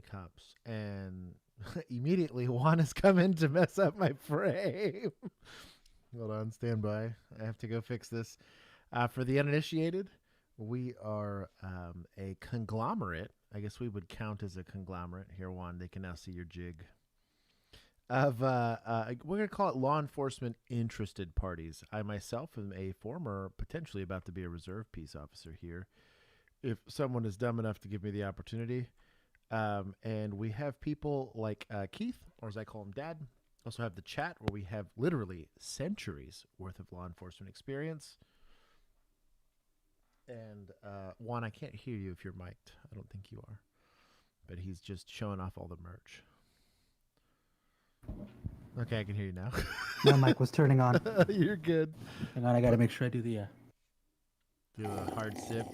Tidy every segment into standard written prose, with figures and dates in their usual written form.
OnlyCops, and immediately Juan has come in to mess up my frame. Hold on, stand by. I have to go fix this. For the uninitiated, we are a conglomerate. I guess we would count as a conglomerate. Here, Juan, they can now see your jig. Of we're going to call it law enforcement interested parties. I myself am a former, potentially about to be a reserve peace officer here, if someone is dumb enough to give me the opportunity. And we have people like Keith, or as I call him, Dad. Also have the chat, where we have literally centuries worth of law enforcement experience. And Juan, I can't hear you if you're mic'd. I don't think you are, but he's just showing off all the merch. Okay, I can hear you now. My mic was turning on. You're good. Hang on, I gotta make sure I do the Do a hard sip.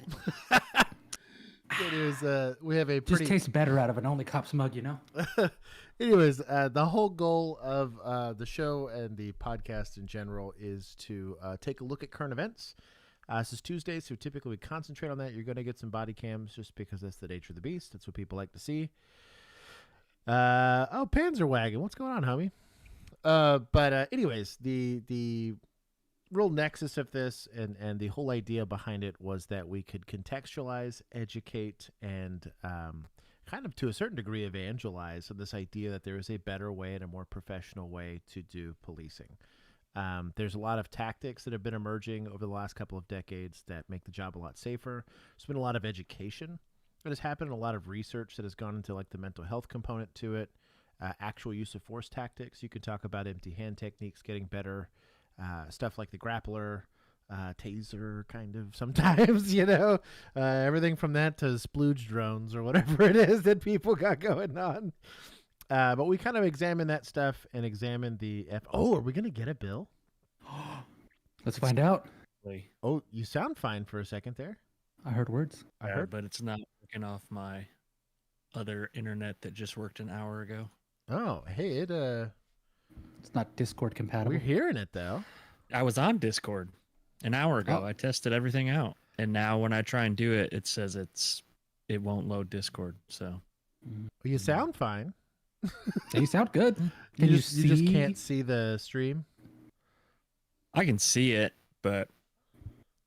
Anyways, we have a pretty... Just tastes better out of an OnlyCops mug, you know? Anyways, the whole goal of the show and the podcast in general is to take a look at current events. This is Tuesday, so typically we concentrate on that. You're going to get some body cams just because that's the nature of the beast. That's what people like to see. Oh, Panzer Wagon. What's going on, homie? But anyways, the real nexus of this and the whole idea behind it was that we could contextualize, educate, and kind of to a certain degree evangelize on this idea that there is a better way and a more professional way to do policing. There's a lot of tactics that have been emerging over the last couple of decades that make the job a lot safer. There's been a lot of education that has happened, a lot of research that has gone into like the mental health component to it, actual use of force tactics. You can talk about empty hand techniques getting better, stuff like the grappler, taser kind of sometimes, you know, everything from that to splooge drones or whatever it is that people got going on. But we kind of examine that stuff and examine the Oh, are we going to get it, Bill? Let's find out. Oh, you sound fine for a second there. I heard words. I heard, but it's not working off my other internet that just worked an hour ago. Oh, hey, it's not Discord compatible. We're hearing it though. I was on Discord an hour ago. Oh. I tested everything out, and now when I try and do it, it says it won't load Discord. So Well, you sound fine. You sound good. You just can't see the stream. I can see it, but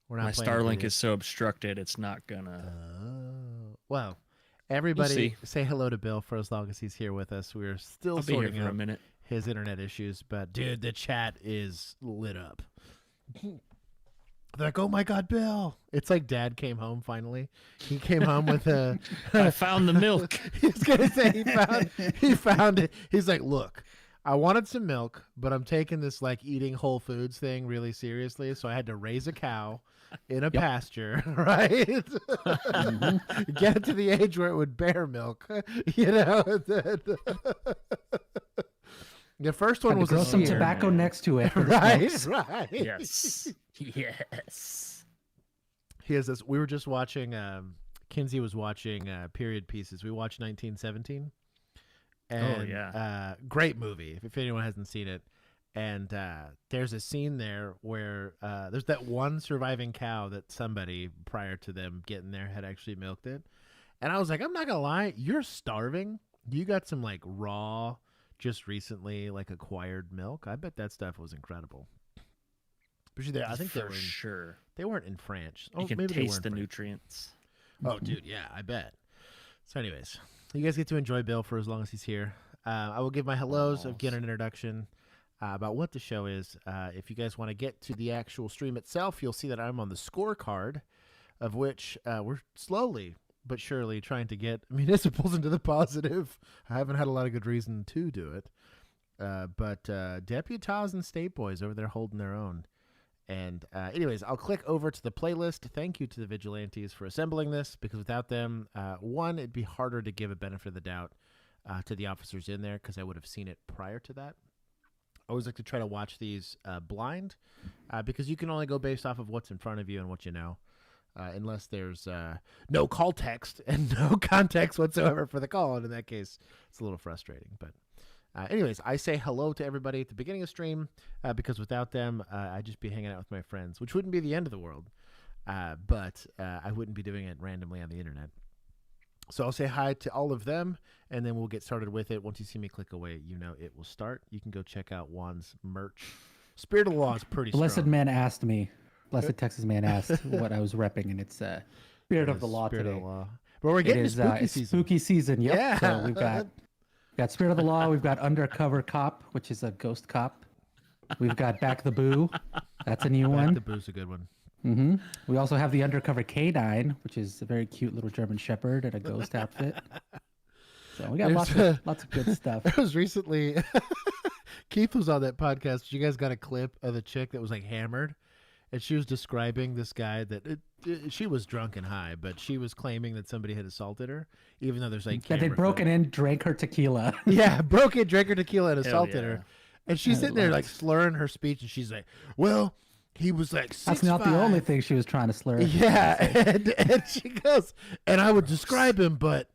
We're not my playing Starlink it. is so obstructed, it's not gonna. Oh, well, everybody see. say hello to Bill for as long as he's here with us. We're still I'll be here sorting for out a minute. his internet issues, but dude, the chat is lit up. They're like, oh my God, Bill. It's like Dad came home finally. He came home with a... I found the milk. He's going to say he found it. He's like, look, I wanted some milk, but I'm taking this like eating Whole Foods thing really seriously. So I had to raise a cow in a pasture, right? Get it to the age where it would bear milk, you know? The first one was grow some steer. tobacco next to it. Right, right. Yes. Yes. He has this. We were just watching. Kinsey was watching period pieces. We watched 1917. And, Oh, yeah. Great movie. If anyone hasn't seen it, and there's a scene there where there's that one surviving cow that somebody prior to them getting there had actually milked it, and I was like, I'm not gonna lie, you're starving. You got some like raw, just recently like acquired milk. I bet that stuff was incredible. I think for sure. They weren't in France. You can maybe they taste were in the France. nutrients. Oh, dude, yeah, I bet. So anyways, you guys get to enjoy Bill for as long as he's here. I will give my hellos of get an introduction about what the show is. If you guys want to get to the actual stream itself, you'll see that I'm on the scorecard, of which we're slowly but surely trying to get municipals into the positive. I haven't had a lot of good reason to do it. But Deputies and State Boys over there holding their own. And anyways, I'll click over to the playlist. Thank you to the Vigilantes for assembling this, because without them, one, it'd be harder to give a benefit of the doubt to the officers in there, because I would have seen it prior to that. I always like to try to watch these blind, because you can only go based off of what's in front of you and what you know, unless there's no call text and no context whatsoever for the call. And in that case, it's a little frustrating. But anyways, I say hello to everybody at the beginning of stream, because without them, I'd just be hanging out with my friends, which wouldn't be the end of the world, but I wouldn't be doing it randomly on the internet. So I'll say hi to all of them, and then we'll get started with it. Once you see me click away, you know it will start. You can go check out Juan's merch. Spirit of the Law is pretty Blessed strong. man asked me. Blessed Texas man asked what I was repping, and it's Spirit of the Law Spirit today. Of the Law. But we're getting to spooky it's season. spooky season. Yep. Yeah. So we've got Spirit of the Law. We've got Undercover Cop, which is a ghost cop. We've got Back the Boo. That's a new Back one. the Boo's a good one. Mm-hmm. We also have the Undercover Canine, which is a very cute little German Shepherd in a ghost outfit. So we got lots of good stuff. There was recently, Keith was on that podcast. You guys got a clip of the chick that was like hammered, and she was describing this guy that she was drunk and high, but she was claiming that somebody had assaulted her, even though there's like that they'd camera broken footage. in, drank her tequila. Yeah, broke in, drank her tequila, and assaulted yeah. her. And she's sitting there like slurring her speech, and she's like, "Well, he was like 6'5". That's not the only thing she was trying to slur. Yeah, and she goes, and I would describe him, but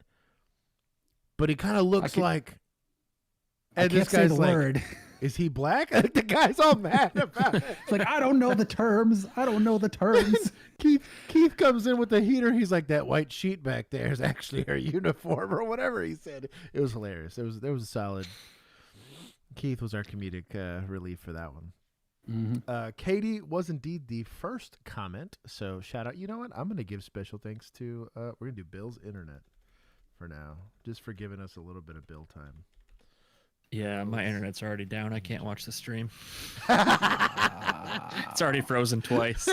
he kind of looks like. And I can't this say guy's the like, word. "Is he black?" The guy's all mad about it. It's like, I don't know the terms. I don't know the terms. Keith comes in with the heater. He's like, "That white sheet back there is actually her uniform," or whatever he said. It was hilarious. There was a solid. Keith was our comedic relief for that one. Mm-hmm. Katie was indeed the first comment, so shout out. You know what? I'm going to give special thanks to, we're going to do Bill's Internet for now, just for giving us a little bit of Bill time. Yeah, my internet's already down. I can't watch the stream. It's already frozen twice.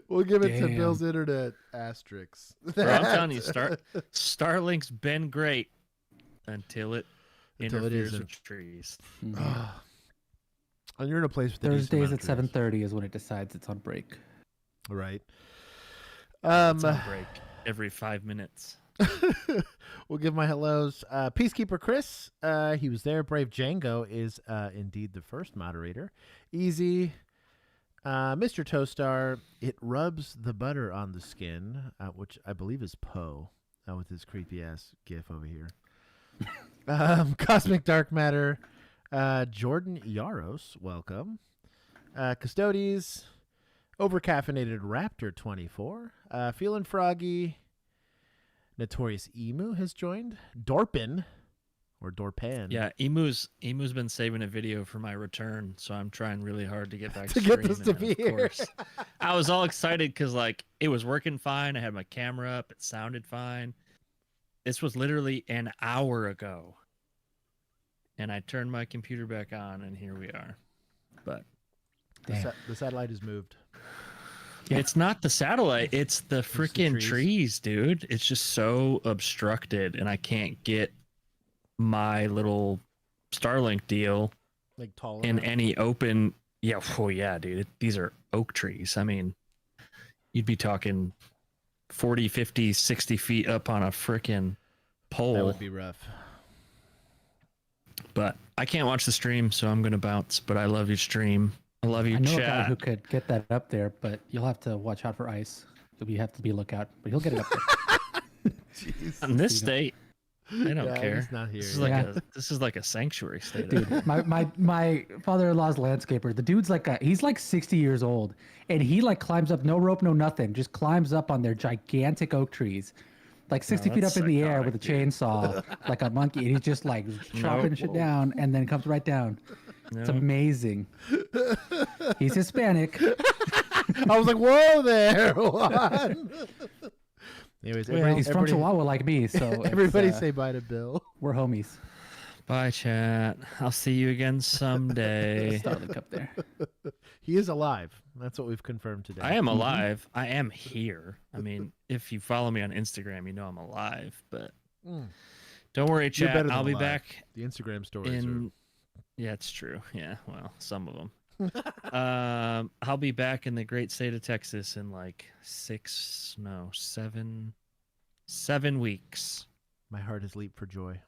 We'll give it to Damn. Bill's Internet asterisks. Bro, I'm telling you, Starlink's been great until it interferes isn't. with trees. And you're in a place with a decent Thursdays amount at of trees. 7:30 is when it decides it's on break. Right. It's on break every 5 minutes. We'll give my hellos. Peacekeeper Chris, he was there. Brave Django is indeed the first moderator. Easy. Mr. Toastar, it rubs the butter on the skin, which I believe is Poe, with his creepy ass gif over here. Cosmic Dark Matter, Jordan Yaros, welcome. Custodes, Overcaffeinated Raptor 24, Feeling Froggy, Notorious Emu has joined. Dorpin, or Dorpan. Yeah, Emu's been saving a video for my return, so I'm trying really hard to get back To get this streaming, to and be of here. course, I was all excited because like it was working fine. I had my camera up, it sounded fine. This was literally an hour ago, and I turned my computer back on, and here we are. But The satellite has moved. Yeah. it's not the satellite; it's the freaking trees. trees, dude. It's just so obstructed, and I can't get my little Starlink deal Like tall in enough. any open. Yeah, oh yeah, dude. These are oak trees. I mean, you'd be talking 40, 50, 60 feet up on a freaking pole. That would be rough. But I can't watch the stream, so I'm gonna bounce. But I love your stream. I love your I know a guy chat. who could get that up there, but you'll have to watch out for ice. You have to be lookout, but he'll get it up there. Jeez. In this state, they don't Yeah, care. he's not here. This is yet. like a sanctuary state. Dude, my father-in-law's landscaper. The dude's he's like 60 years old, and he like climbs up, no rope, no nothing, just climbs up on their gigantic oak trees, like 60 feet up that's in the air with a psychotic, chainsaw, like a monkey, and he's just like chopping shit down, and then comes right down. It's No. amazing. He's Hispanic. I was like, whoa there. Juan. Anyways, He's from Chihuahua like me, so everybody it's, say bye to Bill. we're homies. Bye, chat. I'll see you again someday. Starlink up there. He is alive. That's what we've confirmed today. I am alive. I am here. I mean, if you follow me on Instagram, you know I'm alive. But Mm. don't worry, You're chat. better than I'll be alive. back The Instagram stories in. Yeah, it's true. Yeah, well, some of them. I'll be back in the great state of Texas in like 7 weeks, My heart has leaped for joy.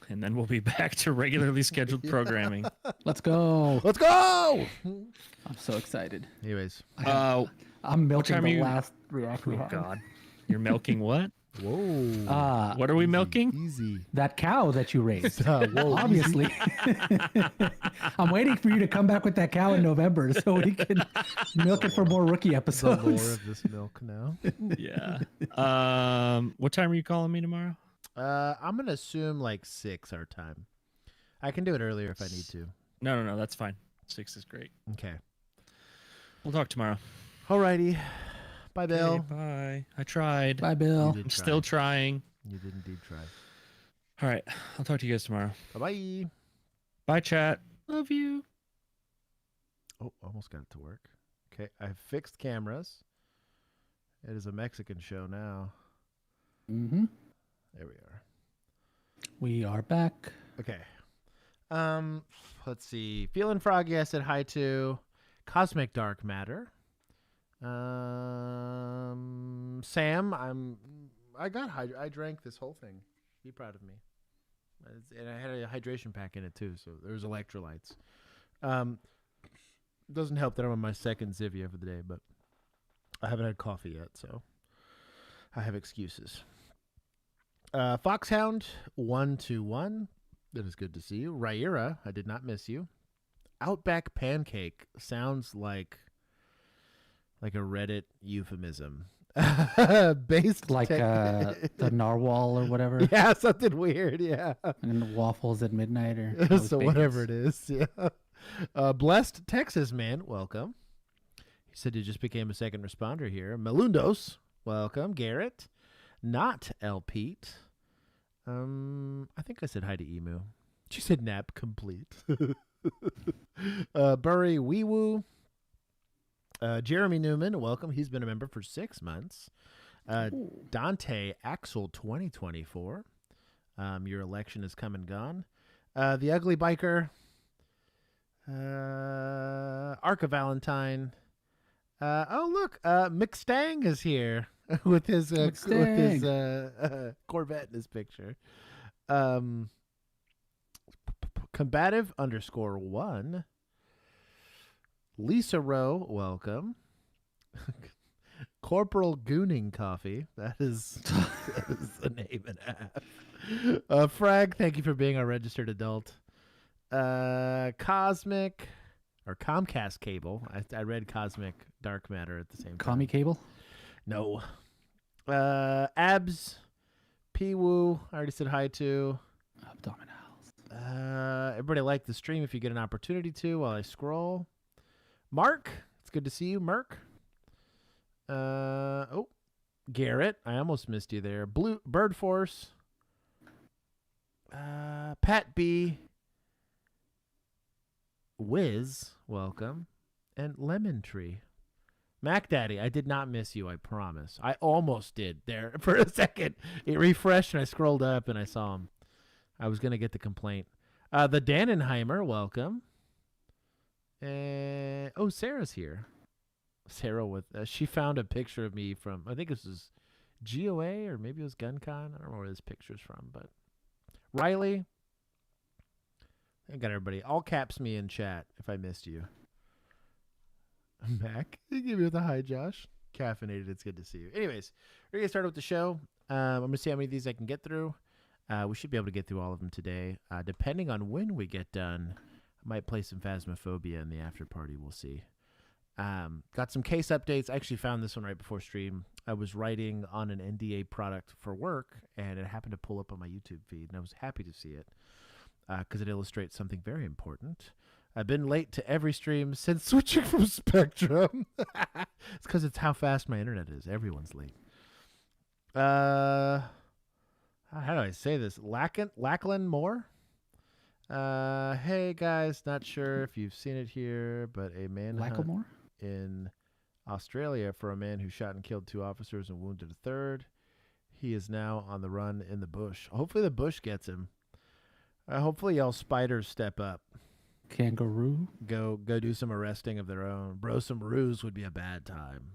and then we'll be back to regularly scheduled programming. Let's go. Let's go. I'm so excited. Anyways, I'm milking time the are you- last reactor. Oh God, you're milking what? Whoa. What are we Easy, milking? Easy. That cow that you raised. Whoa, Obviously. I'm waiting for you to come back with that cow in November so we can milk it for more rookie The episodes. lore of this milk now. Yeah. What time are you calling me tomorrow? I'm gonna assume like 6 our time. I can do it earlier if I need to. No, that's fine. 6 is great. Okay. We'll talk tomorrow. Alrighty. Bye, Bill. Okay, bye. I tried. Bye, Bill. You did I'm try. still trying. You did indeed try. All right. I'll talk to you guys tomorrow. Bye-bye. Bye, chat. Love you. Oh, almost got it to work. Okay, I've fixed cameras. It is a Mexican show now. Mm-hmm. There we are. We are back. Okay. Let's see. Feeling Froggy, I said hi to. Cosmic Dark Matter. Sam, I drank this whole thing. Be proud of me. And I had a hydration pack in it too, so there's electrolytes. Doesn't help that I'm on my second Zivia for the day, but I haven't had coffee yet, so I have excuses. Foxhound 121. That is good to see you. Raira, I did not miss you. Outback Pancake sounds like a Reddit euphemism. Based Like the narwhal or whatever. Yeah, something weird, yeah. And waffles at midnight or So whatever it is, yeah. Blessed Texas man, welcome. He said he just became a second responder here. Melundos, welcome. Garrett, not El Pete. I think I said hi to Emu. She said nap complete. Burry Weewoo. Jeremy Newman, welcome. He's been a member for 6 months. Dante Axel 2024. Your election is come and gone. The Ugly Biker. Arca Valentine. Oh look, McStang is here with his Corvette in his picture. Combative _1. Lisa Rowe, welcome. Corporal Gooning Coffee. That is a name and a half. Frag, thank you for being our registered adult. Cosmic or Comcast Cable. I read Cosmic Dark Matter at the same time. Commie Cable? No. Abs. P-Woo. I already said hi to. Abdominals. Everybody like the stream if you get an opportunity to while I scroll. Mark. It's good to see you, Merc. Garrett. I almost missed you there. Bird Force. Pat B. Wiz. Welcome. And Lemon Tree. Mac Daddy, I did not miss you, I promise. I almost did there for a second. It refreshed and I scrolled up and I saw him. I was going to get the complaint. The Dannenheimer, welcome. Sarah's here. Sarah with she found a picture of me from, I think this was GOA or maybe it was GunCon. I don't know where this picture's from, but Riley. I got everybody. All caps me in chat if I missed you. Mac, you give me with a hi, Josh. Caffeinated, it's good to see you. Anyways, we're going to start with the show. I'm going to see how many of these I can get through. We should be able to get through all of them today. Depending on when we get done, I might play some Phasmophobia in the after party. We'll see. Got some case updates. I actually found this one right before stream. I was writing on an NDA product for work, and it happened to pull up on my YouTube feed, and I was happy to see it because it illustrates something very important. I've been late to every stream since switching from Spectrum. It's because it's how fast my internet is. Everyone's late. How do I say this? Lachlan Moore? Hey, guys. Not sure if you've seen it here, but a manhunt in Australia for a man who shot and killed 2 officers and wounded a third. He is now on the run in the bush. Hopefully the bush gets him. Hopefully y'all spiders step up. Kangaroo. Go do some arresting of their own. Bro, some ruse would be a bad time.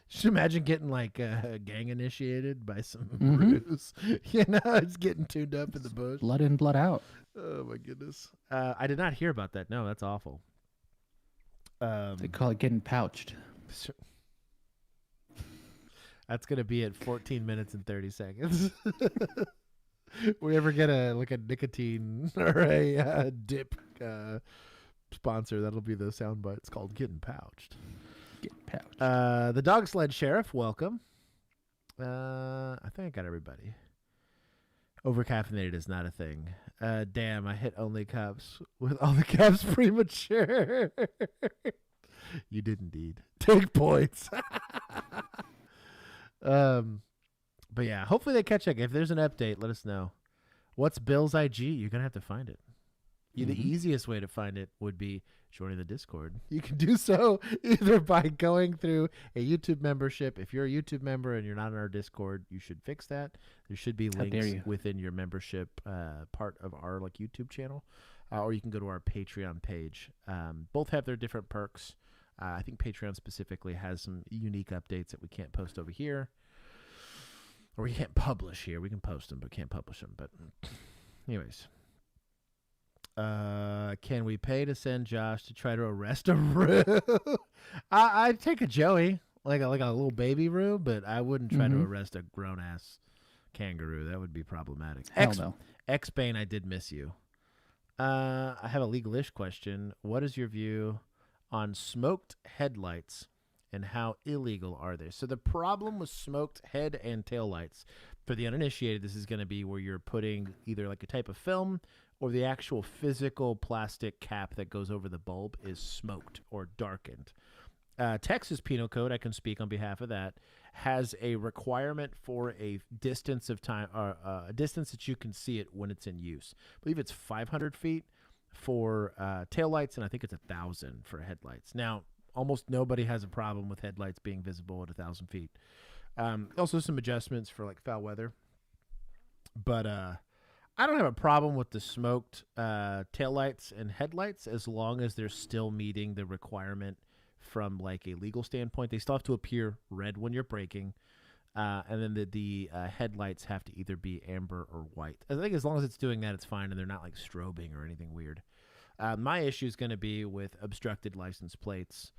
Just imagine getting like gang initiated by some ruse. You know, it's getting tuned up in the bush. Blood in, blood out. Oh my goodness. I did not hear about that. No, that's awful. They call it getting pouched. That's gonna be at 14 minutes and 30 seconds. We ever get a nicotine or a dip sponsor, that'll be the soundbite. It's called Getting Pouched. Get pouched. The Dog Sled Sheriff, welcome. I think I got everybody. Overcaffeinated is not a thing. Damn, I hit OnlyCops with all the caps premature. You did indeed. Take points. But yeah, hopefully they catch up. If there's an update, let us know. What's Bill's IG? You're going to have to find it. The easiest way to find it would be joining the Discord. You can do so either by going through a YouTube membership. If you're a YouTube member and you're not in our Discord, you should fix that. There should be links within your membership part of our YouTube channel, or you can go to our Patreon page. Both have their different perks. I think Patreon specifically has some unique updates that we can't post over here, or we can't publish here. We can post them, but can't publish them. But anyways. Can we pay to send Josh to try to arrest a Roo? I'd take a Joey, like a little baby Roo, but I wouldn't try to arrest a grown ass kangaroo. That would be problematic. Hell no. X-Bane, I did miss you. I have a legal-ish question. What is your view on smoked headlights and how illegal are they? So the problem with smoked head and tail lights, for the uninitiated, this is going to be where you're putting either like a type of film or the actual physical plastic cap that goes over the bulb is smoked or darkened. Texas Penal Code, I can speak on behalf of that, has a requirement for a distance of time, or a distance that you can see it when it's in use. I believe it's 500 feet for taillights, and I think it's 1,000 for headlights. Now, almost nobody has a problem with headlights being visible at 1,000 feet. Also, some adjustments for like foul weather, but I don't have a problem with the smoked taillights and headlights as long as they're still meeting the requirement from like a legal standpoint. They still have to appear red when you're braking, and then the headlights have to either be amber or white. I think as long as it's doing that, it's fine, and they're not like strobing or anything weird. My issue is going to be with obstructed license plates.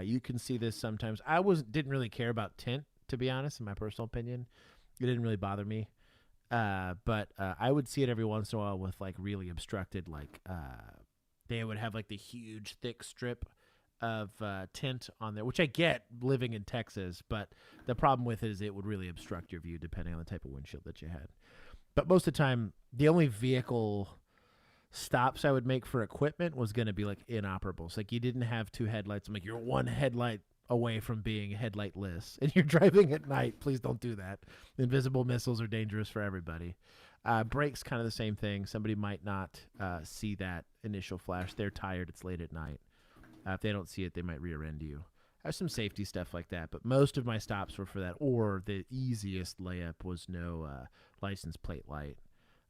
You can see this sometimes. I didn't really care about tint, to be honest, in my personal opinion. It didn't really bother me. But I would see it every once in a while with like really obstructed, like they would have like the huge thick strip of tint on there, which I get living in Texas, but the problem with it is it would really obstruct your view depending on the type of windshield that you had. But most of the time, the only vehicle stops I would make for equipment was going to be like inoperable. So like you didn't have two headlights. I'm like, you're one headlight away from being headlightless and you're driving at night. Please don't do that. Invisible missiles are dangerous for everybody. Brakes, kind of the same thing. Somebody might not see that initial flash. They're tired. It's late at night. If they don't see it, they might rear end you. I have some safety stuff like that, but most of my stops were for that. Or the easiest layup was no license plate light.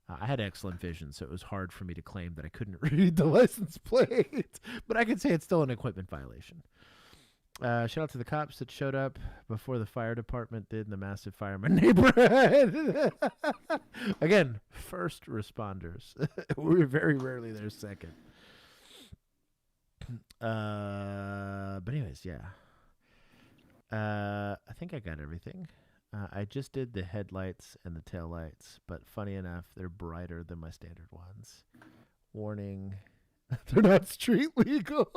I had excellent vision, so it was hard for me to claim that I couldn't read the license plate. But I could say it's still an equipment violation. Shout out to the cops that showed up before the fire department did in the massive fire in my neighborhood. Again, first responders. We were very rarely there second. But anyways, yeah. I think I got everything. I just did the headlights and the taillights, but funny enough, they're brighter than my standard ones. Warning. They're not street legal.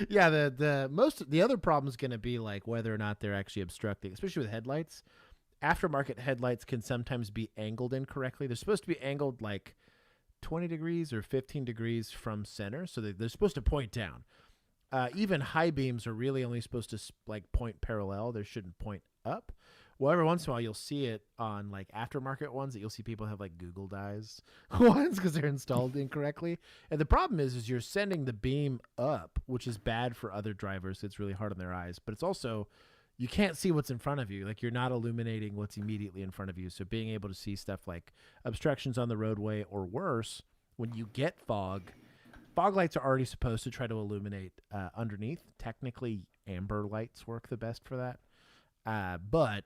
Yeah, the other problem is going to be like whether or not they're actually obstructing, especially with headlights. Aftermarket headlights can sometimes be angled incorrectly. They're supposed to be angled like 20 degrees or 15 degrees from center, so they're supposed to point down. Even high beams are really only supposed to like point parallel. They shouldn't point up. Well, every once in a while, you'll see it on like aftermarket ones that you'll see people have like Googled eyes ones because they're installed incorrectly. And the problem is you're sending the beam up, which is bad for other drivers. It's really hard on their eyes, but it's also, you can't see what's in front of you. Like you're not illuminating what's immediately in front of you. So being able to see stuff like obstructions on the roadway or worse, when you get fog lights are already supposed to try to illuminate underneath. Technically, amber lights work the best for that. But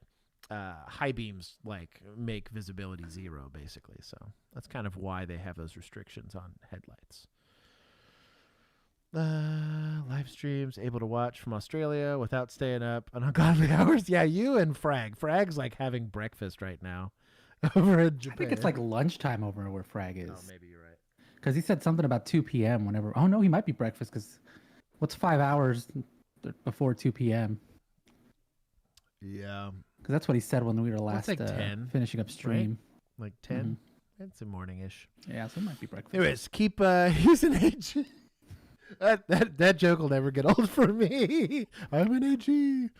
high beams like make visibility zero basically, so that's kind of why they have those restrictions on headlights. Live streams able to watch from Australia without staying up on ungodly hours. Yeah, you and Frag. Frag's like having breakfast right now over in Japan. I think it's like lunchtime over where Frag is. Oh, maybe you're right. Because he said something about 2 p.m. whenever. Oh, no, he might be breakfast because what's 5 hours before 2 p.m.? Yeah. Because that's what he said when we were last like 10, finishing up stream. Right? Like 10? It's a morning-ish. Yeah, so it might be breakfast. Anyways, keep using AG. That joke will never get old for me. I'm an AG. So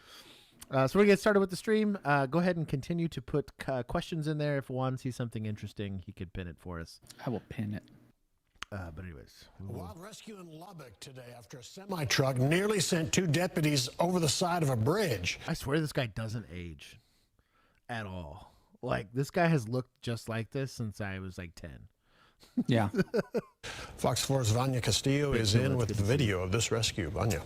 we're going to get started with the stream. Go ahead and continue to put questions in there. If Juan sees something interesting, he could pin it for us. I will pin it. But anyways. A wild rescue in Lubbock today after a semi-truck nearly sent 2 deputies over the side of a bridge. I swear this guy doesn't age at all. Like, this guy has looked just like this since I was like 10. Yeah. Fox 4's Vanya Castillo is in with the video of this rescue. Vanya.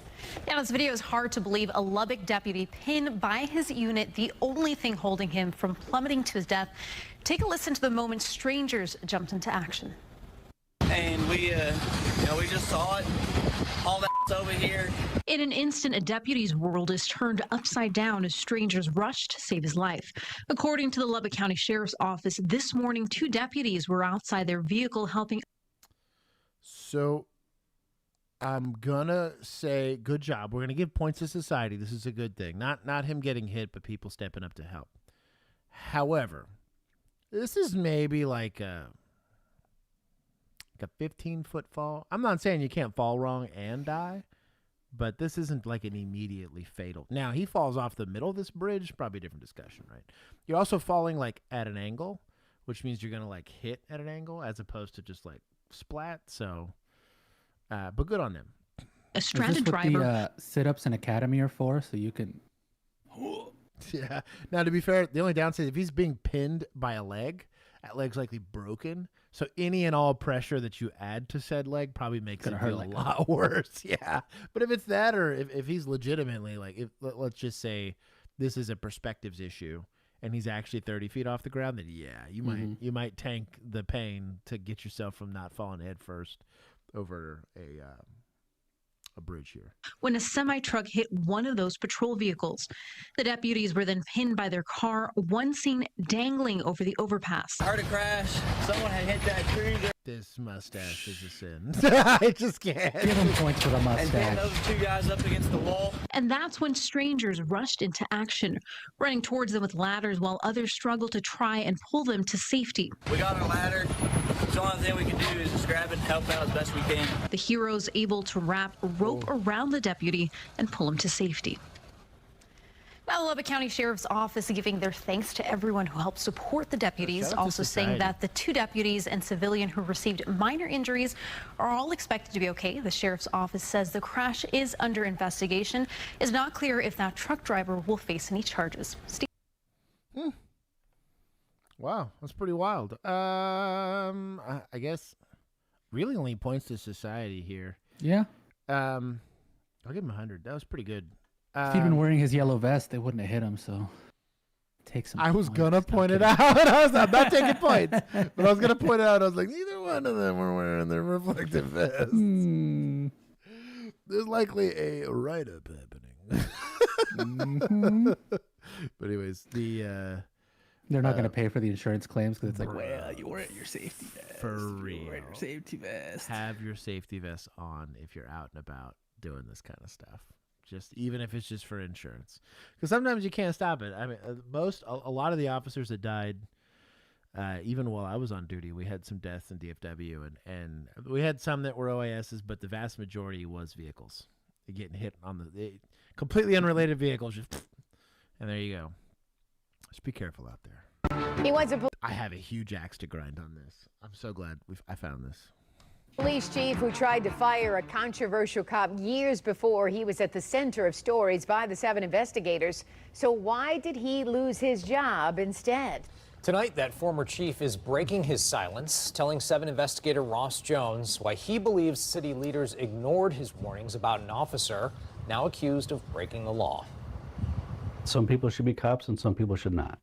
Yeah, this video is hard to believe. A Lubbock deputy pinned by his unit, the only thing holding him from plummeting to his death. Take a listen to the moment strangers jumped into action. And we just saw it. All that's over here. In an instant, a deputy's world is turned upside down as strangers rushed to save his life. According to the Lubbock County Sheriff's Office, this morning, 2 deputies were outside their vehicle helping. So I'm gonna say good job. We're gonna give points to society. This is a good thing. Not him getting hit, but people stepping up to help. However, this is maybe like a 15-foot fall. I'm not saying you can't fall wrong and die, but this isn't like an immediately fatal. Now, he falls off the middle of this bridge, probably a different discussion, right? You're also falling like at an angle, which means you're going to like hit at an angle as opposed to just like splat. So, but good on them. A Is stranded this what driver. the sit-ups in Academy are for? So you can... Yeah. Now, to be fair, the only downside, if he's being pinned by a leg, that leg's likely broken. So any and all pressure that you add to said leg probably makes it feel a lot worse. Yeah. But if it's that, or if he's legitimately like, let's just say this is a perspectives issue and he's actually 30 feet off the ground, then yeah, you might tank the pain to get yourself from not falling head first over a bridge here. When a semi-truck hit one of those patrol vehicles, the deputies were then pinned by their car, one seen dangling over the overpass. I heard a crash. Someone had hit that tree. This mustache is a sin. I just can't. Give him points for the And pinned mustache. those 2 guys up against the wall. And that's when strangers rushed into action, running towards them with ladders while others struggled to try and pull them to safety. We got our ladder. The only thing we can do is just grab it and help out as best we can. The heroes able to wrap a rope around the deputy and pull him to safety. Now, the Lubbock County Sheriff's Office giving their thanks to everyone who helped support the deputies, Shout out to also saying society. that the 2 deputies and civilian who received minor injuries are all expected to be okay. The Sheriff's Office says the crash is under investigation. It's not clear if that truck driver will face any charges. Steve? Wow, that's pretty wild. I guess really only points to society here. Yeah. I'll give him 100. That was pretty good. If he'd been wearing his yellow vest, they wouldn't have hit him, so take some I was points. gonna No point it kidding. out. I'm not taking points, but I was gonna point it out. I was like, neither one of them were wearing their reflective vests. There's likely a write-up happening. But anyways, They're not going to pay for the insurance claims because it's like, well, you wear your safety vest. for You real, wear your safety vest. have your safety vest on if you're out and about doing this kind of stuff. Just even if it's just for insurance, because sometimes you can't stop it. I mean, a lot of the officers that died, even while I was on duty, we had some deaths in DFW, and we had some that were OASs, but the vast majority was vehicles getting hit on the completely unrelated vehicles. Just, and there you go. Just be careful out there. He was a I have a huge axe to grind on this. I'm so glad I found this. police chief who tried to fire a controversial cop years before he was at the center of stories by the 7 investigators. So why did he lose his job instead? Tonight, that former chief is breaking his silence, telling 7 investigator Ross Jones why he believes city leaders ignored his warnings about an officer now accused of breaking the law. Some people should be cops and some people should not.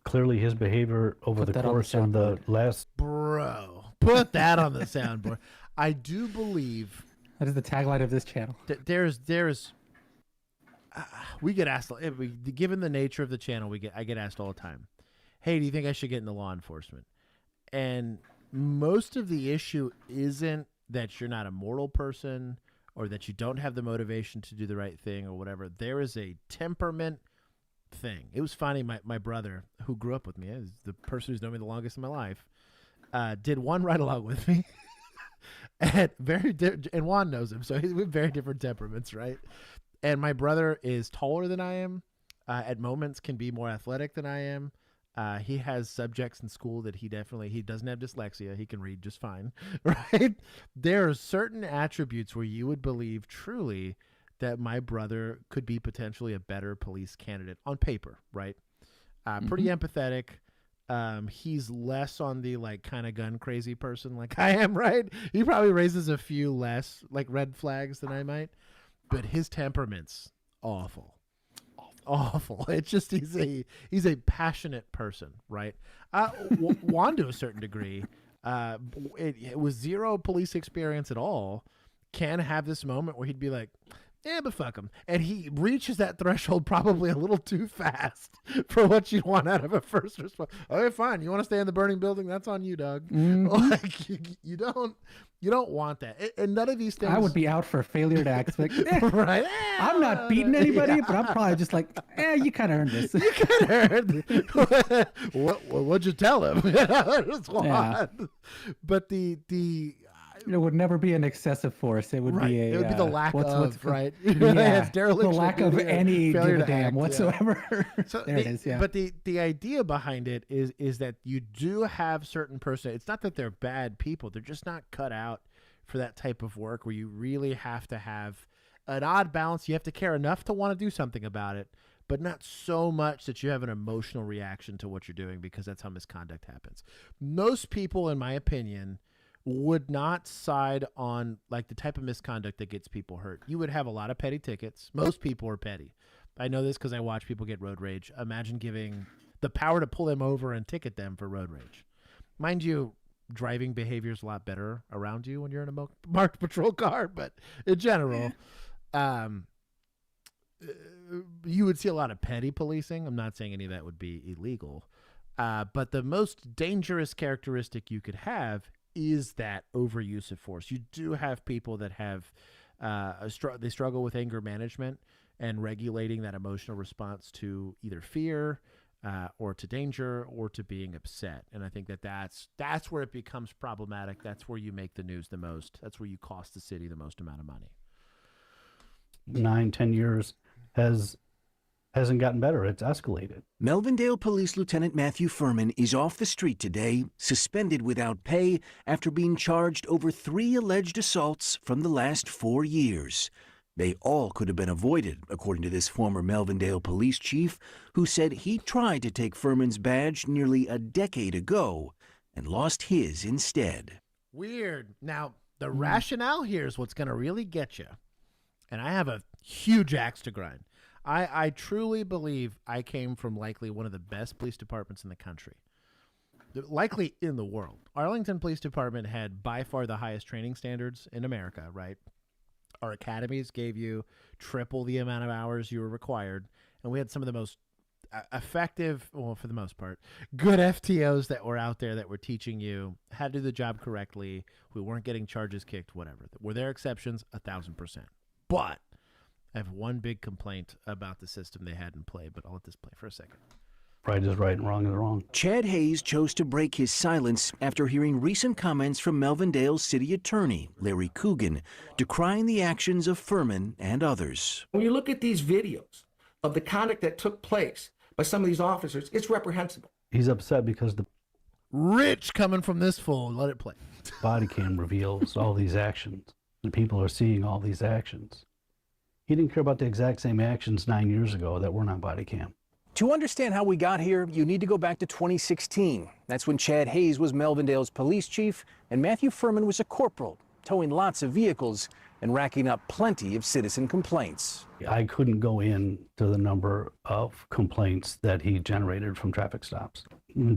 Clearly, his behavior over Put the that on the course of the soundboard. last Bro, put that on the soundboard. I do believe That is the tagline of this channel. there's we get asked, given the nature of the channel, I get asked all the time, hey, do you think I should get into law enforcement? And most of the issue isn't that you're not a moral person or that you don't have the motivation to do the right thing or whatever. There is a temperament thing. It was funny. My brother, who grew up with me, is the person who's known me the longest in my life, did one ride along with me. And Juan knows him, so we have very different temperaments, right? And my brother is taller than I am. At moments, can be more athletic than I am. He has subjects in school that he doesn't have dyslexia. He can read just fine, right? There are certain attributes where you would believe truly that my brother could be potentially a better police candidate on paper, right? Pretty empathetic. He's less on the like kind of gun crazy person like I am, right? He probably raises a few less like red flags than I might, but his temperament's awful. It's just he's a passionate person, right? Juan to a certain degree, it was zero police experience at all, can have this moment where he'd be like, yeah, but fuck him. And he reaches that threshold probably a little too fast for what you'd want out of a first responder. Okay, fine. You want to stay in the burning building? That's on you, Doug. Like you don't want that. And none of these things. I would be out for failure to expect. Right. I'm not beating anybody, but I'm probably just like, you kind of earned this. You kind of earned this. What'd you tell him? But it would never be an excessive force. It would be it would be the lack of right. Yeah, the lack of any give a damn whatsoever. Yeah. So there it is. Yeah. But the idea behind it is that you do have certain person. It's not that they're bad people. They're just not cut out for that type of work where you really have to have an odd balance. You have to care enough to want to do something about it, but not so much that you have an emotional reaction to what you're doing, because that's how misconduct happens. Most people, in my opinion, would not side on like the type of misconduct that gets people hurt. You would have a lot of petty tickets. Most people are petty. I know this because I watch people get road rage. Imagine giving the power to pull them over and ticket them for road rage. Mind you, driving behavior is a lot better around you when you're in a marked patrol car, but in general, you would see a lot of petty policing. I'm not saying any of that would be illegal, but the most dangerous characteristic you could have is that overuse of force. You do have people that have they struggle with anger management and regulating that emotional response to either fear or to danger or to being upset. And I think that's where it becomes problematic. That's where you make the news the most. That's where you cost the city the most amount of money. 9-10 years hasn't gotten better. It's escalated. Melvindale Police Lieutenant Matthew Furman is off the street today, suspended without pay after being charged over 3 alleged assaults from the last 4 years. They all could have been avoided, according to this former Melvindale police chief, who said he tried to take Furman's badge nearly a decade ago and lost his instead. Weird. Now, the rationale here is what's going to really get you. And I have a huge axe to grind. I truly believe I came from likely one of the best police departments in the country, likely in the world. Arlington Police Department had by far the highest training standards in America, right? Our academies gave you triple the amount of hours you were required, and we had some of the most effective, well, for the most part, good FTOs that were out there that were teaching you how to do the job correctly. We weren't getting charges kicked, whatever. Were there exceptions? 1,000%. But I have one big complaint about the system they had in play, but I'll let this play for a second. Right is right and wrong is wrong. Chad Hayes chose to break his silence after hearing recent comments from Melvindale's city attorney, Larry Coogan, decrying the actions of Furman and others. When you look at these videos of the conduct that took place by some of these officers, it's reprehensible. He's upset because the Rich coming from this fool. Let it play. body cam reveals all these actions, and people are seeing all these actions. He didn't care about the exact same actions 9 years ago that weren't on body cam. To understand how we got here, you need to go back to 2016. That's when Chad Hayes was Melvindale's police chief and Matthew Furman was a corporal, towing lots of vehicles and racking up plenty of citizen complaints. I couldn't go in to the number of complaints that he generated from traffic stops.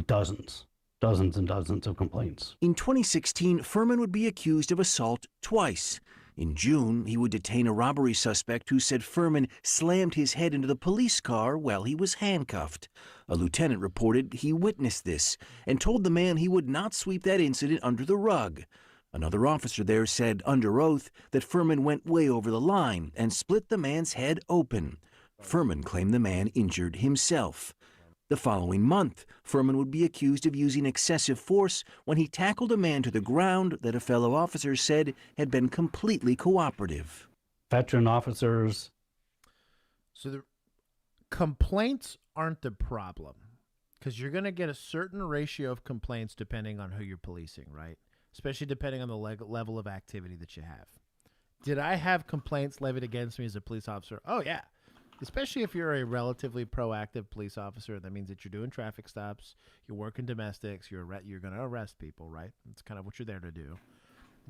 Dozens. dozens and dozens of complaints. In 2016, Furman would be accused of assault twice. In June, he would detain a robbery suspect who said Furman slammed his head into the police car while he was handcuffed. A lieutenant reported he witnessed this and told the man he would not sweep that incident under the rug. Another officer there said under oath that Furman went way over the line and split the man's head open. Furman claimed the man injured himself. The following month, Furman would be accused of using excessive force when he tackled a man to the ground that a fellow officer said had been completely cooperative. Veteran officers. So the complaints aren't the problem, because you're going to get a certain ratio of complaints depending on who you're policing, right? Especially depending on the level of activity that you have. Did I have complaints levied against me as a police officer? Oh, yeah. Especially if you're a relatively proactive police officer. That means that you're doing traffic stops, you're working domestics, you're going to arrest people, right? That's kind of what you're there to do.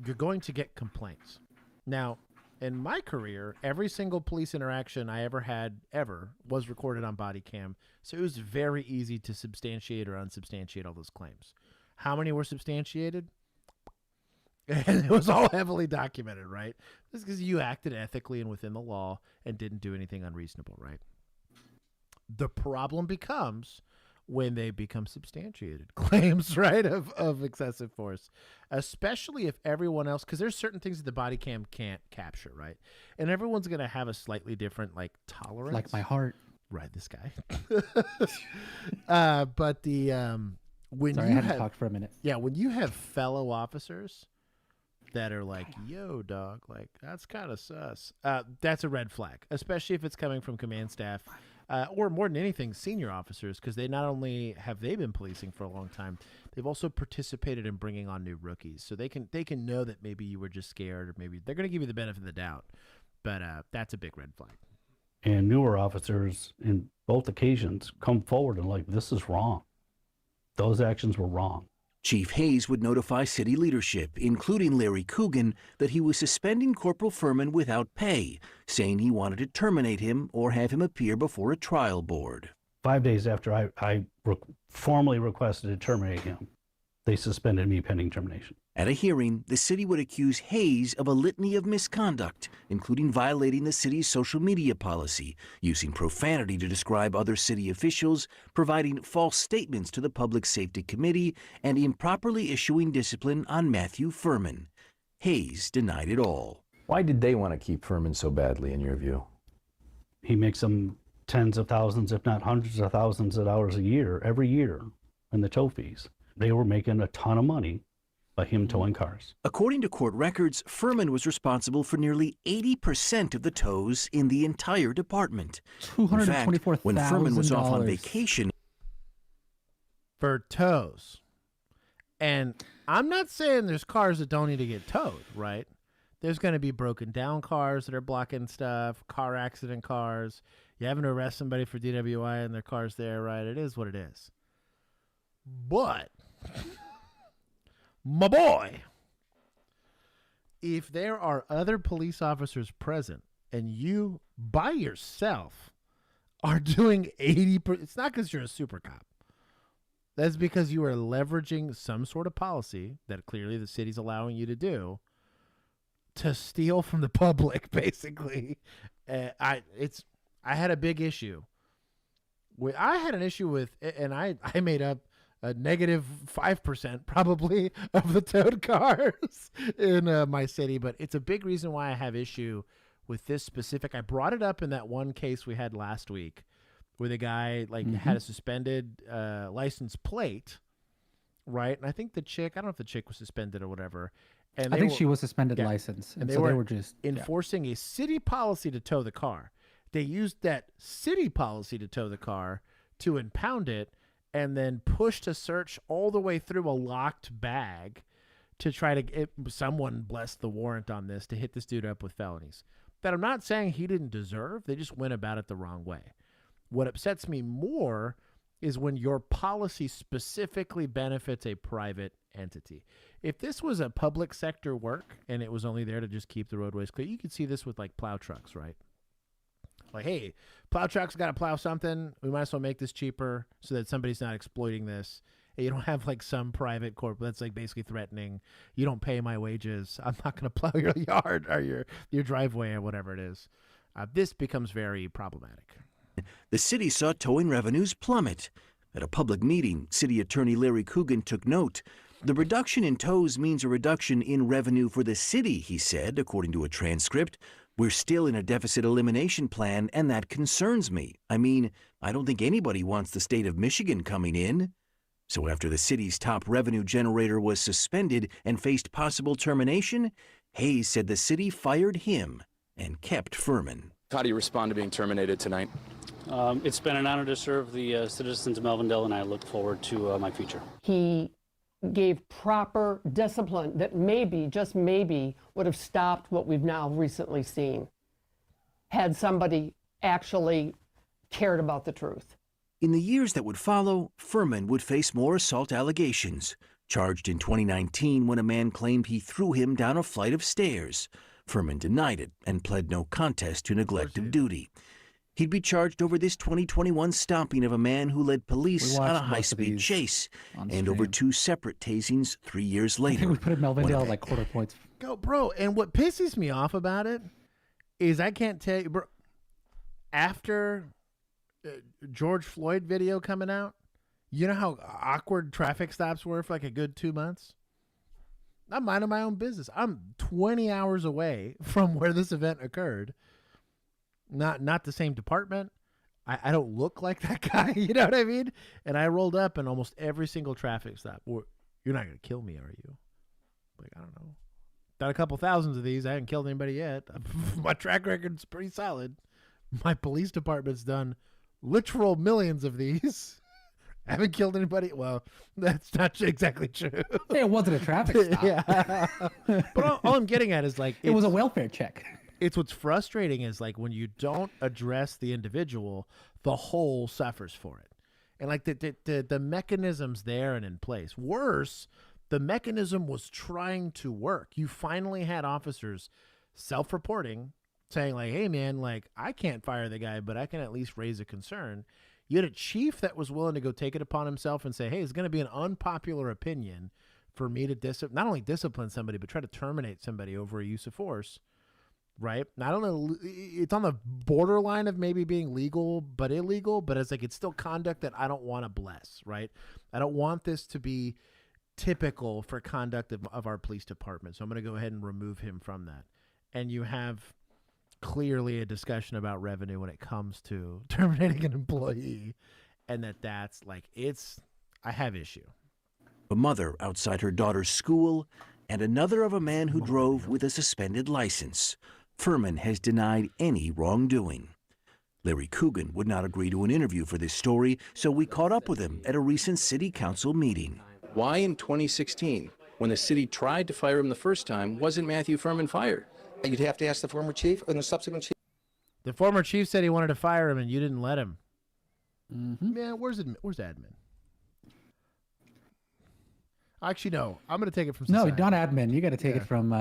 You're going to get complaints. Now, in my career, every single police interaction I ever had was recorded on body cam, so it was very easy to substantiate or unsubstantiate all those claims. How many were substantiated? And it was all heavily documented, right? This is because you acted ethically and within the law and didn't do anything unreasonable, right? The problem becomes when they become substantiated claims, right, of excessive force, especially if everyone else, because there's certain things that the body cam can't capture, right? And everyone's going to have a slightly different, like, tolerance. Like my heart. Right, this guy. But when Sorry, you I had to talk for a minute. Yeah, when you have fellow officers that are like, yo, dog, like, that's kind of sus. That's a red flag, especially if it's coming from command staff or more than anything, senior officers, because they not only have they been policing for a long time, they've also participated in bringing on new rookies. So they can know that maybe you were just scared, or maybe they're going to give you the benefit of the doubt. But that's a big red flag. And newer officers in both occasions come forward and like, this is wrong. Those actions were wrong. Chief Hayes would notify city leadership, including Larry Coogan, that he was suspending Corporal Furman without pay, saying he wanted to terminate him or have him appear before a trial board. 5 days after I formally requested to terminate him, they suspended me pending termination. At a hearing, the city would accuse Hayes of a litany of misconduct, including violating the city's social media policy, using profanity to describe other city officials, providing false statements to the Public Safety Committee, and improperly issuing discipline on Matthew Furman. Hayes denied it all. Why did they want to keep Furman so badly, in your view? He makes them tens of thousands, if not hundreds of thousands of dollars a year, every year, in the tow fees. They were making a ton of money by him towing cars. According to court records, Furman was responsible for nearly 80% of the tows in the entire department. In fact, when Furman was off on vacation for tows. And I'm not saying there's cars that don't need to get towed, right? There's going to be broken down cars that are blocking stuff, car accident cars. You having to arrest somebody for DWI and their car's there, right? It is what it is. But my boy, if there are other police officers present and you by yourself are doing 80%, it's not because you're a super cop. That's because you are leveraging some sort of policy that clearly the city's allowing you to do to steal from the public, basically. I had a big issue. I had an issue with, and I made up a negative 5% probably of the towed cars in my city, but it's a big reason why I have issue with this specific. I brought it up in that one case we had last week where the guy had a suspended license plate, right? And I think the chick, I don't know if the chick was suspended or whatever. And I think she was suspended license. And so they were just enforcing a city policy to tow the car. They used that city policy to tow the car to impound it, and then pushed a search all the way through a locked bag to try to someone blessed the warrant on this to hit this dude up with felonies that I'm not saying he didn't deserve. They just went about it the wrong way. What upsets me more is when your policy specifically benefits a private entity. If this was a public sector work and it was only there to just keep the roadways clear, you could see this with like plow trucks, right? Like, hey, plow trucks got to plow something. We might as well make this cheaper so that somebody's not exploiting this. And you don't have like some private corp that's like basically threatening, you don't pay my wages, I'm not going to plow your yard or your driveway or whatever it is. This becomes very problematic. The city saw towing revenues plummet. At a public meeting, City Attorney Larry Coogan took note. The reduction in tows means a reduction in revenue for the city, he said, according to a transcript. We're still in a deficit elimination plan, and that concerns me. I mean, I don't think anybody wants the state of Michigan coming in. So after the city's top revenue generator was suspended and faced possible termination, Hayes said the city fired him and kept Furman. How do you respond to being terminated tonight? It's been an honor to serve the citizens of Melvindale, and I look forward to my future. He gave proper discipline that maybe, just maybe, would have stopped what we've now recently seen had somebody actually cared about the truth. In the years that would follow, Furman would face more assault allegations, charged in 2019 when a man claimed he threw him down a flight of stairs. Furman denied it and pled no contest to neglect of duty. He'd be charged over this 2021 stomping of a man who led police on a high-speed chase, and over 2 separate tasings 3 years later. We put Melvindale like quarter points. Go, bro. And what pisses me off about it is I can't tell you, bro, after George Floyd video coming out, you know how awkward traffic stops were for like a good 2 months? I'm minding my own business. I'm 20 hours away from where this event occurred. Not the same department. I don't look like that guy, you know what I mean? And I rolled up in almost every single traffic stop. You're not going to kill me, are you? Like, I don't know. Done a couple thousands of these. I haven't killed anybody yet. My track record's pretty solid. My police department's done literal millions of these. I haven't killed anybody. Well, that's not exactly true. It wasn't a traffic stop. Yeah. But all I'm getting at is like... It was a welfare check. It's what's frustrating is like when you don't address the individual, the whole suffers for it. And like the mechanism's there and in place. Worse, the mechanism was trying to work. You finally had officers self-reporting, saying like, hey man, like I can't fire the guy, but I can at least raise a concern. You had a chief that was willing to go take it upon himself and say, hey, it's going to be an unpopular opinion for me to not only discipline somebody, but try to terminate somebody over a use of force. Right. I don't know. It's on the borderline of maybe being legal, but illegal. But it's like it's still conduct that I don't want to bless. Right. I don't want this to be typical for conduct of our police department. So I'm going to go ahead and remove him from that. And you have clearly a discussion about revenue when it comes to terminating an employee. And that's like I have issue. A mother outside her daughter's school and another of a man who drove with a suspended license. Furman has denied any wrongdoing. Larry Coogan would not agree to an interview for this story, so we caught up with him at a recent city council meeting. Why in 2016, when the city tried to fire him the first time, wasn't Matthew Furman fired? You'd have to ask the former chief and the subsequent chief. The former chief said he wanted to fire him, and you didn't let him. Mm-hmm. Man, where's admin? Actually, no. I'm going to take it from society. No, not admin. You got to take it from...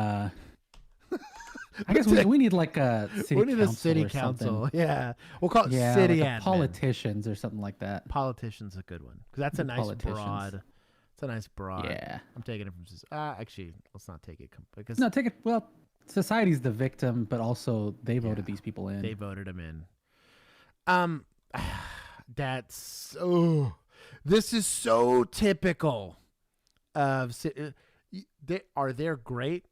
I guess we need like a city council. We need a city council. Yeah. We'll call it city admin. Politicians or something like that. Politician's a good one. Because that's a nice broad... It's a nice broad. Yeah. I'm taking it from... actually, let's not take it. Because take it... Well, society's the victim, but also they voted these people in. They voted them in. That's... Oh, this is so typical of... They're great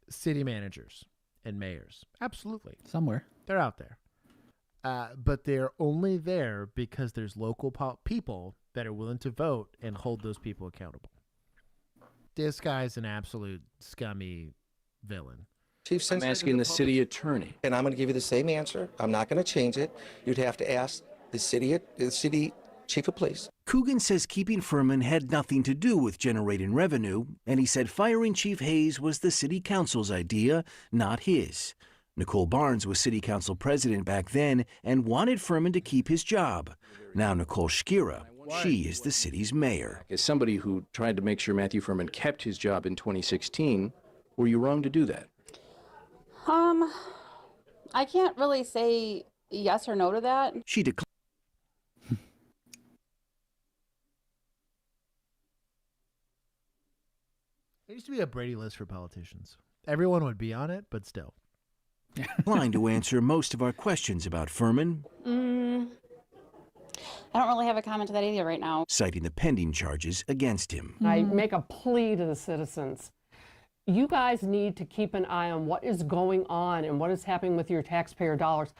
city managers and mayors. Absolutely. Somewhere. They're out there. But they're only there because there's local people that are willing to vote and hold those people accountable. This guy's an absolute scummy villain. Chief, I'm asking the city attorney. And I'm going to give you the same answer. I'm not going to change it. You'd have to ask the city chief of police. Coogan says keeping Furman had nothing to do with generating revenue, and he said firing Chief Hayes was the city council's idea, not his. Nicole Barnes was city council president back then and wanted Furman to keep his job. Now Nicole Shkira, she is the city's mayor. As somebody who tried to make sure Matthew Furman kept his job in 2016, were you wrong to do that? I can't really say yes or no to that. She declined. There used to be a Brady list for politicians. Everyone would be on it, but still. Declined to answer most of our questions about Furman, I don't really have a comment to that either right now. citing the pending charges against him. I make a plea to the citizens. You guys need to keep an eye on what is going on and what is happening with your taxpayer dollars.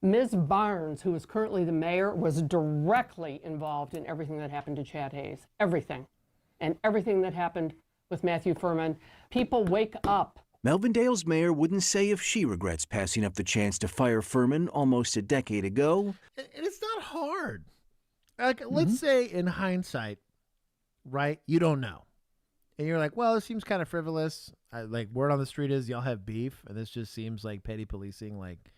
Ms. Barnes, who is currently the mayor, was directly involved in everything that happened to Chad Hayes. Everything. And everything that happened with Matthew Furman. People, wake up. Melvindale's mayor wouldn't say if she regrets passing up the chance to fire Furman almost a decade ago. And it's not hard. Like, let's say in hindsight, right, you don't know. And you're like, well, it seems kind of frivolous. Like, word on the street is y'all have beef, and this just seems like petty policing, like,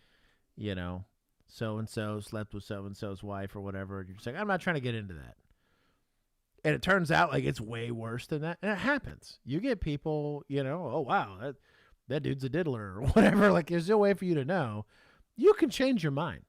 you know, so-and-so slept with so-and-so's wife or whatever. You're just like, I'm not trying to get into that. And it turns out, like, it's way worse than that. And it happens. You get people, you know, oh, wow, that dude's a diddler or whatever. Like, there's no way for you to know. You can change your mind.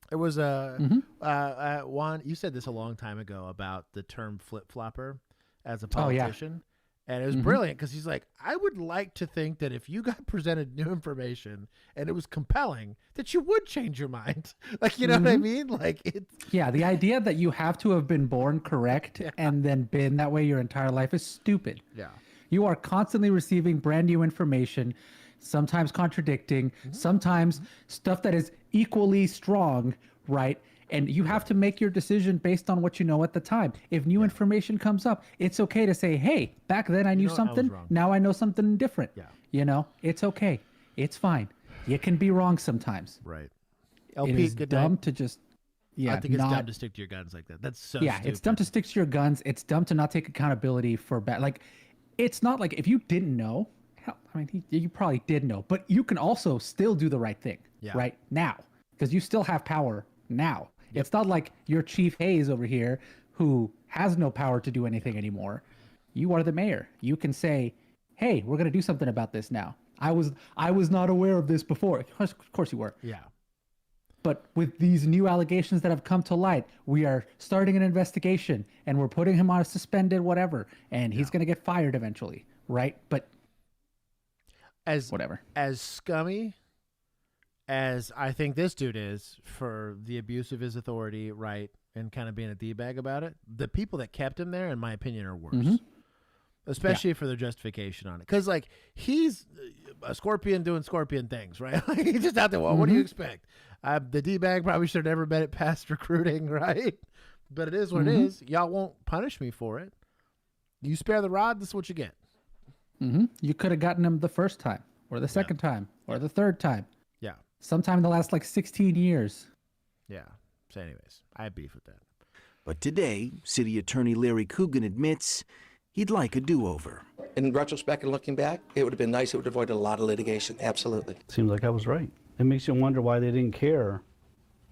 There was Juan, you said this a long time ago about the term flip-flopper as a politician. And it was brilliant because he's like, I would like to think that if you got presented new information and it was compelling, that you would change your mind. Like, you know what I mean? Like, it's... Yeah, the idea that you have to have been born correct and then been that way your entire life is stupid. Yeah. You are constantly receiving brand new information, sometimes contradicting, sometimes stuff that is equally strong, right? And you have to make your decision based on what you know at the time. If new information comes up, it's okay to say, hey, back then I knew something, now I know something different. Yeah. You know, it's okay. It's fine. You can be wrong sometimes. Right. It is dumb to just, I think it's dumb to stick to your guns like that. That's so stupid. It's dumb to stick to your guns. It's dumb to not take accountability for bad. Like, it's not like if you didn't know, hell, I mean, you probably did know, but you can also still do the right thing right now because you still have power now. It's not like you're Chief Hayes over here who has no power to do anything anymore. You are the mayor. You can say, hey, we're going to do something about this now. I was not aware of this before. Of course you were. Yeah. But with these new allegations that have come to light, we are starting an investigation and we're putting him on a suspended whatever, and he's going to get fired eventually, right? But as scummy as I think this dude is for the abuse of his authority, right, and kind of being a D-bag about it, the people that kept him there, in my opinion, are worse. Especially for their justification on it. Because, like, he's a scorpion doing scorpion things, right? He's just out there, well, what do you expect? The D-bag probably should have never been at past recruiting, right? But it is what it is. Y'all won't punish me for it. You spare the rod, this is what you get. You could have gotten him the first time, or the second time, or the third time. Yeah. Sometime in the last, like, 16 years. Yeah. So anyways, I have beef with that. But today, City Attorney Larry Coogan admits he'd like a do-over. In retrospect and looking back, it would have been nice. It would have avoided a lot of litigation. Absolutely. Seems like I was right. It makes you wonder why they didn't care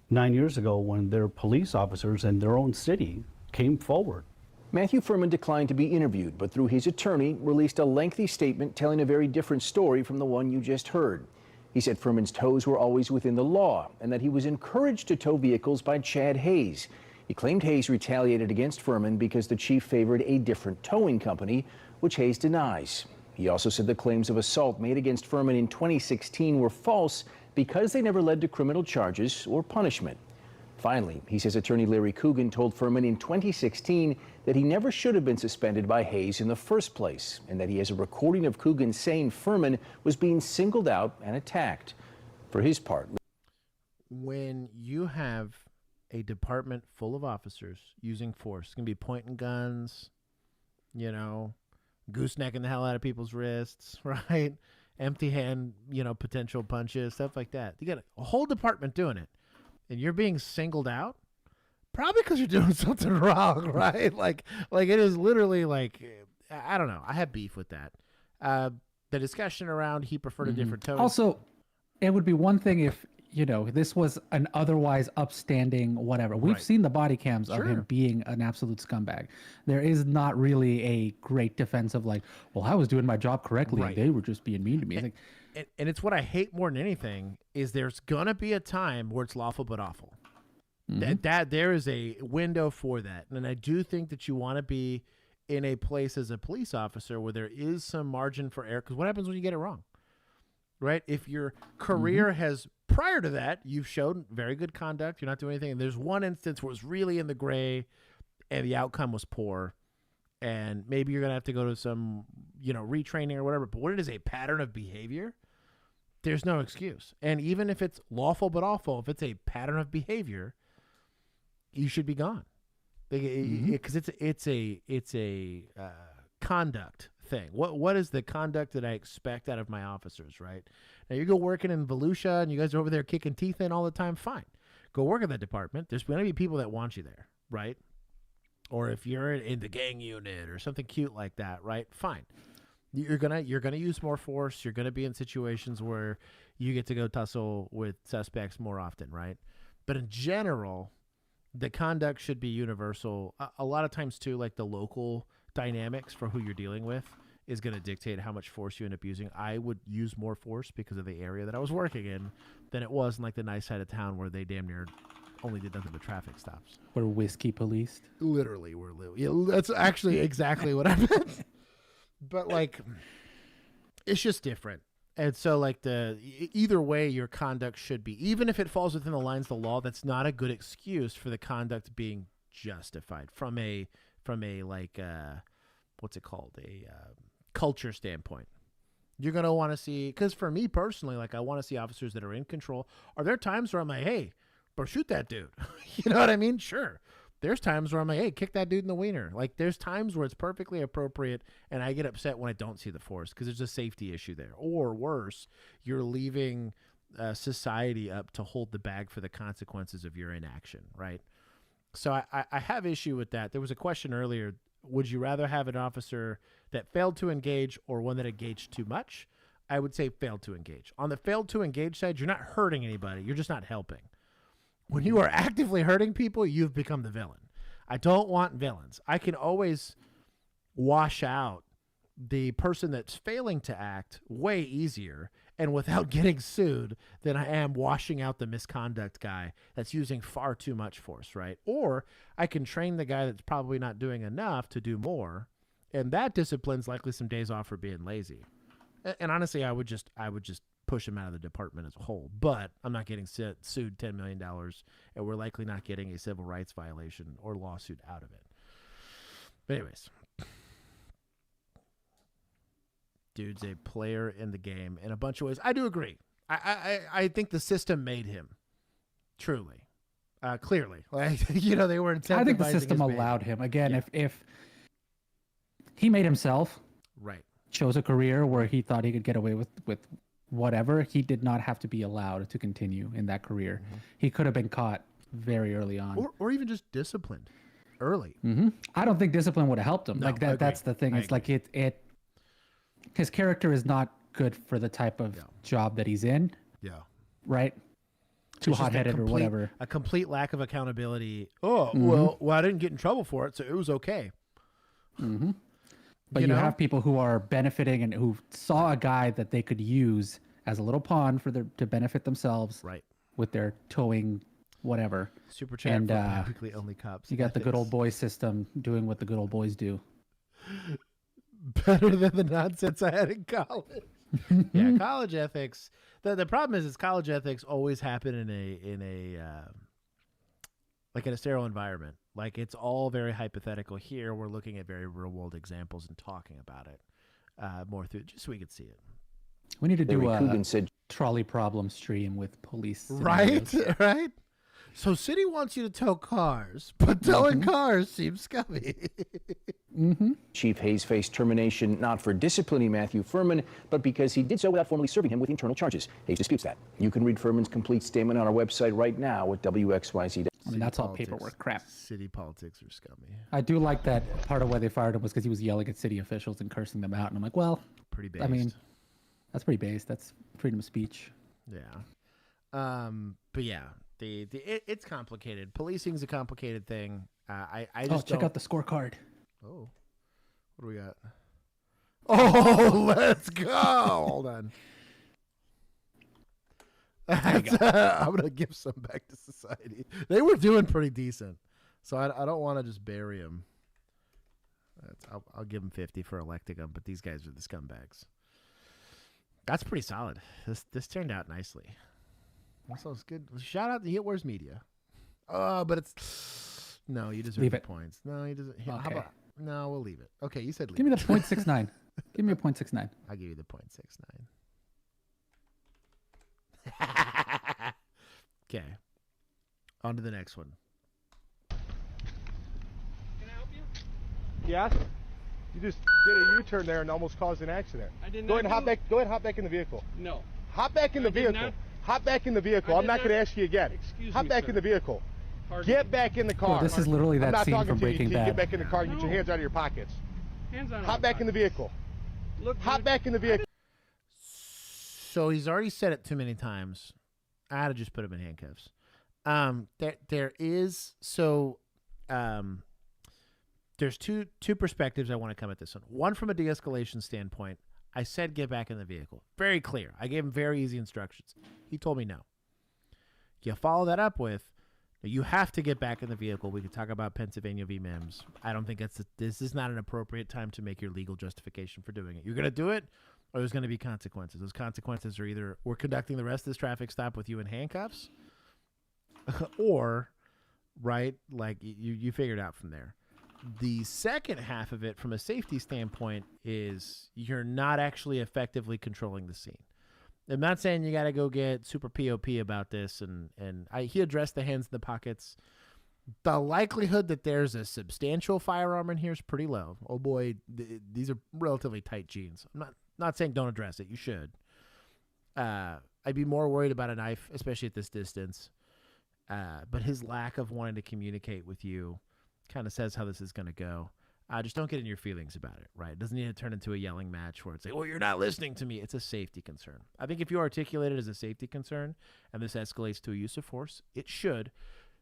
9 years ago when their police officers in their own city came forward. Matthew Furman declined to be interviewed, but through his attorney, released a lengthy statement telling a very different story from the one you just heard. He said Furman's tows were always within the law and that he was encouraged to tow vehicles by Chad Hayes. He claimed Hayes retaliated against Furman because the chief favored a different towing company, which Hayes denies. He also said the claims of assault made against Furman in 2016 were false because they never led to criminal charges or punishment. Finally, he says attorney Larry Coogan told Furman in 2016 that he never should have been suspended by Hayes in the first place, and that he has a recording of Coogan saying Furman was being singled out and attacked. For his part, when you have a department full of officers using force, it's going to be pointing guns, you know, goosenecking the hell out of people's wrists, right? Empty hand, you know, potential punches, stuff like that. You got a whole department doing it, and you're being singled out, probably because you're doing something wrong, right? Like it is literally like, I don't know. I have beef with that. The discussion around he preferred a different tone. Also, it would be one thing if, you know, this was an otherwise upstanding whatever. We've seen the body cams of him being an absolute scumbag. There is not really a great defense of like, well, I was doing my job correctly. And they were just being mean to me. And it's what I hate more than anything is there's going to be a time where it's lawful but awful. That there is a window for that. And I do think that you want to be in a place as a police officer where there is some margin for error. Because what happens when you get it wrong, right? If your career has, prior to that, you've shown very good conduct, you're not doing anything, and there's one instance where it was really in the gray and the outcome was poor, and maybe you're going to have to go to some, retraining or whatever, but when it is a pattern of behavior, there's no excuse. And even if it's lawful but awful, if it's a pattern of behavior, you should be gone. Because it's a conduct thing. What is the conduct that I expect out of my officers, right? Now you go working in Volusia and you guys are over there kicking teeth in all the time, fine. Go work in that department. There's going to be people that want you there, right? Or if you're in the gang unit or something cute like that, right? Fine. You're gonna use more force. You're gonna be in situations where you get to go tussle with suspects more often, right? But in general, the conduct should be universal. A lot of times too, like the local dynamics for who you're dealing with is going to dictate how much force you end up using. I would use more force because of the area that I was working in than it was in like the nice side of town where they damn near only did nothing but traffic stops. We're whiskey policed. Literally, that's actually exactly what I meant. But like, it's just different. And so like either way your conduct should be, even if it falls within the lines of the law, that's not a good excuse for the conduct being justified from a like, what's it called? A culture standpoint. You're going to want to see, because for me personally, like I want to see officers that are in control. Are there times where I'm like, hey, bro, shoot that dude? You know what I mean? Sure. There's times where I'm like, hey, kick that dude in the wiener. Like there's times where it's perfectly appropriate and I get upset when I don't see the force because there's a safety issue there. Or worse, you're leaving society up to hold the bag for the consequences of your inaction, right? So I have issue with that. There was a question earlier. Would you rather have an officer that failed to engage or one that engaged too much? I would say failed to engage. On the failed to engage side, you're not hurting anybody. You're just not helping. When you are actively hurting people, you've become the villain. I don't want villains. I can always wash out the person that's failing to act way easier and without getting sued than I am washing out the misconduct guy that's using far too much force, right? Or I can train the guy that's probably not doing enough to do more, and that discipline's likely some days off for being lazy. And honestly, I would just push him out of the department as a whole. But I'm not getting sued $10 million, and we're likely not getting a civil rights violation or lawsuit out of it. But anyways, dude's a player in the game in a bunch of ways. I do agree. I think the system made him. Truly. Clearly. Like, they were incentivizing I think the system allowed him. Again, if he made himself. Right. Chose a career where he thought he could get away with whatever, he did not have to be allowed to continue in that career. Mm-hmm. He could have been caught very early on. Or even just disciplined early. Mm-hmm. I don't think discipline would have helped him. No, like that's the thing. It's like it his character is not good for the type of job that he's in. Yeah. Right? Too hot-headed or whatever. A complete lack of accountability. Oh, well, I didn't get in trouble for it, so it was okay. Mm-hmm. But you have people who are benefiting and who saw a guy that they could use as a little pawn to benefit themselves, right? With their towing, whatever. Super chat and weekly OnlyCops. You got the good old boy system doing what the good old boys do. Better than the nonsense I had in college. Yeah, college ethics. The problem is college ethics always happen in a sterile environment. Like it's all very hypothetical. Here we're looking at very real world examples and talking about it more through just so we could see it. We need to do a trolley problem stream with police. Right, right. So city wants you to tow cars, but towing cars seems scummy. Chief Hayes faced termination not for disciplining Matthew Furman, but because he did so without formally serving him with internal charges. Hayes disputes that. You can read Furman's complete statement on our website right now at WXYZ. I mean, that's all paperwork crap. City politics are scummy. I do like that part of why they fired him was because he was yelling at city officials and cursing them out. And I'm like, well, pretty based. I mean, that's pretty based. That's freedom of speech. Yeah. But yeah, it's complicated. Policing's a complicated thing. I just check out the scorecard. Oh, what do we got? Oh, let's go. Hold on. I'm going to give some back to society. They were doing pretty decent. So I don't want to just bury them. I'll give him 50 for electing him, but these guys are the scumbags. That's pretty solid. This turned out nicely. Also, it's good. Shout out to Hit Wars Media. But it's no, you deserve the points. No, he doesn't. Okay. How about, no, we'll leave it. Okay, you said leave. Give me the 0.69. Give me a 0.69. I'll give you the 0.69. Okay. On to the next one. Can I help you? Yes. You just did a U-turn there and almost caused an accident. I did not. Go ahead and hop back. Go ahead and hop back in the vehicle. No. Hop back in the vehicle. Hop back in the vehicle. I'm not going to ask you again. Hop back in the vehicle. Get back in the car. Well, this is literally that scene from Breaking Bad. Get back in the car and get your hands out of your pockets. Hands on. Hop back in the vehicle. Look. Hop back in the vehicle. So he's already said it too many times. I had to just put him in handcuffs. There's two perspectives I want to come at this one. One from a de-escalation standpoint. I said get back in the vehicle. Very clear. I gave him very easy instructions. He told me no. You follow that up with, you have to get back in the vehicle. We could talk about Pennsylvania v. Mims. I don't think this is not an appropriate time to make your legal justification for doing it. You're going to do it, or there's going to be consequences. Those consequences are either we're conducting the rest of this traffic stop with you in handcuffs, or, right, like you figure it out from there. The second half of it, from a safety standpoint, is you're not actually effectively controlling the scene. I'm not saying you got to go get super POP about this, he addressed the hands in the pockets. The likelihood that there's a substantial firearm in here is pretty low. Oh boy, these are relatively tight jeans. I'm not saying don't address it. You should. I'd be more worried about a knife, especially at this distance. But his lack of wanting to communicate with you kind of says how this is going to go. Just don't get in your feelings about it, right? It doesn't need to turn into a yelling match where it's like, oh, you're not listening to me. It's a safety concern. I think if you articulate it as a safety concern and this escalates to a use of force, it should.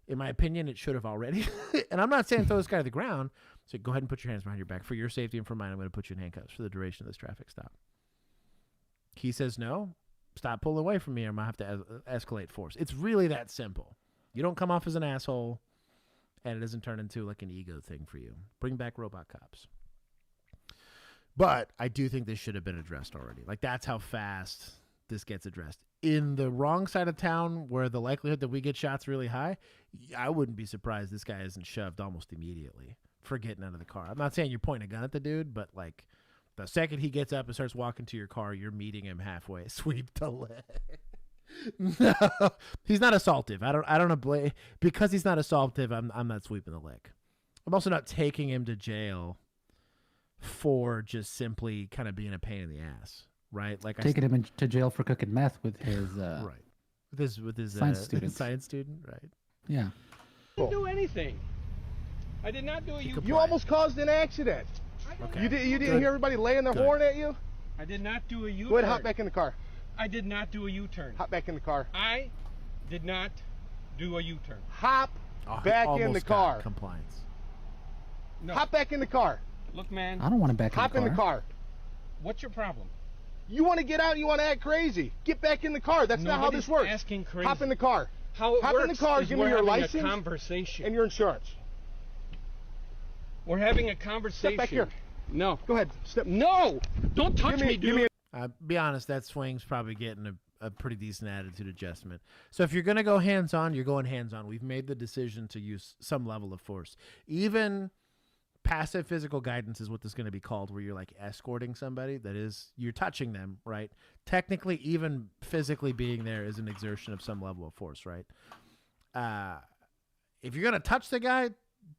In my opinion, it should have already. And I'm not saying throw this guy to the ground. So go ahead and put your hands behind your back. For your safety and for mine, I'm going to put you in handcuffs for the duration of this traffic stop. He says no. Stop pulling away from me or I'm going to have to escalate force. It's really that simple. You don't come off as an asshole. And it doesn't turn into like an ego thing for you. Bring back robot cops. But I do think this should have been addressed already. Like, that's how fast this gets addressed. In the wrong side of town where the likelihood that we get shots really high, I wouldn't be surprised this guy isn't shoved almost immediately for getting out of the car. I'm not saying you're pointing a gun at the dude, but like the second he gets up and starts walking to your car, you're meeting him halfway. Sweep the leg. No, he's not assaultive. I don't blame because he's not assaultive. I'm not sweeping the leg. I'm also not taking him to jail for just simply kind of being a pain in the ass, right? Like taking him to jail for cooking meth with his right with his science student, right? Yeah. I didn't do anything. I did not do a U-turn. You almost caused an accident. Okay. You didn't hear everybody laying their horn at you? I did not do a U-turn. Go ahead, hop back in the car. I did not do a U-turn. Hop back in the car. I did not do a U-turn. Hop back in the car. Compliance. No. Hop back in the car. Look, man. I don't want to back hop in the car. What's your problem? You want to get out and you want to act crazy. Get back in the car. That's not how this works. Asking crazy. Hop in the car. How it works in the car, give me your license conversation. And your insurance. We're having a conversation. Step back here. No. Go ahead. Step. No! Don't touch me, dude. Be honest, that swing's probably getting a pretty decent attitude adjustment. So if you're going to go hands-on, you're going hands-on. We've made the decision to use some level of force. Even passive physical guidance is what this is going to be called, where you're like escorting somebody. That is, you're touching them, right? Technically, even physically being there is an exertion of some level of force, right? If you're going to touch the guy,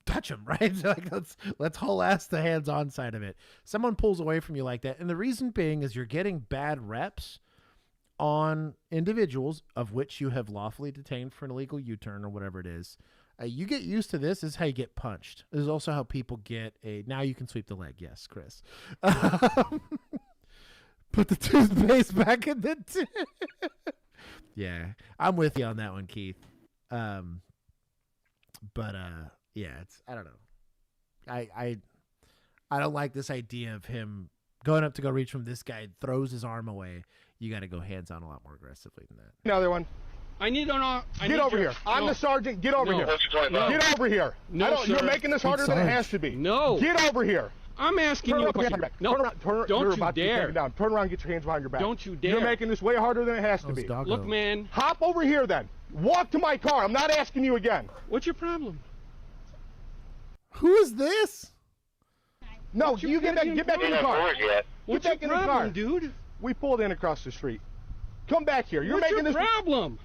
touch him, right? So like, let's whole ass the hands-on side of it. Someone pulls away from you like that, and the reason being is you're getting bad reps on individuals of which you have lawfully detained for an illegal U-turn or whatever it is. You get used to this. This is how you get punched. This is also how people get now you can sweep the leg. Yes, Chris. Put the toothpaste back in the yeah, I'm with you on that one, Keith. Yeah, I don't know. I don't like this idea of him going up to go reach from this guy, throws his arm away. You got to go hands on a lot more aggressively than that. Another one. I need to know. Get over here. I'm the sergeant. Get over here. No. Get over here. No, sir. You're making this harder than it has to be. No. Get over here. I'm asking you a question. No, don't you dare. Down. Turn around and get your hands behind your back. Don't you dare. You're making this way harder than it has to be. Look, man. Hop over here then. Walk to my car. I'm not asking you again. What's your problem? Who is this? No, you get back in the car. What's Get back your in the car, problem, dude? We pulled in across the street. Come back here. You're What's making your this problem?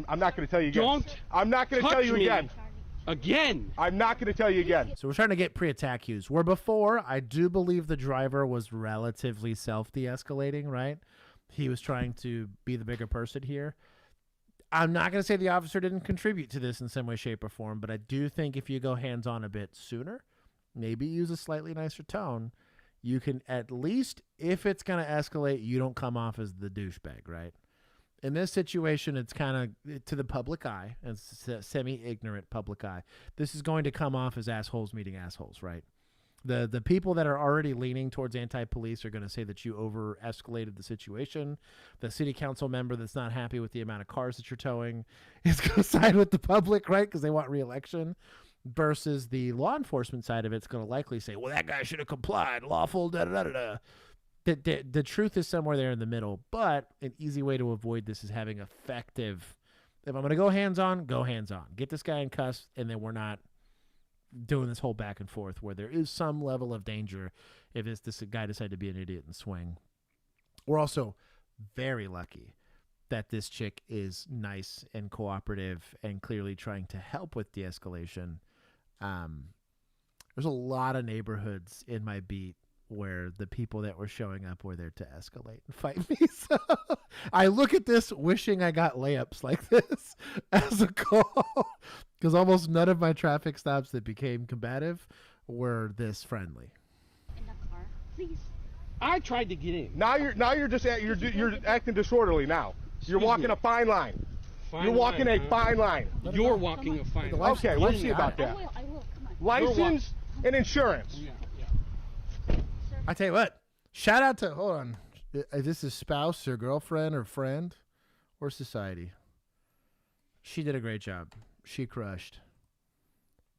I'm not going to tell you again. Don't. I'm not going to tell you touch me. again. Again. I'm not going to tell you again. So we're trying to get pre-attack cues. Where before, I do believe the driver was relatively self-de-escalating, right? He was trying to be the bigger person here. I'm not going to say the officer didn't contribute to this in some way, shape, or form, but I do think if you go hands-on a bit sooner, maybe use a slightly nicer tone, you can at least, if it's going to escalate, you don't come off as the douchebag, right? In this situation, it's kind of to the public eye, and semi-ignorant public eye. This is going to come off as assholes meeting assholes, right? The people that are already leaning towards anti-police are going to say that you over-escalated the situation. The city council member that's not happy with the amount of cars that you're towing is going to side with the public, right? Because they want re-election. Versus the law enforcement side of it's going to likely say, well, that guy should have complied, lawful, da-da-da-da-da. The truth is somewhere there in the middle, but an easy way to avoid this is having effective, if I'm going to go hands-on, go hands-on. Get this guy in cuffs, and then we're not doing this whole back and forth where there is some level of danger if this guy decided to be an idiot and swing. We're also very lucky that this chick is nice and cooperative and clearly trying to help with de-escalation. There's a lot of neighborhoods in my beat where the people that were showing up were there to escalate and fight me. So I look at this wishing I got layups like this as a call, because almost none of my traffic stops that became combative were this friendly. In the car, please. I tried to get in. Now you're just you're acting disorderly now. You're walking a fine line. You're walking a fine line. You're walking a fine line. Okay, we'll see about that. I will. Come on. License and insurance. Yeah. I tell you what, shout out to, hold on, is this his spouse or girlfriend or friend or society? She did a great job. She crushed.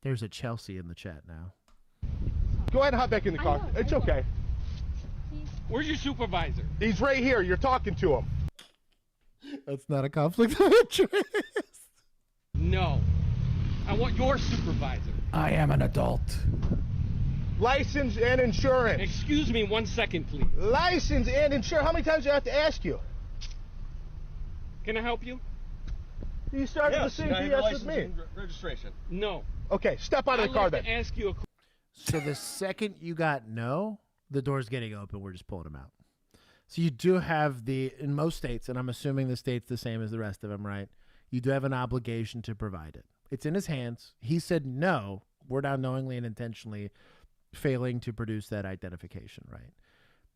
There's a Chelsea in the chat now. Go ahead and hop back in the car. It's okay. Where's your supervisor? He's right here. You're talking to him. That's not a conflict of interest. No. I want your supervisor. I am an adult. License and insurance. Excuse me 1 second, please. License and insurance. How many times do I have to ask you? Can I help you? You started the same BS with me. Registration. No. Okay, step out of the car then. I'd like to ask you a So the second you got no, the door's getting open. We're just pulling them out. So you do have in most states, and I'm assuming the state's the same as the rest of them, right? You do have an obligation to provide it. It's in his hands. He said no. We're now knowingly and intentionally failing to produce that identification, right?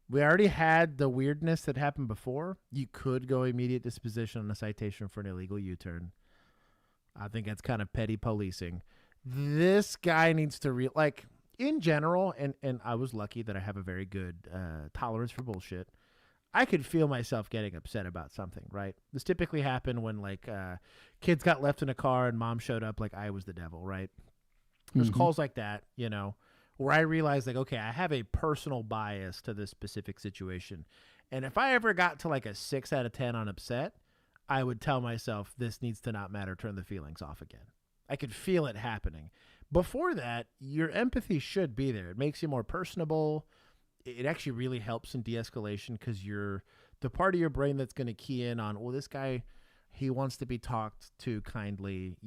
We already had the weirdness that happened before. You could go immediate disposition on a citation for an illegal U-turn. I think that's kind of petty policing. This guy needs to in general, and I was lucky that I have a very good tolerance for bullshit. I could feel myself getting upset about something, right? This typically happened when kids got left in a car and mom showed up like I was the devil, right? There's calls like that, where I realized okay, I have a personal bias to this specific situation. And if I ever got to a 6 out of 10 on upset, I would tell myself this needs to not matter, turn the feelings off again. I could feel it happening. Before that, your empathy should be there. It makes you more personable. It actually really helps in de-escalation because you're the part of your brain that's going to key in on, well, this guy, he wants to be talked to kindly,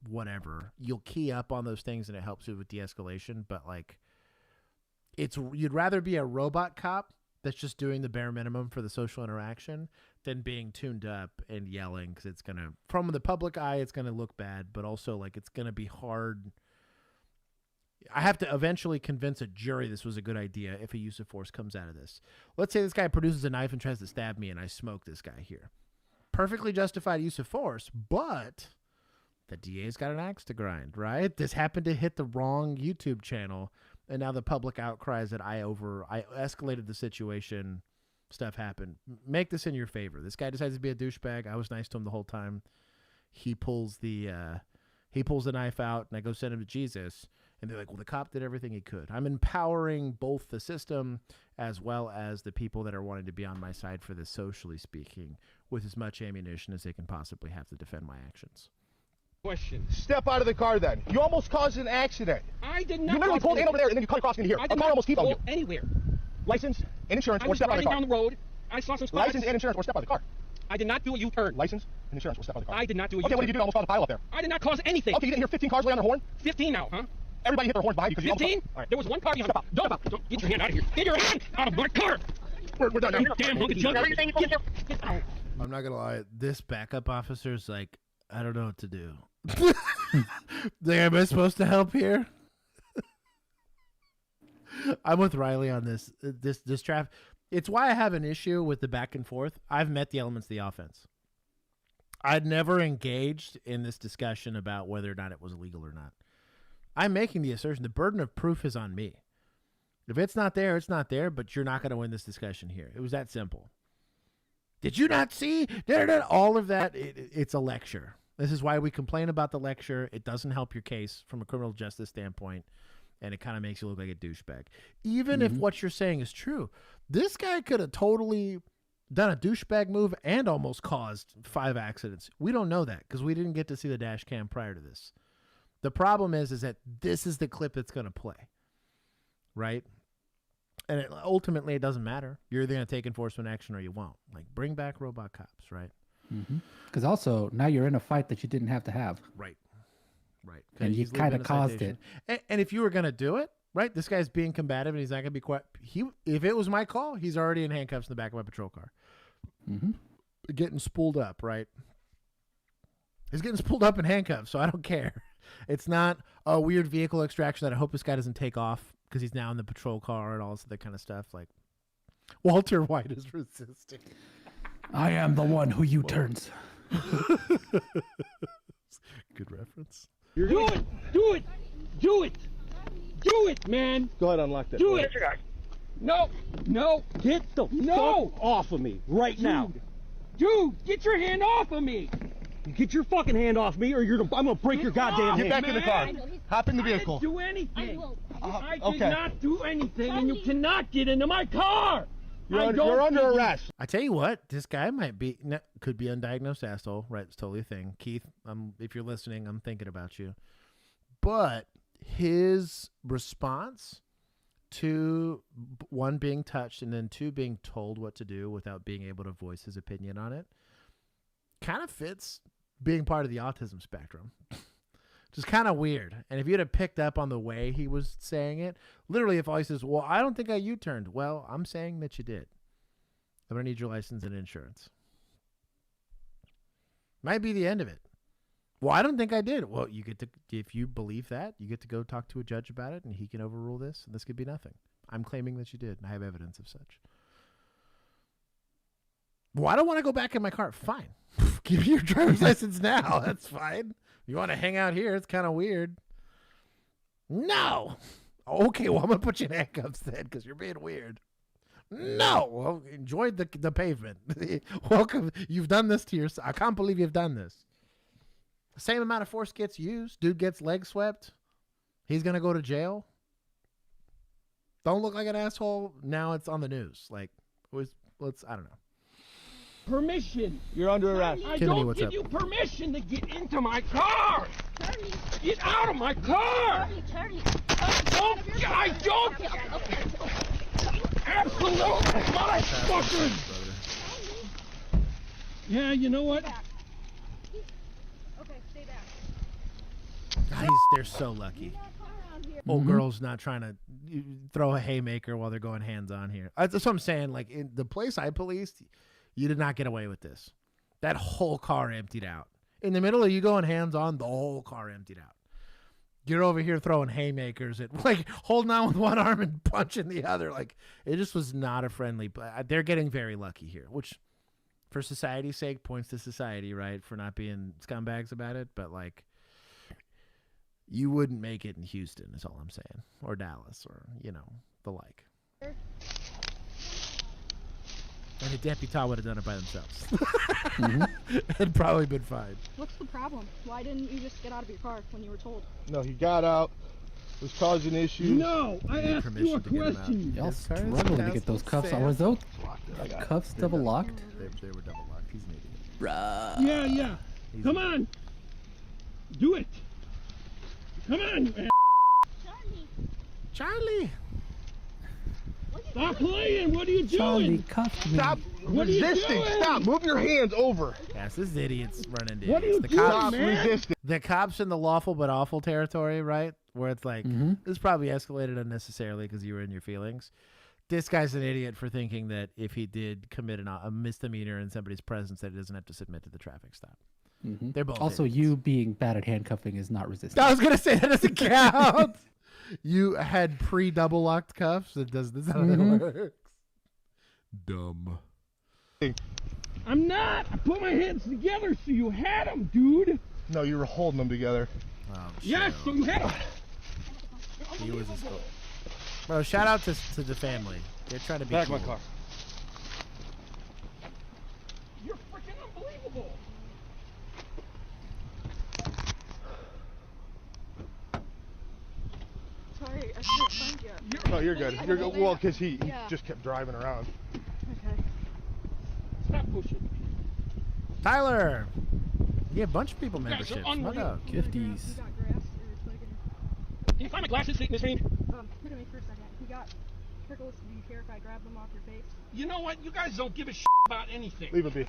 whatever. You'll key up on those things and it helps you with de-escalation. But you'd rather be a robot cop that's just doing the bare minimum for the social interaction than being tuned up and yelling, because it's going to, from the public eye, it's going to look bad, but also it's going to be hard. I have to eventually convince a jury this was a good idea if a use of force comes out of this. Let's say this guy produces a knife and tries to stab me and I smoke this guy here. Perfectly justified use of force, but the DA's got an axe to grind, right? This happened to hit the wrong YouTube channel, and now the public outcries that I escalated the situation, stuff happened. Make this in your favor. This guy decides to be a douchebag. I was nice to him the whole time. He pulls the knife out, and I go send him to Jesus. And they're like, well, the cop did everything he could. I'm empowering both the system as well as the people that are wanting to be on my side for this, socially speaking, with as much ammunition as they can possibly have to defend my actions. Question. Step out of the car then. You almost caused an accident. I did not. You literally pulled in over there and then you cut across into here. A car almost keep on you. Anywhere. License and insurance I or was step out of the car. driving down the road. I saw some spots. License and insurance or step out of the car. I did not do a U-turn. License and insurance or step out of the car. I did not do a U-turn. Okay, what did you do? Almost caused a pile up there. I did not cause anything. Okay, you didn't hear 15 cars lay on their horn? 15 now, huh? Everybody hit their horns behind you because you 15? almost... All right. There was one car behind. Don't get your hand out of here. Get your hand out of my car. We're done now. Damn hunk of junk. Get out. I'm not going to lie. This backup officer's like, I don't know what to do. Like, am I supposed to help here? I'm with Riley on this. This traffic. It's why I have an issue with the back and forth. I've met the elements of the offense. I'd never engaged in this discussion about whether or not it was illegal or not. I'm making the assertion the burden of proof is on me. If it's not there, it's not there, but you're not going to win this discussion here. It was that simple. Did you not see? All of that, it's a lecture. This is why we complain about the lecture. It doesn't help your case from a criminal justice standpoint, and it kind of makes you look like a douchebag. Even if what you're saying is true, this guy could have totally done a douchebag move and almost caused 5 accidents. We don't know that because we didn't get to see the dash cam prior to this. The problem is that this is the clip that's going to play, right? And ultimately, it doesn't matter. You're either going to take enforcement action or you won't. Like, bring back robot cops, right? Because also, now you're in a fight that you didn't have to have. Right. Right. And you kind of caused it. And if you were going to do it, right, this guy's being combative and he's not going to be quite... If it was my call, he's already in handcuffs in the back of my patrol car. Getting spooled up, right? He's getting spooled up in handcuffs, so I don't care. It's not a weird vehicle extraction that I hope this guy doesn't take off because he's now in the patrol car and all this other kind of stuff. Like, Walter White is resisting. I am the one who U-turns. Good reference. Do it! Do it! Do it! Do it, man! Go ahead, unlock that. Do it! No! No! Get the fuck off of me right now. Dude, get your hand off of me! Get your fucking hand off me or I'm going to break your goddamn hand. Get back in the car. Hop in the vehicle. I didn't do anything. I did okay. not do anything, and you cannot get into my car! You're under arrest. I tell you what, this guy could be undiagnosed asshole, right? It's totally a thing. Keith, if you're listening, I'm thinking about you. But his response to, 1, being touched, and then 2, being told what to do without being able to voice his opinion on it, kind of fits being part of the autism spectrum. Just kind of weird. And if you'd have picked up on the way he was saying it, literally if all he says, well, I don't think I U-turned. Well, I'm saying that you did. I'm going to need your license and insurance. Might be the end of it. Well, I don't think I did. Well, you get to, if you believe that, you get to go talk to a judge about it and he can overrule this and this could be nothing. I'm claiming that you did and I have evidence of such. Well, I don't want to go back in my car. Fine. Give me your driver's license now. That's fine. You want to hang out here? It's kind of weird. No. Okay, well, I'm going to put you in handcuffs then because you're being weird. No. Well, enjoy the pavement. Welcome. You've done this to yourself. I can't believe you've done this. Same amount of force gets used. Dude gets leg swept. He's going to go to jail. Don't look like an asshole. Now it's on the news. Like, I don't know. Permission. You're under arrest. I Kennedy, don't what's give up? you permission to get into my car. Charlie. Get out of my car. Charlie. I don't. Absolutely, motherfuckers. Yeah, you know what? Okay, stay back. God, they're so lucky. Old girl's not trying to throw a haymaker while they're going hands-on here. That's what I'm saying. Like, in the place I policed, you did not get away with this. That whole car emptied out. In the middle of you going hands-on, the whole car emptied out. You're over here throwing haymakers at, like, holding on with one arm and punching the other. Like, it just was not a friendly. They're getting very lucky here, which, for society's sake, points to society, right, for not being scumbags about it. But, like, you wouldn't make it in Houston, is all I'm saying, or Dallas, or, the like. And the deputy would have done it by themselves. It'd probably been fine. What's the problem? Why didn't you just get out of your car when you were told? No, he got out. was causing issues. No, I asked you a question. Y'all struggling to get those cuffs on. Were those cuffs double locked? They were double locked. He's an idiot. Yeah, yeah. Come on. Do it. Come on, you Charlie. Stop playing. What are you doing? Charlie cuffed me. Stop resisting. Stop. Move your hands over. Yes, this idiot's running to What are you the doing, cops. man? Resisting. The cops in the lawful but awful territory, right? Where it's like, this probably escalated unnecessarily because you were in your feelings. This guy's an idiot for thinking that if he did commit a misdemeanor in somebody's presence, that he doesn't have to submit to the traffic stop. They're both Also, idiots. you being bad at handcuffing is not resisting. I was gonna say that doesn't count. You had pre-double locked cuffs. It does. That's how that works. Dumb. I'm not. I put my hands together so you had them, dude. No, you were holding them together. Oh, Yes, so you had them. he was a bro. Shout out to the family. They're trying to be Back cool. my car. You're freaking unbelievable. Sorry, I couldn't find you. No, you're good. You're good. Well, because he just kept driving around. Okay. Stop pushing. Tyler. You get a bunch of people You guys are memberships. What unreal. up? Gifties. Can you find my glasses, Miss Green? Look at me for a second. You got prickles. Do you care if I grab them off your face? You know what? You guys don't give a shit about anything. Leave it be.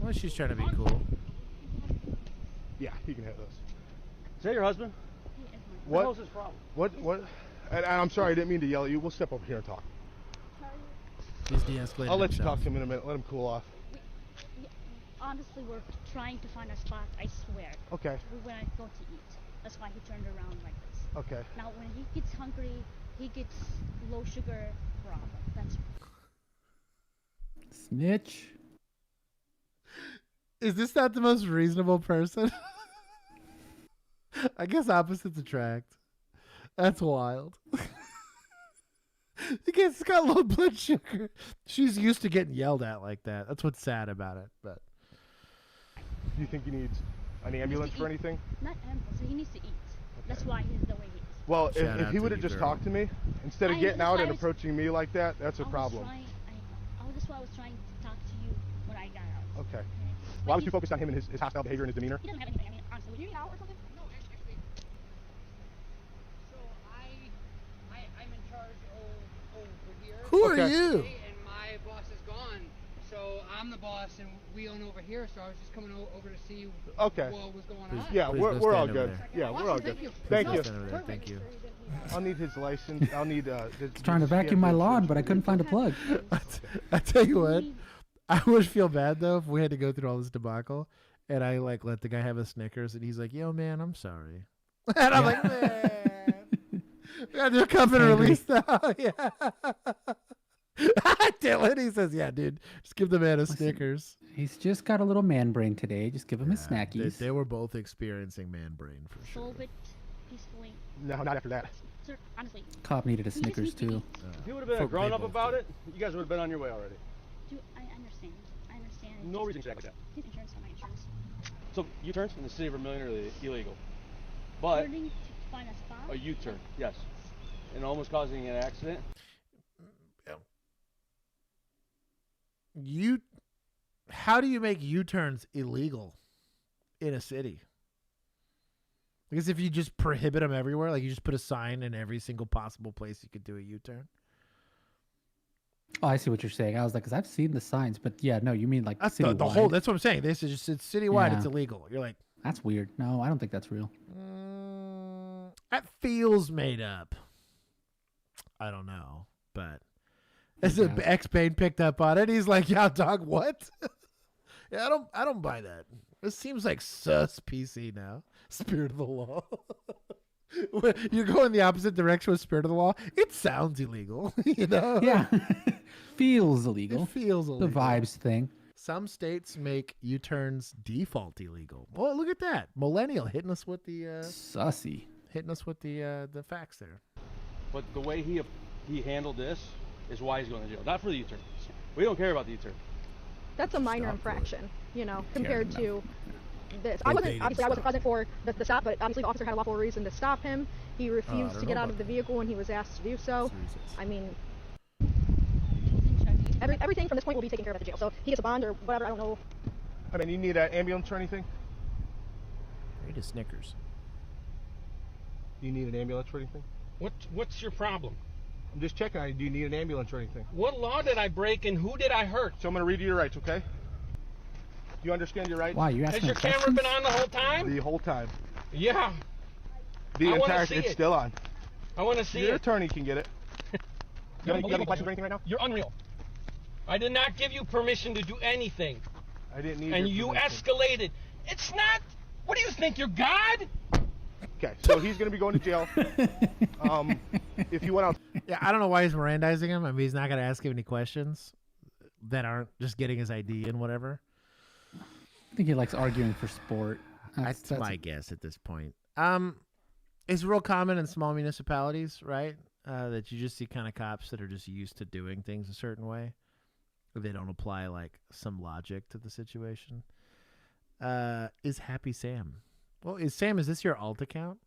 Well, she's trying to be cool. Yeah, he can hit those. Is that your husband? What? What was his problem? What? And I'm sorry, I didn't mean to yell at you. We'll step over here and talk. He's de-escalating I'll let you himself. talk to him in a minute. Let him cool off. Honestly, we're trying to find a spot, I swear. Okay. We're gonna go to eat. That's why he turned around like this. Okay. Now, when he gets hungry, he gets low sugar problem. That's Snitch. Is this not the most reasonable person? I guess opposites attract. That's wild. He's got low blood sugar. She's used to getting yelled at like that. That's what's sad about it. But Do you think he needs an ambulance for anything? not ambulance. He needs to eat. That's why he's the way he is. Well, Shout if out he to would have you, just girl. talked to me instead of I know, getting that's out why and I was- approaching me like that, that's a problem. That's why I was trying to talk to you when I got out. Okay. Why was you focused on him and his hostile behavior and his demeanor? He doesn't have anything. I mean, honestly, would you need out or something? No, actually. So I'm in charge over here. Who are you? And my boss is gone. So I'm the boss and we own over here. So I was just coming over to see Okay. what was going on. Yeah, Please we're go all stand over good. there. Yeah, we're all good. Please Thank go you. stand over there. Thank you. I'll need his license. I'll need. Trying to vacuum my lawn, but I couldn't find a plug. I tell you what, I would feel bad though if we had to go through all this debacle, and I like let the guy have a Snickers, and he's like, "Yo, man, I'm sorry," and I'm like, "Man, we gotta do a cup and release now." Yeah. Dylan, he says, "Yeah, dude, just give the man a Snickers." He's just got a little man brain today. Just give him his snackies. They were both experiencing man brain for sure. Solve it peacefully. No, not after that. Sir, honestly. Cop needed a Snickers too. If you would have been a grown up about it, you guys would have been on your way already. Dude, I understand. I understand. No reason to act like that. His insurance on my insurance. So U-turns in the city of Vermillion are illegal, but Turning to find a spot. a U-turn, yes, and almost causing an accident. How do you make U-turns illegal in a city? Because if you just prohibit them everywhere, like you just put a sign in every single possible place you could do a U-turn. Oh, I see what you're saying. I was like, because I've seen the signs, but yeah, no, you mean like That's citywide. the whole. That's what I'm saying. This is just it's citywide. Yeah. It's illegal. You're like, That's weird. No, I don't think that's real. that feels made up. I don't know, but as an ex-Bane picked up on it, he's like, "Yeah, dog, what?" Yeah, I don't buy that. It seems like sus PC now. Spirit of the law. You're going the opposite direction with Spirit of the law. It sounds illegal, you know? Yeah. Feels illegal. It feels illegal. The vibes thing. Some states make U-turns default illegal. Well, look at that. Millennial hitting us with the sussy. Hitting us with the facts there. But the way he handled this is why he's going to jail, not for the U-turn. We don't care about the U-turn. That's a minor infraction, you know, compared to this. I wasn't present for the stop, but obviously the officer had a lawful reason to stop him. He refused to get out of the vehicle when he was asked to do so. I mean, everything from this point will be taken care of at the jail. So he gets a bond or whatever, I don't know. I mean, you need an ambulance or anything? I need a Snickers. Do you need an ambulance or anything? What's your problem? I'm just checking on you. Do you need an ambulance or anything? What law did I break and who did I hurt? So I'm going to read you your rights, okay? You understand your rights? Why, you asking Has your camera been on the whole time? The whole time. Yeah. The entire, it's still on. I want to see it. Your attorney can get it. You have any questions or anything right now? You're unreal. I did not give you permission to do anything. I didn't need and your you permission. escalated. It's not. What do you think? You're God? Okay, so he's going to be going to jail. If you went out. Yeah, I don't know why he's Mirandizing him. I mean, he's not going to ask him any questions that aren't just getting his ID and whatever. I think he likes arguing for sport. That's my guess at this point. It's real common in small municipalities, right? That you just see kind of cops that are just used to doing things a certain way. They don't apply like some logic to the situation. Is Happy Sam? Well, is this your alt account?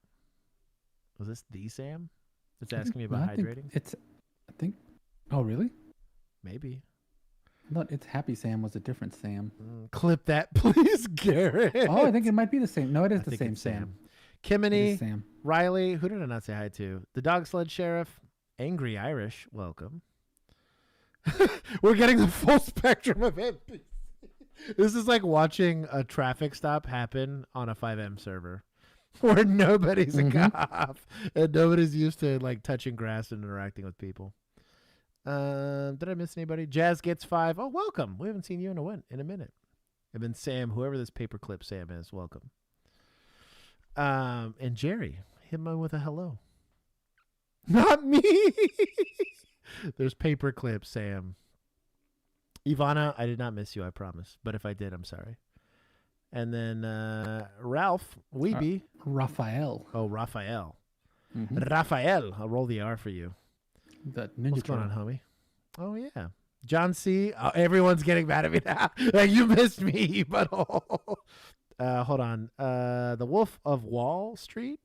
Was this the Sam that's asking me about hydrating? I think. Oh, really? Maybe. No, it's Happy Sam was a different Sam. Clip that, please, Garrett. Oh, I think it might be the same. No, it is the same Sam. Kimini, Sam. Riley, who did I not say hi to? The Dog Sled Sheriff, Angry Irish, welcome. We're getting the full spectrum of NPC. This is like watching a traffic stop happen on a 5M server where nobody's a cop and nobody's used to like touching grass and interacting with people. Did I miss anybody? Jazz gets 5. Oh, welcome. We haven't seen you in a minute. And then Sam, whoever this paperclip Sam is, welcome. And Jerry, hit me with a hello. Not me. There's paperclip Sam. Ivana, I did not miss you, I promise. But if I did, I'm sorry. And then Ralph Weeby. Raphael. Oh, Raphael. Raphael. I'll roll the R for you. The Ninja What's going on, homie? Oh, yeah. John C. Oh, everyone's getting mad at me now. Like, you missed me, but hold on. The Wolf of Wall Street.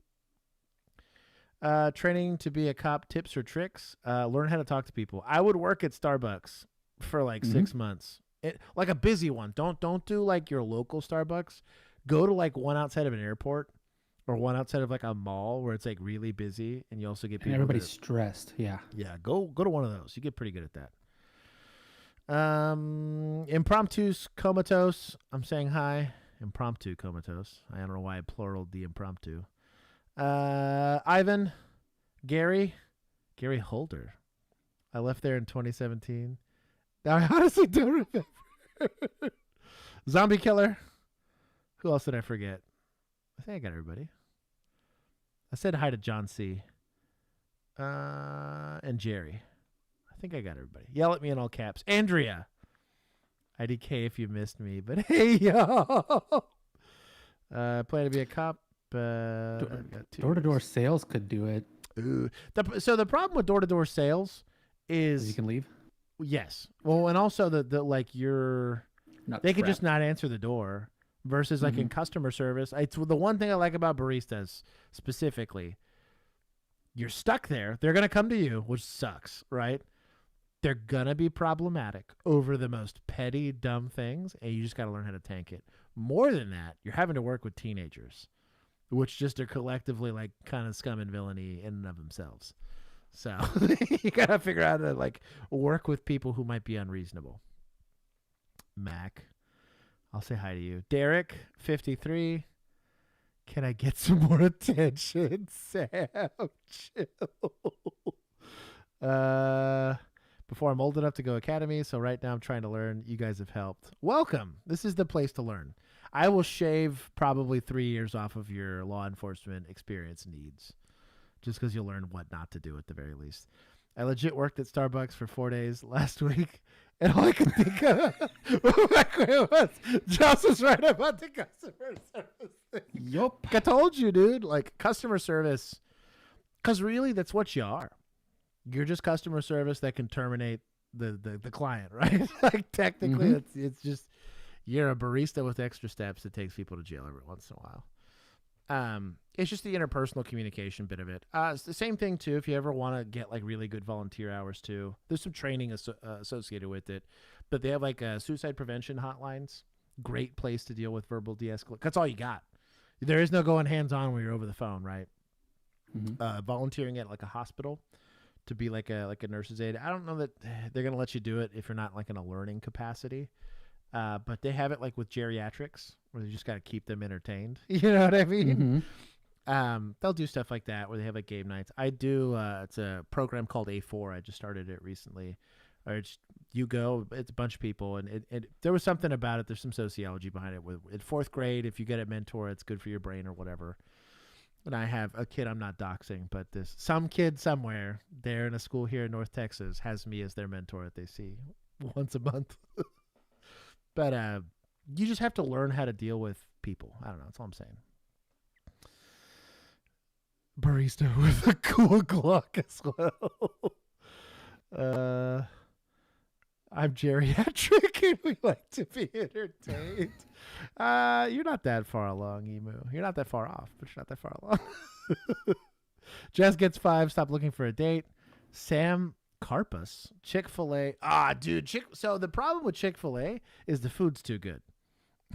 Training to be a cop, tips or tricks. Learn how to talk to people. I would work at Starbucks for like 6 months. Like a busy one. Don't do like your local Starbucks. Go to like one outside of an airport or one outside of like a mall where it's like really busy and you also get people. And everybody's stressed. Yeah. Yeah. Go to one of those. You get pretty good at that. Impromptus comatose. I'm saying hi. Impromptu comatose. I don't know why I pluraled the impromptu. Ivan, Gary Holder. I left there in 2017. Now I honestly don't remember. Zombie Killer. Who else did I forget? I think I got everybody. I said hi to John C. And Jerry. I think I got everybody. Yell at me in all caps. Andrea. IDK if you missed me, but hey, yo. Plan to be a cop. Door-to-door sales could do it. Ooh. So the problem with door-to-door sales is you can leave. Yes. Well, and also the like they could just not answer the door versus like in customer service. It's the one thing I like about baristas specifically. You're stuck there. They're going to come to you, which sucks, right? They're going to be problematic over the most petty, dumb things, and you just got to learn how to tank it. More than that, you're having to work with teenagers, which just are collectively like kind of scum and villainy in and of themselves. So you got to figure out how to like work with people who might be unreasonable. Mac, I'll say hi to you. Derek, 53. Can I get some more attention? Sam, chill. Before I'm old enough to go academy, so right now I'm trying to learn. You guys have helped. Welcome. This is the place to learn. I will shave probably 3 years off of your law enforcement experience needs, just because you'll learn what not to do at the very least. I legit worked at Starbucks for 4 days last week, and all I could think of was Joss was right about the customer service thing. Yup. I told you, dude. Like, customer service, because really that's what you are. You're just customer service that can terminate the client, right? Like, technically, it's just, You're a barista with extra steps that takes people to jail every once in a while. It's just the interpersonal communication bit of it. It's the same thing too. If you ever want to get like really good volunteer hours too, there's some training associated with it. But they have like suicide prevention hotlines. Great place to deal with verbal de-escalation. That's all you got. There is no going hands-on when you're over the phone, right? Volunteering at like a hospital to be like a nurse's aide. I don't know that they're gonna let you do it if you're not like in a learning capacity. But they have it like with geriatrics where they just got to keep them entertained. You know what I mean? They'll do stuff like that where they have like game nights. I do. It's a program called A4. I just started it recently. Or you go, it's a bunch of people, and there was something about it. There's some sociology behind it. In 4th grade, if you get a mentor, it's good for your brain or whatever. And I have a kid I'm not doxing, but some kid somewhere there in a school here in North Texas has me as their mentor that they see once a month. But you just have to learn how to deal with people. I don't know. That's all I'm saying. Barista with a cool Glock as well. I'm geriatric and we like to be entertained. You're not that far along, Emu. You're not that far off, but you're not that far along. Jess gets 5. Stop looking for a date. Sam Carpus, Chick-fil-A. Dude. So the problem with Chick-fil-A is the food's too good.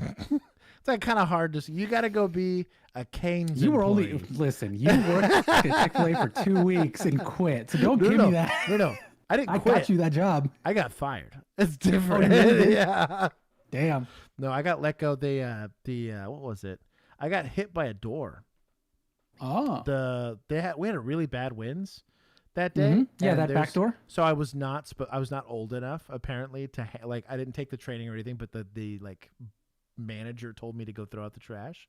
It's like kind of hard to. You got to go be a Cane's. You were employee. only listen. You worked at Chick-fil-A for 2 weeks and quit. So don't give me that. No. I didn't quit. I got you that job. I got fired. It's different. Yeah. Damn. No, I got let go. What was it? I got hit by a door. Oh. We had a really bad winds that day. Yeah, that back door. So I was not old enough apparently to I didn't take the training or anything, but the like manager told me to go throw out the trash.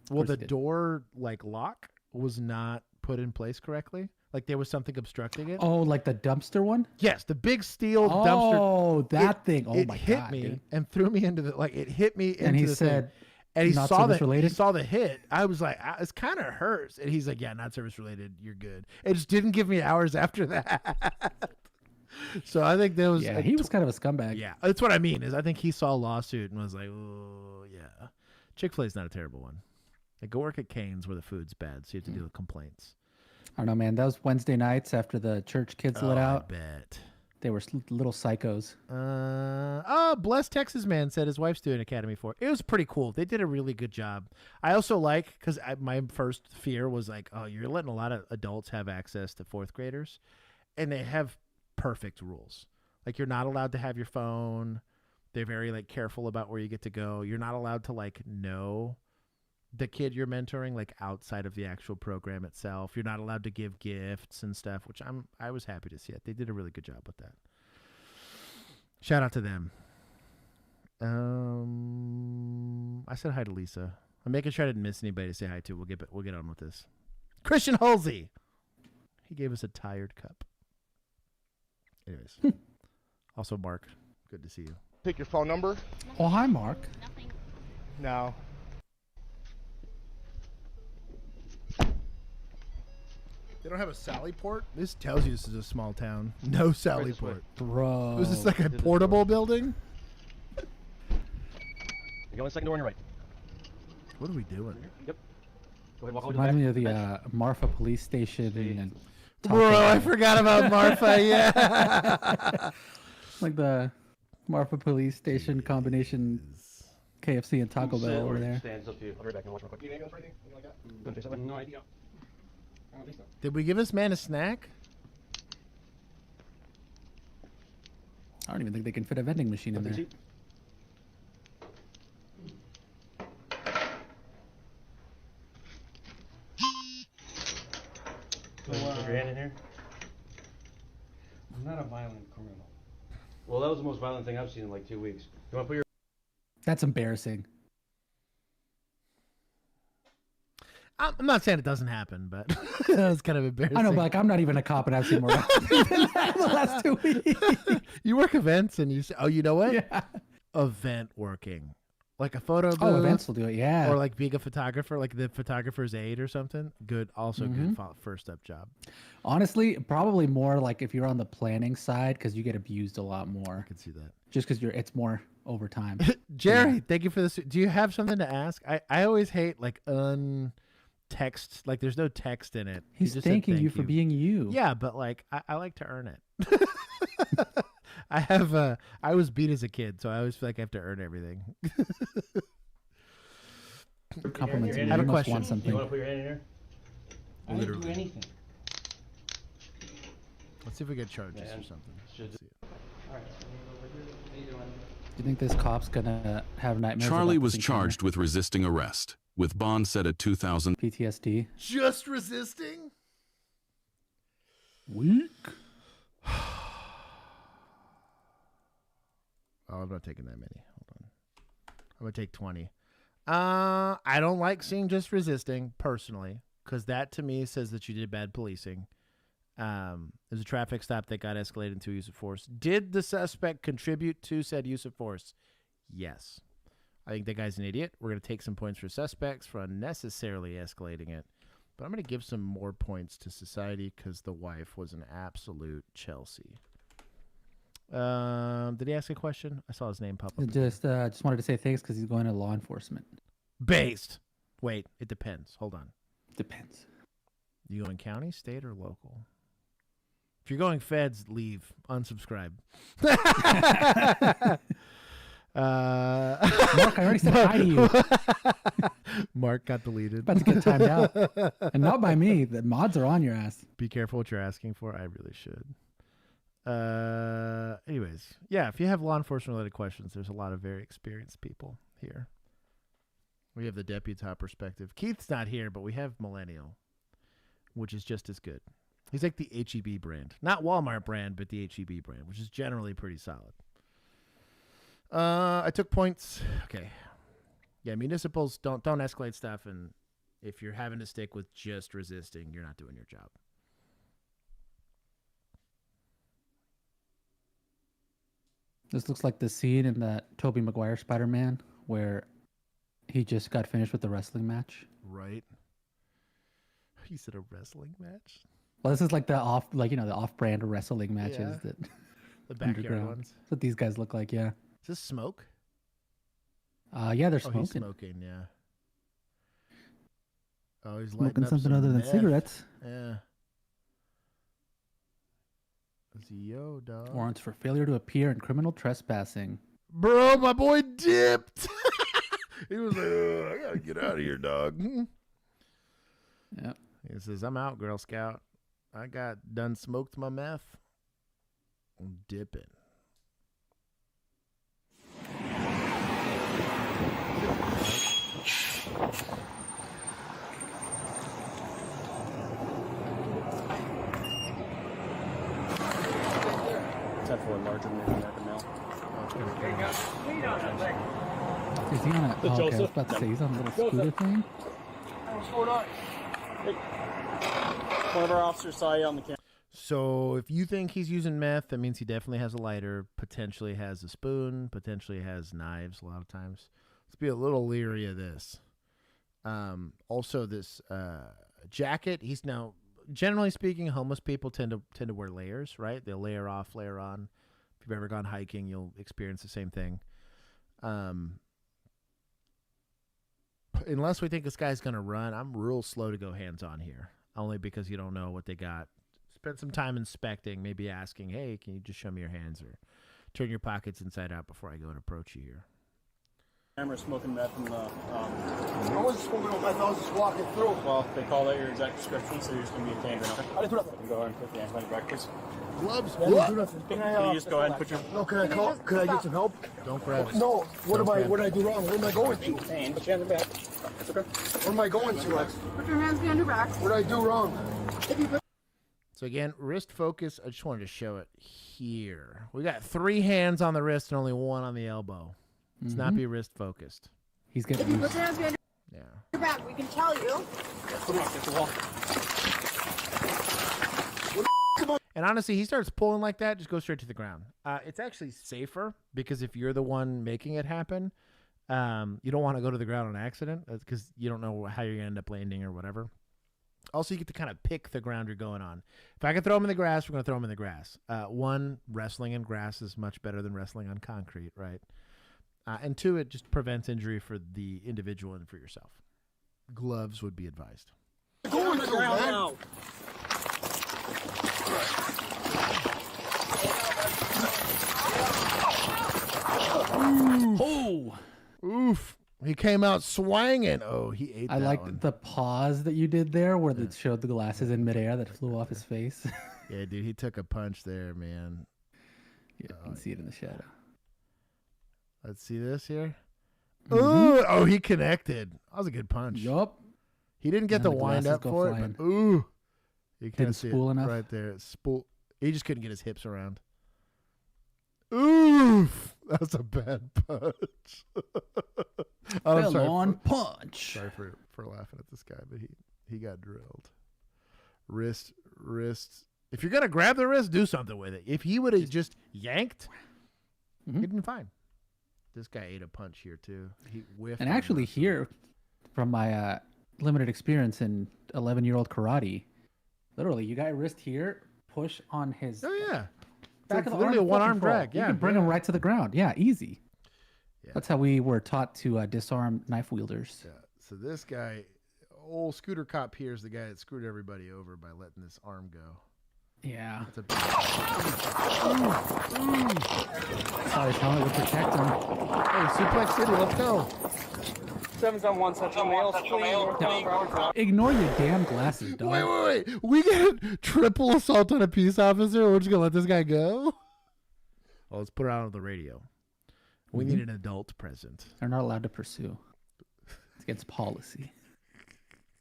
Well, the door lock was not put in place correctly. Like there was something obstructing it. Oh, like the dumpster one? Yes, the big steel dumpster. Oh, that thing. Oh my god! It hit me dude. and threw me into the It hit me into and he the said, thing. And he saw related? He saw the hit. I was like, "It's kind of hurts." And he's like, "Yeah, not service related. You're good." It just didn't give me hours after that. So I think there was. Yeah, he was kind of a scumbag. Yeah, that's what I mean. Is I think he saw a lawsuit and was like, "Oh yeah." Chick-fil-A's not a terrible one. Go work at Cane's where the food's bad, so you have to deal with complaints. I don't know, man. Those Wednesday nights after the church kids let out. I bet. They were little psychos. Blessed Texas man said his wife's doing Academy 4. It was pretty cool. They did a really good job. I also because my first fear was like, oh, you're letting a lot of adults have access to 4th graders. And they have perfect rules. Like you're not allowed to have your phone. They're very careful about where you get to go. You're not allowed to know the kid you're mentoring outside of the actual program itself. You're not allowed to give gifts and stuff, which I was happy to see it. They did a really good job with that. Shout out to them. I said hi to Lisa. I'm making sure I didn't miss anybody to say hi to. We'll get on with this. Christian Halsey. He gave us a tired cup. Anyways. Also Mark, good to see you. Pick your phone number. Oh, hi Mark. No. They don't have a Sally port? This tells you this is a small town. No Sally port. Bro. Was this like a portable building? You go in the second door on your right. What are we doing? Yep. Go ahead, walk over to the Remind back. me of the Marfa police station. And Bro, I forgot about Marfa, yeah. Like the Marfa police station combination KFC and Taco Bell over there. Stands up to you. I'll be right back and watch real quick. You ambulance or anything like that? Couldn't say something? No idea. I don't think so. Did we give this man a snack? I don't even think they can fit a vending machine in there. Put your hand in here. I'm not a violent criminal. Well, that was the most violent thing I've seen in 2 weeks. You want to put your... That's embarrassing. I'm not saying it doesn't happen, but that's kind of embarrassing. I know, but I'm not even a cop and I've seen more than that in the last 2 weeks. You work events and you say, oh, you know what? Yeah. Event working. Like a photo booth. Oh, events will do it, yeah. Or like being a photographer, like the photographer's aide or something. Good, also good first up job. Honestly, probably more like if you're on the planning side because you get abused a lot more. I can see that. Just because it's more overtime. Jerry, thank you for this. Do you have something to ask? I always hate like text, like there's no text in it. He's thanking you for being you. Yeah, but like I like to earn it. I was beat as a kid, so I always feel like I have to earn everything. Compliments. I have a question. Want something. You want to put your hand in here? I didn't do Literally. anything. Let's see if we get charges or something. Should Let's see. All right. How you doing? Do you think this cop's gonna have nightmares? Charlie about was this charged with resisting arrest, with bond set at $2,000. PTSD. Just resisting? Weak. Oh, I'm not taking that many. Hold on. I'm going to take 20. I don't like seeing just resisting, personally, because that to me says that you did bad policing. There's a traffic stop that got escalated into use of force. Did the suspect contribute to said use of force? Yes. I think that guy's an idiot. We're going to take some points for suspects for unnecessarily escalating it. But I'm going to give some more points to society because the wife was an absolute Chelsea. Did he ask a question? I saw his name pop up. Just wanted to say thanks because he's going to law enforcement. Based. Wait, it depends. Hold on. Depends. You going county, state, or local? If you're going feds, leave. Unsubscribe. Mark, I already said hi to you. Mark got deleted. About to get timed out. And not by me. The mods are on your ass. Be careful what you're asking for. I really should. Anyways, yeah, if you have law enforcement related questions, there's a lot of very experienced people here. We have the deputy perspective. Keith's not here, but we have Millennial, which is just as good. He's like the HEB brand. Not Walmart brand, but the HEB brand, which is generally pretty solid. I took points. Okay. Yeah, municipals don't escalate stuff, and if you're having to stick with just resisting, you're not doing your job. This looks like the scene in that Tobey Maguire Spider-Man where he just got finished with the wrestling match. Right. He said a wrestling match? Well, this is like the off-brand wrestling matches Yeah. that The backyard underground. ones. That's what these guys look like, yeah. Is this smoke? Yeah, they're Oh, smoking. he's smoking, yeah. Oh, he's Smoking lighting up something some other than meth. cigarettes. Yeah. Yo, dog. Warrants for failure to appear in criminal trespassing. Bro, my boy dipped. He was like, I gotta get out of here, dog. Yep. He says, I'm out, Girl Scout. I got done smoked my meth. I'm dipping. Except for a larger American male. Is he on a... Oh, okay, I was about to say, he's on a little scooter thing? What's going on? Hey. One of our officers saw you on the camera. So if you think he's using meth, that means he definitely has a lighter, potentially has a spoon, potentially has knives a lot of times. Let's be a little leery of this. Also, this jacket, he's now, generally speaking, homeless people tend to wear layers, right? They'll layer off, layer on. If you've ever gone hiking, you'll experience the same thing. Unless we think this guy's going to run, I'm real slow to go hands-on here, only because you don't know what they got. Spend some time inspecting, maybe asking, hey, can you just show me your hands or turn your pockets inside out before I go and approach you here. Camera smoking meth in the. I wasn't smoking no meth, I was just walking through. Well, they call that your exact description, so you're just going to be detained right now. I didn't do nothing. Go ahead and put the hands on your back, please. Gloves? I didn't do nothing. Can you just go ahead and put your. No, can I call? Can I get some help? Don't grab. No. What did I do wrong? Where am I going to? Detained. Put your hands on the back. That's okay. Where am I going to? Put your hands behind your back. What did I do wrong? So again, wrist focus. I just wanted to show it here. We got 3 hands on the wrist and only 1 on the elbow. Let's not be wrist focused. He's getting If you put your hands behind Yeah. your back, we can tell you. Put them up against the wall. And honestly, he starts pulling like that, just go straight to the ground. It's actually safer because if you're the one making it happen, You don't want to go to the ground on accident because you don't know how you're going to end up landing or whatever. Also, you get to kind of pick the ground you're going on. If I can throw them in the grass, we're going to throw them in the grass. One, wrestling in grass is much better than wrestling on concrete, right? And two, it just prevents injury for the individual and for yourself. Gloves would be advised. Go on the ground now. Oh, oof. He came out swinging. Oh, he ate that I liked one. the pause that you did there where it showed the glasses in midair that flew off his face. Yeah, dude, he took a punch there, man. Yeah, you can see it in the shadow. Let's see this here. Mhm. Oh, he connected. That was a good punch. Yup. He didn't get And the the wind glasses up go for flying. it, but ooh. You Didn't see spool it enough? right there. Spool. He just couldn't get his hips around. Oof. That's a bad punch. I'm sorry FELON punch. Sorry for laughing at this guy, but he got drilled. Wrist. If you're going to grab the wrist, do something with it. If he would have just yanked, he'd been fine. This guy ate a punch here, too. He whiffed. And on actually that. here, from my limited experience in 11-year-old karate, literally, you got your wrist here, push on his Oh, yeah. back It's of the literally arm, a one-arm foot control. drag. You Yeah, can bring him right to the ground. Yeah, easy. Yeah. That's how we were taught to disarm knife wielders. Yeah. So this guy, old scooter cop here, is the guy that screwed everybody over by letting this arm go. Yeah. That's a Thought his helmet would protect him. Hey, Suplex City, let's go. 7's on one central mail. Ignore your damn glasses, dog. Wait. We get triple assault on a peace officer. We're just going to let this guy go? Oh, let's put it out on the radio. We need an adult present. They're not allowed to pursue. It's against policy.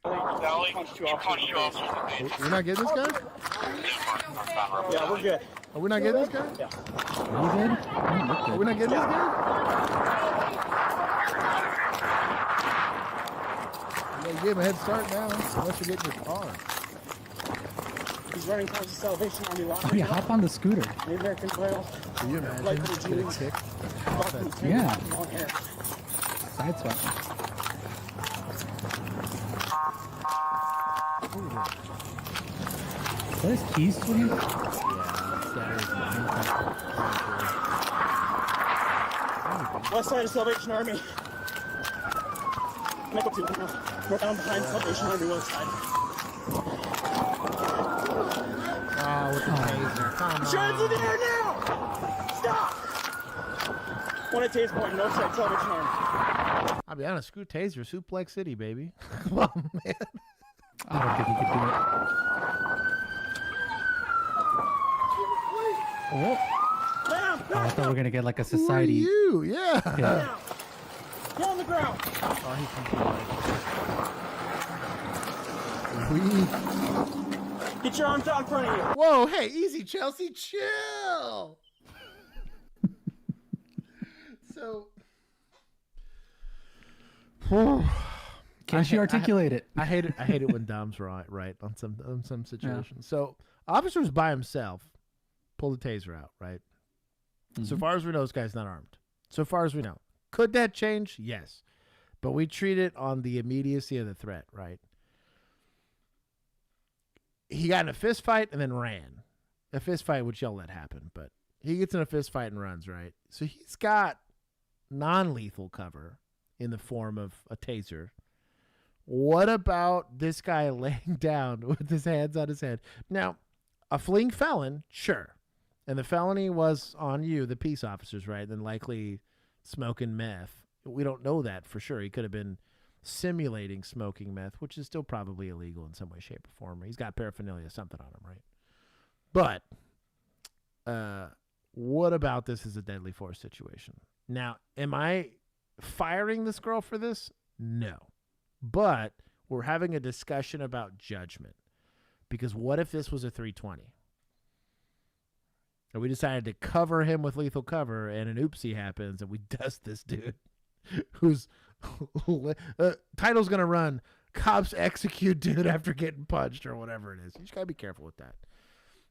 We're not getting this guy? Yeah, we're good. Are we not getting this guy? Yeah. Are we good? Are we not getting this guy? You gotta give him a head start now, unless you're getting your car. He's running towards the Salvation Army lot. Oh, yeah, hop on the scooter. The American Rail. Can you imagine? Like the Get a jeans. kick. Yeah. Long hair. Sideswipe. Is that his keys swinging? West side of Salvation Army. Nickel 2. We're down behind Salvation Army west side. Oh, with the taser. Come on. Shots in the air now! Stop! One at tase point, north side Salvation Army. I'll be honest, screw taser, Suplex City, baby. Come on, man. I don't think he could do it. Oh. I thought we were going to get like a society. Who are you? Yeah. Get on the ground! Get your arms out in front of you. Whoa, hey, easy, Chelsea, chill. So, Can she articulate it? I hate it when Dom's right on some situations. So, officer was by himself, pulled the taser out, right? So far as we know, this guy's not armed. So far as we know. Could that change? Yes. But we treat it on the immediacy of the threat, right? He got in a fist fight and then ran. A fist fight, which y'all let happen, but he gets in a fist fight and runs, right? So he's got non-lethal cover in the form of a taser. What about this guy laying down with his hands on his head? Now, a fleeing felon, sure. And the felony was on you, the peace officers, right? Then likely smoking meth. We don't know that for sure. He could have been simulating smoking meth, which is still probably illegal in some way, shape, or form. He's got paraphernalia, something on him, right? But what about this as a deadly force situation? Now, am I firing this girl for this? No. But we're having a discussion about judgment. Because what if this was a 320? And we decided to cover him with lethal cover, and an oopsie happens, and we dust this dude whose title's going to run, Cops Execute Dude After Getting Punched, or whatever it is. You just got to be careful with that.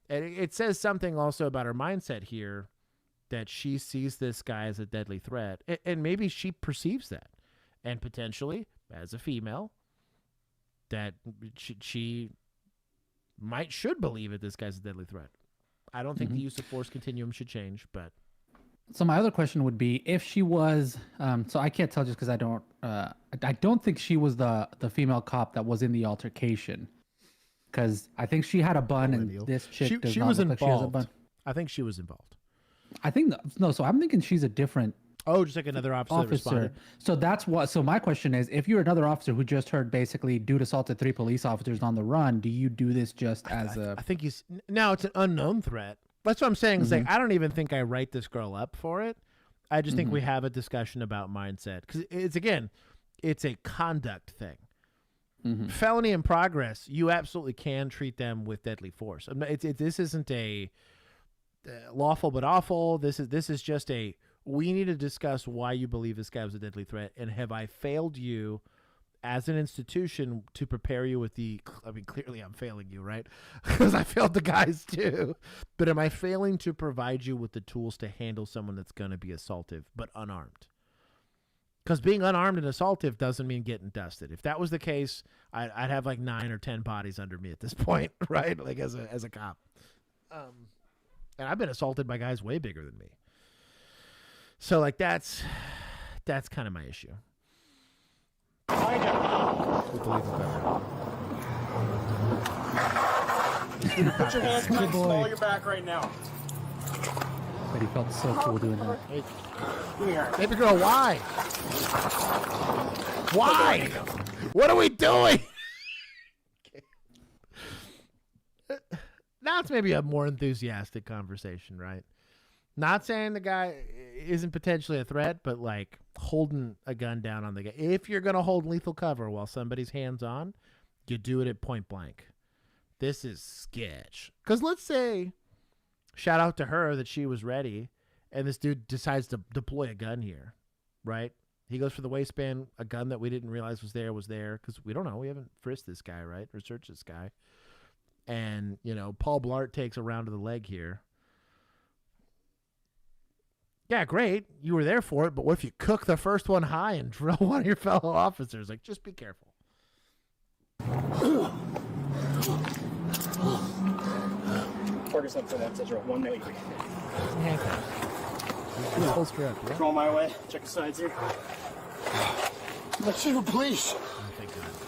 And it says something also about our mindset here that she sees this guy as a deadly threat, and maybe she perceives that, and potentially as a female, that she should believe that this guy's a deadly threat. I don't think the use of force continuum should change, but. So my other question would be, if she was, so I can't tell just because I don't think she was the female cop that was in the altercation, because I think she had a bun and this chick does not look like she has a bun. I think she was involved. I think no. So I'm thinking she's a different. Oh, just like another officer. That responded. So that's what. So my question is, if you're another officer who just heard basically dude assaulted 3 police officers on the run, do you do this just as a? I think now it's an unknown threat. That's what I'm saying. It's like, I don't even think I write this girl up for it. I just think we have a discussion about mindset, because it's a conduct thing. Felony in progress, you absolutely can treat them with deadly force. This isn't a lawful but awful. This is just we need to discuss why you believe this guy was a deadly threat, and have I failed you as an institution to prepare you with clearly I'm failing you, right? Because I failed the guys too. But am I failing to provide you with the tools to handle someone that's going to be assaultive but unarmed? Because being unarmed and assaultive doesn't mean getting dusted. If that was the case, I'd have like 9 or 10 bodies under me at this point, right? Like as a cop. And I've been assaulted by guys way bigger than me. So like that's kind of my issue. Put your hands behind the small of your back right now. But he felt so cool doing that. Here. Baby girl, why? Why? What are we doing? Now it's maybe a more enthusiastic conversation, right? Not saying the guy isn't potentially a threat, but like holding a gun down on the guy. If you're going to hold lethal cover while somebody's hands on, you do it at point blank. This is sketch. Because let's say, shout out to her that she was ready, and this dude decides to deploy a gun here, right? He goes for the waistband, a gun that we didn't realize was there, because we don't know. We haven't frisked this guy, right? Or searched this guy. And, Paul Blart takes a round to the leg here. Yeah, great. You were there for it, but what if you cook the first one high and drill one of your fellow officers? Like, just be careful. Focus up for that. Says you're 1 million. Holster up, yeah? Go my way. Check the sides here. The chief of police.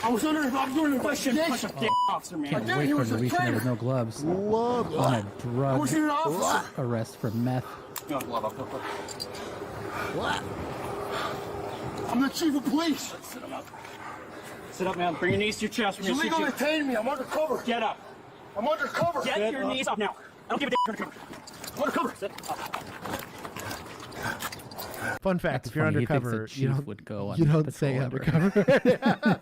I was under an investigation. Officer, man. Can't wait for him to reach in there with no gloves. On a drug arrest for meth. What? I'm the chief of police. Sit him up. Sit up, man. Bring your knees to your chest. You're illegal detaining me. I'm undercover. Get up. I'm undercover. Get your knees up now. I don't give a damn. I'm undercover. Sit up. Fun fact: if you're undercover, you don't say undercover.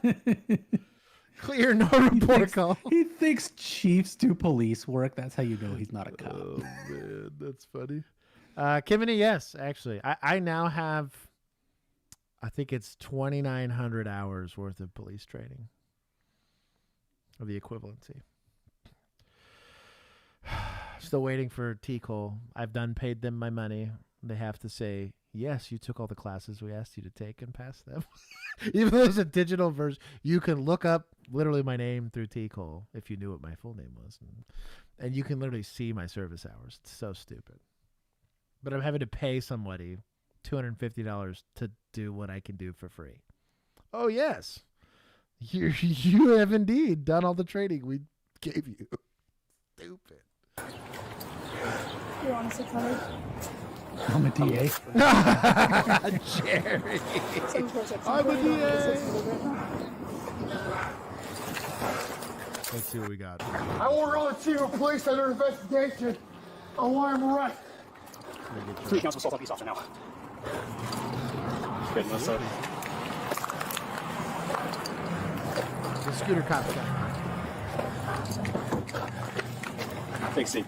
Clear, no report call. He thinks chiefs do police work. That's how you know he's not a cop. Oh man, that's funny. Kivany, yes, actually, I now have, I think it's 2,900 hours worth of police training, of the equivalency. Still waiting for T-Cole. I've paid them my money. They have to say, yes, you took all the classes we asked you to take and passed them. Even though there's a digital version, you can look up literally my name through T-Cole if you knew what my full name was. And you can literally see my service hours. It's so stupid. But I'm having to pay somebody $250 to do what I can do for free. Oh, yes. You have indeed done all the training we gave you. Stupid. You want a 600? I'm a DA. Jerry. I'm a DA. Let's see what we got. I order all the chief of police under investigation on why I'm arrested. 3 counts of assault on peace officer now. Good, that's it. The scooter cop's got Take seat.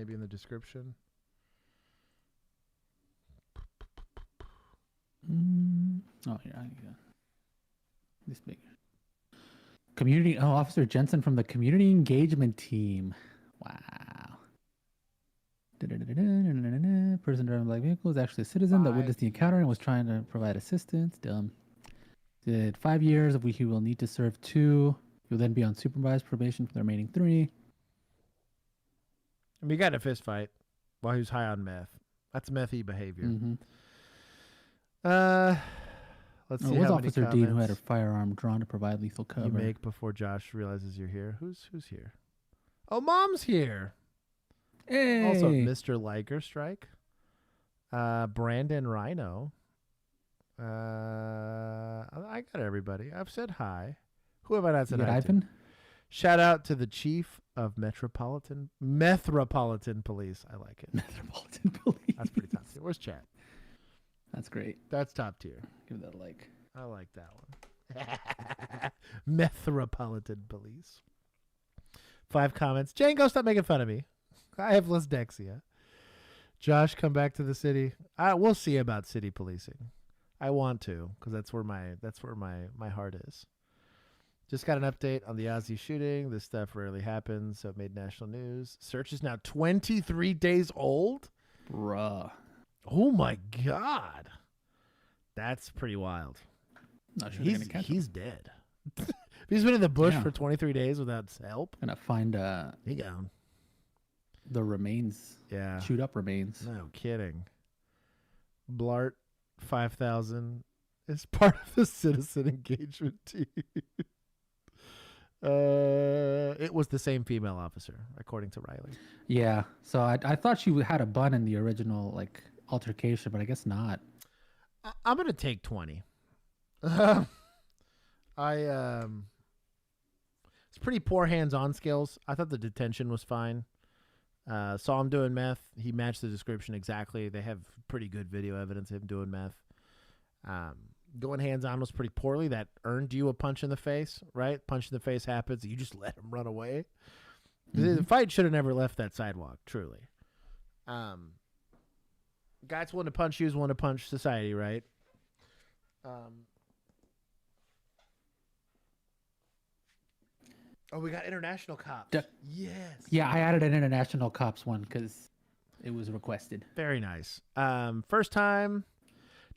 maybe in the description. Oh, here, I got this big. Officer Jensen from the community engagement team. Wow. Person driving a black vehicle is actually a citizen that witnessed the encounter and was trying to provide assistance. Dumb. Did 5 years, of which he will need to serve 2. He'll then be on supervised probation for the remaining 3. I mean, he got in a fist fight while he was high on meth. That's methy behavior. Let's see. It was how many Officer Dean who had a comments firearm drawn to provide lethal cover. you make before Josh realizes you're here. Who's here? Oh, Mom's here. Hey. Also, Mr. Liger Strike. Brandon Rhino. I got everybody. I've said hi. Who have I not said hi to? Ivan? Shout out to the chief of Metropolitan Police. I like it. Metropolitan Police. That's pretty top tier. Where's chat? That's great. That's top tier. Give that a like. I like that one. Metropolitan Police. 5 comments. Django, stop making fun of me. I have dyslexia. Josh, come back to the city. We'll see about city policing. I want to, because that's where my heart is. Just got an update on the Ozzy shooting. This stuff rarely happens, so it made national news. Search is now 23 days old? Bruh. Oh, my God. That's pretty wild. Not sure they're gonna catch him. He's dead. If he's been in the bush for 23 days without help. Gonna find he gone. The remains. Yeah. Shoot up remains. No kidding. Blart 5000 is part of the citizen engagement team. It was the same female officer, according to Riley. Yeah. So I thought she had a bun in the original altercation, but I guess not. I'm gonna take 20. It's pretty poor hands-on skills. I thought the detention was fine. Saw him doing meth. He matched the description exactly. They have pretty good video evidence of him doing meth. Going hands-on was pretty poorly. That earned you a punch in the face, right? Punch in the face happens. You just let him run away. The fight should have never left that sidewalk, truly. Guys willing to punch you is willing to punch society, right? Oh, we got international cops. Yes. Yeah, I added an international cops one because it was requested. Very nice. First time,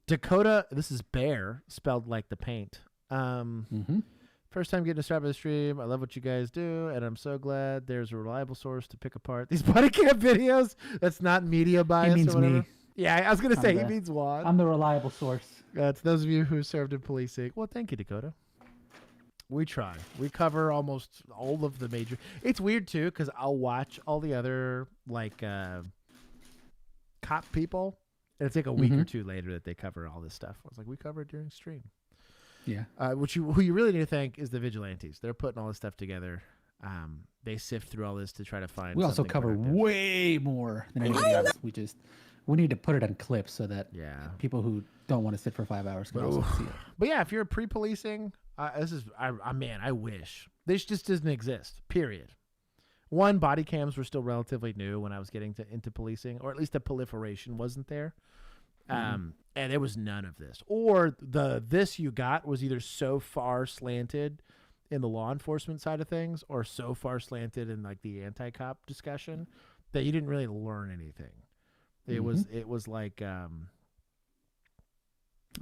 Dakota. This is bear spelled like the paint. First time getting a start by the stream. I love what you guys do, and I'm so glad there's a reliable source to pick apart these bodycam videos. That's not media bias. He means or whatever. me. Yeah, I was gonna say he means Juan. I'm the reliable source. To those of you who served in policing, well, thank you, Dakota. We try. We cover almost all of the major. It's weird too because I'll watch all the other cop people, and it's like a week or two later that they cover all this stuff. I was like, we cover it during stream. Yeah. Who you really need to thank is the vigilantes. They're putting all this stuff together. They sift through all this to try to find. We also cover way more than anybody else. We need to put it on clips so that people who don't want to sit for 5 hours can also see it. But yeah, if you're pre-policing, I wish this just doesn't exist. Period. One, body cams were still relatively new when I was getting into policing, or at least the proliferation wasn't there. And there was none of this. Or this you got was either so far slanted in the law enforcement side of things, or so far slanted in the anti-cop discussion that you didn't really learn anything. It was like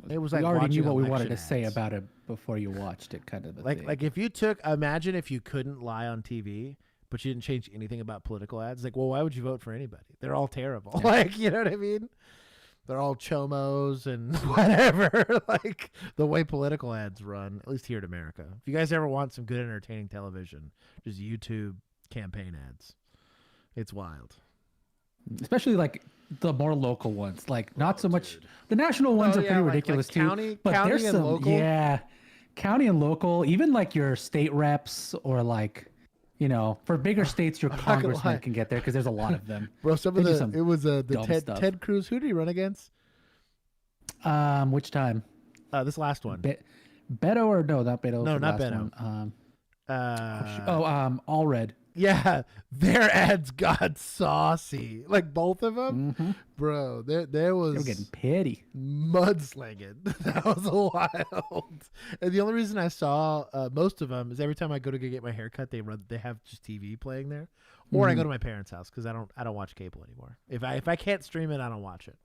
we already knew what we wanted to say about it before you watched it, kind of thing. Like if you imagine if you couldn't lie on TV, but you didn't change anything about political ads. Well, why would you vote for anybody? They're all terrible. Yeah. You know what I mean? They're all chomos and whatever. The way political ads run, at least here in America. If you guys ever want some good entertaining television, just YouTube campaign ads. It's wild. Especially the more local ones, not so much. The national ones are pretty ridiculous too. But county there's and some, local? county and local. Even your state reps or for bigger states, your congressman can get there because there's a lot of them. Bro, it was the Ted Cruz. Who did he run against? Which time? This last one. Beto or no, not Beto. No, not Beto. Allred. Yeah, their ads got saucy. Like both of them, bro. There was They were getting petty, mudslinging. That was wild. And the only reason I saw most of them is every time I go to get my hair cut, they have just TV playing there, or I go to my parents' house because I don't watch cable anymore. If I can't stream it, I don't watch it.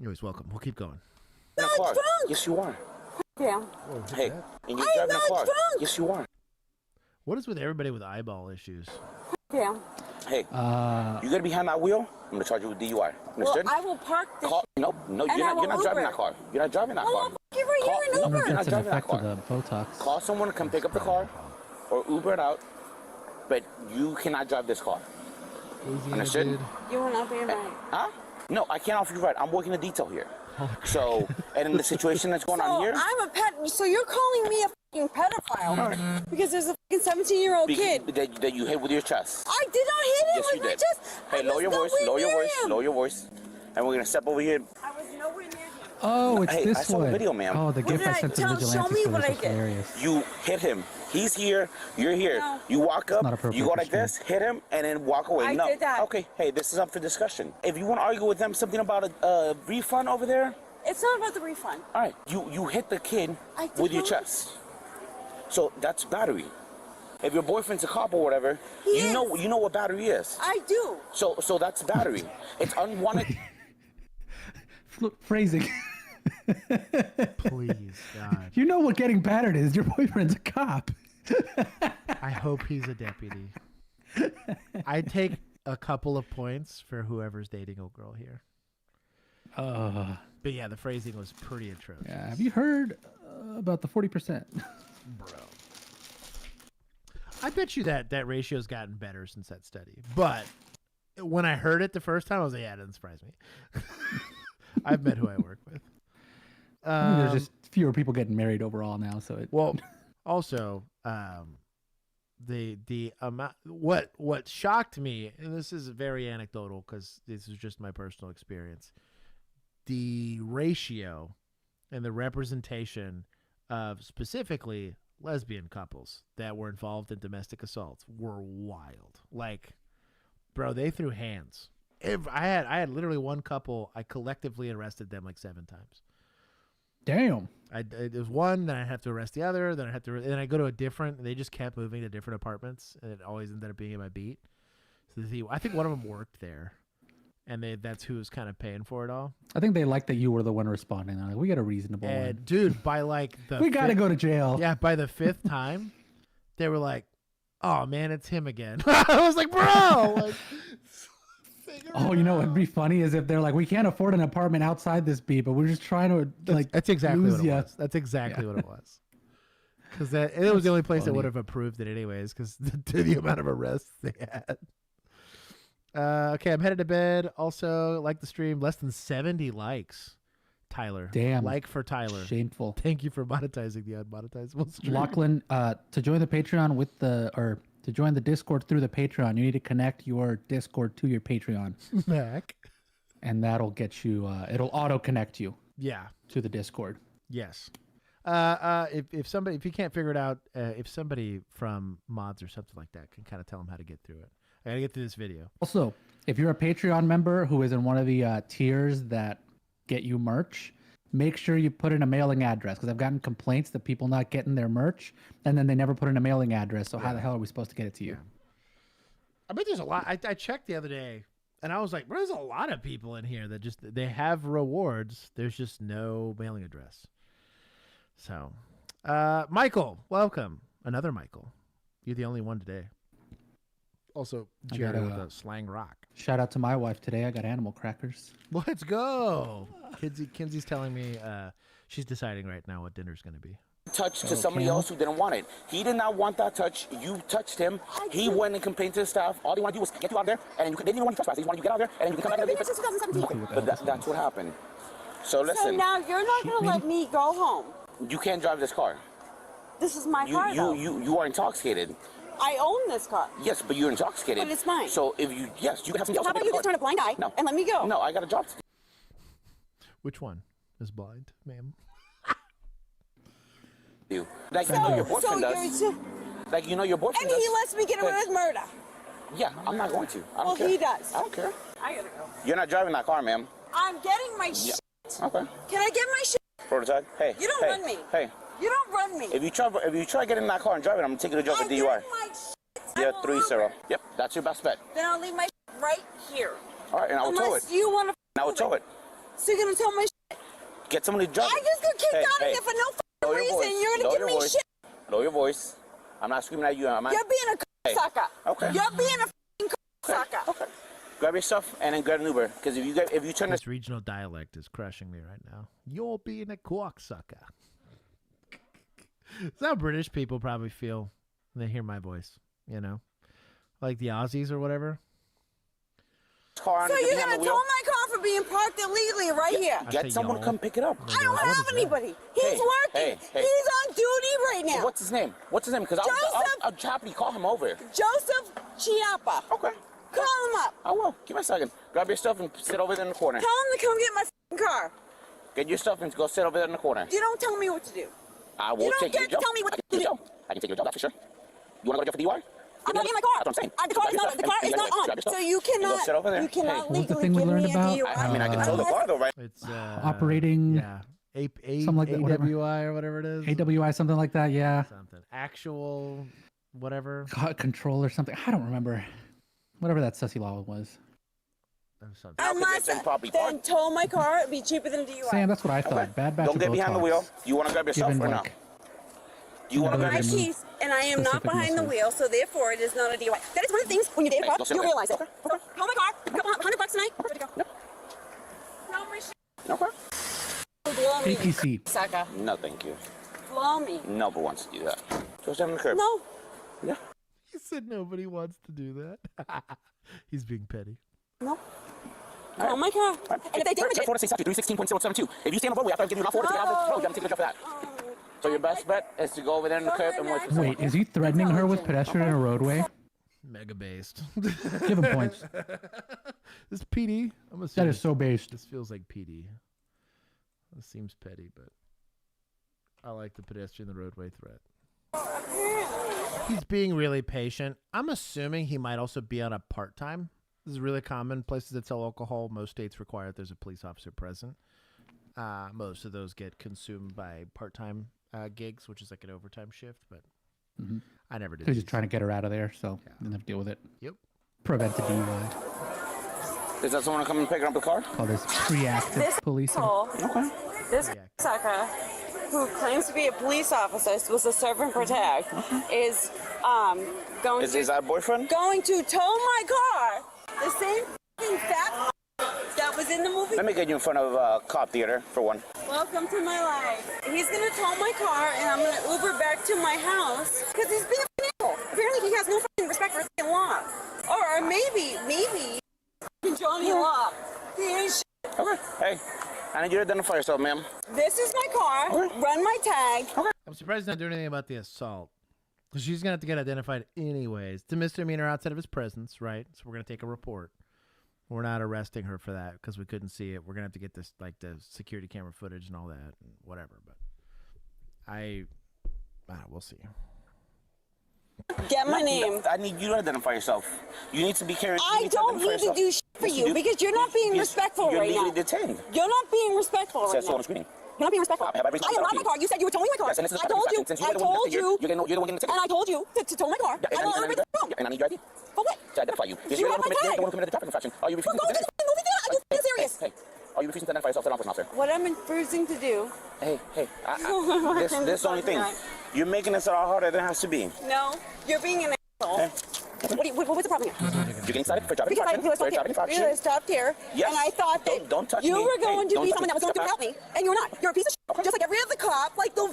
Anyways, welcome. We'll keep going. In a car. Yes, you are. Yeah. Hey, and you're driving a car. Yes, you are. What is with everybody with eyeball issues? Yeah. Hey, you gotta be behind that wheel. I'm gonna charge you with DUI. Understood? Well, I will park this. No, you're not driving that car. You're not driving that car. You're right here in Uber. You're not That's an driving that effect car. of the Botox. Call someone to come pick up the car, or Uber it out. But you cannot drive this car. Understood? You will not be a ride. Huh? No, I can't offer you a ride. I'm working the detail here. So, and in the situation that's going on here. I'm a pet. So you're calling me a fucking pedophile because there's a fucking 17-year-old kid that you hit with your chest. I did not hit him Yes, with you my did. chest. Hey, lower your voice, lower your voice. And we're gonna step over here. I was nowhere near him. Oh, it's Hey, this I saw one. the video, ma'am. Oh, the gift I sent to the vigilantes show me for what this I was did. hilarious. You hit him. He's here. You're here. No. You walk not up. appropriate You go for like this, hit him, and then walk away. I No. did that. Okay. Hey, this is up for discussion. If you want to argue with them something about a refund over there, It's not about the refund. all right. You hit the kid I did with your not. chest. So that's battery. If your boyfriend's a cop or whatever, you know what battery is. I do. So that's battery. It's unwanted. Phrasing. Please, God. You know what getting battered is. Your boyfriend's a cop. I hope he's a deputy. I take a couple of points for whoever's dating a girl here. But yeah, the phrasing was pretty atrocious. Yeah, have you heard about the 40%? Bro. I bet you that ratio's gotten better since that study. But when I heard it the first time, I was like, yeah, it doesn't surprise me. I've met who I work with. I think there's just fewer people getting married overall now. So it. Well, also, the amount what shocked me, and this is very anecdotal because this is just my personal experience, the ratio and the representation of specifically lesbian couples that were involved in domestic assaults were wild. Like, bro, they threw hands. I had literally one couple. I collectively arrested them like 7 times. Damn. It was one, then I have to arrest the other, then then I go to a different, and they just kept moving to different apartments, and it always ended up being in my beat. So I think one of them worked there, and that's who was kind of paying for it all. I think they liked that you were the one responding. They're like, we got a reasonable one. And dude, by like the we got to go to jail. Yeah, by the 5th time, they were like, "Oh man, it's him again." I was like, "Bro." Like, oh, you know what'd be funny is if they're like, we can't afford an apartment outside this beat, but we're just trying to like. That's exactly lose what it ya. was. That's exactly what it was. Because it was the only place that funny. would have approved it anyways, because the amount of arrests they had. Okay, I'm headed to bed. Also, like the stream, less than 70 likes. Tyler. Damn. Like for Tyler. Shameful. Thank you for monetizing the unmonetizable stream. Lachlan, to join the Patreon to join the Discord through the Patreon, you need to connect your Discord to your Patreon. Mac. And that'll get you. It'll auto connect you. Yeah. To the Discord. Yes. If you can't figure it out, if somebody from mods or something like that can kind of tell them how to get through it. I gotta get through this video. Also, if you're a Patreon member who is in one of the tiers that get you merch, make sure you put in a mailing address, because I've gotten complaints that people not getting their merch and then they never put in a mailing address. So how the hell are we supposed to get it to you? I bet there's a lot. I checked the other day and I was like, there's a lot of people in here that they have rewards. There's just no mailing address. So, Michael, welcome. Another Michael. You're the only one today. Also, Jared with a slang rock. Shout out to my wife today. I got animal crackers. Let's go. Kinsey's telling me she's deciding right now what dinner's going to be. Touch to somebody else who didn't want it. He did not want that touch. You touched him. He went and complained to the staff. All they want to do was get you out there, and they didn't even want you to trespass. They just want you to get out there, and you can come back. Since 2017. But that's what happened. So listen. So now you're not going to let me go home. You can't drive this car. This is my car, though. You are intoxicated. I own this car. Yes, but you're intoxicated. But it's mine. So if you can have somebody else. How about you just turn a blind eye and let me go? No, I got a job to do. Which one is blind, ma'am? Like I know your boyfriend does. Like, you know your boyfriend And he does. lets me get away with murder. Yeah, I'm not going to. I don't Well, care. he does. I don't care. I gotta go. You're not driving that car, ma'am. I'm getting my shit. Okay. Can I get my shit? Prototype. Hey. You don't hey, run me. Hey. You don't run me. If you try getting in that car and driving, I'm gonna take you to jail for DUI. My shit. Yeah, 3-0. Yep, that's your best bet. Then I'll leave my shit right here. All right, and I will tow it. Unless you want to. And I will tow it. So you're gonna tow my shit? Get somebody to drive it. I just got kicked out of here for no reason. You're gonna give me shit. Lower your voice. I'm not screaming at you. You're being a sucker. Okay. You're being a sucker. Okay. Grab your stuff and then grab an Uber. Because if you turn this regional dialect is crushing me right now. You're being a cocksucker. That's how British people probably feel when they hear my voice. You know, like the Aussies or whatever. So you're gonna tow my car for being parked illegally right here? Get someone to come pick it up. I don't have anybody. He's working. Hey. He's on duty right now. What's his name? Because I'll happily call him over. Joseph Chiappa. Okay. Call him up. I will. Give me a second. Grab your stuff and sit over there in the corner. Tell him to come get my f***ing car. Get your stuff and go sit over there in the corner. You don't tell me what to do. I will take you to jail. Tell me what to do. I can take you to jail, that's for sure. You want to go to jail for DUI? I'm not in my car. That's what I'm saying. The car is not on. So you cannot. Sit over there. You cannot What was the legally thing we give learned me a about? DUI. I mean, I can tow the car though, right? It's operating. Yeah. Something like that, whatever. AWI or whatever it is. AWI, something like that. Yeah. Something. Actual, whatever. Control or something. I don't remember. Whatever that sussy law was. Unless then tow my car, it'd be cheaper than a DUI. Sam, that's what I thought. Bad batch Don't of get behind the Botox. wheel. You want to grab your stuff or not? You want to grab My your keys, and I am not behind the wheel, so therefore it is not a DUI. That is one of the things when you date a car, you realize it. Tow my car, a couple $100 tonight, we're good to go. Tow my shit. Okay. Blow me, APC. sucker. No, thank you. Blow me. Nobody wants to do that. Just stand on the curb. No. Yeah. He said nobody wants to do that. He's being petty. No. Tow my car. And if they damage it. 316.072. If you stand on the roadway, I have to give you an offer to get out of the road. You have to take a job for that. So your best bet is to go over there in the curb and wait for someone. Wait, is he threatening her with pedestrian in a roadway? Mega based. Give him points. This is PD. I'm That assuming is so based. This feels like PD. This seems petty, but I like the pedestrian in the roadway threat. He's being really patient. I'm assuming he might also be on a part-time. This is really common. Places that sell alcohol, most states require that there's a police officer present. Most of those get consumed by part-time gigs, which is like an overtime shift, but I never did. He's just trying to get her out of there, so didn't have to deal with it. Yep. Prevent the DUI. Is that someone coming to pick up the car? Call this reactive policing. This sucker who claims to be a police officer, supposed to serve and protect, is going Is that a boyfriend? going to tow my car. The same f***ing fat that was in the movie. Let me get you in front of Cop Theater for one. Welcome to my life. He's gonna tow my car and I'm gonna Uber back to my house because he's being a f***ing asshole. Apparently he has no f***ing respect for f***ing law. Or maybe he's Johnny law. He ain't shit. Okay. Hey, I need you to identify yourself, ma'am. This is my car. Run my tag. I'm surprised he's not doing anything about the assault. Because she's going to have to get identified anyways. It's a misdemeanor outside of his presence, right? So we're going to take a report. We're not arresting her for that because we couldn't see it. We're going to have to get this, like, the security camera footage and all that and whatever. But we'll see. Get my name. I need you to identify yourself. You need to be careful. I don't need to do shit for you because you're not being respectful right now. You're legally detained. You're not being respectful right Says so now. on the screen. You're not being respectful. I am not my car. You said you were towing my car. Yes, and this is I told you. you're the one getting the ticket. And I told you to tow my car. Yeah, I don't know everything. and I need your ID. For what? To identify you. You have my tag. You're the one who committed the traffic infraction. Are you refusing to identify? I'm being serious. Hey, are you refusing to identify yourself to an officer? What I'm refusing to do. Hey, this only thing. You're making this a lot harder than it has to be. No, you're being an asshole. Hey. What's the problem here? You're getting cited for traffic infraction. Because I stopped here, Yes. and I thought that Don't touch you me. were going to Don't be touch someone that was going to help me, and you're not. You're a piece of shit. Just like every other cop, like the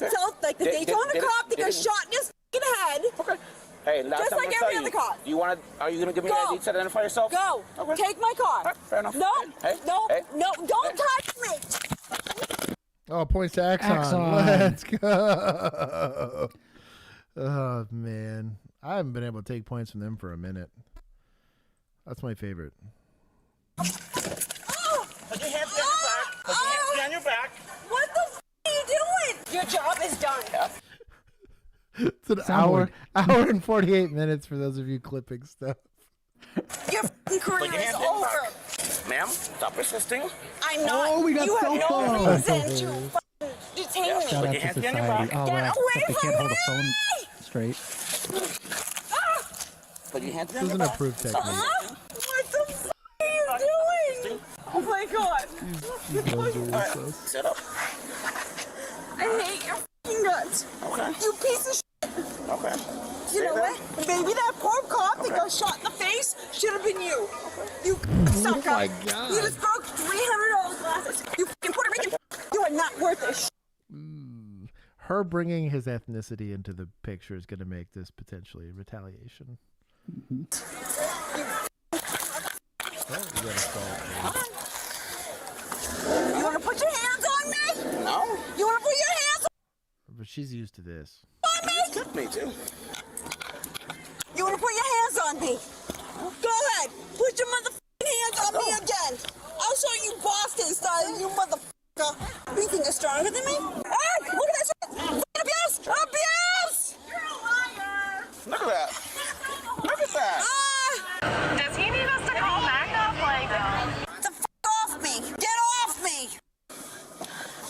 Daytona cop that got shot in his f***ing head. Okay. Hey, last Just time like I saw every you, other cop. are you gonna give me an ID to identify yourself? Go. Okay. Take my car. Right, fair enough. No. Hey. No. Hey. No. Don't touch me. Oh, points to Axon. Axon. Let's go. Oh, man. I haven't been able to take points from them for a minute. That's my favorite. Put your hands behind your back. Put your hands behind your back. What the f*** are you doing? Your job is done. It's an hour and 48 minutes for those of you clipping stuff. Your career is over. Ma'am, stop persisting. I'm not. Oh, we got you cell have no phones. reason to detain me. Shout out to society. Oh, Get wow. away They from can't hold me! a phone straight. Put your hands This is an approved technique. What the f are you doing? Oh my god. Sit up. I hate your f***ing guts. Okay. You piece of shit. Okay. You know what? Maybe that poor cop that got shot in the face should have been you. You sucker. Oh my God. You just broke $300 glasses. You f***ing Puerto Rican. You are not worth this shit. Her bringing his ethnicity into the picture is going to make this potentially retaliation. You want to put your hands on me? No. You want to put your hands But she's used to this. on me? Took me too. You want to put your hands on me? Go ahead. Put your motherfucking hands on me again. I'll show you Boston style, you motherfucker. You think you're stronger than me? Hey, look at that shit. Abuse! Abuse! You're a liar. Look at that. Look at that. Does he need us to call backup? Like, the f off me. Get off me.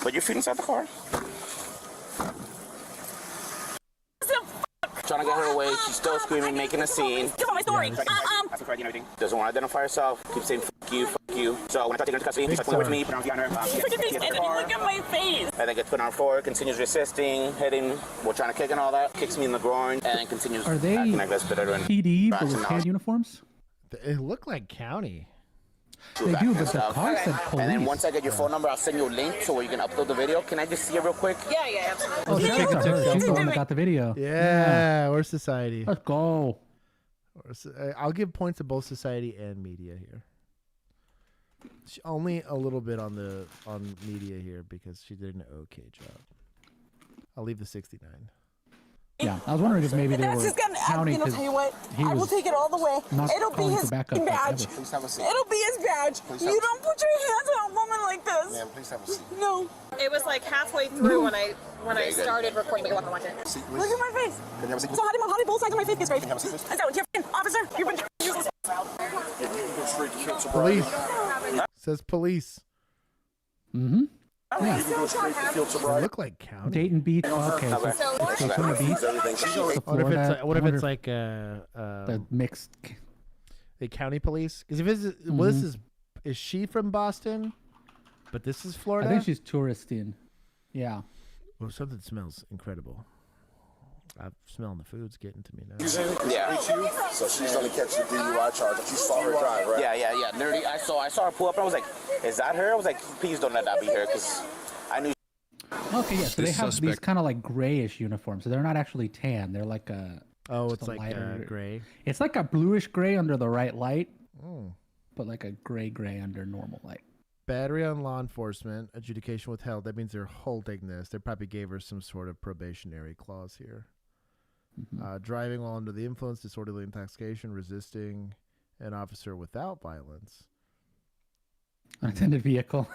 Put your feet inside the car. Trying to get her away. She's still screaming, making a scene. Tell my story. Doesn't want to identify herself. Keeps saying fuck you, fuck you. So when I try to take her into custody, she's like, with me, put her on her. Look at my face. And then gets put on her floor, continues resisting, hitting, we're trying to kick and all that, kicks me in the groin, and then continues Are they acting like this, PD but with tan uniforms? They look like county. They do, but the car said police. And then once I get your phone number, I'll send you a link to where you can upload the video. Can I just see it real quick? Yeah, absolutely. Oh, shout out to her. She's the one that got the video. Yeah, or society. Let's go. I'll give points to both society and media here. Only a little bit on media here because she did an okay job. I'll leave the 69. Yeah, I was wondering if maybe they were counting because tell you what, I will take it all the way. It'll be his badge. It'll be his badge. You don't put your hands on a woman like this. Ma'am, please have a seat. No. It was like halfway through when I started recording, but you want to watch it. Look at my face. So how do both sides of my face get straight? And so, you're officer. You're Police. Says police. Mm-hmm. Yeah. They look like county. Dayton Beach. Oh, okay. So from the beach. What if it's like the mixed the county police? Because if it's is she from Boston? But this is Florida. I think she's touristing. Yeah. Well, something smells incredible. I'm smelling the food's getting to me now. Yeah. So she's gonna catch the DUI charge. You saw her drive, right? Yeah. Nerdy. I saw her pull up, and I was like, "Is that her?" I was like, "Please don't let that be her," because I knew. Okay, yeah. So they have these kind of like grayish uniforms. So they're not actually tan. They're like a. It's like gray. It's like a bluish gray under the right light, but like a gray under normal light. Battery on law enforcement, adjudication withheld. That means they're holding this. They probably gave her some sort of probationary clause here. Driving while under the influence, disorderly intoxication, resisting an officer without violence. Unattended vehicle.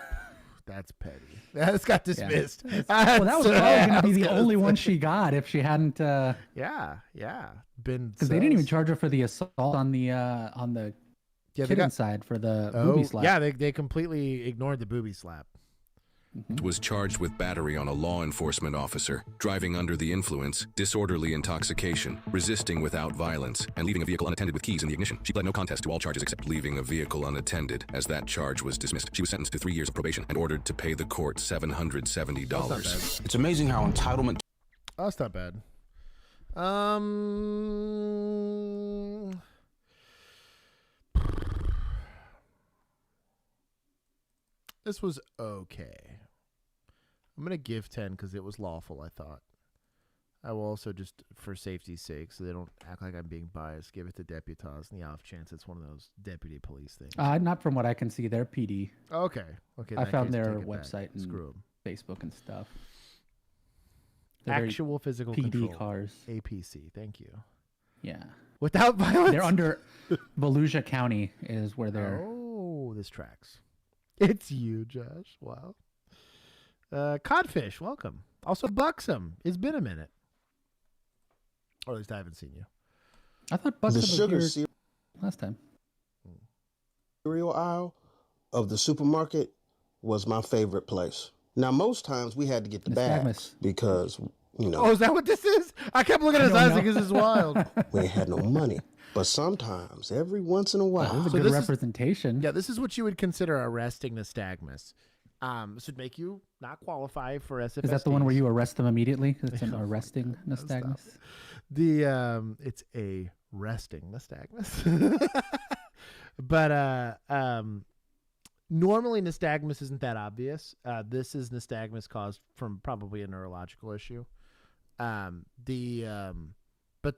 That's petty. That's got dismissed. Yeah. Well, that was probably going to be the only one she got if she hadn't. Yeah. Been because they didn't even charge her for the assault on the kid inside for the booby slap. Yeah, they completely ignored the booby slap. Was charged with battery on a law enforcement officer, driving under the influence, disorderly intoxication, resisting without violence, and leaving a vehicle unattended with keys in the ignition. She pled no contest to all charges except leaving a vehicle unattended, as that charge was dismissed. She was sentenced to 3 years of probation and ordered to pay the court $770. It's amazing how entitlement. Oh, that's not bad. This was okay. I'm going to give 10 because it was lawful, I thought. I will also, just for safety's sake, so they don't act like I'm being biased, give it to Deputas in the off chance it's one of those deputy police things. Not from what I can see. They're PD. Okay. I found their website and Facebook and stuff. They're Actual physical PD control. cars. APC. Thank you. Yeah. Without violence? They're under Volusia County is where they're... Oh, this tracks. It's you, Josh. Wow. Codfish, welcome. Also, Buxom. It's been a minute. Or at least I haven't seen you. I thought Buck The was sugar here last time. cereal aisle of the supermarket was my favorite place. Now, most times we had to get the bags because, you know. Oh, is that what this is? I kept looking at his eyes like this is wild. We ain't had no money. But sometimes, every once in a while. This is a good representation. Yeah, this is what you would consider arresting nystagmus. This would make you not qualify for SFSD. Is that the one where you arrest them immediately? It's an arresting nystagmus. It's a resting nystagmus. But normally nystagmus isn't that obvious. This is nystagmus caused from probably a neurological issue. But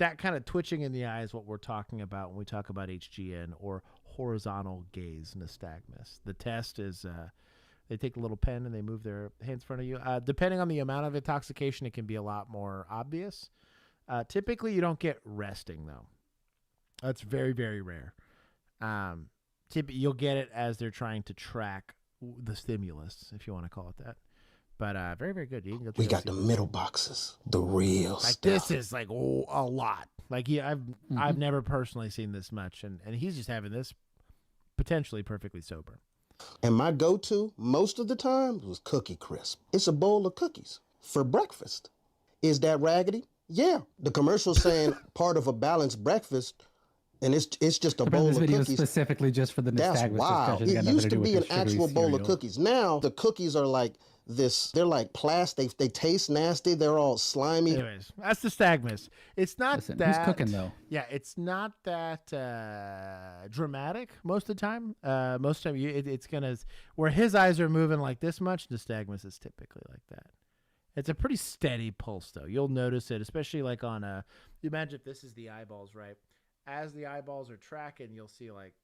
that kind of twitching in the eye is what we're talking about when we talk about HGN or horizontal gaze nystagmus. The test is they take a little pen and they move their hands in front of you. Depending on the amount of intoxication, it can be a lot more obvious. Typically, you don't get resting, though. That's very, very rare. You'll get it as they're trying to track the stimulus, if you want to call it that. But very, very good. You can We got the middle boxes, the real like stuff. this is like a lot. Like I've never personally seen this much, and he's just having this potentially perfectly sober. And my go-to most of the time was Cookie Crisp. It's a bowl of cookies for breakfast. Is that raggedy? Yeah. The commercial's saying part of a balanced breakfast, and it's just a bowl This of video cookies. specifically just for the That's nystagmus wild. discussion. It used to be an actual bowl of cookies. Now the cookies are like this. They're like plastic. They taste nasty. They're all slimy. Anyways, that's nystagmus. It's not Listen, that who's cooking though? Yeah, it's not that dramatic most of the time. Most of the time, it's gonna where his eyes are moving like this much. Nystagmus is typically like that. It's a pretty steady pulse, though. You'll notice it, especially like on a. You imagine if this is the eyeballs, right? As the eyeballs are tracking, you'll see like.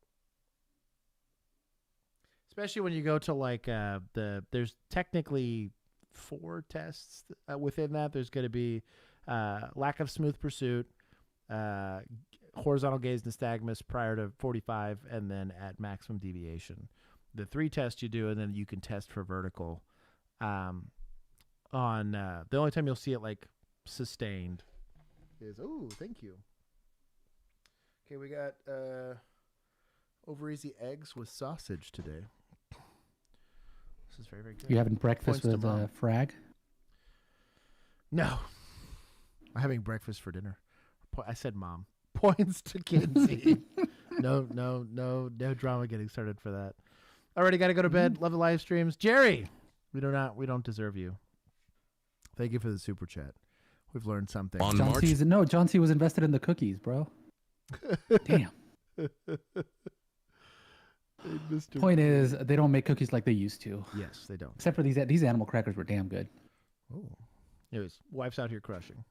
Especially when you go to like there's technically 4 tests within that. There's going to be lack of smooth pursuit, horizontal gaze nystagmus prior to 45, and then at maximum deviation. The 3 tests you do, and then you can test for vertical. On the only time you'll see it like sustained is thank you. Okay, we got over easy eggs with sausage today. This is very, very good. You having breakfast Points to with Mom. Frag? No, I'm having breakfast for dinner. I said Mom. Points to Kinsey. No drama getting started for that. Already got to go to bed. Love the live streams, Jerry. We don't deserve you. Thank you for the super chat. We've learned something. John C was invested in the cookies, bro. Damn. Point is, they don't make cookies like they used to. Yes, they don't. Except for these animal crackers were damn good. Oh. Anyways, wife's out here crushing.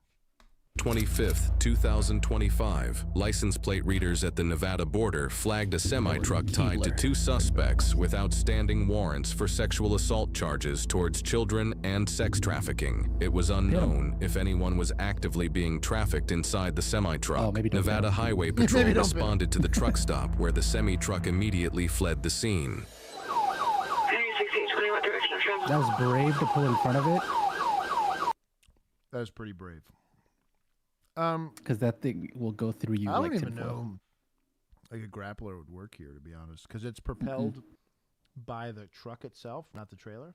25th, 2025, license plate readers at the Nevada border flagged a semi-truck tied to 2 suspects with outstanding warrants for sexual assault charges towards children and sex trafficking. It was unknown if anyone was actively being trafficked inside the semi-truck. Nevada Highway Patrol responded to the truck stop, where the semi-truck immediately fled the scene. That was brave to pull in front of it. That was pretty brave. Because that thing will go through you. I don't like even tinfoil. know like a grappler would work here, to be honest, because it's propelled by the truck itself, not the trailer.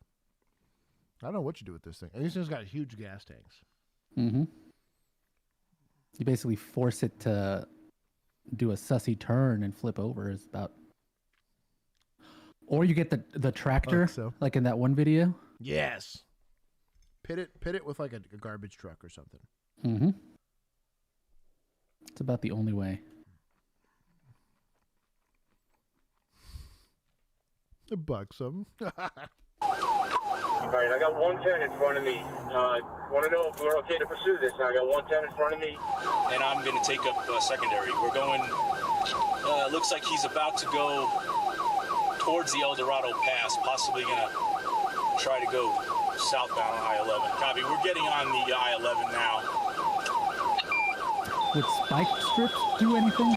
I don't know what you do with this thing. And these things got huge gas tanks. Mm-hmm. You basically force it to do a sussy turn and flip over. Is about. Or you get the tractor, like in that one video. Yes. Pit it with like a garbage truck or something. Mm-hmm. It's about the only way. A buxom. All right, I got 110 in front of me. Want to know if we're okay to pursue this? I got 110 in front of me. And I'm going to take up secondary. We're going, looks like he's about to go towards the El Dorado Pass, possibly going to try to go southbound on I-11. Copy, we're getting on the I-11 now. Would spike strips do anything?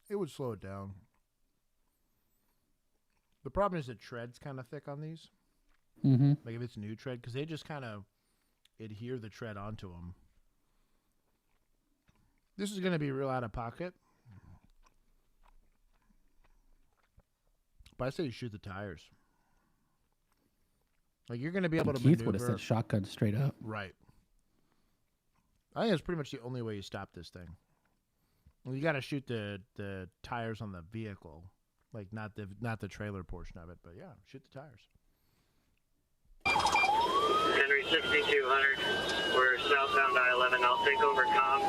It would slow it down. The problem is the tread's kind of thick on these. Mm-hmm. Like if it's new tread, because they just kind of adhere the tread onto them. This is going to be real out of pocket. But I say you shoot the tires. Like, you're going to be able to Keith maneuver. would have said shotgun straight up. Right. I think that's pretty much the only way you stop this thing. Well, you got to shoot the tires on the vehicle, like not the trailer portion of it, but yeah, shoot the tires. Henry 6200. We're southbound I-11. I'll take over comms.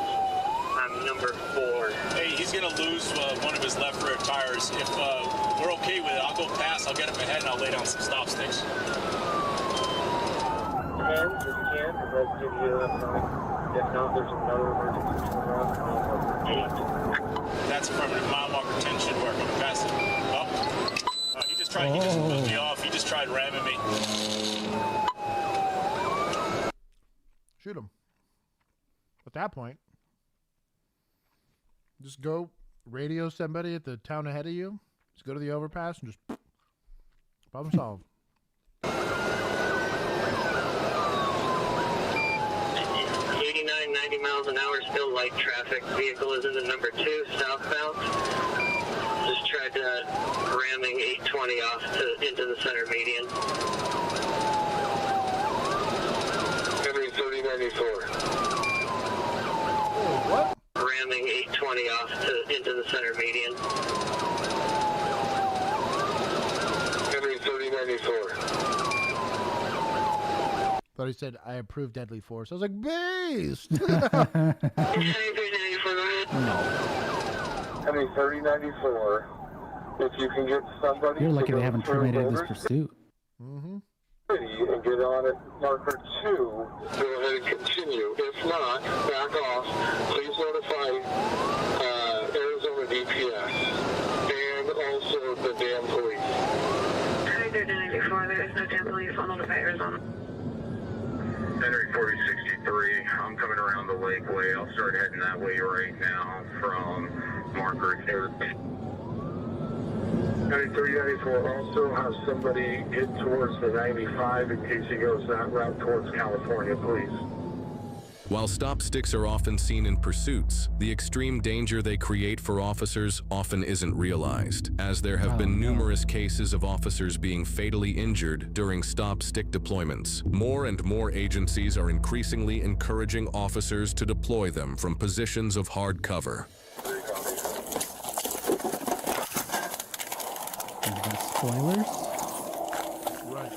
I'm number 4. Hey, he's going to lose one of his left rear tires. If we're okay with it, I'll go past, I'll get him ahead, and I'll lay down some stop sticks. 10, just 10. Let's give you a if not, there's another emergency turnaround. 8. That's from mile marker 10 should work. I'm past it. Oh. He just tried, he just moved me off. He just tried ramming me. Shoot him. At that point, just go radio somebody at the town ahead of you. Just go to the overpass and just problem solved. 89, 90 miles an hour, still light traffic. Vehicle is in the number 2, southbound. Just tried ramming 820 off into the center median. Henry 3094. What? Ramming 820 off into the center median. Henry 3094. Thought he said, I approve deadly force. I was like, beast! Henry 3094. If you can get somebody... You're lucky they haven't terminated this pursuit. Mm-hmm. And get on at marker 2, go ahead and continue. If not, back off. Please notify Arizona DPS and also the damn police. Henry 3094, there is no damn police. I'll notify Arizona. Henry 4063, I'm coming around the Lakeway. I'll start heading that way right now from marker 2. Henry 3094, also have somebody get towards the 95 in case he goes that route towards California, please. While stop sticks are often seen in pursuits, the extreme danger they create for officers often isn't realized, as there have been numerous cases of officers being fatally injured during stop stick deployments. More and more agencies are increasingly encouraging officers to deploy them from positions of hard cover. Spoilers? Right.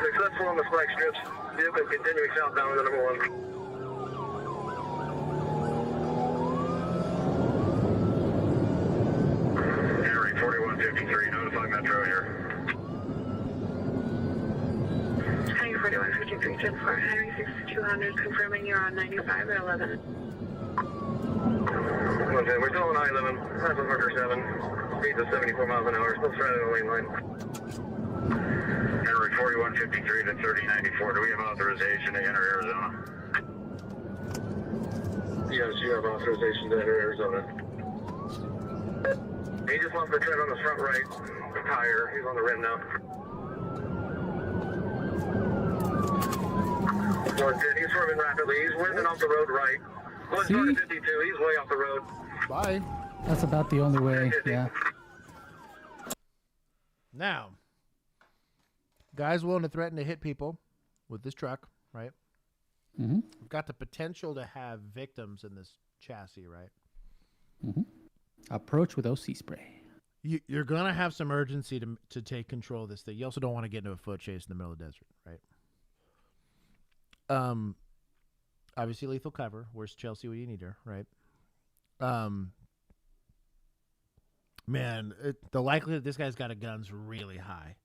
Successful on the flag strips. Vehicle continuing southbound to number 1. Henry 4153, notify Metro here. Henry 4153, Jet 4, Henry 6200, confirming you're on 95 at 11. Okay, we're still on I-11, Rapid marker 7, speeds of 74 miles an hour, still straddling the lane line. Henry 4153 to 3094, do we have authorization to enter Arizona? Yes, you have authorization to enter Arizona. He just lost the tread on the front right tire. He's on the rim now. He's swerving rapidly. He's whizzing off the road right. Going toward 52. He's way off the road. Bye. That's about the only way, yeah. Now, guys willing to threaten to hit people with this truck, right? Mm-hmm. We've got the potential to have victims in this chassis, right? Mm-hmm. Approach with OC spray. You're going to have some urgency to take control of this thing. You also don't want to get into a foot chase in the middle of the desert, right? Obviously, lethal cover. Where's Chelsea? What do you need her, right? Man, the likelihood this guy's got a gun's really high.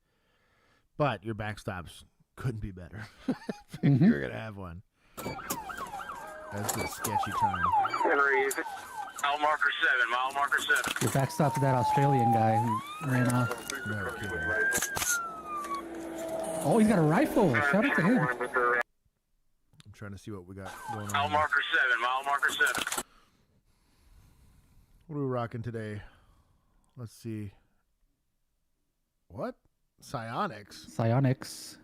But your backstops couldn't be better. If you're going to have one. That's a sketchy time. Henry, mile marker 7, mile marker 7. Your backstop to that Australian guy who ran off. No kidding. Oh, he's got a rifle. Shout out to him. I'm trying to see what we got going on. Mile marker 7. What are we rocking today? Let's see. What? Psionics. Psionics.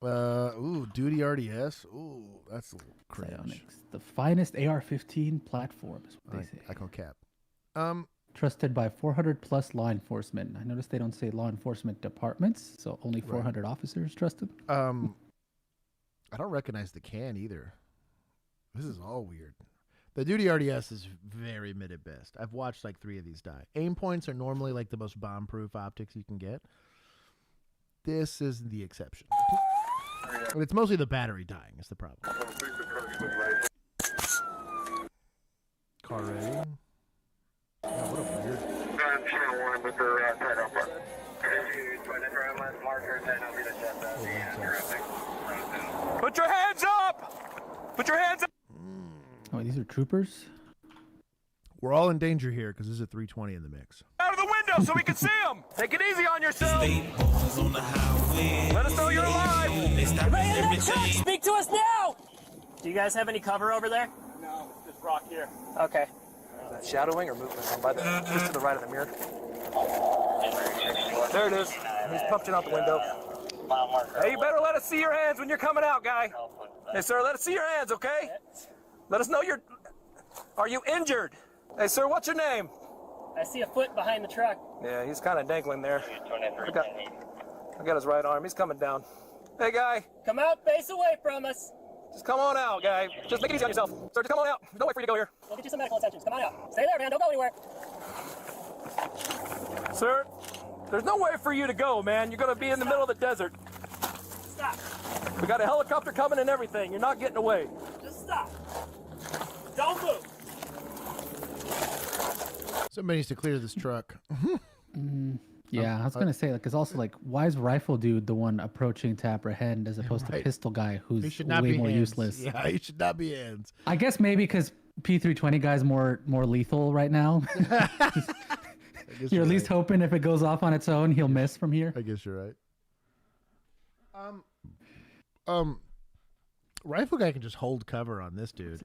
Ooh, Duty RDS. Ooh, that's a little cringe. Psionics. The finest AR-15 platform is what they say. I call cap. Trusted by 400 plus law enforcement. I noticed they don't say law enforcement departments, so only 400 officers trusted. I don't recognize the can either. This is all weird. The Duty RDS is very mid at best. I've watched like 3 of these die. Aim points are normally like the most bomb-proof optics you can get. This is the exception. And it's mostly the battery dying is the problem. Car ready. Oh, what a weird. Put your hands up! Put your hands up! Oh, these are troopers? We're all in danger here because there's a 320 in the mix. Out of the window so we can see them! Take it easy on yourself! Let us know you're alive! Speak to us now! Do you guys have any cover over there? No, just rock here. Okay. Is that shadowing or movement on by the, just to the right of the mirror? There it is. He's punching out the window. Hey, you better let us see your hands when you're coming out, guy. Hey, sir, let us see your hands, okay? Let us know you're... Are you injured? Hey, sir, what's your name? I see a foot behind the truck. Yeah, he's kind of dangling there. I got his right arm. He's coming down. Hey, guy. Come out, face away from us. Just come on out, guy. Just make it easy on yourself. Sir, just come on out. There's no way for you to go here. We'll get you some medical attention. Come on out. Stay there, man. Don't go anywhere. Sir, there's no way for you to go, man. You're going to be in the middle of the desert. Stop. We got a helicopter coming and everything. You're not getting away. Just stop. Don't move. Somebody needs to clear this truck. Yeah, I was gonna say, because also, like, why is Rifle Dude the one approaching to apprehend as opposed to Pistol Guy, who's way more useless? Yeah, he should not be hands. I guess maybe because P320 guy's more lethal right now. You're at least hoping if it goes off on its own, he'll miss from here. I guess you're right. Rifle Guy can just hold cover on this dude.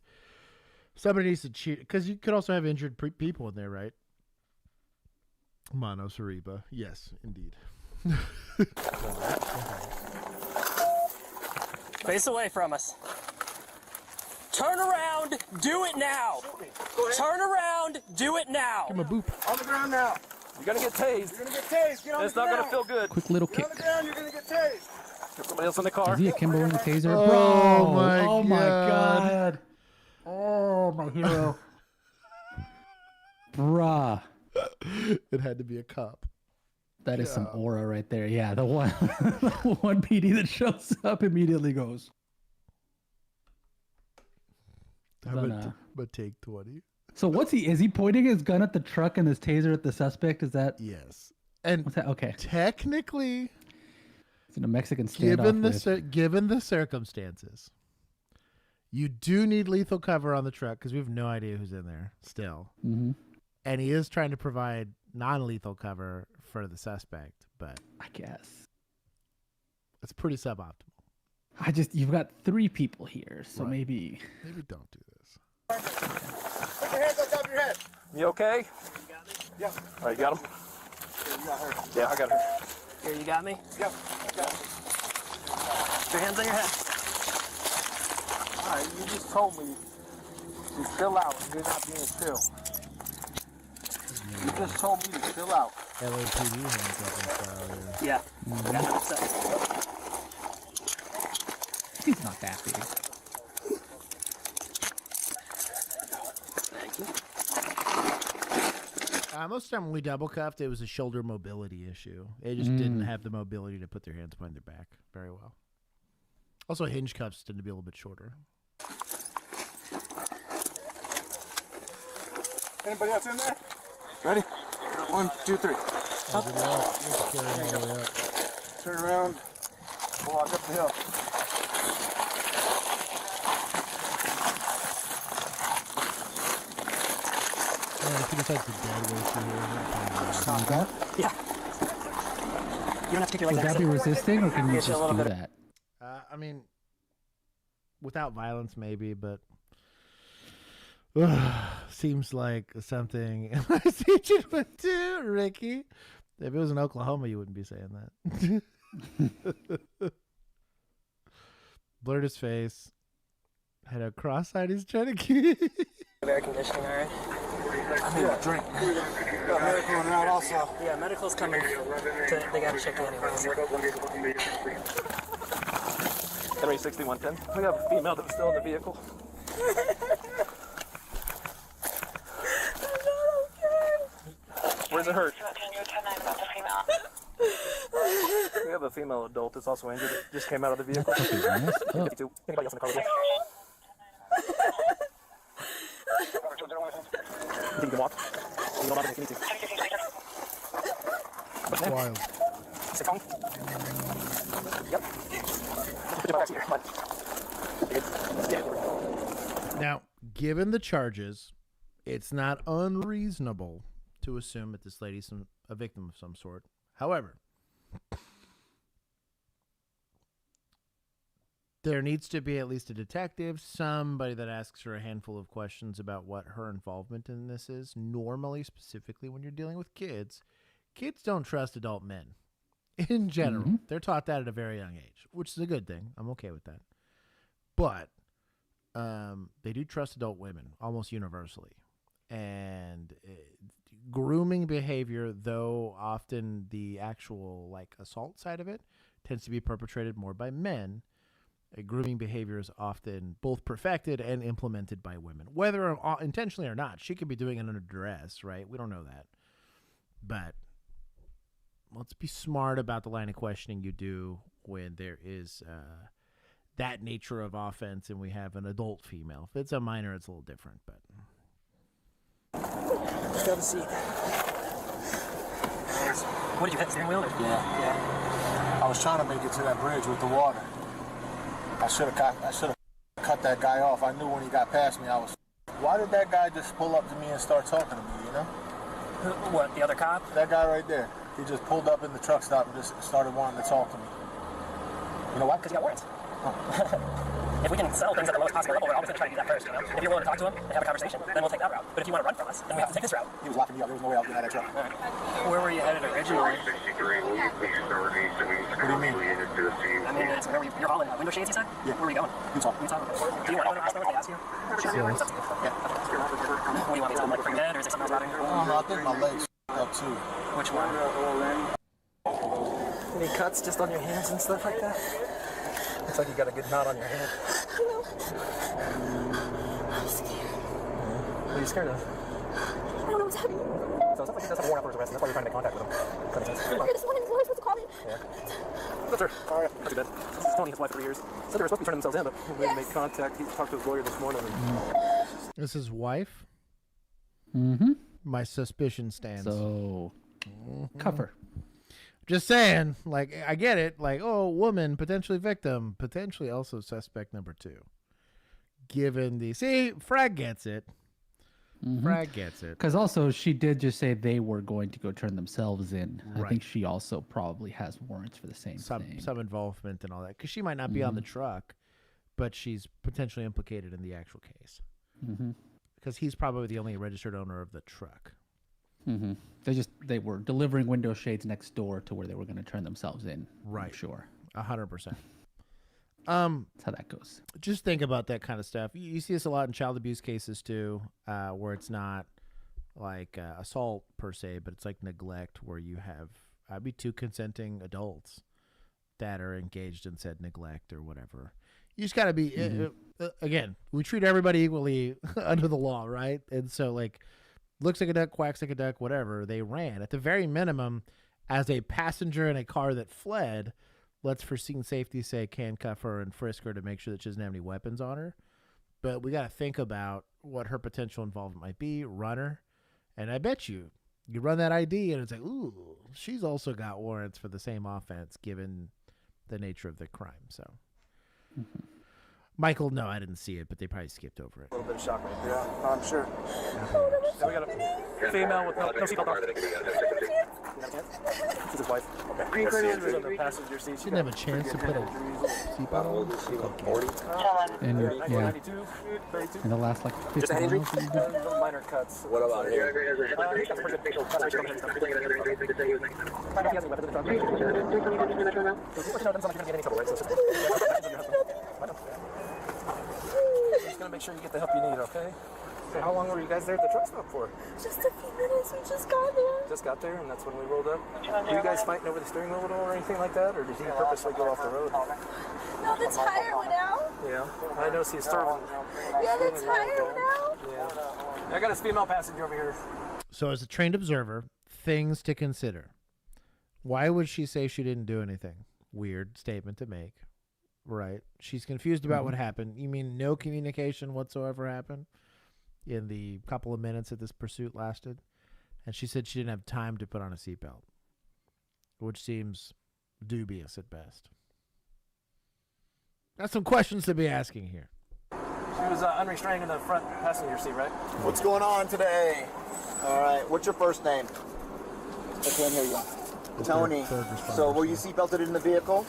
Somebody needs to cheat, because you could also have injured people in there, right? Mono Cereba. Yes, indeed. Face away from us. Turn around. Do it now. Turn around. Do it now. Give him a boop. On the ground now. You're going to get tased. You're going to get tased. Get on It's the not ground. going to feel good. Quick little kick. Get on the ground. You're going to get tased. There's somebody else in the car. Is he a Kimbo in the taser? Oh, Bro! my Oh my God. god! Oh my hero! Bruh. It had to be a cop. That is some aura right there. Yeah, the one, the one PD that shows up immediately goes. But take 20. So what's he? Is he pointing his gun at the truck and his taser at the suspect? Is that? Yes. And what's that? Okay. Technically, it's in a Mexican standoff. Given the circumstances, you do need lethal cover on the truck because we have no idea who's in there still. Mm-hmm. And he is trying to provide non-lethal cover for the suspect, but I guess it's pretty suboptimal. You've got 3 people here, so Right. maybe don't do this. Put your hands on top of your head. You okay? You got me? Yeah. All right, you got him? You got her. Yeah, I got her. Here, you got me? Yep. Got it. Put your hands on your head. All right, you just told me to chill out and you're not being chill. You just told me to chill out. LAPD handcuffing style. Yeah. Got it set. he's not that big. Thank you. Most of the time when we double cuffed, it was a shoulder mobility issue. They just didn't have the mobility to put their hands behind their back very well. Also, hinge cuffs tend to be a little bit shorter. Anybody else in there? Ready? 1, 2, 3. Up. Turn around. Walk up the hill. Yeah, I think it's like the dead way through here. Not that. Yeah. You don't have to kick your legs. Would that be resisting, or can you just do that? I mean, without violence, maybe, but seems like something my agent would do, Ricky. If it was in Oklahoma, you wouldn't be saying that. Blurred his face. Had a cross-eyed. He's trying to keep Air conditioning, all right? I need a drink. Got medical in route also. Yeah, medical's coming. They got to check you anyways. 6110. We have a female that's still in the vehicle. Where's it hurt? We have a female adult that's also injured. It just came out of the vehicle. Anybody else in the car with you? You think you can walk? You don't have to if you need to. That's wild. Is it phone? Yep. Put your back here. Now, given the charges, it's not unreasonable to assume that this lady's a victim of some sort. However, there needs to be at least a detective, somebody that asks her a handful of questions about what her involvement in this is. Normally, specifically when you're dealing with kids, kids don't trust adult men. In general, they're taught that at a very young age, which is a good thing. I'm okay with that. But they do trust adult women almost universally. And grooming behavior, though often the actual like assault side of it tends to be perpetrated more by men, grooming behavior is often both perfected and implemented by women, whether intentionally or not. She could be doing it under duress, right? We don't know that. But let's be smart about the line of questioning you do when there is that nature of offense and we have an adult female. If it's a minor, it's a little different, but... Just grab a seat. What did you hit, steering wheel? Yeah. I was trying to make it to that bridge with the water. I should have cut that guy off. I knew when he got past me, why did that guy just pull up to me and start talking to me, you know? What, the other cop? That guy right there. He just pulled up in the truck stop and just started wanting to talk to me. You know why? Because you got warrants. If we can settle things at the lowest possible level, we're always going to try to do that first, you know? If you're willing to talk to him and have a conversation, then we'll take that route. But if you want to run from us, then we have to take this route. He was locking me up. There was no way I was getting out of that truck. Right. Where were you headed originally? What do you mean? I mean, it's where you're hauling window shades, you said? Yeah. Where are we going? Utah. Do you want to go to the hospital if they ask you? Sure. It's up to you. Yeah. What do you want me to tell them, like, for your head, or is there something else bothering you? I don't know. I think my legs up too. Which one? Any cuts just on your hands and stuff like that? Looks like you got a good knot on your hand. I'm scared. What are you scared of? I don't know what's happening. So it sounds like he does have a warrant for his arrest, and that's why you're trying to make contact with him. That makes sense. Okay, this morning, the lawyer's supposed to call me. Yeah. That's her. All right. Not too bad. This is Tony, his wife, 3 years. Said they were supposed to be turning themselves in, but we didn't make contact. He talked to his lawyer this morning. This is wife? Mm-hmm. My suspicion stands. So, cuff her. Just saying, like, I get it. Like, oh, woman, potentially victim, potentially also suspect number 2. Given the... See, Frag gets it. Frag gets it. Because also, she did just say they were going to go turn themselves in. Right. I think she also probably has warrants for the same thing. Some involvement and all that. Because she might not be on the truck, but she's potentially implicated in the actual case. Because he's probably the only registered owner of the truck. They were delivering window shades next door to where they were going to turn themselves in. Right. I'm sure. 100%. That's how that goes. Just think about that kind of stuff. You see this a lot in child abuse cases too, where it's not like assault per se, but it's like neglect, where you have two consenting adults that are engaged in said neglect or whatever. You just got to be, again, we treat everybody equally under the law, right? And so, like, looks like a duck, quacks like a duck, whatever, they ran. At the very minimum, as a passenger in a car that fled, let's for scene safety say handcuff her and frisk her to make sure that she doesn't have any weapons on her. But we got to think about what her potential involvement might be, run her. And I bet you run that ID and it's like, ooh, she's also got warrants for the same offense given the nature of the crime. So Michael, no, I didn't see it, but they probably skipped over it. A little bit of shock right there. Yeah, I'm sure. So we got a female with no seatbelt on. She's his wife. Okay. Green card is on the passenger seat. She didn't have a chance to put a seatbelt on. And yeah, 92, 32. in the last like 50 Just a head injury? miles. Minor cuts. What about here? He's got a pretty good facial cut. Find out if he has any weapons in the trunk. So keep pushing out, doesn't sound like you're going to get any trouble, right? So it's just... Just going to make sure you get the help you need, okay? So how long were you guys there at the truck stop for? Just a few minutes. We just got there. Just got there, and that's when we rolled up. Were you guys fighting over the steering wheel at all or anything like that, or did he purposely go off the road? No, the tire went out. Yeah, I noticed he's starving. Yeah, the tire went out. Yeah. I got a female passenger over here. So as a trained observer, things to consider. Why would she say she didn't do anything? Weird statement to make. Right. She's confused about what happened. You mean no communication whatsoever happened in the couple of minutes that this pursuit lasted? And she said she didn't have time to put on a seatbelt, which seems dubious at best. That's some questions to be asking here. She was unrestrained in the front passenger seat, right? What's going on today? All right, what's your first name? I can't hear you. Tony. So were you seatbelted in the vehicle?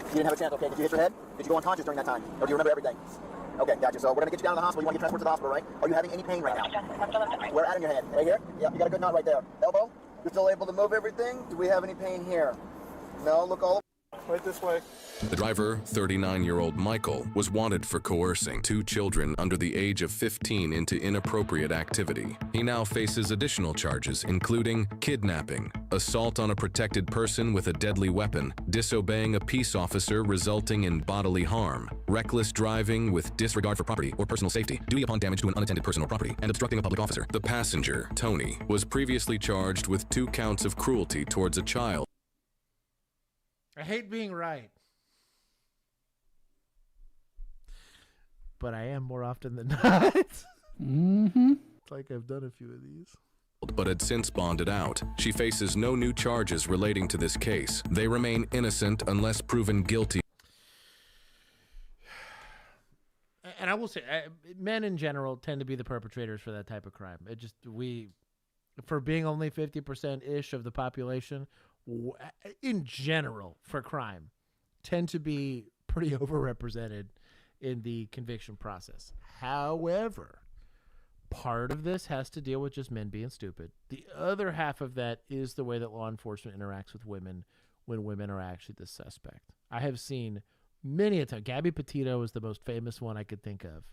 You didn't have a chance. Okay, did you hit your head? Did you go unconscious during that time? Or do you remember everything? Okay, gotcha. So we're going to get you down to the hospital. You want to get transported to the hospital, right? Are you having any pain right now? Where at in your head? Right here? Yep, you got a good knot right there. Elbow? You're still able to move everything? Do we have any pain here? No, look all right this way. The driver, 39-year-old Michael, was wanted for coercing 2 children under the age of 15 into inappropriate activity. He now faces additional charges, including kidnapping, assault on a protected person with a deadly weapon, disobeying a peace officer resulting in bodily harm, reckless driving with disregard for property or personal safety, duty upon damage to an unattended person or property, and obstructing a public officer. The passenger, Tony, was previously charged with 2 counts of cruelty towards a child. I hate being right, but I am more often than not. It's like I've done a few of these. But had since bonded out. She faces no new charges relating to this case. They remain innocent unless proven guilty. And I will say, men in general tend to be the perpetrators for that type of crime. It just, for being only 50%-ish of the population, in general, for crime, tend to be pretty overrepresented in the conviction process. However, part of this has to deal with just men being stupid. The other half of that is the way that law enforcement interacts with women when women are actually the suspect. I have seen many a time. Gabby Petito is the most famous one I could think of,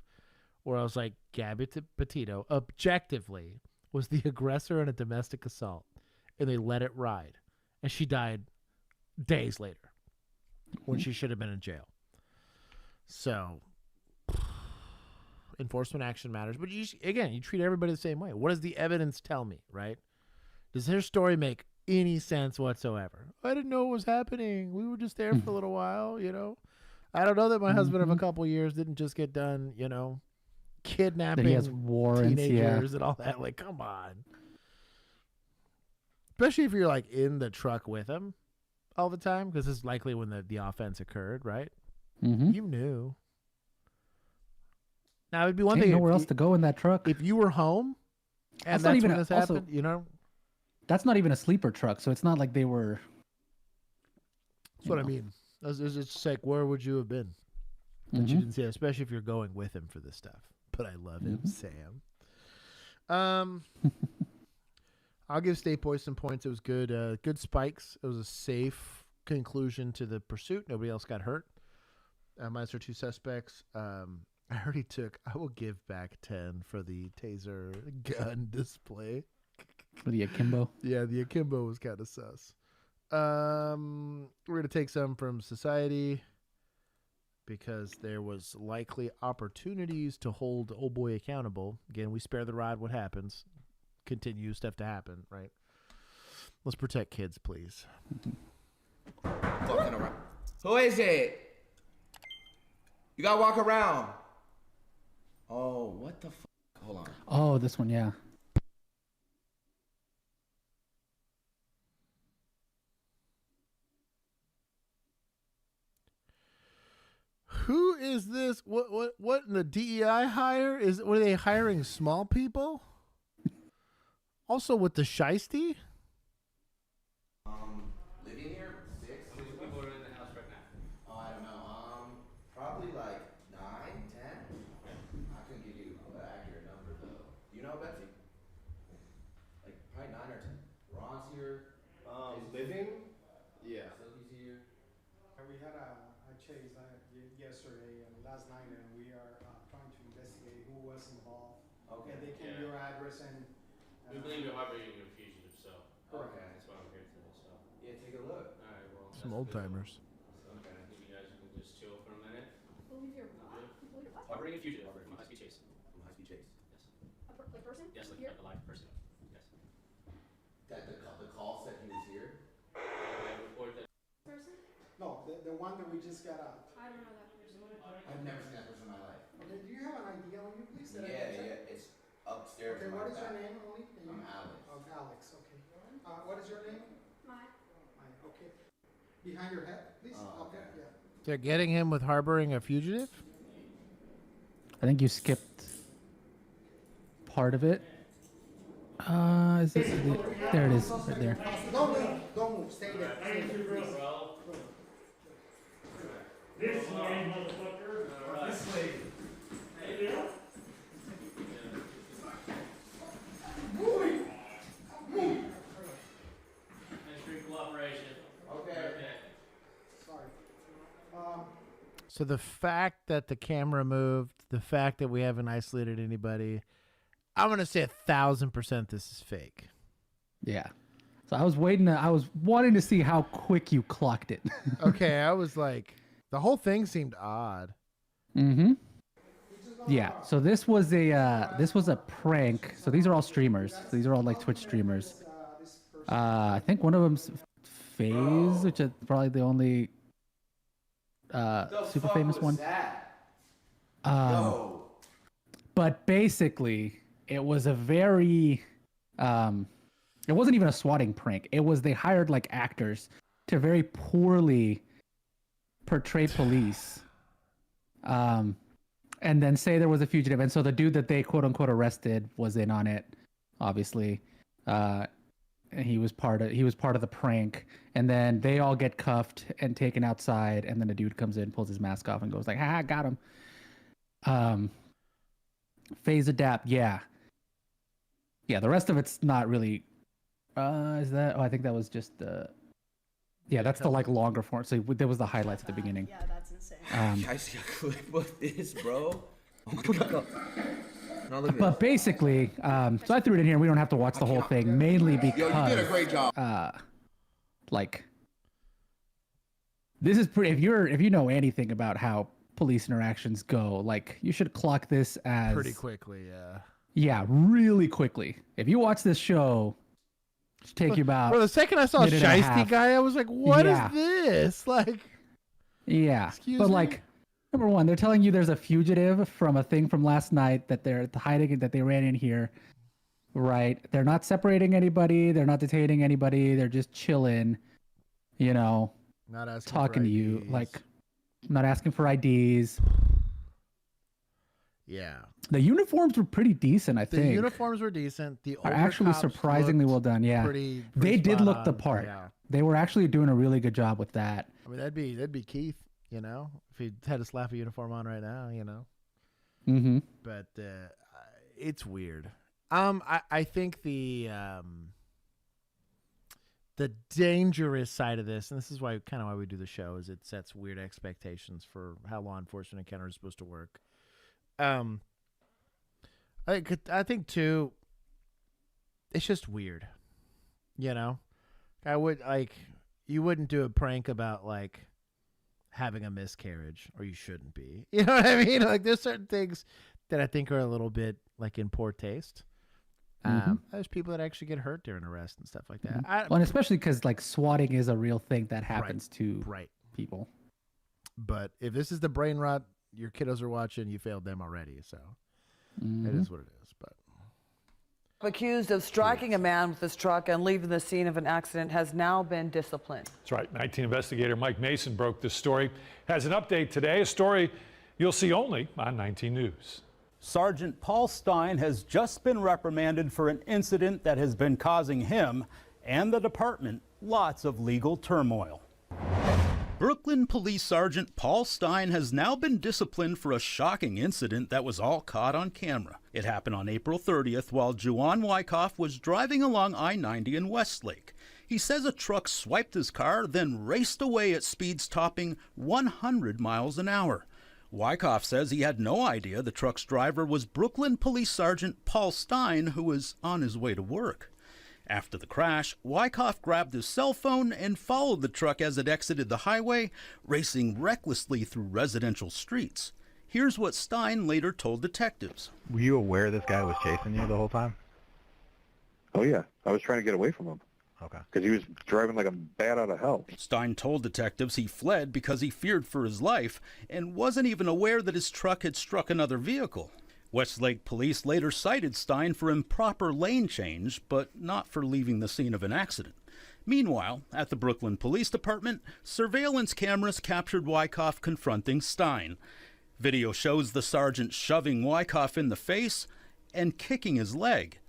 where I was like, Gabby Petito objectively was the aggressor in a domestic assault, and they let it ride. And she died days later when she should have been in jail. So, enforcement action matters. But you treat everybody the same way. What does the evidence tell me, right? Does her story make any sense whatsoever? I didn't know what was happening. We were just there for a little while, you know. I don't know that my husband of a couple years didn't just get done, you know, kidnapping he has warrants, teenagers and all that. Like, come on. Especially if you're like in the truck with him all the time, because this is likely when the offense occurred, right? You knew. Now it'd be one thing. Nowhere else to go in that truck. If you were home, and that's when this happened, you know. That's not even a sleeper truck, so it's not like they were. That's what I mean. It's just like, where would you have been that you didn't see it, especially if you're going with him for this stuff. But I love him, Sam. I'll give State Boys some points. It was good. Good spikes. It was a safe conclusion to the pursuit. Nobody else got hurt. Minus our 2 suspects. I heard he took. I will give back 10 for the taser gun display. For the akimbo. Yeah, the akimbo was kind of sus. We're gonna take some from society because there was likely opportunities to hold old boy accountable. Again, we spare the rod. What happens? Continue stuff to happen, right? Let's protect kids, please. Fucking around. Who is it? You gotta walk around. Oh, what the fuck? Hold on. Oh, this one, yeah. Who is this? What in the DEI hire? Were they hiring small people? Also with the shiesty? Living here, 6. How many people are in the house right now? Oh, I don't know. Probably like 9, 10. I couldn't give you an accurate number though. Do you know Betsy? Like probably 9 or 10. Ron's here. Living? Yeah. Silky's here. We had a chase yesterday and last night, and we are trying to investigate who was involved. Okay. And they came to your address and. We believe you're harboring a fugitive, so. Correct. Okay. That's why I'm here today, so. Yeah, take a look. All right, well. Some old timers. Okay, I think you guys can just chill for a minute. Believe you're what? Harboring a fugitive from a high-speed chase. From high speed chase. Yes. Like person? Yes, like Here? a live person. Yes. That the call said he was here. I report that. Person? No, the one that we just got out. I don't know that person. I've never seen that person in my life. Okay, do you have an idea on you, please? that I can Yeah, check? yeah, it's upstairs. Okay, in my what is your back. name, only? I'm Alex. Oh, Alex, okay. What is your name? Mine. Mine, okay. Behind your head, please? Oh, Okay, okay. yeah. They're getting him with harboring a fugitive? I think you skipped part of it. Is this there it is, right there. Don't move, stay there. Stay there, please. This way, motherfucker. This way. Hey, Bill. Moving. Move. Extreme cooperation. Okay. Sorry. So the fact that the camera moved, the fact that we haven't isolated anybody, I'm going to say 1,000% this is fake. Yeah. So I was wanting to see how quick you clocked it. Okay, I was like, the whole thing seemed odd. Mm-hmm. Yeah. So this was a prank. So these are all streamers. These are all like Twitch streamers. I think one of them's FaZe, which is probably the only super famous one. But basically, it was a very it wasn't even a swatting prank. It was they hired like actors to very poorly portray police. And then say there was a fugitive, and so the dude that they quote unquote arrested was in on it, obviously. And he was part of the prank, and then they all get cuffed and taken outside, and then a dude comes in, pulls his mask off, and goes like, "Ha, got him." FaZe adapt, yeah. The rest of it's not really. Is that? Oh, I think that was just the. Yeah, that's the like longer form. So there was the highlights at the beginning. Yeah, that's insane. I see a clip of this, bro. Oh my god. No, look at But basically, so I threw it in here. We don't have to watch the whole thing, mainly because. Yo, you did a great job. Like, this is pretty. If you know anything about how police interactions go, like you should clock this as Pretty quickly, yeah. Yeah, really quickly. If you watch this show, it'll take you about. Well, the second I saw a minute and a shiesty half. guy, I was like, "What is Yeah. this?" Like, Yeah, Excuse but me? like, number one, they're telling you there's a fugitive from a thing from last night that they're hiding, that they ran in here, right? They're not separating anybody. They're not detaining anybody. They're just chilling, you know, not asking talking for to you, IDs. like, not asking for IDs. Yeah. The uniforms were pretty decent, I The think. uniforms were decent. The Are actually overcops surprisingly well done. Yeah, pretty they did spot look the on, part. yeah. They were actually doing a really good job with that. I mean, that'd be Keith, you know, if he had to slap a uniform on right now, you know. Mm-hmm. But it's weird. I think the dangerous side of this, and this is why we do the show, is it sets weird expectations for how law enforcement encounters are supposed to work. I think too, it's just weird, you know. You wouldn't do a prank about like having a miscarriage, or you shouldn't be. You know what I mean? Like, there's certain things that I think are a little bit like in poor taste. There's people that actually get hurt during arrest and stuff like that. Well, and especially because like swatting is a real thing that happens to people. But if this is the brain rot your kiddos are watching, you failed them already. So it is what it is. But Accused of striking a man with his truck and leaving the scene of an accident has now been disciplined. That's right. 19 investigator Mike Mason broke this story. Has an update today, a story you'll see only on 19 News. Sergeant Paul Stein has just been reprimanded for an incident that has been causing him and the department lots of legal turmoil. Brooklyn Police Sergeant Paul Stein has now been disciplined for a shocking incident that was all caught on camera. It happened on April 30th while Juwan Wyckoff was driving along I-90 in Westlake. He says a truck swiped his car, then raced away at speeds topping 100 miles an hour. Wyckoff says he had no idea the truck's driver was Brooklyn Police Sergeant Paul Stein, who was on his way to work. After the crash, Wyckoff grabbed his cell phone and followed the truck as it exited the highway, racing recklessly through residential streets. Here's what Stein later told detectives. Were you aware this guy was chasing you the whole time? Oh, yeah. I was trying to get away from him. Okay. Because he was driving like a bat out of hell. Stein told detectives he fled because he feared for his life and wasn't even aware that his truck had struck another vehicle. Westlake police later cited Stein for improper lane change, but not for leaving the scene of an accident. Meanwhile, at the Brooklyn Police Department, surveillance cameras captured Wyckoff confronting Stein. Video shows the sergeant shoving Wyckoff in the face and kicking his leg.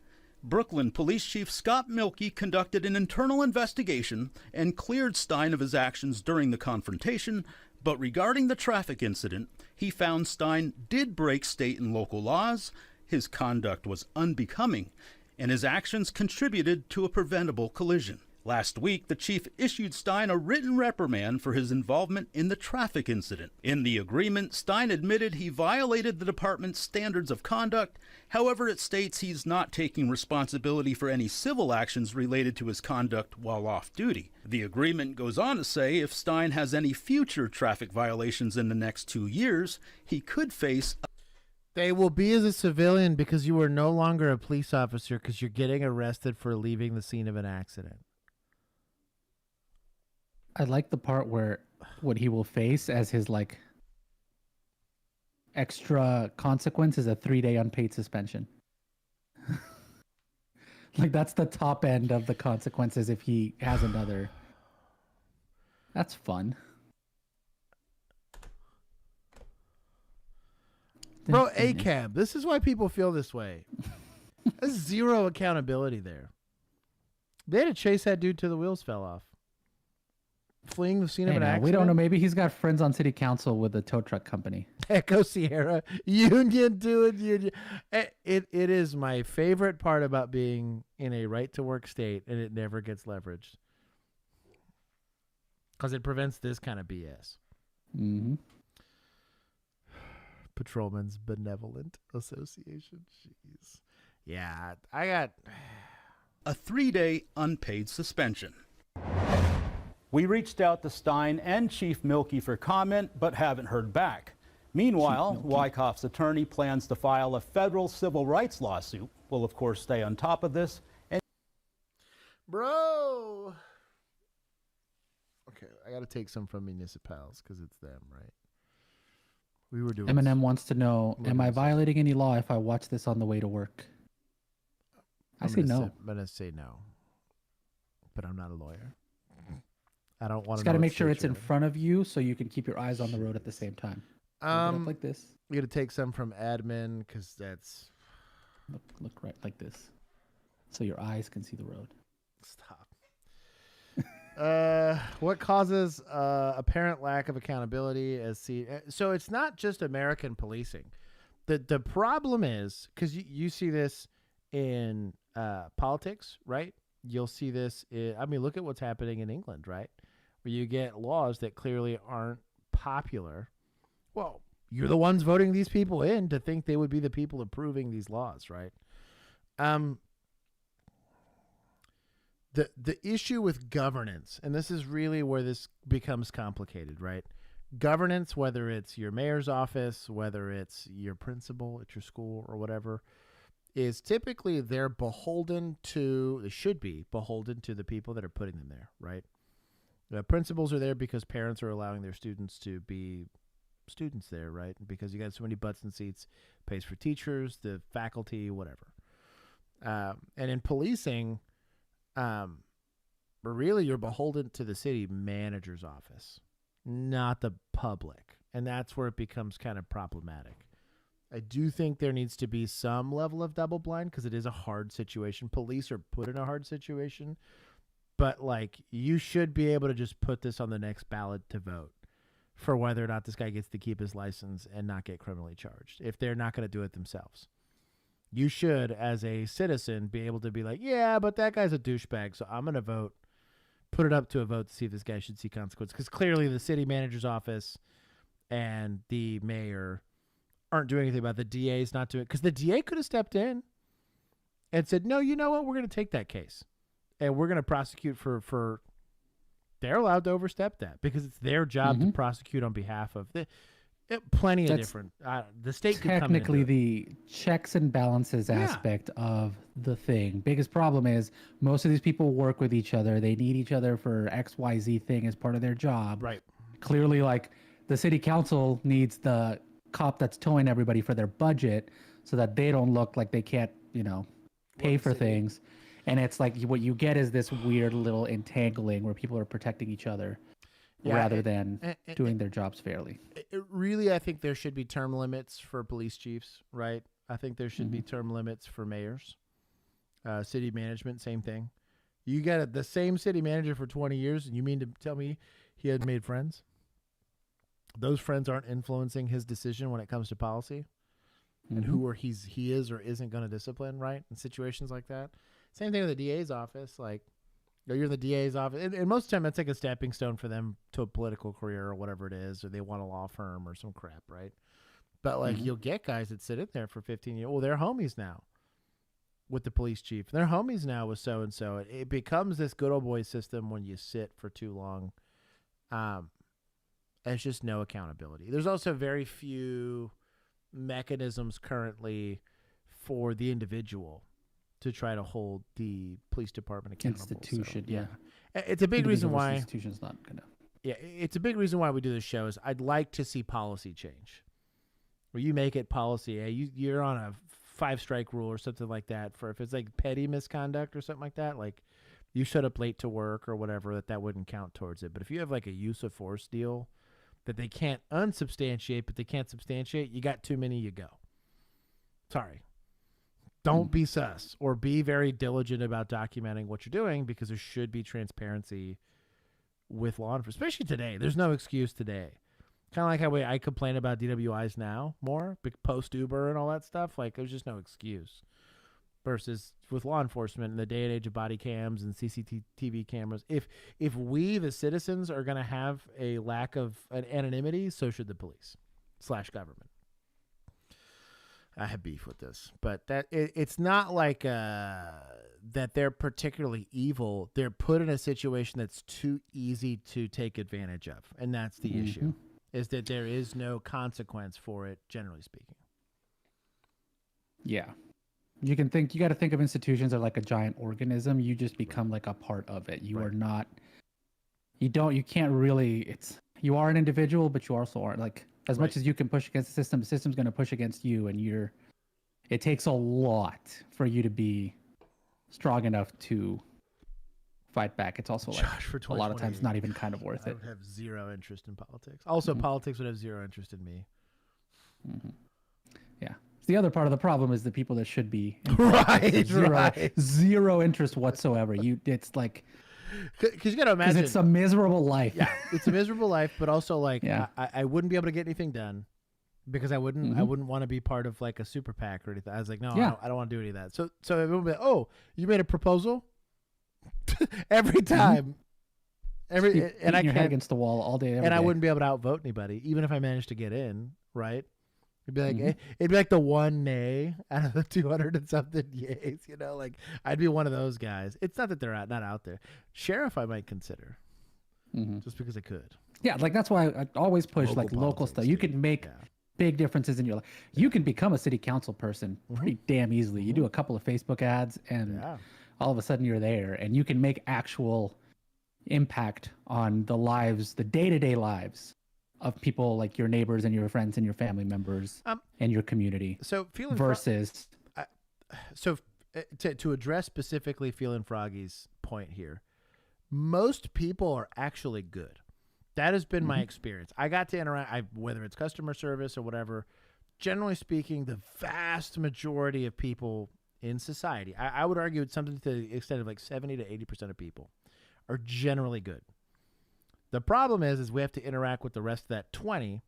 Brooklyn Police Chief Scott Milkey conducted an internal investigation and cleared Stein of his actions during the confrontation, but regarding the traffic incident, he found Stein did break state and local laws, his conduct was unbecoming, and his actions contributed to a preventable collision. Last week, the chief issued Stein a written reprimand for his involvement in the traffic incident. In the agreement, Stein admitted he violated the department's standards of conduct. However, it states he's not taking responsibility for any civil actions related to his conduct while off duty. The agreement goes on to say if Stein has any future traffic violations in the next 2 years, he could face They will be as a civilian because you are no longer a police officer because you're getting arrested for leaving the scene of an accident. I like the part where what he will face as his like extra consequence is a 3-day unpaid suspension. Like that's the top end of the consequences if he has another. That's fun. Bro, ACAB, this is why people feel this way. There's zero accountability there. They had to chase that dude till the wheels fell off. Fleeing the scene of an accident. We don't know. Maybe he's got friends on city council with the tow truck company. Echo Sierra, union doing union. It is my favorite part about being in a right to work state, and it never gets leveraged because it prevents this kind of BS. Mm-hmm. Patrolmen's Benevolent Association. Jeez. Yeah, I got a 3-day unpaid suspension. We reached out to Stein and Chief Milkey for comment, but haven't heard back. Meanwhile, Wyckoff's attorney plans to file a federal civil rights lawsuit. We'll, of course, stay on top of this. Bro! Okay, I got to take some from municipals because it's them, right? We were doing. Eminem wants to know, am I violating any law if I watch this on the way to work? I say no. I'm going to say no. But I'm not a lawyer. I don't want to. Just got to make sure it's in front of you so you can keep your eyes on the road at the same time. Like this. You got to take some from admin because that's. Look right like this, so your eyes can see the road. Stop. What causes apparent lack of accountability? So it's not just American policing. The problem is because you see this in politics, right? You'll see this. Look at what's happening in England, right? Where you get laws that clearly aren't popular. Well, you're the ones voting these people in to think they would be the people approving these laws, right? The issue with governance, and this is really where this becomes complicated, right? Governance, whether it's your mayor's office, whether it's your principal at your school or whatever, is typically they should be beholden to the people that are putting them there, right? The principals are there because parents are allowing their students to be students there, right? Because you got so many butts and seats, pays for teachers, the faculty, whatever. And in policing, really you're beholden to the city manager's office, not the public. And that's where it becomes kind of problematic. I do think there needs to be some level of double blind because it is a hard situation. Police are put in a hard situation, but like you should be able to just put this on the next ballot to vote for whether or not this guy gets to keep his license and not get criminally charged if they're not going to do it themselves. You should, as a citizen, be able to be like, yeah, but that guy's a douchebag, so I'm going to vote, put it up to a vote to see if this guy should see consequences. Because clearly the city manager's office and the mayor aren't doing anything about it. The DA's not doing it. Because the DA could have stepped in and said, no, you know what? We're going to take that case. And we're going to prosecute for they're allowed to overstep that because it's their job to prosecute on behalf of plenty of different. The state could come in and technically the checks and balances aspect of the thing. Biggest problem is most of these people work with each other. They need each other for XYZ thing as part of their job. Right. Clearly, like the city council needs the cop that's towing everybody for their budget so that they don't look like they can't, pay for things. And it's like what you get is this weird little entangling where people are protecting each other rather than doing their jobs fairly. Really, I think there should be term limits for police chiefs, right? I think there should be term limits for mayors. City management, same thing. You got the same city manager for 20 years, and you mean to tell me he had made friends? Those friends aren't influencing his decision when it comes to policy and who or he is or isn't going to discipline, right? In situations like that. Same thing with the DA's office. Like, you're in the DA's office. And most of the time, that's like a stepping stone for them to a political career or whatever it is, or they want a law firm or some crap, right? But, like, you'll get guys that sit in there for 15 years. Well, they're homies now with the police chief. They're homies now with so-and-so. It becomes this good old boy system when you sit for too long. There's just no accountability. There's also very few mechanisms currently for the individual to try to hold the police department accountable. Institution, so, it's a big reason why institution's not gonna. Yeah, it's a big reason why we do this show. Is I'd like to see policy change, where you make it policy. You're on a 5-strike rule or something like that. For if it's like petty misconduct or something like that, like you showed up late to work or whatever, that wouldn't count towards it. But if you have like a use of force deal that they can't unsubstantiate, but they can't substantiate, you got too many, you go. Sorry. Don't be sus or be very diligent about documenting what you're doing because there should be transparency with law enforcement, especially today. There's no excuse today. Kind of like how I complain about DWIs now more, post Uber and all that stuff. Like there's just no excuse. Versus with law enforcement in the day and age of body cams and CCTV cameras, if we, the citizens, are going to have a lack of an anonymity, so should the police / government. I have beef with this, but it's not like that they're particularly evil. They're put in a situation that's too easy to take advantage of, and that's the issue, is that there is no consequence for it, generally speaking. Yeah. You got to think of institutions as like a giant organism. You just become like a part of it. You are not, you can't really, you are an individual, but you also aren't like, as much as you can push against the system's going to push against you. And it takes a lot for you to be strong enough to fight back. It's also like a lot of times not even kind of worth it. I would have zero interest in politics. Also, politics would have zero interest in me. Yeah. The other part of the problem is the people that should be zero interest whatsoever. It's like, because you got to imagine it's a miserable life. Yeah, it's a miserable life, but also like I wouldn't be able to get anything done because I wouldn't want to be part of like a super PAC or anything. I was like, no, I don't want to do any of that. So everyone would be like, oh, you made a proposal every time. And I your head against the wall all day. I wouldn't be able to outvote anybody, even if I managed to get in. Right. It'd be like it'd be like the one nay out of the 200 and something yays, like I'd be one of those guys. It's not that they're not out there. Sheriff, I might consider, just because I could. Yeah, like that's why I always push local stuff. You can make big differences in your life. You can become a city council person pretty damn easily. You do a couple of Facebook ads, and all of a sudden you're there, and you can make actual impact on the lives, the day-to-day lives of people like your neighbors and your friends and your family members and your community. So versus to address specifically Feeling Froggy's point here, most people are actually good. That has been my experience. I got to interact, whether it's customer service or whatever. Generally speaking, the vast majority of people in society, I would argue it's something to the extent of like 70 to 80% of people are generally good. The problem is we have to interact with the rest of that 20,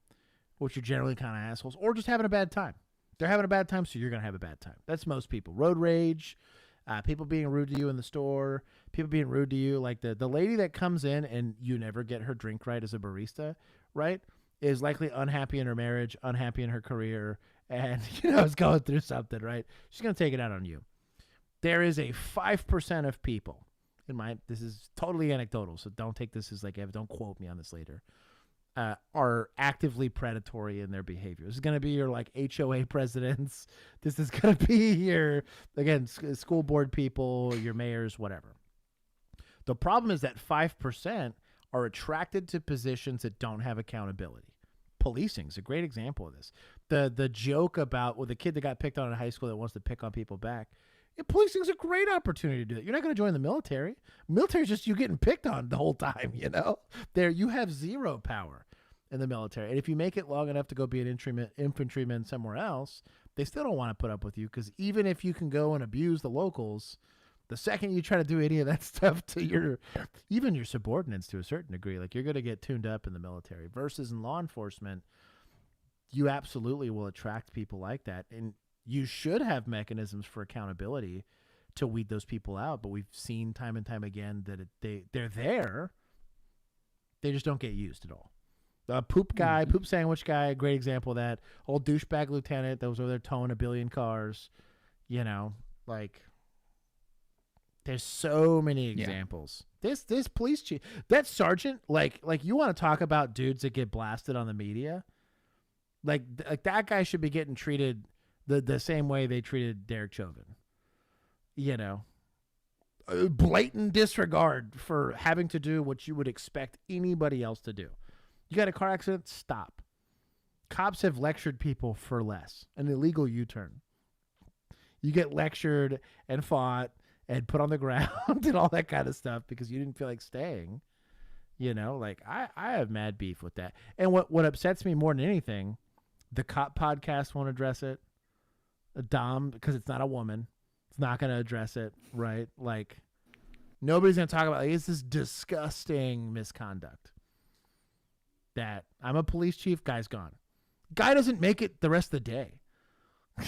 which are generally kind of assholes or just having a bad time. They're having a bad time, so you're going to have a bad time. That's most people. Road rage, people being rude to you in the store, people being rude to you. Like the lady that comes in and you never get her drink right as a barista, right, is likely unhappy in her marriage, unhappy in her career, and, is going through something, right? She's going to take it out on you. There is a 5% of people, this is totally anecdotal, so don't take this as like, don't quote me on this later, are actively predatory in their behavior. This is going to be your like HOA presidents. This is going to be your, again, school board people, your mayors, whatever. The problem is that 5% are attracted to positions that don't have accountability. Policing is a great example of this. The joke about the kid that got picked on in high school that wants to pick on people back. Yeah, policing is a great opportunity to do that. You're not going to join the military. Military is just you getting picked on the whole time, There, you have zero power in the military. And if you make it long enough to go be an infantryman somewhere else, they still don't want to put up with you, because even if you can go and abuse the locals, the second you try to do any of that stuff to even your subordinates to a certain degree, like you're going to get tuned up in the military. Versus in law enforcement, you absolutely will attract people like that. And you should have mechanisms for accountability to weed those people out. But we've seen time and time again that they're there. They just don't get used at all. The poop guy, poop sandwich guy, great example of that. Old douchebag lieutenant that was over there towing a billion cars. Like there's so many examples. Yeah. This police chief, that sergeant, like you want to talk about dudes that get blasted on the media? Like that guy should be getting treated the same way they treated Derek Chauvin. Blatant disregard for having to do what you would expect anybody else to do. You got a car accident? Stop. Cops have lectured people for less. An illegal U-turn. You get lectured and fought and put on the ground and all that kind of stuff because you didn't feel like staying. I have mad beef with that. And what upsets me more than anything, the cop podcast won't address it. Dom, because it's not a woman, it's not going to address it, right? Like, nobody's going to talk about, it's this disgusting misconduct. That I'm a police chief, guy's gone. Guy doesn't make it the rest of the day.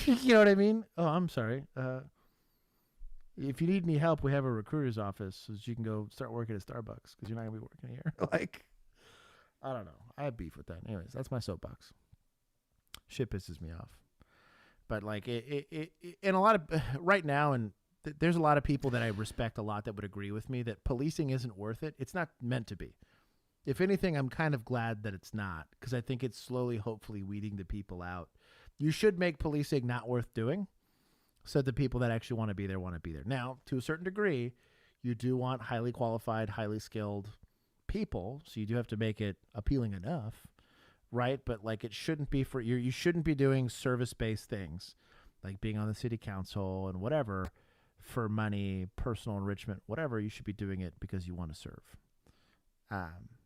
You know what I mean? Oh, I'm sorry. If you need any help, we have a recruiter's office so that you can go start working at Starbucks because you're not going to be working here. I don't know. I have beef with that. Anyways, that's my soapbox. Shit pisses me off. But and a lot of right now, and there's a lot of people that I respect a lot that would agree with me that policing isn't worth it. It's not meant to be. If anything, I'm kind of glad that it's not, because I think it's slowly, hopefully, weeding the people out. You should make policing not worth doing so the people that actually want to be there. Now, to a certain degree, you do want highly qualified, highly skilled people, so you do have to make it appealing enough, right? But it shouldn't be for you. You shouldn't be doing service-based things like being on the city council and whatever for money, personal enrichment, whatever. You should be doing it because you want to serve.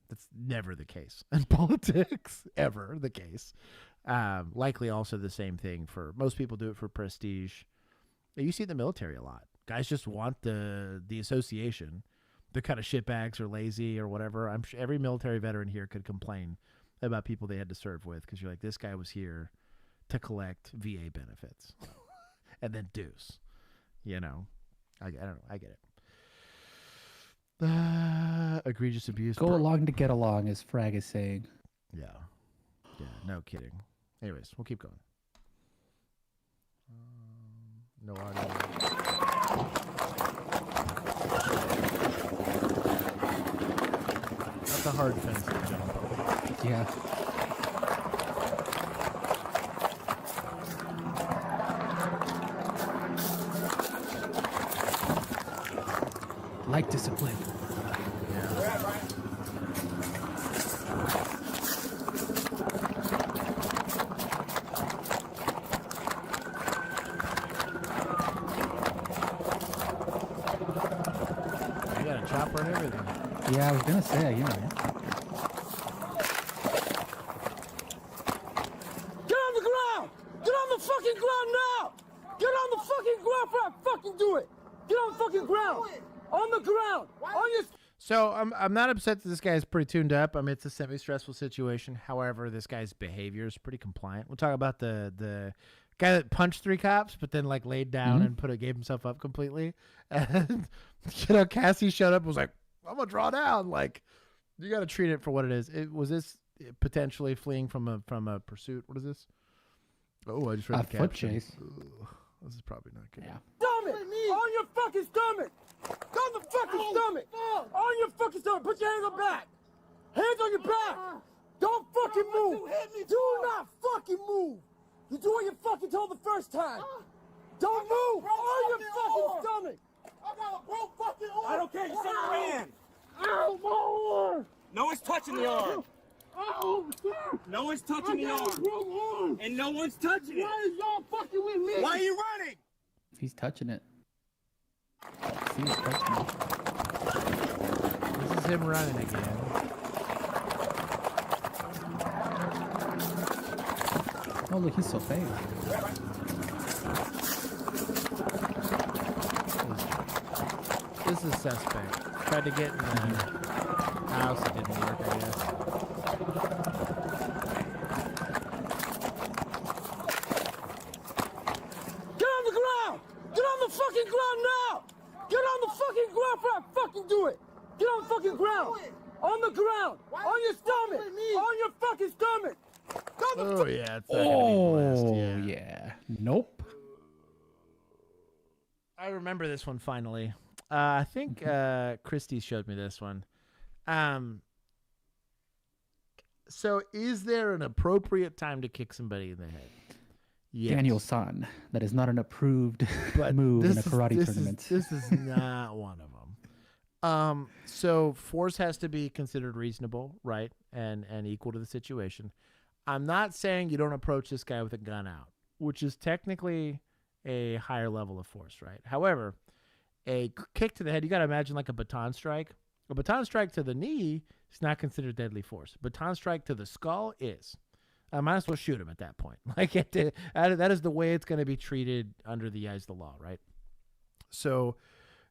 That's never the case in politics, ever the case. Likely also the same thing for most people do it for prestige. You see the military a lot. Guys just want the association. They're kind of shitbags or lazy or whatever. I'm sure every military veteran here could complain about people they had to serve with because you're like, this guy was here to collect VA benefits and then dues. I don't know. I get it. Egregious abuse. Go along to get along, as Frag is saying. Yeah, no kidding. Anyways, we'll keep going. No audio. That's a hard fence to jump over. Yeah. Like discipline. Yeah, I was gonna say, Get on the ground! Get on the fucking ground now! Get on the fucking ground before I fucking do it! Get on the fucking ground! On the ground! On your... So I'm not upset that this guy is pretty tuned up. I mean, it's a semi-stressful situation. However, this guy's behavior is pretty compliant. We'll talk about the guy that punched 3 cops, but then like laid down and gave himself up completely. And Cassie showed up and was like, "I'm gonna draw down." Like, you got to treat it for what it is. Was this potentially fleeing from a pursuit? What is this? Oh, I just read the foot caption. chase. Ugh, this is probably not good. Yeah. Stomach! On your fucking stomach! On the fucking stomach! On your fucking stomach! Put your hands on back! Hands on your back! Don't fucking move! Do not fucking move! You do what you fucking told the first time! Don't move! On your fucking stomach! I got a broke fucking arm! I don't care, you said your hand! Ow, my arm! No one's touching the arm! No one's touching the arm! And no one's touching it! Why is y'all fucking with me? Why are you running? He's touching it. He's touching it. This is him running again. Oh, look, he's so fast. This is suspect. Tried to get in the house. It didn't work, I guess. Get on the ground! Get on the fucking ground now! Get on the fucking ground before I fucking do it! Get on the fucking ground! On the ground! On your stomach! On your fucking stomach! Oh, yeah. It's not gonna be blessed, yeah. Nope. I remember this one finally. I think Christy showed me this one. So is there an appropriate time to kick somebody in the head? Yes. Daniel San. That is not an approved move in a karate tournament. This is not one of them. So force has to be considered reasonable, right? And equal to the situation. I'm not saying you don't approach this guy with a gun out, which is technically a higher level of force, right? However, a kick to the head, you got to imagine like a baton strike. A baton strike to the knee is not considered deadly force. Baton strike to the skull is. I might as well shoot him at that point. Like that is the way it's going to be treated under the eyes of the law, right? So,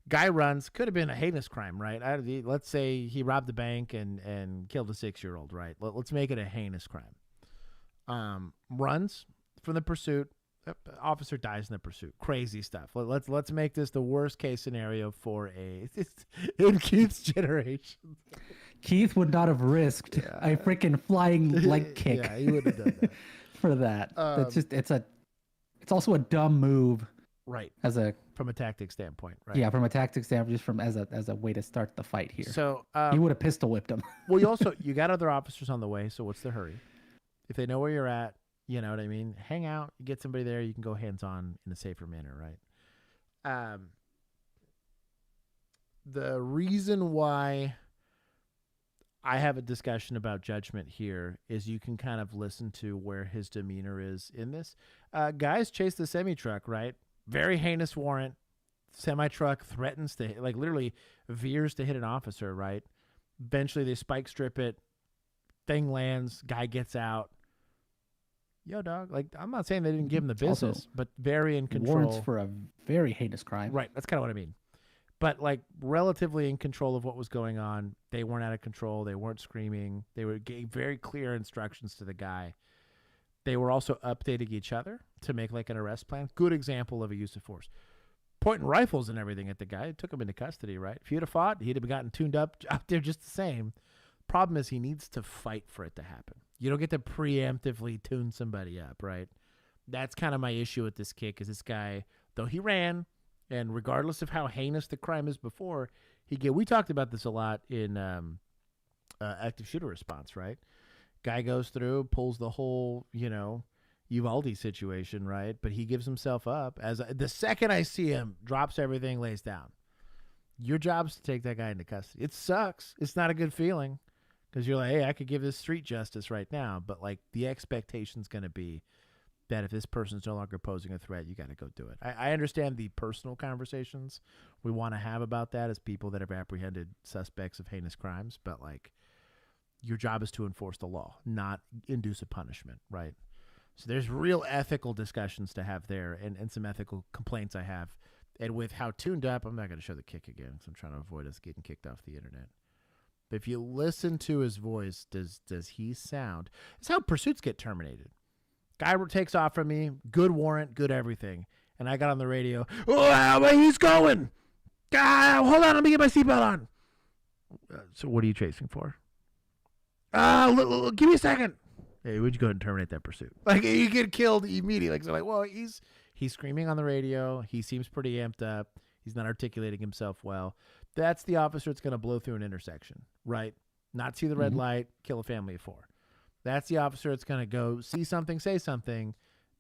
guy runs. Could have been a heinous crime, right? Let's say he robbed the bank and killed a 6-year-old, right? Let's make it a heinous crime. Runs from the pursuit. Officer dies in the pursuit. Crazy stuff. Let's make this the worst case scenario for in Keith's generation. Keith would not have risked a freaking flying leg kick. Yeah, he would have done that for that. It's also a dumb move, right? From a tactic standpoint, right? Yeah, from a tactic standpoint, just as a way to start the fight here. So he would have pistol whipped him. Well, you got other officers on the way, so what's the hurry? If they know where you're at, you know what I mean? Hang out, get somebody there, you can go hands-on in a safer manner, right? The reason why I have a discussion about judgment here is you can kind of listen to where his demeanor is in this. Guys chase the semi-truck, right? Very heinous warrant. Semi-truck threatens to, like, literally veers to hit an officer, right? Eventually they spike strip it. Thing lands. Guy gets out. Yo, dog. Like, I'm not saying they didn't give him the business, Also, but very in control. Warrants for a very heinous crime. Right. That's kind of what I mean. But, like, relatively in control of what was going on. They weren't out of control. They weren't screaming. They were gave very clear instructions to the guy. They were also updating each other to make, like, an arrest plan. Good example of a use of force. Pointing rifles and everything at the guy. It took him into custody, right? If he'd have fought, he'd have gotten tuned up out there just the same. Problem is he needs to fight for it to happen. You don't get to preemptively tune somebody up, right? That's kind of my issue with this kick is this guy, though he ran, and regardless of how heinous the crime is before, we talked about this a lot in active shooter response, right? Guy goes through, pulls the whole, Uvalde situation, right? But he gives himself up. The second I see him, drops everything, lays down. Your job's to take that guy into custody. It sucks. It's not a good feeling. Because you're like, hey, I could give this street justice right now. But, like, the expectation's going to be that if this person's no longer posing a threat, you got to go do it. I understand the personal conversations we want to have about that as people that have apprehended suspects of heinous crimes, but like your job is to enforce the law, not induce a punishment, right? So there's real ethical discussions to have there and some ethical complaints I have. And with how tuned up, I'm not going to show the kick again because I'm trying to avoid us getting kicked off the internet. But if you listen to his voice, does he sound? It's how pursuits get terminated. Guy takes off from me, good warrant, good everything. And I got on the radio, oh, he's going. Hold on, let me get my seatbelt on. So what are you chasing for? Give me a second. Hey, would you go ahead and terminate that pursuit? Like, you get killed immediately. Like, so like, well, he's screaming on the radio. He seems pretty amped up. He's not articulating himself well. That's the officer that's going to blow through an intersection, right? Not see the red light, kill a family of 4. That's the officer that's going to go see something, say something,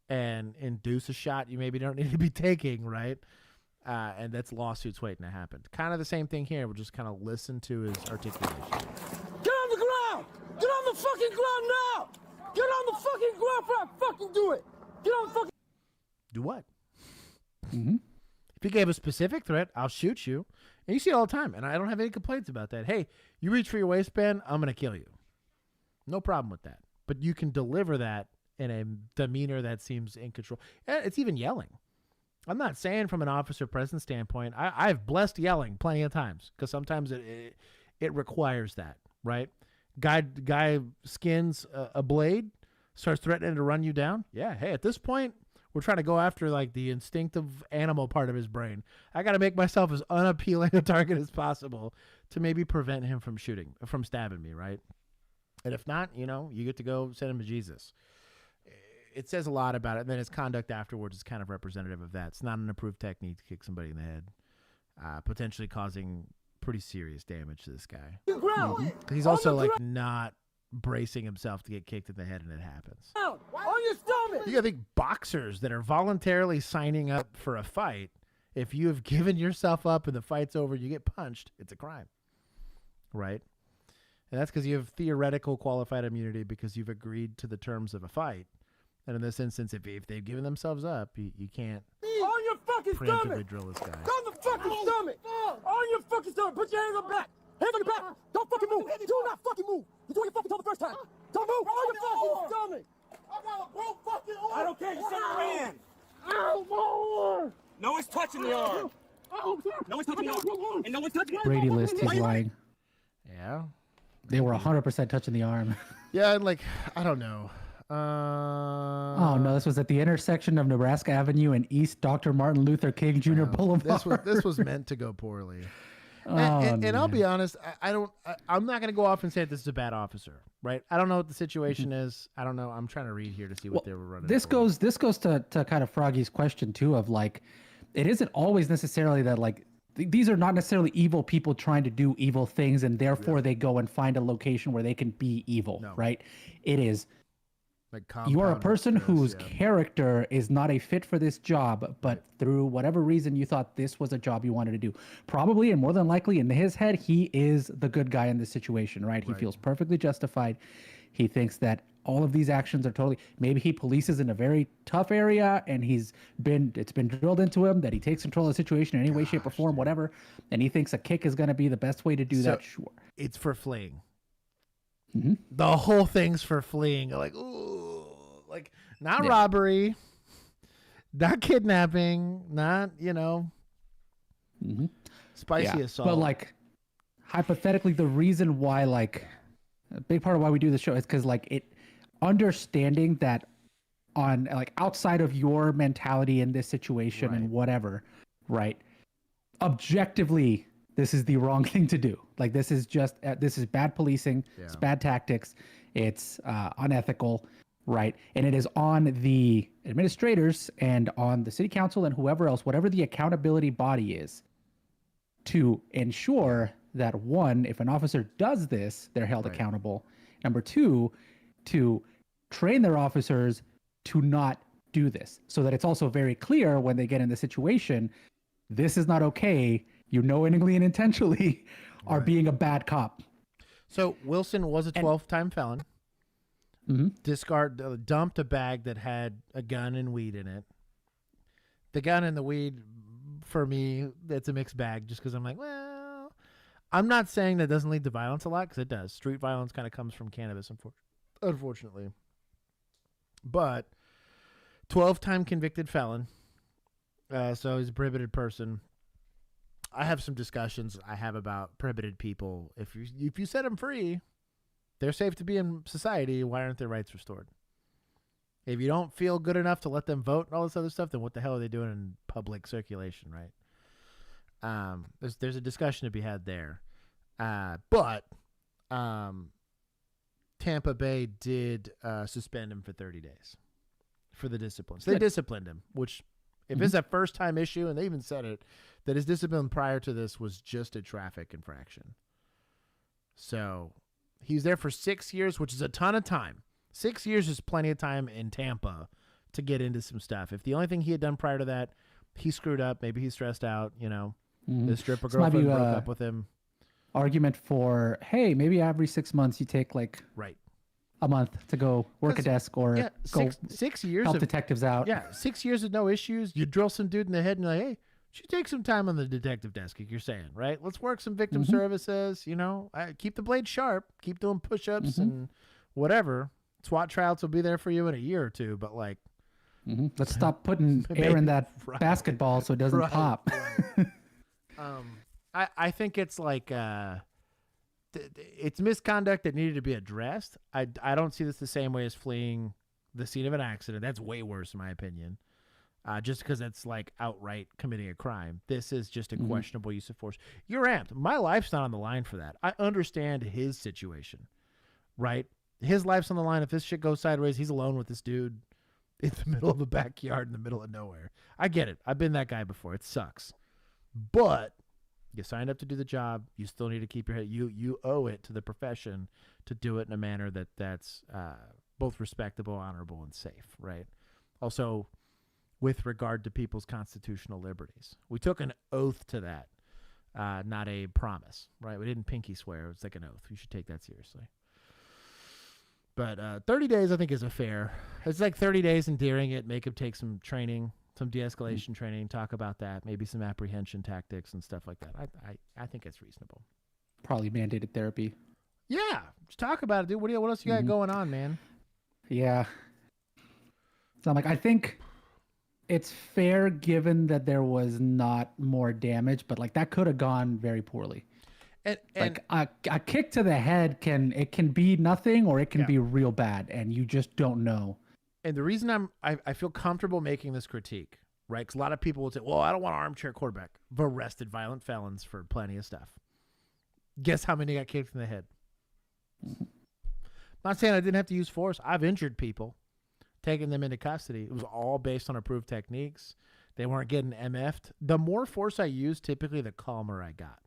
and induce a shot you maybe don't need to be taking, right? And that's lawsuits waiting to happen. Kind of the same thing here. We'll just kind of listen to his articulation. Get on the ground! Get on the fucking ground now! Get on the fucking ground before I fucking do it! Get on the fucking... Do what? If you gave a specific threat, I'll shoot you. And you see it all the time, and I don't have any complaints about that. Hey, you reach for your waistband, I'm going to kill you. No problem with that. But you can deliver that in a demeanor that seems in control. It's even yelling. I'm not saying from an officer presence standpoint. I've blessed yelling plenty of times because sometimes it requires that, right? Guy skins a blade, starts threatening to run you down. Yeah, hey, at this point, we're trying to go after like the instinctive animal part of his brain. I got to make myself as unappealing a target as possible to maybe prevent him from stabbing me, right? And if not, you get to go send him to Jesus. It says a lot about it. And then his conduct afterwards is kind of representative of that. It's not an approved technique to kick somebody in the head, potentially causing pretty serious damage to this guy. He's also like not bracing himself to get kicked in the head, and it happens. On your stomach! You gotta think boxers that are voluntarily signing up for a fight. If you have given yourself up and the fight's over, you get punched. It's a crime, right? And that's because you have theoretical qualified immunity because you've agreed to the terms of a fight. And in this instance, if they've given themselves up, you can't on your fucking preemptively stomach! drill this guy. On the fucking stomach! On your fucking stomach! Put your hands on the back! Hands on your back! Don't fucking move! Do not fucking move! You doing your fucking toe the first time! Don't move! On your fucking stomach! I got a broke fucking arm! I don't care! You said your hand! Ow, my arm! No one's touching the arm! No one's touching the arm! And no one's touching the arm! Brady list, he's lying. Yeah. They were 100% touching the arm. Yeah, and like, I don't know. Oh no, this was at the intersection of Nebraska Avenue and East Dr. Martin Luther King Jr. Boulevard. This was meant to go poorly. And I'll be honest, I'm not going to go off and say this is a bad officer, right? I don't know what the situation is. I don't know. I'm trying to read here to see what they were running. This goes to kind of Froggy's question too of like, it isn't always necessarily that like these are not necessarily evil people trying to do evil things and therefore they go and find a location where they can be evil, right? It is like you are a person whose character is not a fit for this job, but through whatever reason you thought this was a job you wanted to do. Probably and more than likely in his head, he is the good guy in this situation, right? He feels perfectly justified. He thinks that all of these actions are totally, maybe he polices in a very tough area and it's been drilled into him that he takes control of the situation in any way, shape or form, whatever. And he thinks a kick is going to be the best way to do that. Sure. It's for fleeing. The whole thing's for fleeing. Like, ooh, like not robbery, not kidnapping, not, spicy assault. But like hypothetically, the reason why, like a big part of why we do the show is because like understanding that on like outside of your mentality in this situation and whatever, right? Objectively, this is the wrong thing to do. Like this is bad policing. It's bad tactics. It's unethical, right? And it is on the administrators and on the city council and whoever else, whatever the accountability body is, to ensure that one, if an officer does this, they're held accountable. Number two, to train their officers to not do this so that it's also very clear when they get in the situation, this is not okay. You knowingly and intentionally are being a bad cop. So Wilson was a 12-time felon. dumped a bag that had a gun and weed in it. The gun and the weed, for me, it's a mixed bag just because I'm like, well, I'm not saying that doesn't lead to violence a lot because it does. Street violence kind of comes from cannabis, unfortunately. But 12-time convicted felon, so he's a prohibited person. I have some discussions I have about prohibited people. If you set them free, they're safe to be in society. Why aren't their rights restored? If you don't feel good enough to let them vote and all this other stuff, then what the hell are they doing in public circulation, right? There's a discussion to be had there. But Tampa Bay did suspend him for 30 days for the discipline. So they disciplined him, which if it's a first-time issue, and they even said it, that his discipline prior to this was just a traffic infraction. So he was there for 6 years, which is a ton of time. 6 years is plenty of time in Tampa to get into some stuff. If the only thing he had done prior to that, he screwed up, maybe he's stressed out, the stripper girlfriend broke up with him. Argument for, hey, maybe every 6 months you take a month to go work a desk or go 6 years help detectives out. Yeah, 6 years of no issues. You drill some dude in the head and you're like, hey, should take some time on the detective desk, like you're saying, right? Let's work some victim services, keep the blade sharp, keep doing push-ups and whatever. SWAT trials will be there for you in a year or two, but let's stop putting air in that basketball so it doesn't pop. I think it's it's misconduct that needed to be addressed. I don't see this the same way as fleeing the scene of an accident. That's way worse, in my opinion. Just because it's outright committing a crime. This is just a questionable use of force. You're amped. My life's not on the line for that. I understand his situation, right? His life's on the line. If this shit goes sideways, he's alone with this dude in the middle of a backyard in the middle of nowhere. I get it. I've been that guy before. It sucks. But you signed up to do the job. You still need to keep your head. You owe it to the profession to do it in a manner that's both respectable, honorable, and safe, right? Also, with regard to people's constitutional liberties. We took an oath to that, not a promise, right? We didn't pinky swear. It's like an oath. You should take that seriously. But 30 days, I think, is a fair. It's 30 days endearing it. Make him take some training, some de-escalation training, talk about that, maybe some apprehension tactics and stuff like that. I think it's reasonable. Probably mandated therapy. Yeah, just talk about it, dude. What else you got going on, man? Yeah. So I think it's fair given that there was not more damage, but that could have gone very poorly. And a kick to the head can be nothing or it can be real bad, and you just don't know. And the reason I feel comfortable making this critique, right? Because a lot of people would say, well, I don't want an armchair quarterback. I've arrested violent felons for plenty of stuff. Guess how many got kicked in the head? Not saying I didn't have to use force. I've injured people, taken them into custody. It was all based on approved techniques. They weren't getting MF'd. The more force I used, typically the calmer I got.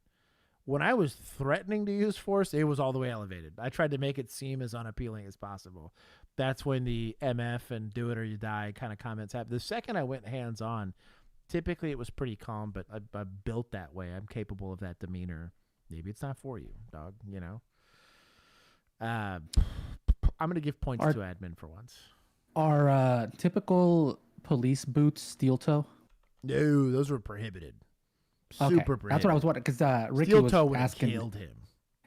When I was threatening to use force, it was all the way elevated. I tried to make it seem as unappealing as possible. That's when the MF and do it or you die kind of comments happen. The second I went hands-on, typically it was pretty calm, but I built that way. I'm capable of that demeanor. Maybe it's not for you, dog, I'm going to give points to admin for once. Are typical police boots steel toe? No, those were prohibited. Super prohibited. That's what I was wondering, because Ricky steel was toe asking. Killed him.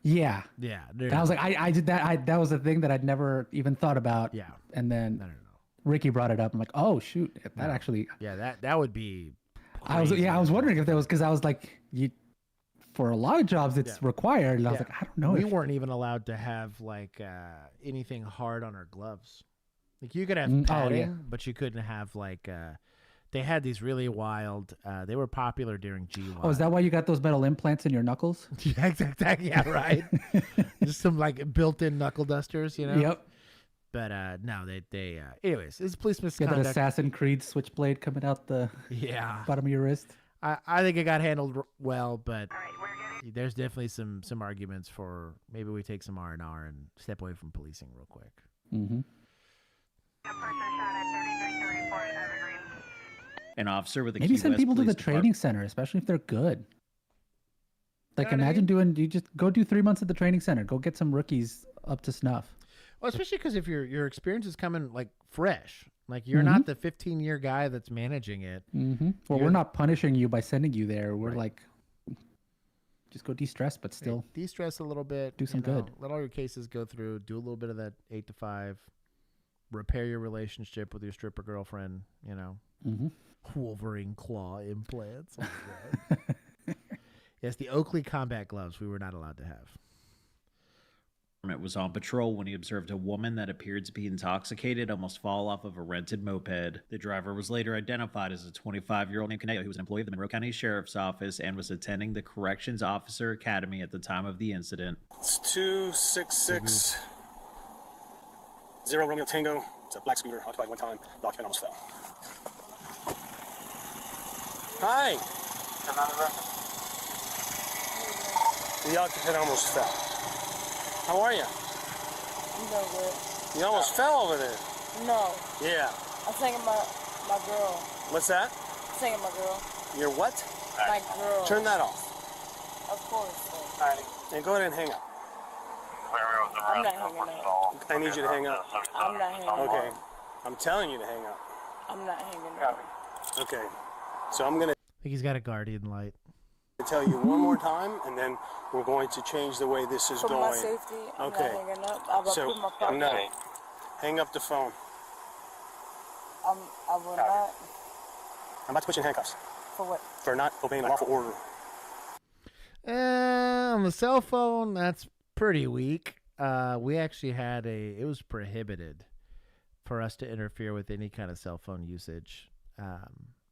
Yeah. Yeah. And I was like, I did that. That was a thing that I'd never even thought about. Yeah. And then Ricky brought it up. I'm like, oh shoot, that actually. Yeah, that would be. I was wondering if there was, because I was like, for a lot of jobs it's required, and I was like, I don't know. We weren't even allowed to have anything hard on our gloves. You could have padding, but you couldn't have they had these really wild. They were popular during G1. Oh, is that why you got those metal implants in your knuckles? Yeah, exactly. Yeah, right. Just some built-in knuckle dusters, Yep. But no, they. Anyways, it's police You misconduct. got that Assassin's Creed switchblade coming out the bottom of your wrist. I think it got handled well, but there's definitely some arguments for maybe we take some R&R and step away from policing real quick. Mm-hmm. An officer with a maybe Key send West people to the Police training center, especially if they're good. Imagine you just go do 3 months at the training center. Go get some rookies up to snuff. Well, especially because if your experience is coming like fresh, like you're not the 15-year guy that's managing it. Well, we're not punishing you by sending you there. We're like, just go de-stress, but still de-stress a little bit. Do some good. Let all your cases go through. Do a little bit of that 8 to 5. Repair your relationship with your stripper girlfriend. You know, Wolverine claw implants. Oh my God. Yes, the Oakley combat gloves we were not allowed to have. Was on patrol when he observed a woman that appeared to be intoxicated almost fall off of a rented moped. The driver was later identified as a 25-year-old named Caneo, who was an employee of the Monroe County Sheriff's Office and was attending the Corrections Officer Academy at the time of the incident. It's 266 0 Romeo Tango. It's a black scooter, occupied one time. The occupant almost fell. Hi. The occupant almost fell. How are you? I'm doing good. You almost fell over there. No. Yeah. I'm thinking about my girl. What's that? I'm thinking my girl. Your what? My girl. Turn that off. Of course. And go ahead and hang up. I'm not hanging up. I need you to hang up. I'm not hanging up. Okay. I'm telling you to hang up. I'm not hanging up. Okay. So I'm going to I think he's got a guardian light. tell you one more time, and then we're going to change the way this is For going. my safety, I'm not hanging up. I'm going to put my phone no. down. Hang up the phone. I will not. I'm about to put you in handcuffs For what? for not obeying a lawful order. On the cell phone, that's pretty weak. We actually had it was prohibited for us to interfere with any kind of cell phone usage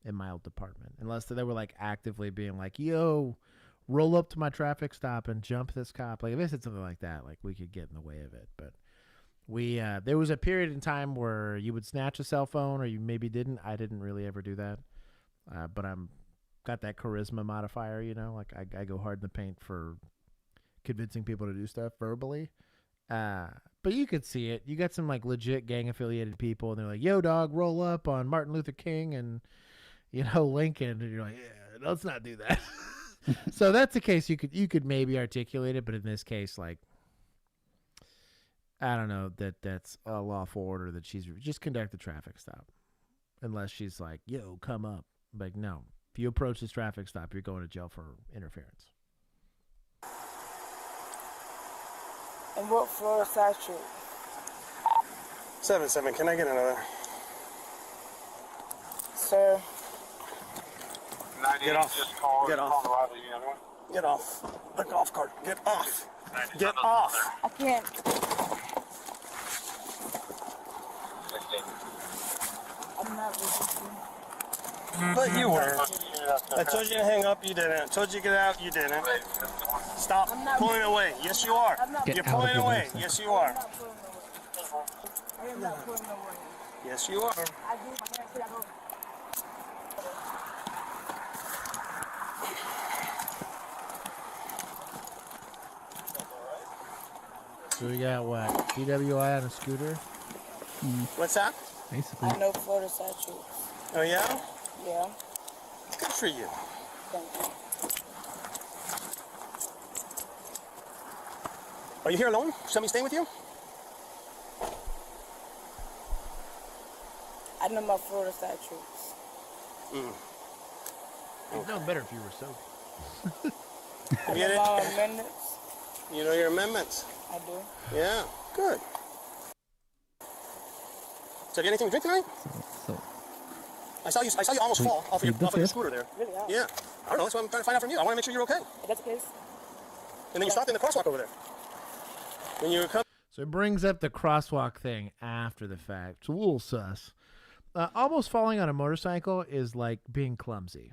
in my old department, unless they were like actively being like, yo, roll up to my traffic stop and jump this cop. Like if they said something like that, like we could get in the way of it. But we there was a period in time where you would snatch a cell phone, or you maybe didn't. I didn't really ever do that. But I'm got that charisma modifier, you know, like I go hard in the paint for convincing people to do stuff verbally. But you could see it. You got some like legit gang affiliated people, and they're like, yo dog, roll up on Martin Luther King and, you know, Lincoln. And you're like, yeah, let's not do that. So that's the case you could maybe articulate it. But in this case, like, I don't know that's a lawful order that she's just conduct a traffic stop. Unless she's like, yo, come up. Like, no, if you approach this traffic stop, you're going to jail for interference. And what Florida statute? 7-7, can I get another? Sir. Get off. Get off. Get off. The golf cart. Get off. Get off. I can't. I'm not resisting. But you were. I told you to hang up, you didn't. I told you to get out, you didn't. Stop pulling away. Yes, you are. You're pulling away. Yes, you are. I am not pulling away. Yes, you are. I do. I can't sit at home. So we got what? DWI on a scooter? What's that? Basically. I know Florida statutes. Oh, yeah? Yeah. Good for you. Thank you. Are you here alone? Somebody staying with you? I know my Florida statutes. You'd know better if you were sober. You get it? My amendments. You know your amendments? I do. Yeah, good. So, you get anything to drink tonight? I saw you almost fall off of your scooter there. Really? Yeah. I don't know. That's what I'm trying to find out from you. I want to make sure you're okay. If that's the case. And then you stopped in the crosswalk over there. When you were coming. So it brings up the crosswalk thing after the fact. It's a little sus. Almost falling on a motorcycle is like being clumsy.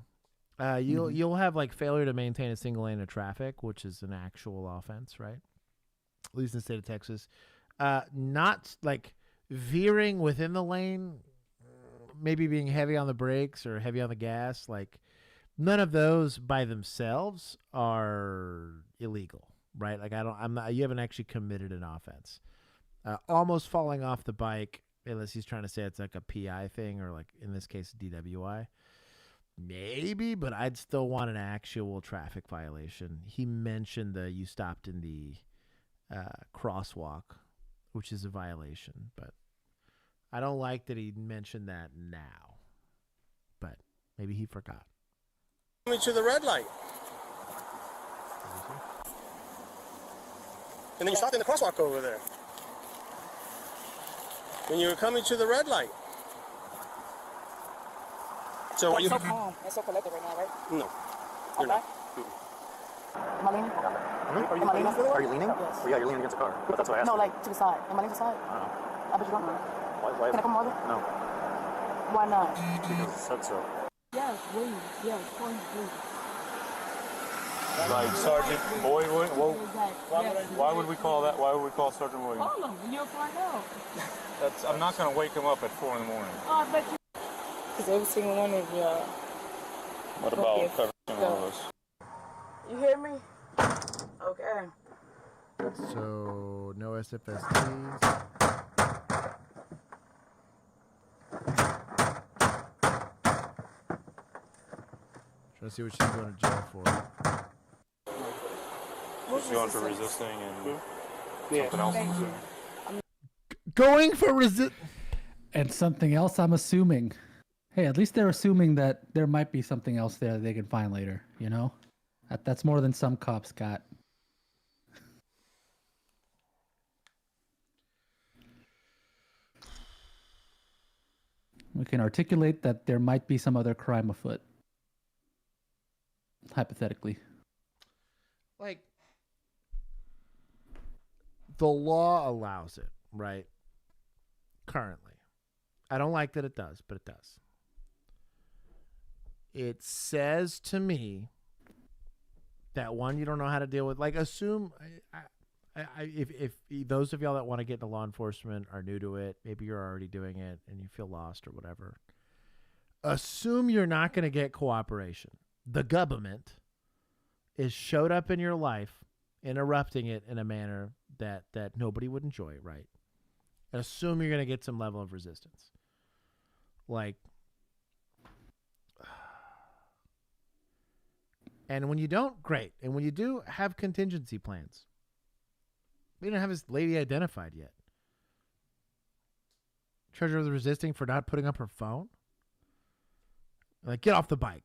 You'll have like failure to maintain a single lane of traffic, which is an actual offense, right? At least in the state of Texas. Not like veering within the lane, maybe being heavy on the brakes or heavy on the gas. Like none of those by themselves are illegal, right? Like you haven't actually committed an offense. Almost falling off the bike, unless he's trying to say it's like a PI thing or like in this case DWI. Maybe, but I'd still want an actual traffic violation. He mentioned you stopped in the crosswalk. which is a violation. But I don't like that he mentioned that now. But maybe he forgot. Coming to the red light. And then you stopped in the crosswalk over there. When you were coming to the red light. So That's so calm and so collected right now, right? No. You're not. Am I leaning? Am I leaning? Are you leaning? Yes. Yeah, you're leaning against the car. But that's what I asked. No, like to the side. Am I leaning to the side? I bet you don't know. Why? Can I come over? No. Why not? Because it said so. Yes, please. Yes, please. Like Sergeant Boyd, why would we call that? Why would we call Sergeant Williams? Call him and you'll find out. I'm not going to wake him up at 4 in the morning. Oh, I bet you. Because every single one of y'all. What about every single one of us? You hear me? Okay. So no SFSTs. Trying to see what she's going to jail for. She's going for resisting and something else. Going for resist. And something else, I'm assuming. Hey, at least they're assuming that there might be something else there that they can find later, you know? That's more than some cops got. We can articulate that there might be some other crime afoot. Hypothetically. Like, the law allows it, right? Currently. I don't like that it does, but it does. It says to me that one, you don't know how to deal with. Like, assume, if those of y'all that want to get into law enforcement are new to it, maybe you're already doing it and you feel lost or whatever. Assume you're not going to get cooperation. The government is showed up in your life, interrupting it in a manner that nobody would enjoy, right? And assume you're going to get some level of resistance. Like, and when you don't, great. And when you do, have contingency plans. We don't have this lady identified yet. Charge her with resisting for not putting up her phone? Like, get off the bike.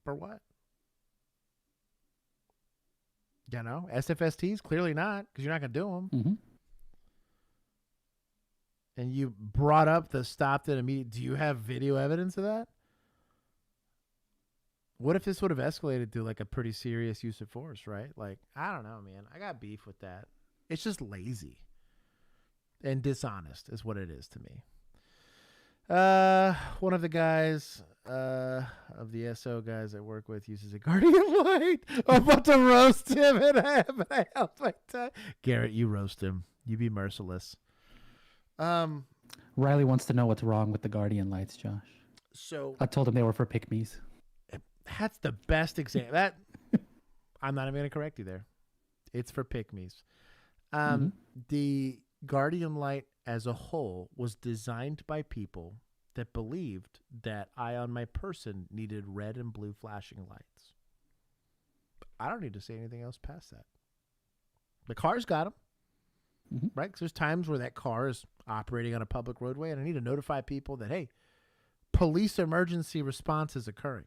For what? You know, SFSTs? Clearly not, because you're not going to do them. Mm-hmm. And you brought up the stopped it immediately. Do you have video evidence of that? What if this would have escalated to like a pretty serious use of force, right? Like, I don't know, man. I got beef with that. It's just lazy and dishonest is what it is to me. One of the guys of the SO guys I work with uses a guardian light. I'm about to roast him and I held my tongue. Garrett, you roast him. You be merciless. Riley wants to know what's wrong with the guardian lights, Josh. So I told him they were for pick-me's. That's the best example. That I'm not even going to correct you there. It's for pick-me's. The guardian light as a whole was designed by people that believed that I on my person needed red and blue flashing lights. I don't need to say anything else past that. The car's got them. Right? Because there's times where that car is operating on a public roadway and I need to notify people that, hey, police emergency response is occurring.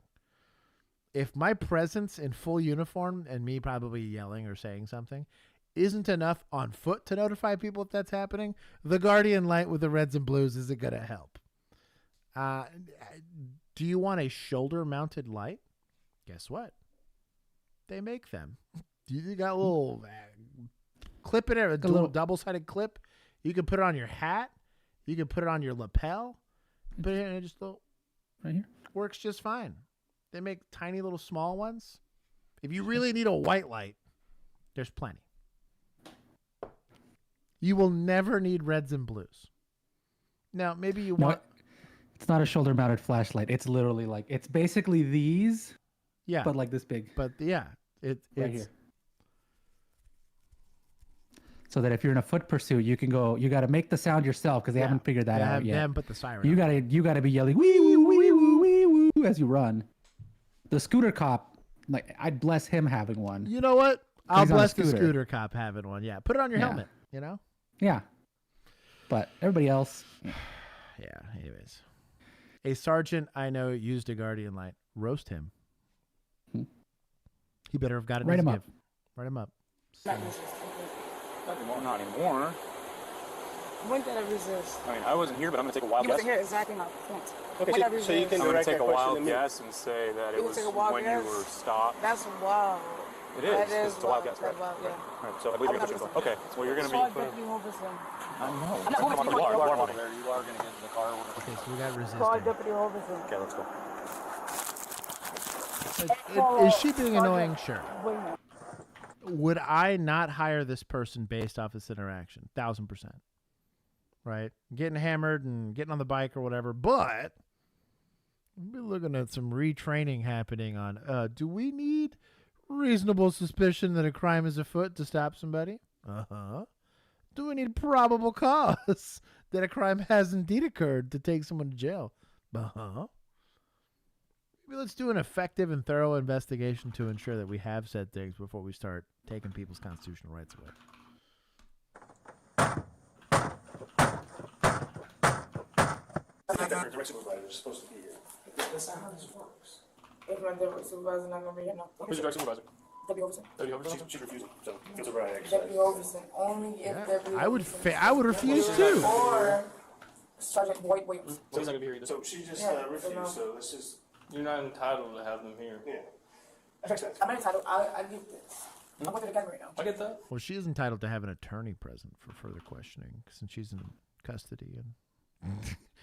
If my presence in full uniform and me probably yelling or saying something isn't enough on foot to notify people if that's happening, the guardian light with the reds and blues isn't going to help. Do you want a shoulder-mounted light? Guess what? They make them. You got a little clip in there, a double-sided clip. You can put it on your hat. You can put it on your lapel. Put it in just little, right here. Works just fine. They make tiny little small ones. If you really need a white light, there's plenty. You will never need reds and blues. Now, maybe you want... It's not a shoulder-mounted flashlight. It's literally like... It's basically these, yeah, but like this big. But yeah, it's... Right here. So that if you're in a foot pursuit, you can go... You got to make the sound yourself because they haven't figured that out yet. They haven't put the siren You got to be yelling, wee, woo, wee, woo, wee, woo, as you run. The scooter cop, like, I'd bless him having one. You know what? I'll bless the scooter cop having one. Yeah. Put it on your helmet, you know? Yeah. But everybody else. Yeah. Anyways, a sergeant I know used a guardian light. Roast him. He better have got it. Write him up. Write him up. Not anymore. When did I resist? I mean, I wasn't here, but I'm going to take a wild You guess. wasn't here, exactly my point. Okay, When did I so you resist? can I'm direct gonna take a wild guess and say that it You was take a wild when guess? you were stopped. That's wild. It is. That It's a wild guess, right? That's wild, yeah. All right, so I believe you're going to Okay, well, you're going to be... Deputy Hoverson. I know. I'm not going to You are You going to get in the car. Okay, so we got resisting. Call Deputy Hoverson. Okay, let's go. Is she being annoying? Sure. Wait a minute. Would I not hire this person based off this interaction? 1,000%. Right? Getting hammered and getting on the bike or whatever. But we're looking at some retraining happening on, do we need reasonable suspicion that a crime is afoot to stop somebody? Uh-huh. Do we need probable cause that a crime has indeed occurred to take someone to jail? Uh-huh. Maybe let's do an effective and thorough investigation to ensure that we have said things before we start taking people's constitutional rights away. Your direct supervisor is supposed to be here. That's not how this works. If my direct supervisor not going to be here, no. Who's your direct supervisor? Deputy Hoverson. Deputy Hoverson? She's refusing, so it's a right exercise. Deputy Hoverson. Only if Deputy I would Hoverson I would refuse too. Or Sergeant White Williams. So he's not going to be here either. So she just refused, so let's just... You're not entitled to have them here. Yeah. I'm not entitled. I give this. I'm going to the academy right now. I get that. Well, she is entitled to have an attorney present for further questioning since she's in custody. And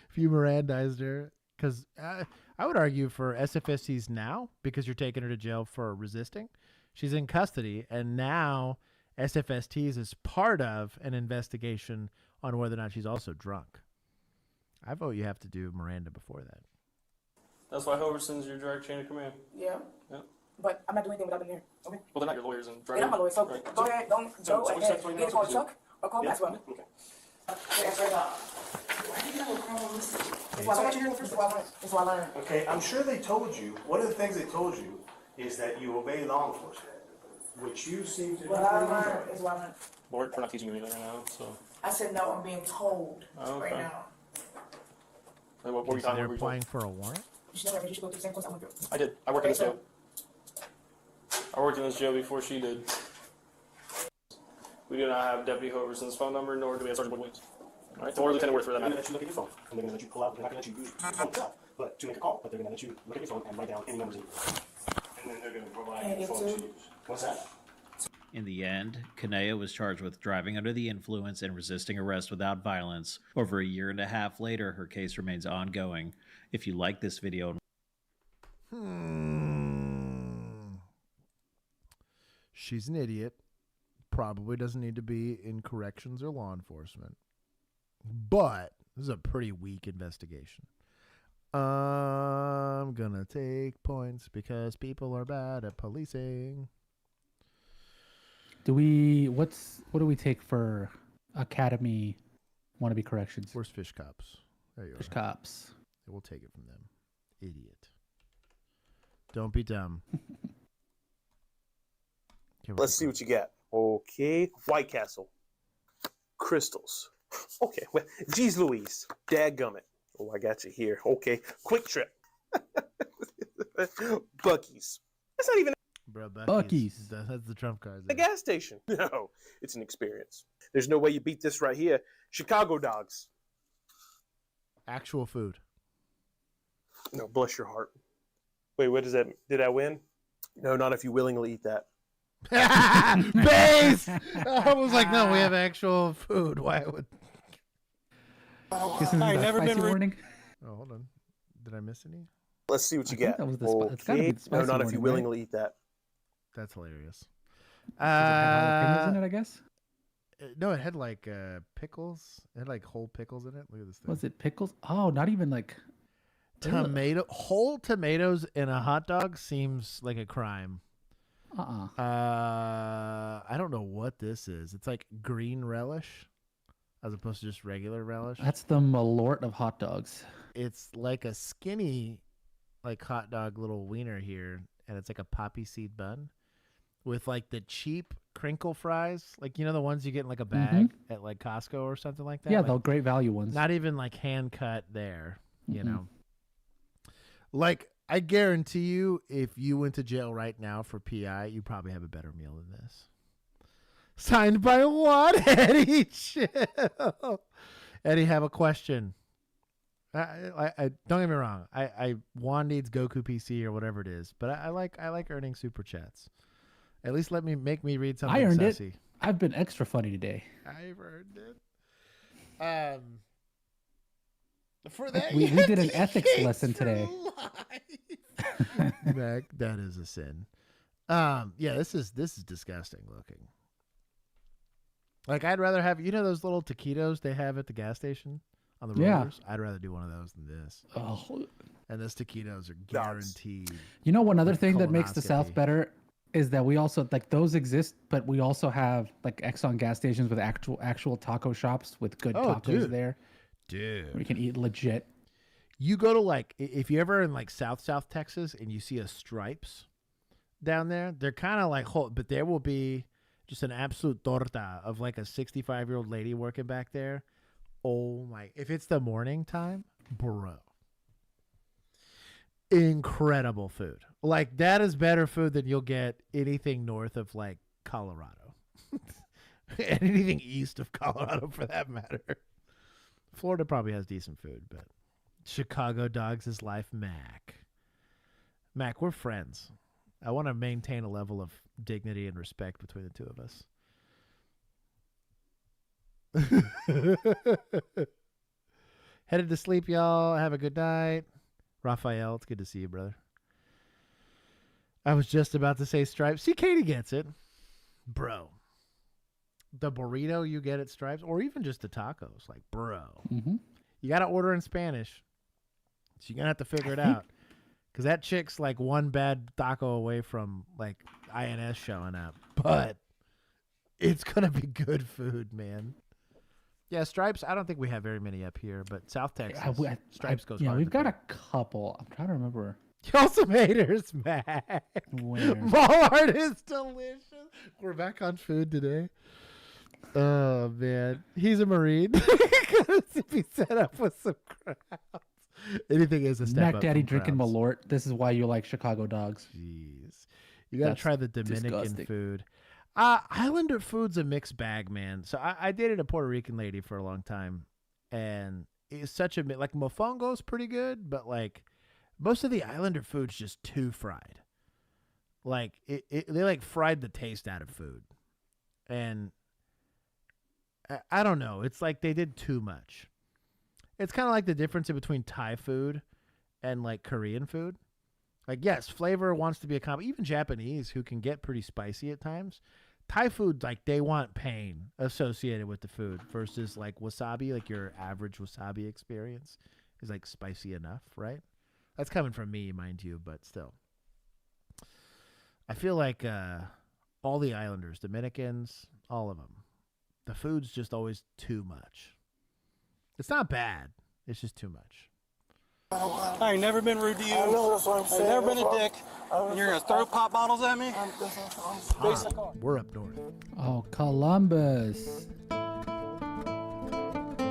if you Mirandized her, because I would argue for SFSCs now, because you're taking her to jail for resisting, she's in custody, and now SFSTs is part of an investigation on whether or not she's also drunk. I vote you have to do Miranda before that. That's why Hoverson's your direct chain of command. Yeah. Yeah. But I'm not doing anything without them here. Okay? Well, they're not your lawyers and They're not my lawyers, so Right. go ahead. Don't So go we ahead. said Either call Chuck or call Maxwell. Okay. It's what I learned. It's what I learned. Okay, I'm sure they told you, one of the things they told you is that you obey law enforcement, which you seem to... What I learned is what I learned. We're not teaching you anything right now, so... I said no, I'm being told right Okay. now. What were you So talking they're about? applying for a warrant? You should never, you should go through the same course I went through. I did. I worked in this jail. I worked in this jail before she did. We do not have Deputy Hoverson's phone number, nor do we have Sergeant Williams. All right, or Lieutenant Worth for that They're matter. going to let you look at your phone, and they're going to let you pull out, they're not going to let you use your phone itself, but to make a call, but they're going to let you look at your phone and write down any numbers in your phone. And then they're going to provide your phone to use. What's that? In the end, Kanea was charged with driving under the influence and resisting arrest without violence. Over a year and a half later, her case remains ongoing. If you like this video... She's an idiot. Probably doesn't need to be in corrections or law enforcement. But this is a pretty weak investigation. I'm gonna take points because people are bad at policing. What do we take for Academy wannabe corrections? Where's Fish Cops? There you Fish are. Cops. We'll take it from them. Idiot. Don't be dumb. Let's see what you got. Okay, White Castle, crystals. Okay, well, geez Louise, dadgummit. Oh, I got you here. Okay, Quick Trip, Buc-ee's. That's not even Bro, Buc-ee's. That's the trump card. a gas station. No, it's an experience. There's no way you beat this right here. Chicago dogs. Actual food. No, bless your heart. Wait, what does that? Did I win? No, not if you willingly eat that. Base! I was like, no, we have actual food. Why would... Isn't that a spicy warning? Oh, hold on. Did I miss any? Let's see what you I think got. that was the it's gotta be the No, spicy not if you warning, willingly eat that. That's hilarious. Does it have jalapenos in it, I guess? No, it had like pickles. It had like whole pickles in it. Look at this thing. Was it pickles? Oh, not even like... Whole tomatoes in a hot dog seems like a crime. I don't know what this is. It's like green relish as opposed to just regular relish. That's the Malort of hot dogs. It's like a skinny like hot dog little wiener here, and it's like a poppy seed bun with like the cheap crinkle fries, like the ones you get in like a bag at like Costco or something like that. Yeah, like, the great value ones. Not even like hand cut there, you know. Like I guarantee you, if you went to jail right now for PI, you probably have a better meal than this. Signed by what, Eddie? Chill. Eddie, have a question. I don't get me wrong. Juan needs Goku PC or whatever it is, but I like earning super chats. At least make me read something. I earned sassy. it. I've been extra funny today. I've earned it. For that, we did an ethics lesson today. Mac, that is a sin. Yeah, this is disgusting looking. Like I'd rather have those little taquitos they have at the gas station on the rollers. I'd rather do one of those than this. Oh, and those taquitos are guaranteed. One other thing that makes the South better is that we also like those exist, but we also have like Exxon gas stations with actual taco shops with good tacos there. Dude, where you can eat legit. You go to like if you're ever in like South Texas and you see a Stripes down there, they're kind of like but there will be just an absolute torta of like a 65-year-old lady working back there. Oh my! If it's the morning time, bro, incredible food. Like that is better food than you'll get anything north of like Colorado, and anything east of Colorado for that matter. Florida probably has decent food, but Chicago dogs is life. Mac, we're friends. I want to maintain a level of dignity and respect between the two of us. Headed to sleep, y'all. Have a good night. Raphael, it's good to see you, brother. I was just about to say Stripes. See, Katie gets it. Bro. The burrito you get at Stripes, or even just the tacos. Like, bro. You got to order in Spanish. So you're going to have to figure it out. Because that chick's like one bad taco away from like INS showing up. But it's going to be good food, man. Yeah, Stripes, I don't think we have very many up here. But South Texas, Stripes goes hard. Yeah, we've got a couple. I'm trying to remember. Y'all haters, Mac. Where? Ballard is delicious. We're back on food today. Oh, man. He's a Marine. If he set up with some crowds. Anything is a step Mac up. Daddy from drinking crowds. Malort. This is why you like Chicago dogs. Jeez. You got to try the Dominican disgusting. food. Islander food's a mixed bag, man. So I dated a Puerto Rican lady for a long time. And it's such a... Like, mofongo's pretty good, but, like, most of the Islander food's just too fried. Like, they, like, fried the taste out of food. And I don't know. It's like they did too much. It's kind of like the difference in between Thai food and like Korean food. Like, yes, flavor wants to be a combo. Even Japanese, who can get pretty spicy at times. Thai food, like, they want pain associated with the food versus like wasabi, like your average wasabi experience is like spicy enough, right? That's coming from me, mind you, but still. I feel like all the islanders, Dominicans, all of them, the food's just always too much. It's not bad. It's just too much. I ain't never been rude to you. I know, that's what I'm saying. I've never been a dick. And you're going to throw pop bottles at me? We're up north. Oh, Columbus.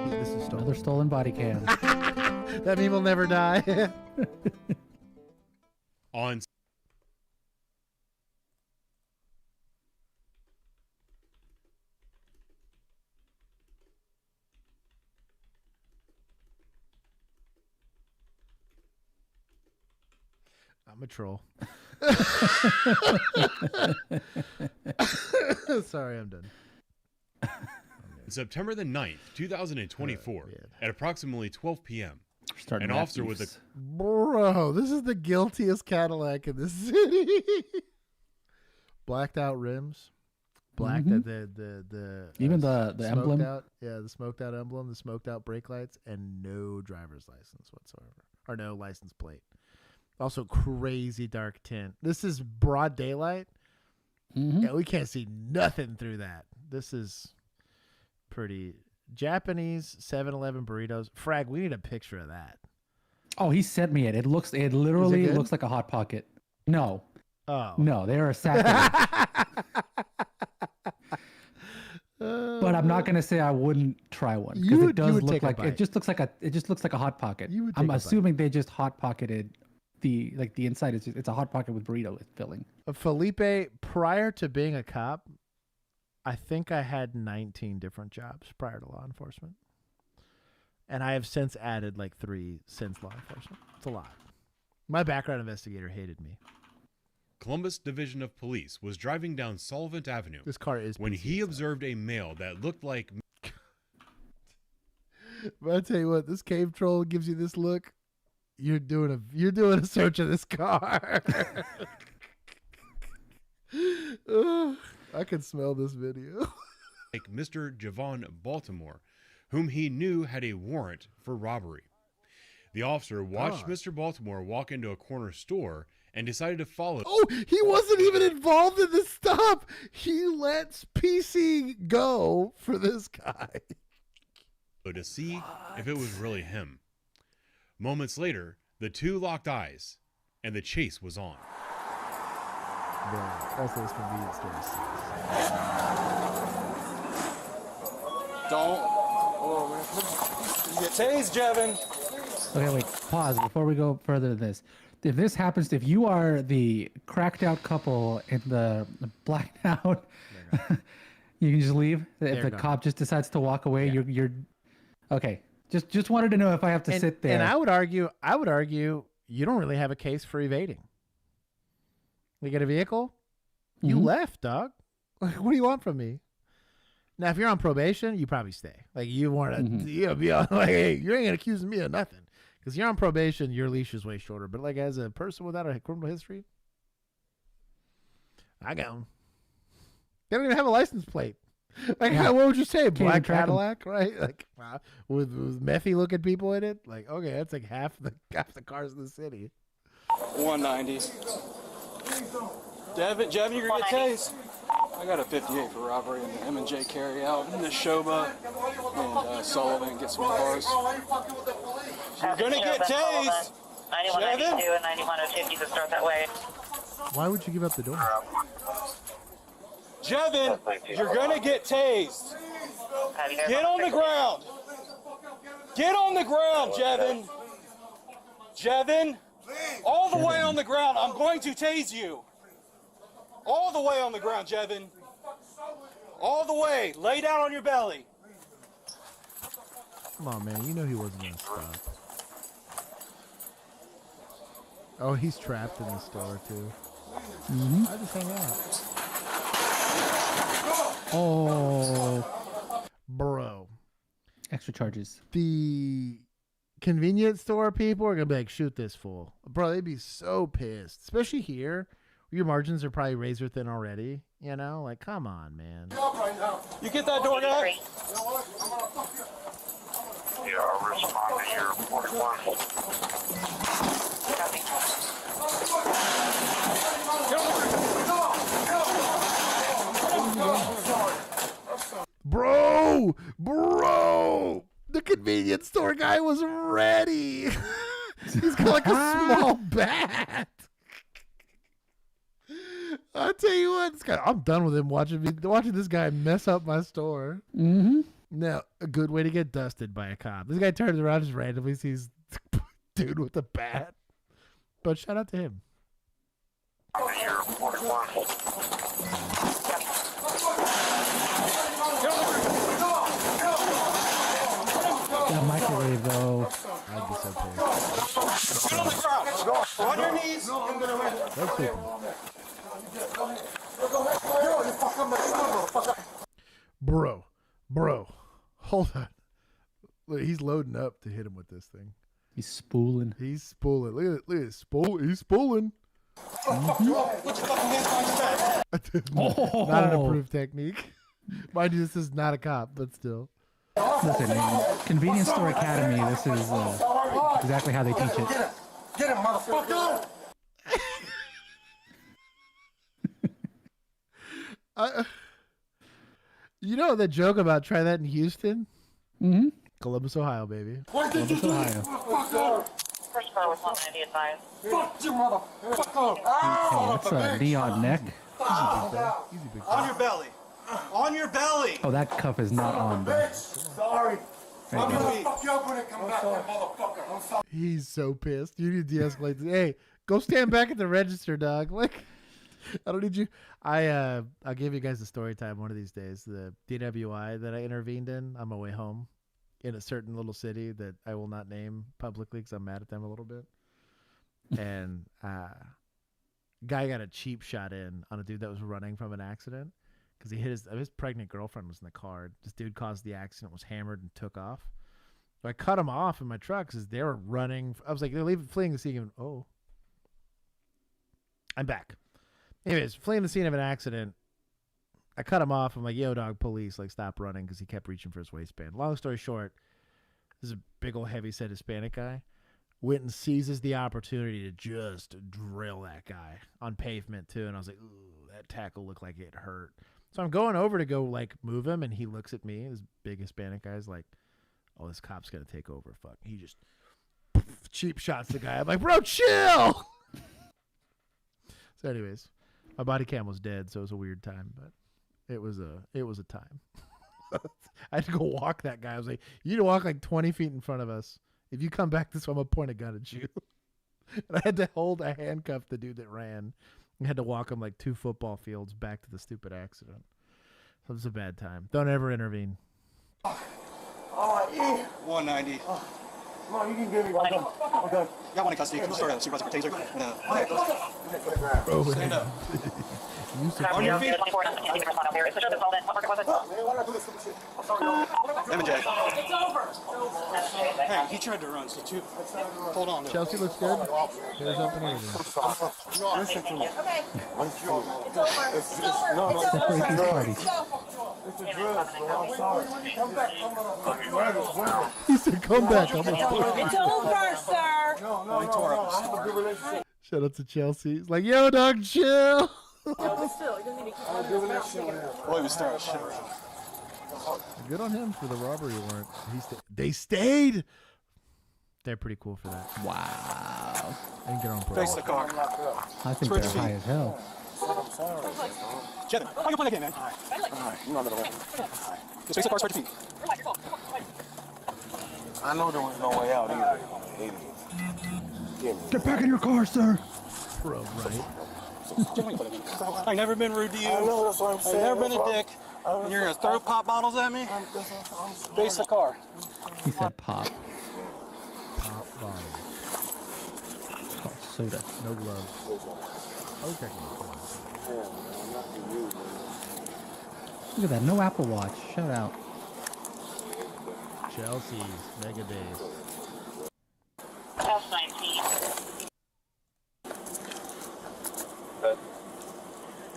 This is another stolen body cam. That meme will never die. On I'm a troll. Sorry, I'm done. September the 9th, 2024, at approximately 12 p.m., an officer with a... Bro, this is the guiltiest Cadillac in the city. Blacked out rims. Blacked out the even the emblem. Out, yeah, the smoked out emblem, the smoked out brake lights, and no driver's license whatsoever. Or no license plate. Also, crazy dark tint. This is broad daylight. Yeah, we can't see nothing through that. This is pretty Japanese 7-Eleven burritos. Frag, we need a picture of that. Oh, he sent me it. It literally looks like a Hot Pocket. No, Oh. No, they're assassinated. But I'm not gonna say I wouldn't try one because it does look like it just looks like a hot pocket. I'm assuming they just hot pocketed the inside is it's a hot pocket with burrito filling. Felipe, prior to being a cop, I think I had 19 different jobs prior to law enforcement. And I have since added like 3 since law enforcement. It's a lot. My background investigator hated me. Columbus Division of Police was driving down Sullivan Avenue. This car is when he observed a male that looked like. But I tell you what, this cave troll gives you this look. You're doing a search of this car. I can smell this video. Like Mr. Javon Baltimore, whom he knew had a warrant for robbery. The officer watched Mr. Baltimore walk into a corner store and decided to follow. Oh, he wasn't even involved in the stop. He lets PC go for this guy. To see if it was really him. Moments later, the two locked eyes, and the chase was on. Bro, that's those convenience stores. Don't. Oh, you get tased, Jevin. Okay, wait. Pause before we go further than this. If this happens, if you are the cracked out couple in the blacked out, you can just leave. If the cop just decides to walk away, you're okay. Just wanted to know if I have to sit there. And I would argue, you don't really have a case for evading. You get a vehicle, you left, dog. Like, what do you want from me? Now, if you're on probation, you probably stay. Like, you want to be on, like, hey, you ain't gonna accuse me of nothing. Because you're on probation, your leash is way shorter. But like as a person without a criminal history, I got them. They don't even have a license plate. Like, what would you say? Black Cadillac, right? Like with methy looking people in it. Like, okay, that's like half the cars in the city. 190. Jevin, you're gonna get tased. I got a 58 for robbery in the M&J carry out in the Shoba and Sullivan get some cars. You're gonna get tased. 9192 and 9102 to start that way. Why would you give up the door? Jevin, you're gonna get tased. Get on the ground. Get on the ground, Jevin. Jevin, all the way on the ground. I'm going to tase you. All the way on the ground, Jevin. All the way. Lay down on your belly. Come on, man. You know he wasn't going to stop. Oh, he's trapped in the store, too. I just hang out. Oh. Bro. Extra charges. The convenience store people are going to be like, shoot this fool. Bro, they'd be so pissed. Especially here. Your margins are probably razor thin already, you know? Like, come on, man. You get that door, guy? Yeah, I'll respond to your 41. Bro! The convenience store guy was ready. He's got like a small bat. I'll tell you what, I'm done with him watching this guy mess up my store. Now, a good way to get dusted by a cop. This guy turns around and just randomly sees dude with a bat. But shout out to him. That microwave, though. I'd be so pissed. Get on the ground. On your knees. That's super. Bro, hold on. Look, he's loading up to hit him with this thing. He's spooling. Look at it. He's spooling. Put your fucking hands behind your back. Not an approved technique. Mind you, this is not a cop, but still. Listen, man, Convenience Store Academy, this is exactly how they teach it. Get him, motherfucker! You know the joke about try that in Houston? Columbus, Ohio, baby. What did you do, Ohio. motherfucker? First car was 190 advised. Fuck you, motherfucker! That's a neon neck. On your belly. On your belly. Oh, that cuff is not on, bro. Sorry. I'm gonna fuck you up when I come back, motherfucker. I'm sorry. He's so pissed. You need to de-escalate this. Hey, go stand back at the register, dog. Like, I don't need you. I'll give you guys a story time one of these days. The DWI that I intervened in on my way home in a certain little city that I will not name publicly because I'm mad at them a little bit. And guy got a cheap shot in on a dude that was running from an accident because he hit his pregnant girlfriend was in the car. This dude caused the accident, was hammered, and took off. So I cut him off in my truck because they were running. I was like, they're fleeing the scene. Oh, I'm back. Anyways, fleeing the scene of an accident. I cut him off. I'm like, yo, dog, police, like, stop running because he kept reaching for his waistband. Long story short, this is a big old heavy-set Hispanic guy. Went and seizes the opportunity to just drill that guy on pavement, too. And I was like, ooh, that tackle looked like it hurt. So I'm going over to go, like, move him, and he looks at me. This big Hispanic guy's like, oh, this cop's going to take over. Fuck. He just cheap shots the guy. I'm like, bro, chill! So anyways, my body cam was dead, so it was a weird time, but it was a time. I had to go walk that guy. I was like, you need to walk like 20 feet in front of us. If you come back this way, I'm going to point a gun at you. And I had to handcuff the dude that ran. I had to walk him like 2 football fields back to the stupid accident. So it was a bad time. Don't ever intervene. Oh, yeah. 190. Come on, you can give me one. Okay. Got one in custody. Can you start a supervisor for taser? Bro, stand up. On your feet. M&J. It's over. Hey, he tried to run, so hold on. Chelsea looks good. There's open everything. Listen to me. Okay. It's over. It's over. It's a drug, bro. I'm sorry. Come back. He said, come back. It's over, sir. No. I have a good relationship. Shout out to Chelsea. He's like, yo, dog, chill. But still, he doesn't need to keep on doing that shit. Boy, we started shit. Good on him for the robbery warrant. They stayed. They're pretty cool for that. Wow. And get on pro. Face the car. I think they're high as hell. Jether, how you play that game, man? Alright, you know the way. Just face the car, start your feet. I know there was no way out either. Get back in your car, sir. Pro, right? I've never been rude to you. I know, that's what I'm saying. I've never been a dick. And you're gonna throw pop bottles at me? Face the car. He said pop. Pop bottle. Oh, soda. No gloves. Okay. Look at that. No Apple Watch. Shout out. Chelsea's Mega Days. S19.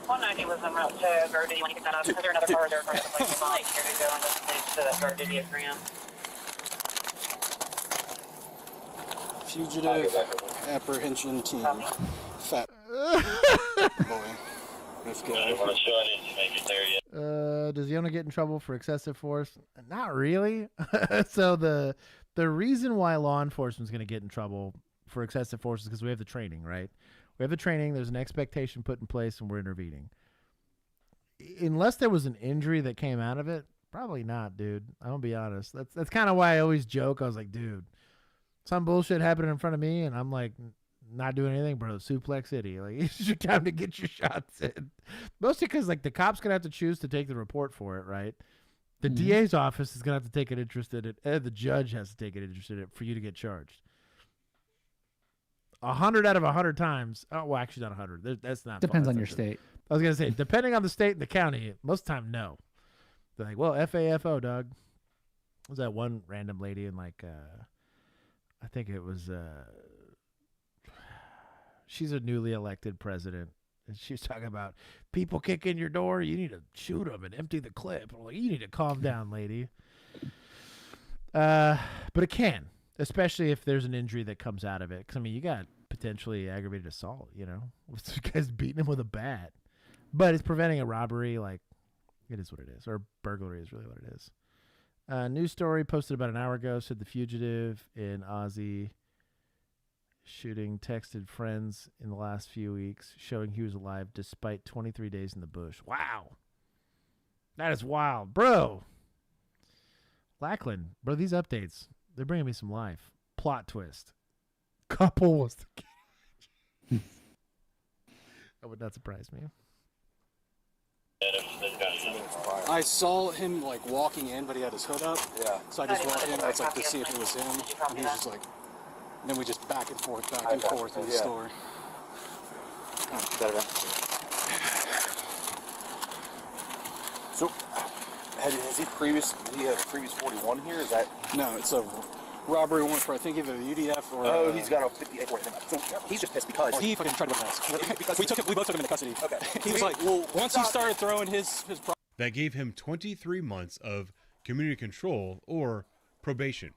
190 was en route to guard duty when you picked that up. Is there another car there for the place to volunteer to go on this place to that guard duty at Graham? Fugitive apprehension team. Fat boy. This guy. Does Yona get in trouble for excessive force? Not really. So the reason why law enforcement is going to get in trouble for excessive force is because we have the training, right? We have the training. There's an expectation put in place, and we're intervening. Unless there was an injury that came out of it, probably not, dude. I'm gonna be honest. That's kind of why I always joke. I was like, dude, some bullshit happened in front of me, and I'm like, not doing anything, bro. Suplex City. Like, it's your time to get your shots in. Mostly because, like, the cop's gonna have to choose to take the report for it, right? The DA's office is gonna have to take an interest in it, and the judge has to take an interest in it for you to get charged. 100 out of 100 times. Oh, well, actually not 100. That's not. Depends on your state. I was gonna say, depending on the state and the county, most of the time, no. They're like, well, FAFO, dog. Was that one random lady in like, I think it was, she's a newly elected president, and she was talking about people kick in your door, you need to shoot them and empty the clip. I'm like, you need to calm down, lady. But it can. Especially if there's an injury that comes out of it. Because, I mean, you got potentially aggravated assault, you know? This guy's beating him with a bat. But it's preventing a robbery. Like, it is what it is. Or burglary is really what it is. News story posted about an hour ago said the fugitive in Aussie shooting texted friends in the last few weeks, showing he was alive despite 23 days in the bush. Wow. That is wild, bro. Lackland, bro, these updates, they're bringing me some life. Plot twist. Couple was the kid. That would not surprise me. I saw him like walking in, but he had his hood up. Yeah. So I just walked in. I was like to see if it was him, and he was just like. And then we just back and forth in the store. So, has he had a previous 41 here? Is that? No, it's a robbery warrant for I think either the UDF or. Oh, he's got a 58 warrant. So he's just pissed because he fucking tried to whip us. We both took him into custody. Okay. He was like, well, once he started throwing his. That gave him 23 months of community control or probation,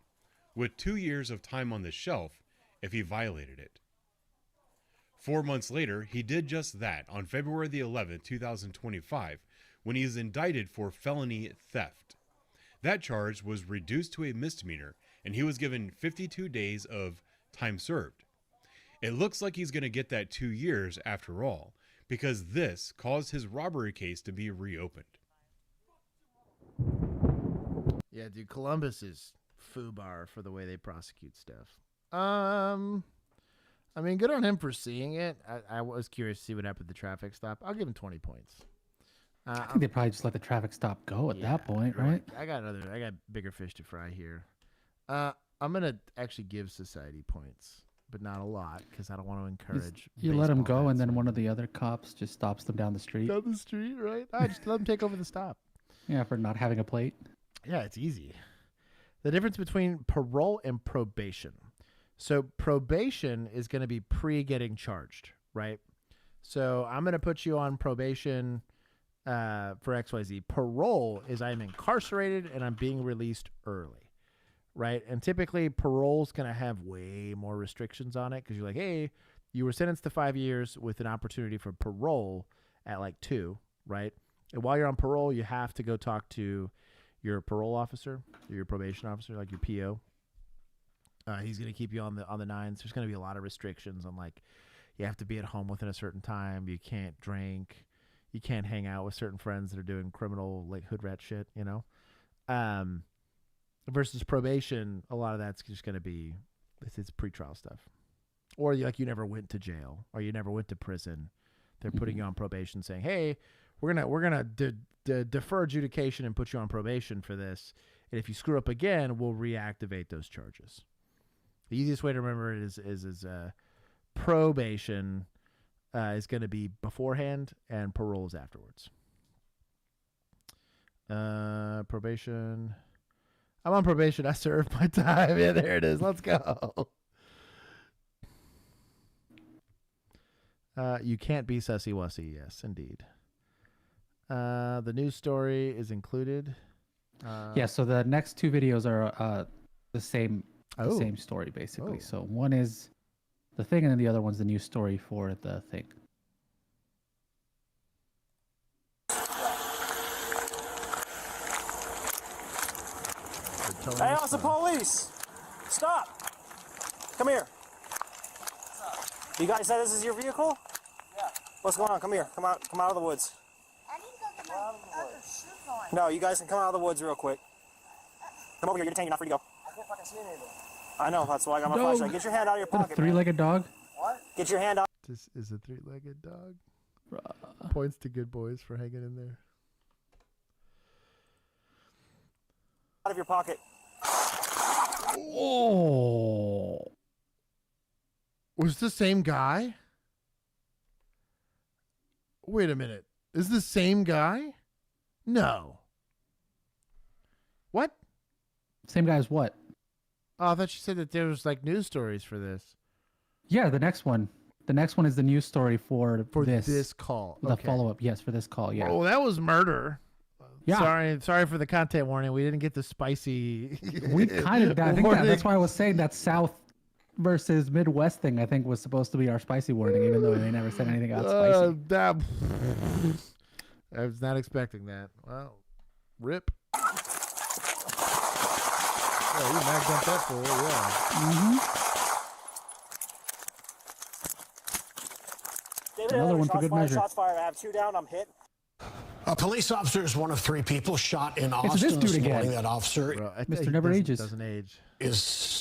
with 2 years of time on the shelf if he violated it. 4 months later, he did just that on February the 11th, 2025, when he is indicted for felony theft. That charge was reduced to a misdemeanor, and he was given 52 days of time served. It looks like he's going to get that 2 years after all, because this caused his robbery case to be reopened. Yeah, dude, Columbus is foobar for the way they prosecute stuff. I mean, good on him for seeing it. I was curious to see what happened at the traffic stop. I'll give him 20 points. I think they probably just let the traffic stop go at that point, right? I got bigger fish to fry here. I'm gonna actually give society points, but not a lot because I don't want to encourage. You let them go, and then one of the other cops just stops them down the street. Down the street, right? I just let them take over the stop. Yeah, for not having a plate. Yeah, it's easy. The difference between parole and probation. So probation is going to be pre-getting charged, right? So I'm going to put you on probation for XYZ. Parole is I'm incarcerated and I'm being released early, right? And typically parole is going to have way more restrictions on it because you're like, hey, you were sentenced to 5 years with an opportunity for parole at like 2, right? And while you're on parole, you have to go talk to your parole officer, or your probation officer, like your PO. He's going to keep you on the nines. There's going to be a lot of restrictions on like you have to be at home within a certain time. You can't drink. You can't hang out with certain friends that are doing criminal like hood rat shit, you know. Versus probation, a lot of that's just going to be it's pretrial stuff, or you never went to jail or you never went to prison. They're putting you on probation, saying, "Hey, we're gonna defer adjudication and put you on probation for this, and if you screw up again, we'll reactivate those charges." The easiest way to remember it is probation is going to be beforehand and parole is afterwards. Probation. I'm on probation. I served my time. Yeah, there it is. Let's go. You can't be sussy wussy. Yes, indeed. The news story is included. Yeah, so the next 2 videos are the same story, basically. Oh. So one is the thing, and then the other one's the news story for the thing. Hey, Officer Police! Stop! Come here. You guys said this is your vehicle? Yeah. What's going on? Come here. Come out of the woods. I need to go get my other shoes on. No, you guys can come out of the woods real quick. Come over here. You're detained. You're not free to go. I can't fucking see anything. I know. That's why I got my flashlight. Get your hand out of your Is that pocket, a 3-legged dog? What? Get your hand out. This is a 3-legged dog. Points to good boys for hanging in there. Out of your pocket. Oh. Was the same guy? Wait a minute. Is the same guy? No. What? Same guy as what? Oh, I thought you said that there was like news stories for this. Yeah, the next one. The next one is the news story for this call. The Okay. follow-up, yes, for this call, yeah. Oh, that was murder. Yeah. Sorry for the content warning. We didn't get the spicy. We kind of, I think that's why I was saying that South versus Midwest thing, I think, was supposed to be our spicy warning, even though they never said anything about spicy. I was not expecting that. Well, rip. Yeah, you mag dumped that fool, yeah. Another one for good measure. Shots fired. I have 2 down. I'm hit. A police officer is one of 3 people shot in It's Austin this this dude morning. again. That officer, Mr. Never Ages, doesn't age.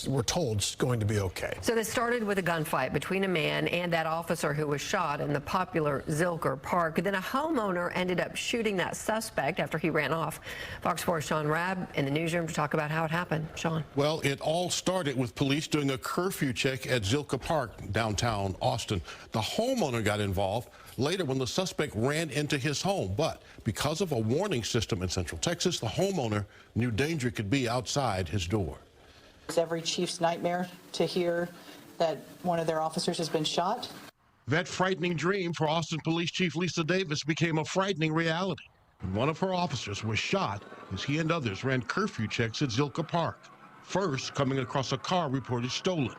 We're told, is going to be okay. So this started with a gunfight between a man and that officer who was shot in the popular Zilker Park. Then a homeowner ended up shooting that suspect after he ran off. Fox 4's Sean Rabb in the newsroom to talk about how it happened. Sean. Well, it all started with police doing a curfew check at Zilker Park, downtown Austin. The homeowner got involved later when the suspect ran into his home. But because of a warning system in Central Texas, the homeowner knew danger could be outside his door. It's every chief's nightmare to hear that one of their officers has been shot. That frightening dream for Austin Police Chief Lisa Davis became a frightening reality. And one of her officers was shot as he and others ran curfew checks at Zilker Park. First, coming across a car reported stolen.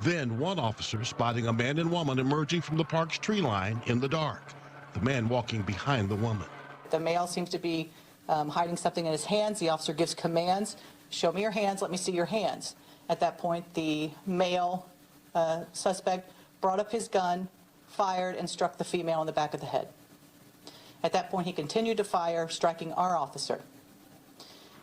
Then one officer spotting a man and woman emerging from the park's tree line in the dark. The man walking behind the woman. The male seems to be hiding something in his hands. The officer gives commands. Show me your hands. Let me see your hands. At that point, the male suspect brought up his gun, fired, and struck the female in the back of the head. At that point, he continued to fire, striking our officer.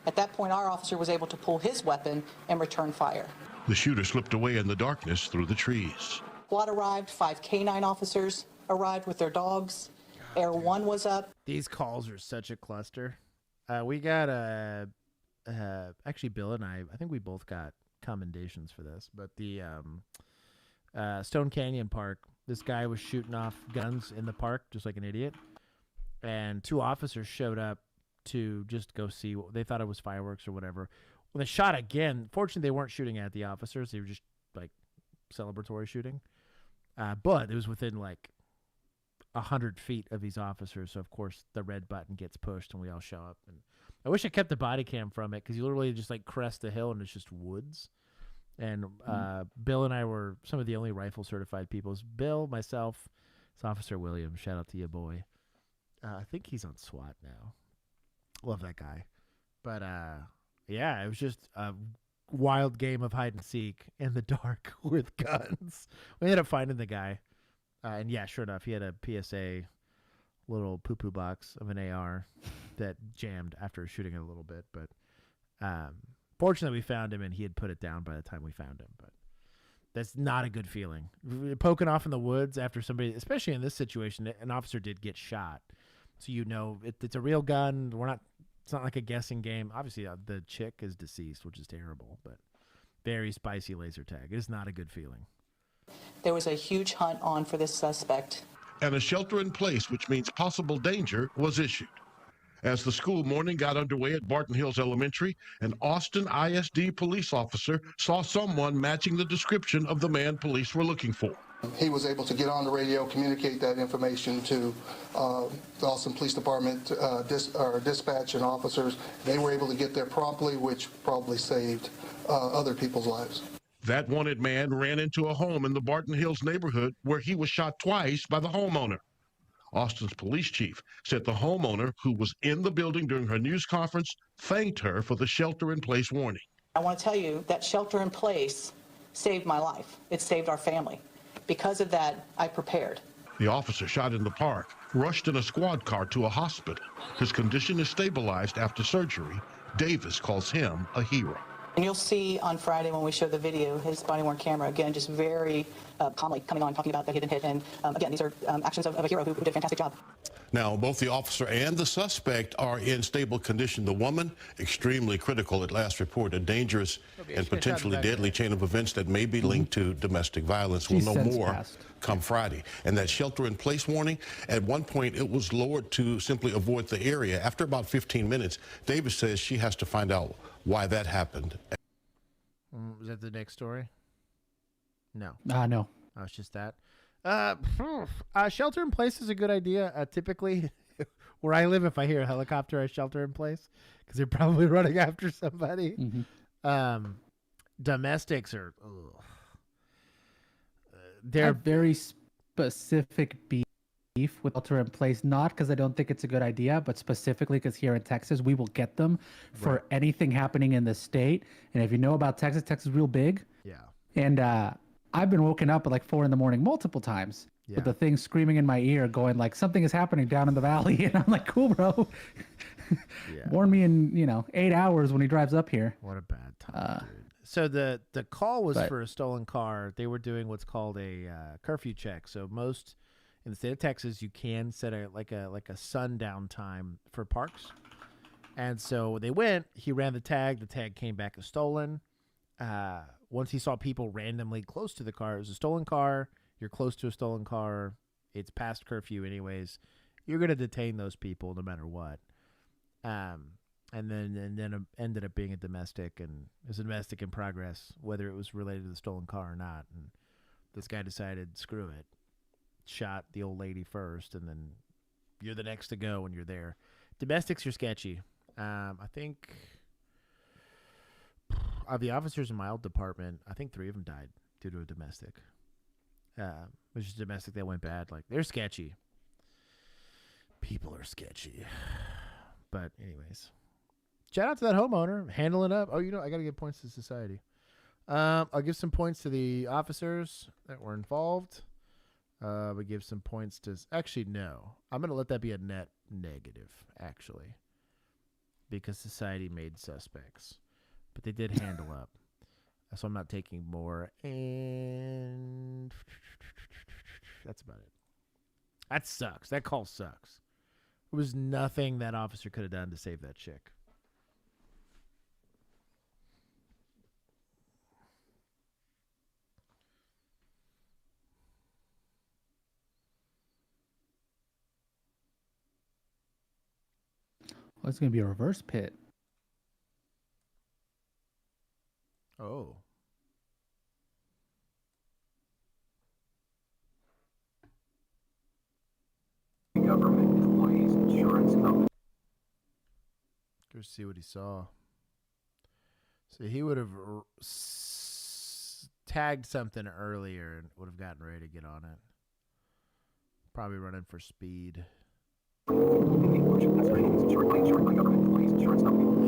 At that point, our officer was able to pull his weapon and return fire. The shooter slipped away in the darkness through the trees. Squad arrived. 5 canine officers arrived with their dogs. Air 1 was up. These calls are such a cluster. We got actually, Bill and I think we both got commendations for this, but the Stone Canyon Park, this guy was shooting off guns in the park just like an idiot, and 2 officers showed up to just go see what they thought it was fireworks or whatever. When they shot again, fortunately they weren't shooting at the officers, they were just like celebratory shooting, but it was within like 100 feet of these officers, so of course the red button gets pushed and we all show up. And I wish I kept the body cam from it, because you literally just like crest the hill and it's just woods. And Bill and I were some of the only rifle certified people. It's Bill, myself, it's Officer Williams. Shout out to you, boy. I think he's on SWAT now. Love that guy. But yeah, it was just a wild game of hide and seek in the dark with guns. We ended up finding the guy. And yeah, sure enough, he had a PSA little poo-poo box of an AR that jammed after shooting it a little bit. But fortunately, we found him, and he had put it down by the time we found him. But that's not a good feeling. Poking off in the woods after somebody, especially in this situation, an officer did get shot. So you know it's a real gun. It's not like a guessing game. Obviously, the chick is deceased, which is terrible, but very spicy laser tag. It is not a good feeling. There was a huge hunt on for this suspect. And a shelter in place, which means possible danger, was issued. As the school morning got underway at Barton Hills Elementary, an Austin ISD police officer saw someone matching the description of the man police were looking for. He was able to get on the radio, communicate that information to the Austin Police Department dispatch and officers. They were able to get there promptly, which probably saved other people's lives. That wanted man ran into a home in the Barton Hills neighborhood where he was shot twice by the homeowner. Austin's police chief said the homeowner, who was in the building during her news conference, thanked her for the shelter-in-place warning. I want to tell you that shelter in place saved my life. It saved our family. Because of that, I prepared. The officer shot in the park rushed in a squad car to a hospital. His condition is stabilized after surgery. Davis calls him a hero. And you'll see on Friday when we show the video, his body-worn camera, again, just very calmly coming on, talking about that he'd been hit. And again, these are actions of a hero who did a fantastic job. Now, both the officer and the suspect are in stable condition. The woman, extremely critical at last report, a dangerous and potentially deadly chain of events that may be linked to domestic violence. We'll know more come Friday. And that shelter-in-place warning, at one point it was lowered to simply avoid the area. After about 15 minutes, Davis says she has to find out why that happened. Is that the next story? No. No. Oh, it's just that. Shelter in place is a good idea. Typically, where I live, if I hear a helicopter, I shelter in place because they're probably running after somebody. Mm-hmm. Domestics are. They're very specific beef with shelter in place, not because I don't think it's a good idea, but specifically because here in Texas, we will get them for anything happening in the state. And if you know about Texas, Texas is real big. Yeah. And I've been woken up at like 4 a.m. multiple times with the thing screaming in my ear, going like something is happening down in the valley, and I'm like, cool, bro. Warn me in 8 hours when he drives up here. What a bad time, dude. So the call was for a stolen car. They were doing what's called a curfew check. So most in the state of Texas, you can set a sundown time for parks. And so they went. He ran the tag. The tag came back as stolen. Once he saw people randomly close to the car, it was a stolen car. You're close to a stolen car. It's past curfew anyways. You're going to detain those people no matter what. And then ended up being a domestic, and it was a domestic in progress, whether it was related to the stolen car or not. And this guy decided, screw it, shot the old lady first, and then you're the next to go when you're there. Domestics are sketchy. I think of the officers in my old department, I think 3 of them died due to a domestic. Which is a domestic that went bad. Like, they're sketchy. People are sketchy. But anyways, shout out to that homeowner handling up. Oh, I got to give points to society. I'll give some points to the officers that were involved. We give some points to, actually, no, I'm going to let that be a net negative, actually, because society made suspects, but they did handle up. So I'm not taking more, and that's about it. That sucks. That call sucks. There was nothing that officer could have done to save that chick. Well, it's going to be a reverse pit. Oh. Government employees insurance company. Go see what he saw. So he would have tagged something earlier and would have gotten ready to get on it. Probably running for speed.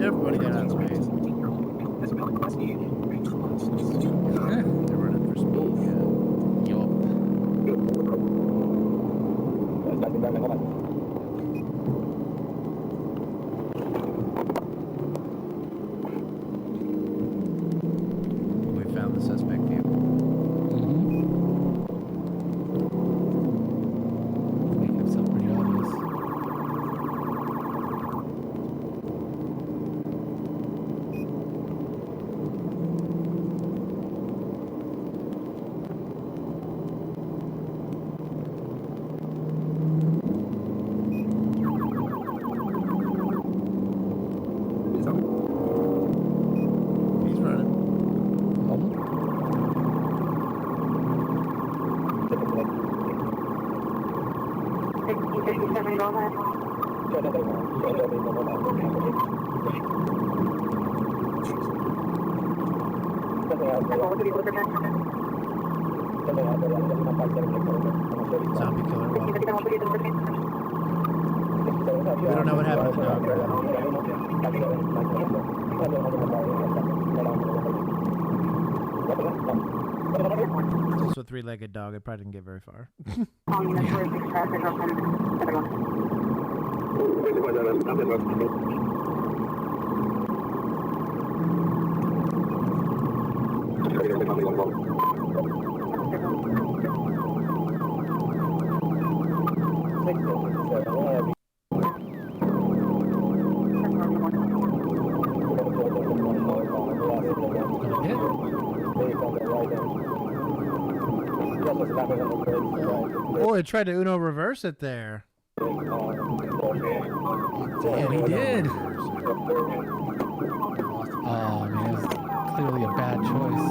Everybody got out of space. They're running for speed. We found the suspect vehicle. Make himself pretty obvious. Zombie killer. We don't know what happened to the dog. It's also a 3-legged dog. It probably didn't get very far. Oh, it tried to Uno reverse it there. Damn, he did. Oh, man, it's clearly a bad choice.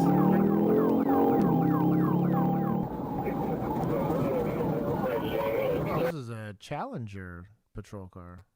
This is a Challenger patrol car.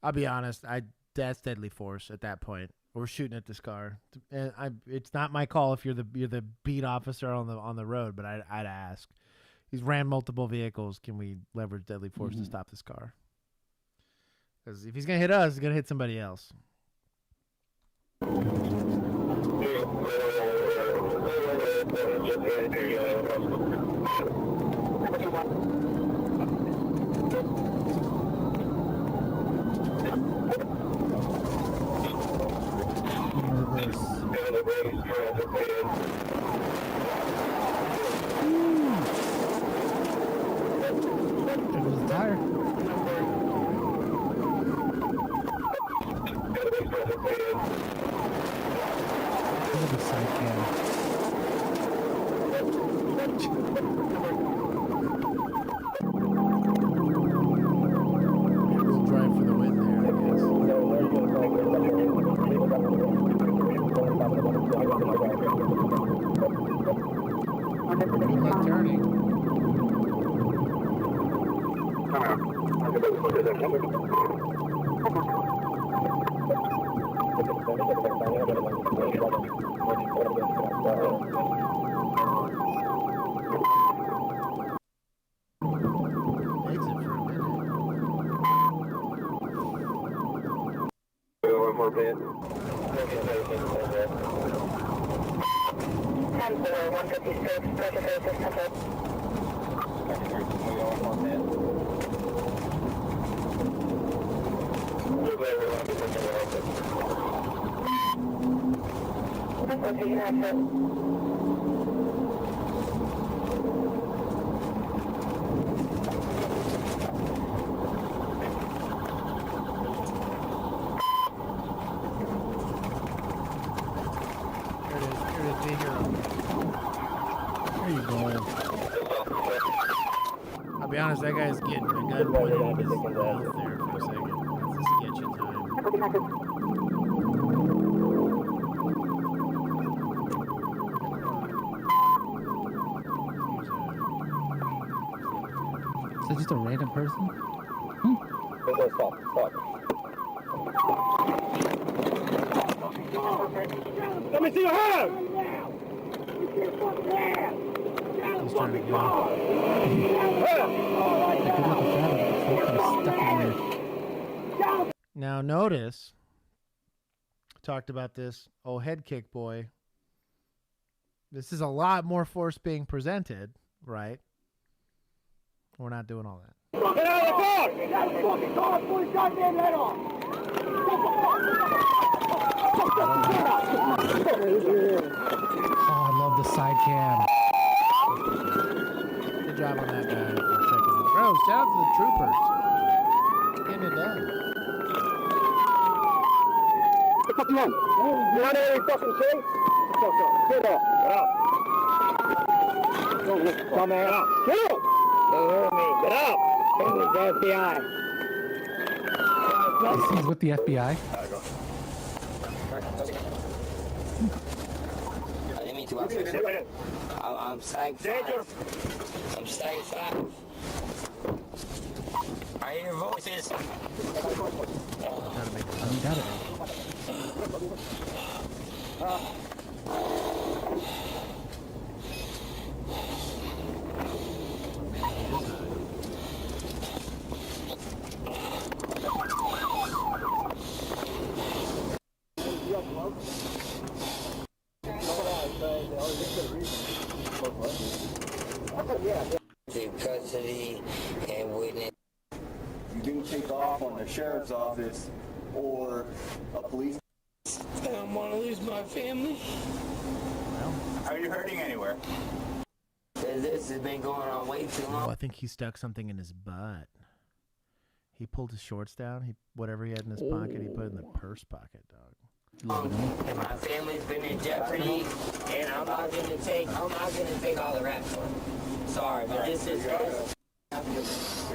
I'll be honest. That's deadly force at that point. We're shooting at this car, and it's not my call if you're the beat officer on the road, but I'd ask. He's ran multiple vehicles. Can we leverage deadly force to stop this car? Because if he's gonna hit us, he's gonna hit somebody else. I'll be honest, that guy's getting a gun pointed at his mouth there for a second. That's a sketchy time. Is that just a random person? Let me see your hands! He's trying to go. Now notice, talked about this old head kick boy. This is a lot more force being presented, right? We're not doing all that. Get out of the car! Get out of the fucking car! Pull his goddamn head off! Oh, I love the side cam. Good job on that guy for checking it. Bro, shout out to the troopers. Getting it done. What the fuck you want? You want any fucking thing? Get up. Get up. Don't listen, dumbass. Get up. Don't hurt me. Get up. This is the FBI. He's with the FBI. I didn't mean to. I'm staying 5. I'm staying 5. I hear your voices. You got it. Custody and witness. You didn't take off on the sheriff's office or a police. I don't want to lose my family. Are you hurting anywhere? This has been going on way too long. Oh, I think he stuck something in his butt. He pulled his shorts down. Whatever he had in his pocket, he put it in the purse pocket, dog. And my family's been in jeopardy, and I'm not gonna take all the rap for it. Sorry, but this is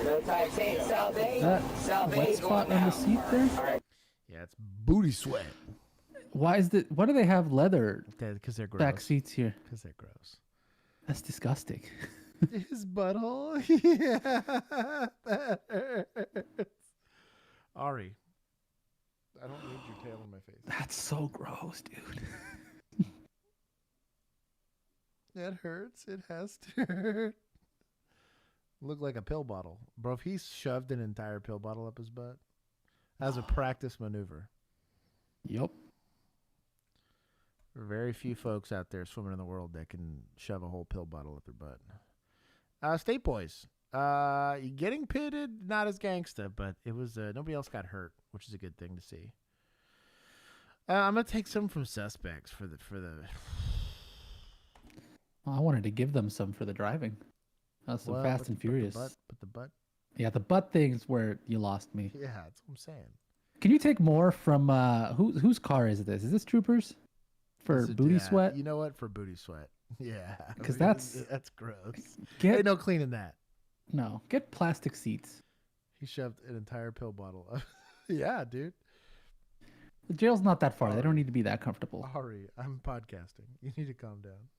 no type thing. That wet spot on the seat there? Yeah, it's booty sweat. Why do they have leather Because they're gross. back seats here? Because they're gross. That's disgusting. His butthole. Yeah, that hurts. Ari, so gross, dude. It hurts. It has to hurt. Looked like a pill bottle. Bro, if he shoved an entire pill bottle up his butt, as a practice maneuver. Yep. There are very few folks out there swimming in the world that can shove a whole pill bottle up their butt. State Boys. Getting pitted, not as gangsta, but it was nobody else got hurt, which is a good thing to see. I'm gonna take some from Suspects for the. I wanted to give them some for the driving. Some Well, Fast and Furious. But the butt. Yeah, the butt thing's where you lost me. Yeah, that's what I'm saying. Can you take more from whose car is this? Is this Troopers? For booty sweat? You know what? For booty sweat. Yeah. Because that's gross. Ain't no cleaning that. No, get plastic seats. He shoved an entire pill bottle up. Yeah, dude. The jail's not that far. They don't need to be that comfortable. Ari, I'm podcasting. You need to calm down.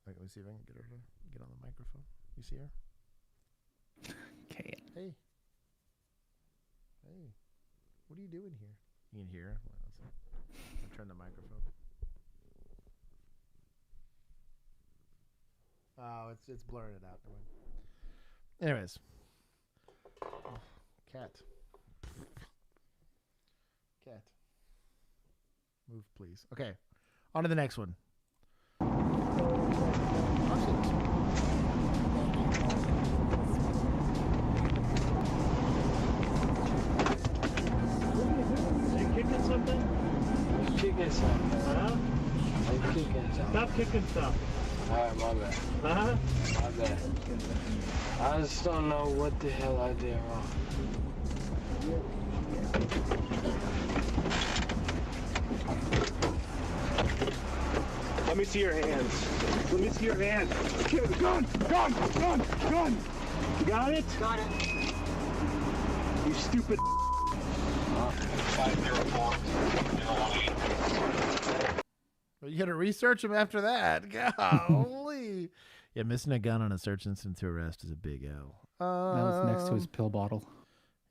Let me see if I can get her to get on the microphone. You see her? Okay. Hey. What are you doing here? You can hear her? I'll turn the microphone. Oh, it's blurring it out. Anyways. Cat. Move, please. Okay. On to the next one. Kicking something? Kicking something. Huh? I'm kicking something. Stop kicking stuff. Alright, my bad. Huh? My bad. I just don't know what the hell I did wrong. Let me see your hands. Let me see your hands. Gun! Gun! Gun! Gun! You got it? Got it. You stupid. 504. Well, you got to research him after that. Golly. Yeah, missing a gun on a search incident to arrest is a big L. That was next to his pill bottle.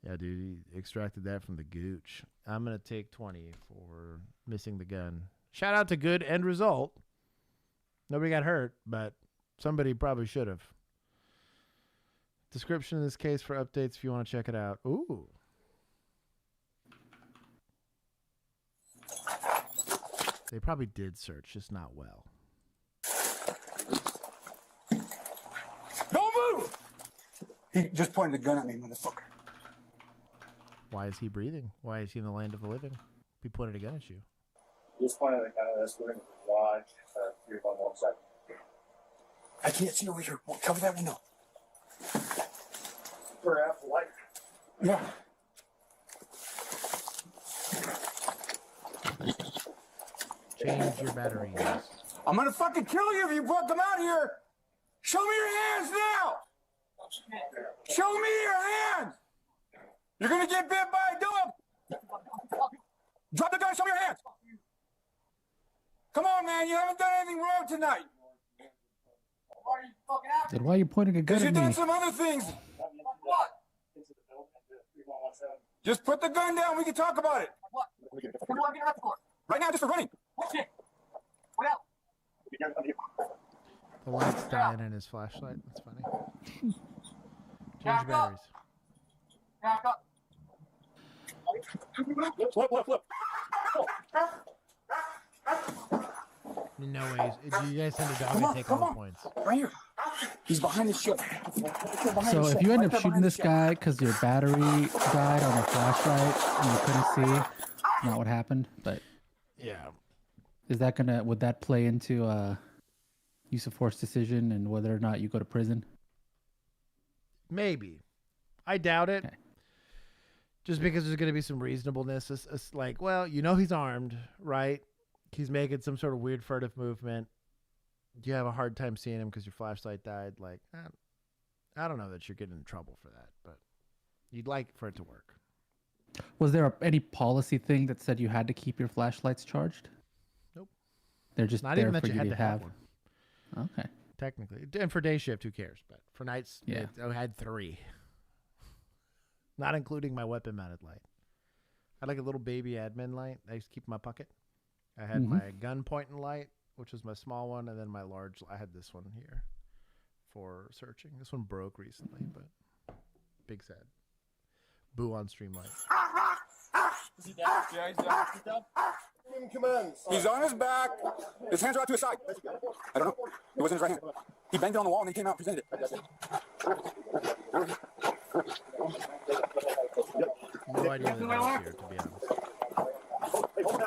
Yeah, dude, he extracted that from the gooch. I'm going to take 20 for missing the gun. Shout out to good end result. Nobody got hurt, but somebody probably should have. Description of this case for updates if you want to check it out. Ooh. They probably did search, just not well. Don't move! He just pointed a gun at me, motherfucker. Why is he breathing? Why is he in the land of the living? He pointed a gun at you. Just pointed at the guy that's wearing the lodge. 311. I can't see over here. Cover that window. For after light. Yeah. Change your batteries. I'm gonna fucking kill you if you come out here. Show me your hands now. Show me your hands. You're gonna get bit by a dog. Drop the gun. Show me your hands. Come on, man. You haven't done anything wrong tonight. Then why are you pointing a gun Because at you've done me? some other things. What? Just put the gun down. We can talk about it. What? Right now, just for running. What else? The light's dying in his flashlight. That's funny. Change your batteries. Flip. No ways. Do you guys send a dog and take all the points? Right here. He's behind the ship. So if you end up shooting this guy because your battery died on the flashlight and you couldn't see, not what happened, but yeah, would that play into use of force decision and whether or not you go to prison? Maybe. I doubt it. Okay. Just because there's going to be some reasonableness. It's like, well, you know he's armed, right? He's making some sort of weird furtive movement. Do you have a hard time seeing him because your flashlight died? Like, I don't know that you're getting in trouble for that, but you'd like for it to work. Was there any policy thing that said you had to keep your flashlights charged? Nope. They're just not there even that for you had to have one. Okay. Technically. And for day shift, who cares? But for nights, yeah. I had 3. Not including my weapon-mounted light. had like a little baby admin light I used to keep in my pocket. I had my gun pointing light, which was my small one, and then my large. I had this one here for searching. This one broke recently, but big sad. Boo on stream light. Is he down? Yeah, he's down. He's down. He's on his back. His hands are out to his side. I don't know. It wasn't his right hand. He banged it on the wall and then came out and presented it. No idea that was here, to be honest.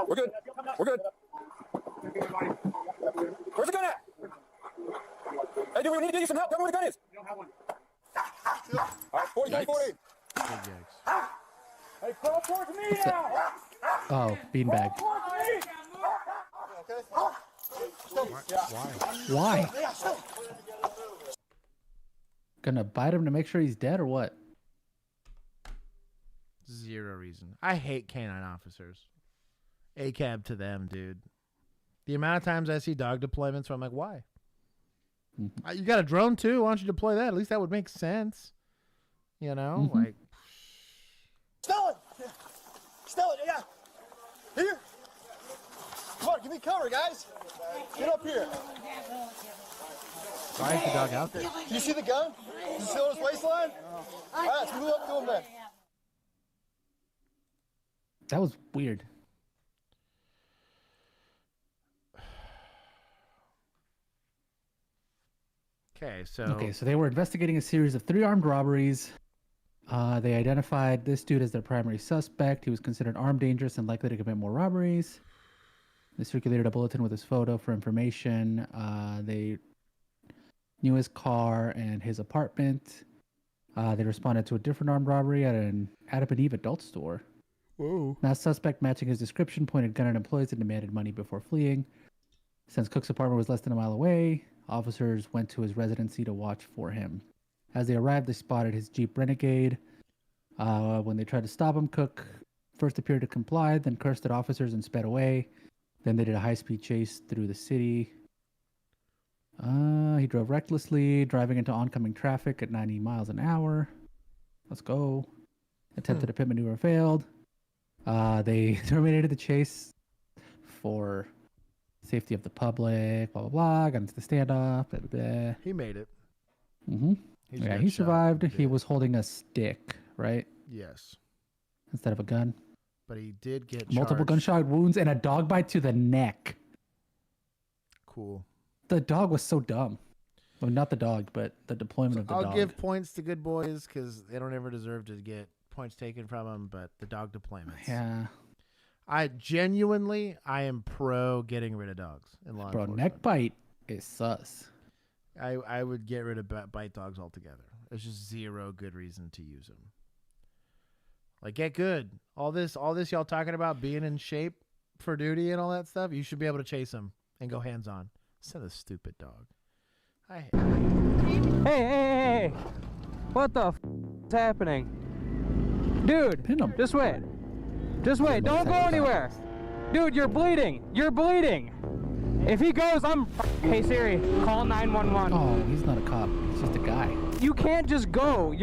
We're good. We're good. Where's the gun at? Hey, dude, we need to get you some help. Tell me where the gun is. We don't have one. All right, 40, 40. Hey, crawl towards me now. Oh, beanbag. Why? Gonna bite him to make sure he's dead or what? Zero reason. I hate canine officers. ACAB to them, dude. The amount of times I see dog deployments where I'm like, why? You got a drone too? Why don't you deploy that? At least that would make sense. You know? Like. Stellan! Stellan, yeah. Here. Come on, give me cover, guys. Get up here. Why is the dog out there? Can you see the gun? Is it still on his waistline? All right, let's move up to him then. That was weird. Okay, so they were investigating a series of 3 armed robberies. They identified this dude as their primary suspect. He was considered armed, dangerous, and likely to commit more robberies. They circulated a bulletin with his photo for information. They knew his car and his apartment. They responded to a different armed robbery at an Adam and Eve adult store. Whoa. Now, suspect matching his description pointed gun at employees and demanded money before fleeing. Since Cook's apartment was less than a mile away, officers went to his residency to watch for him. As they arrived, they spotted his Jeep Renegade. When they tried to stop him, Cook first appeared to comply, then cursed at officers and sped away. Then they did a high-speed chase through the city. He drove recklessly, driving into oncoming traffic at 90 miles an hour. Let's go. Attempted a pit maneuver failed. They terminated the chase for safety of the public, blah, blah, blah. Got into the standoff, blah, blah, blah. He made it. Yeah, he survived. He was holding a stick, right? Yes. Instead of a gun. But he did get multiple gunshot wounds and a dog bite to the neck. Cool. The dog was so dumb. Well, not the dog, but the deployment of the dog. I'll give points to good boys because they don't ever deserve to get points taken from them, but the dog deployments. Yeah. I am pro getting rid of dogs in law enforcement. Neck bite is sus. I would get rid of bite dogs altogether. There's just zero good reason to use them. Like, get good. All this y'all talking about being in shape for duty and all that stuff, you should be able to chase them and go hands-on. Instead of a stupid dog. Hey. What the is happening? Dude, just wait. Just wait. Don't go anywhere. Dude, you're bleeding. You're bleeding. If he goes, Hey Siri, call 911. Oh, he's not a cop. He's just a guy. You can't just go.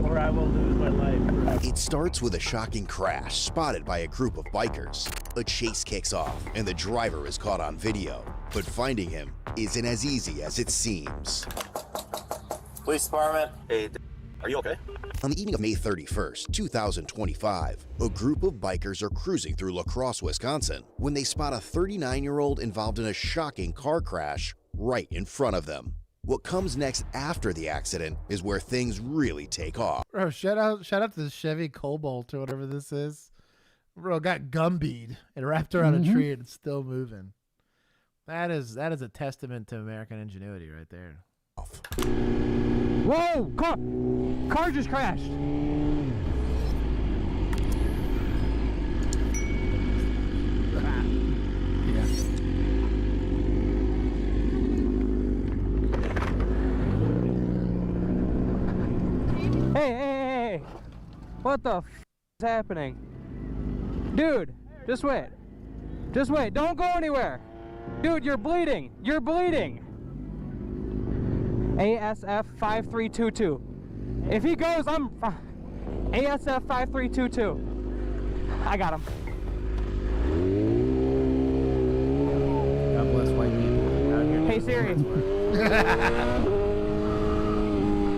Or I will lose my life. It starts with a shocking crash spotted by a group of bikers. A chase kicks off, and the driver is caught on video. But finding him isn't as easy as it seems. Police department. Hey, are you okay? On the evening of May 31st, 2025, a group of bikers are cruising through La Crosse, Wisconsin, when they spot a 39-year-old involved in a shocking car crash right in front of them. What comes next after the accident is where things really take off. Bro, shout out to the Chevy Cobalt or whatever this is. Bro, got Gumbead and wrapped around a tree and it's still moving. That is a testament to American ingenuity right there. Whoa! Car just crashed. Hey. What the is happening? Dude, just wait. Just wait. Don't go anywhere. Dude, you're bleeding. You're bleeding. ASF 5322. If he goes, ASF 5322. I got him. God bless white people out here. Hey Siri.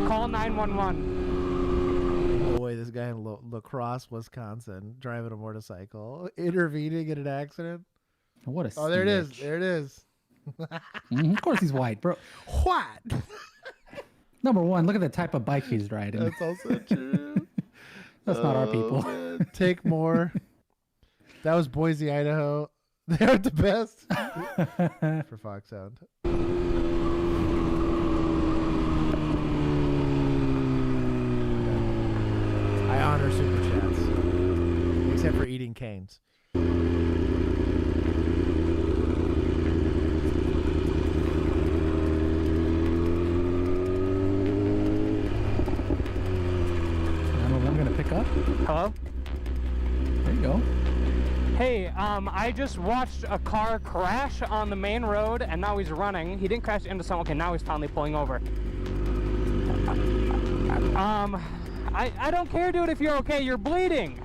Call 911. Boy, this guy in La Crosse, Wisconsin, driving a motorcycle, intervening in an accident. What a Oh, there it is. snitch. There it is. Of course he's white, bro. What? Number one, look at the type of bike he's riding. That's also true. That's not our people. Man. Take more. That was Boise, Idaho. They are the best for Fox Sound. I honor super chats, except for eating canes. I'm gonna pick up. Hello? There you go. Hey, I just watched a car crash on the main road, and now he's running. He didn't crash into someone. Okay, now he's finally pulling over. I don't care, dude, if you're okay. You're bleeding.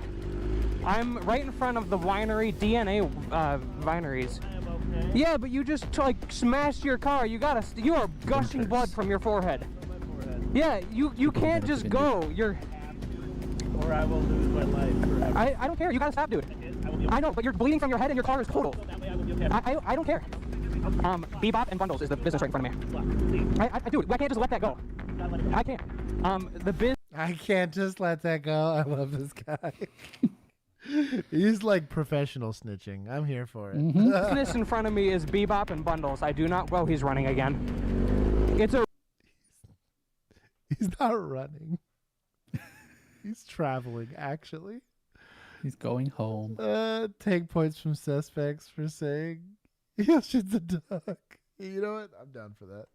I'm right in front of the winery, DNA wineries. Yeah, but you just like smashed your car. You are gushing blood from your forehead. Yeah, you can't just go. You're. Or I will lose my life forever. I don't care. You gotta stop, dude. I know, but you're bleeding from your head and your car is total. I don't care. Bebop and Bundles is the business right in front of me. Dude, I can't just let that go. I can't. I can't just let that go. I love this guy. He's like professional snitching. I'm here for it. Business in front of me is Bebop and Bundles. I do not. Well, he's running again. He's not running. He's traveling, actually. He's going home. Take points from suspects for saying he'll shoot the dog. You know what? I'm down for that.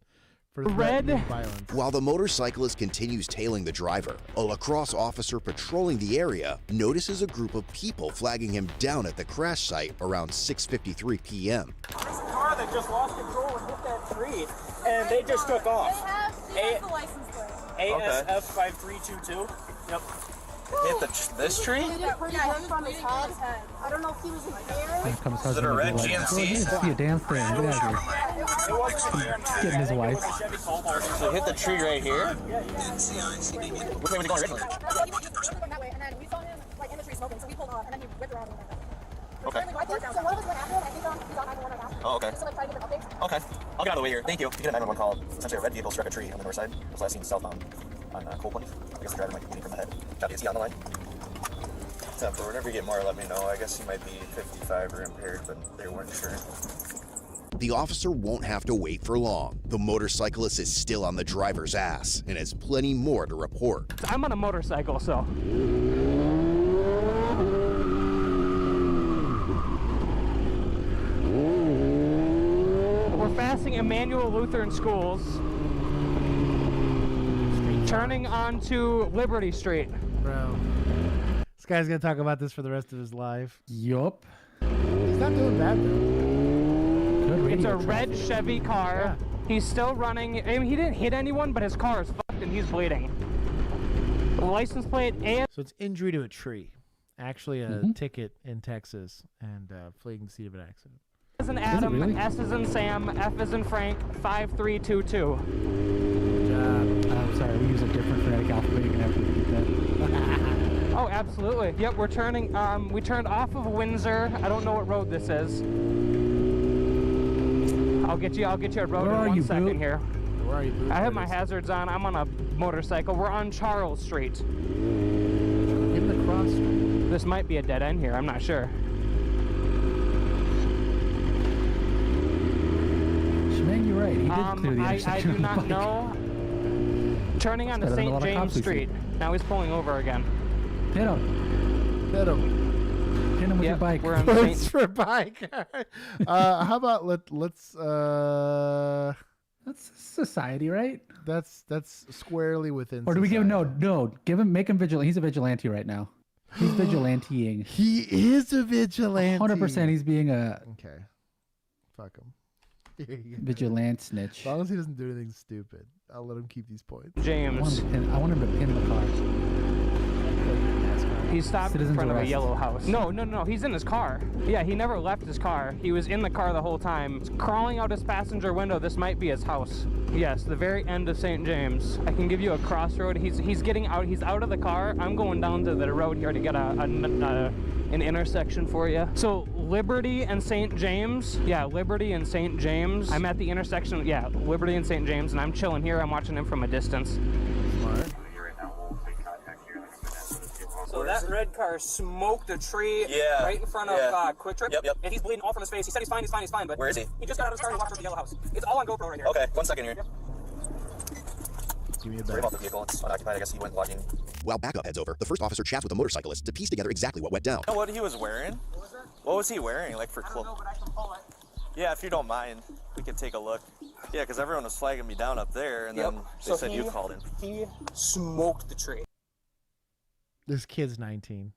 For threatening violence. While the motorcyclist continues tailing the driver, a La Crosse officer patrolling the area notices a group of people flagging him down at the crash site around 6:53 p.m. There's a car that just lost control and hit that tree, and they just took off. They have the license plate. ASF 5322. Yep. Hit this tree? Hit it pretty good from his head. I don't know if he was impaired. Is it a red GMC? I didn't see a damn thing. Get out of here. Getting his wife. So hit the tree right here? Which way was he going originally? He was going that way, and then we saw him like in the tree smoking, so we pulled off, and then he whipped around and went like that. Okay. So one of us went after him, I think he's on 911 right now. Oh, okay. Just to like try to get an update. Okay. I'll get out of the way here. Thank you. You get a 911 call. Essentially, a red vehicle struck a tree on the north side. It was last seen southbound on Coal Point. I guess the driver might be bleeding from the head. Copy. Is he on the line? Whenever you get more, let me know. I guess he might be 55 or impaired, but they weren't sure. The officer won't have to wait for long. The motorcyclist is still on the driver's ass and has plenty more to report. I'm on a motorcycle, so. We're passing Emmanuel Lutheran Schools, turning onto Liberty Street. Bro. This guy's going to talk about this for the rest of his life. Yup. He's not doing bad, though. It's a red Chevy car. Yeah. He's still running. I mean, he didn't hit anyone, but his car is fucked and he's bleeding. License plate A. So it's injury to a tree. Actually, a ticket in Texas and fleeing the scene of an accident. S is in Adam, really? S is in Sam, F is in Frank, 5322. I'm sorry, we use a different phonetic alphabet. You're gonna have to repeat that. Oh, absolutely. Yep, we're turning. We turned off of Windsor. I don't know what road this is. I'll get you a road in 1 second here. Where are you, Boo? I have my hazards on. I'm on a motorcycle. We're on Charles Street. In the cross street. This might be a dead end here. I'm not sure. Shemang, you're right. He did clear the intersection. I do not know. Turning onto St. James Street. Now he's pulling over again. Hit him. Hit him. Hit him with your bike. We're on Points for bike. How about let's That's society, right? That's squarely within. Or do we give him society. give him, make him vigilant. He's a vigilante right now. He's vigilanteing. He is a vigilante. 100%. He's being a okay. Fuck him. Vigilante snitch. As long as he doesn't do anything stupid, I'll let him keep these points. James. I want him to pin the car. He stopped in front of a arrest. yellow house. No. He's in his car. Yeah, he never left his car. He was in the car the whole time. He's crawling out his passenger window. This might be his house. Yes, the very end of St. James. I can give you a crossroad. He's getting out. He's out of the car. I'm going down to the road here to get an intersection for you. So Liberty and St. James. Yeah, Liberty and St. James. I'm at the intersection. Yeah, Liberty and St. James, and I'm chilling here. I'm watching him from a distance. So that red car smoked a tree right in front of Quick Trip. Yep. And he's bleeding all from his face. He said he's fine. But where is he? He just got out of his car and walked towards the yellow house. It's all on GoPro right here. Okay, 1 second here. Give me a Sorry about the vehicle. It's unoccupied. I guess he went walking. While backup heads over, the first officer chats with the motorcyclist to piece together exactly what went down. You know what he was wearing? What was he wearing? Like for clothes? Yeah, if you don't mind, we can take a look. Yeah, because everyone was flagging me down up there, and then they said you called in. He smoked the tree. This kid's 19.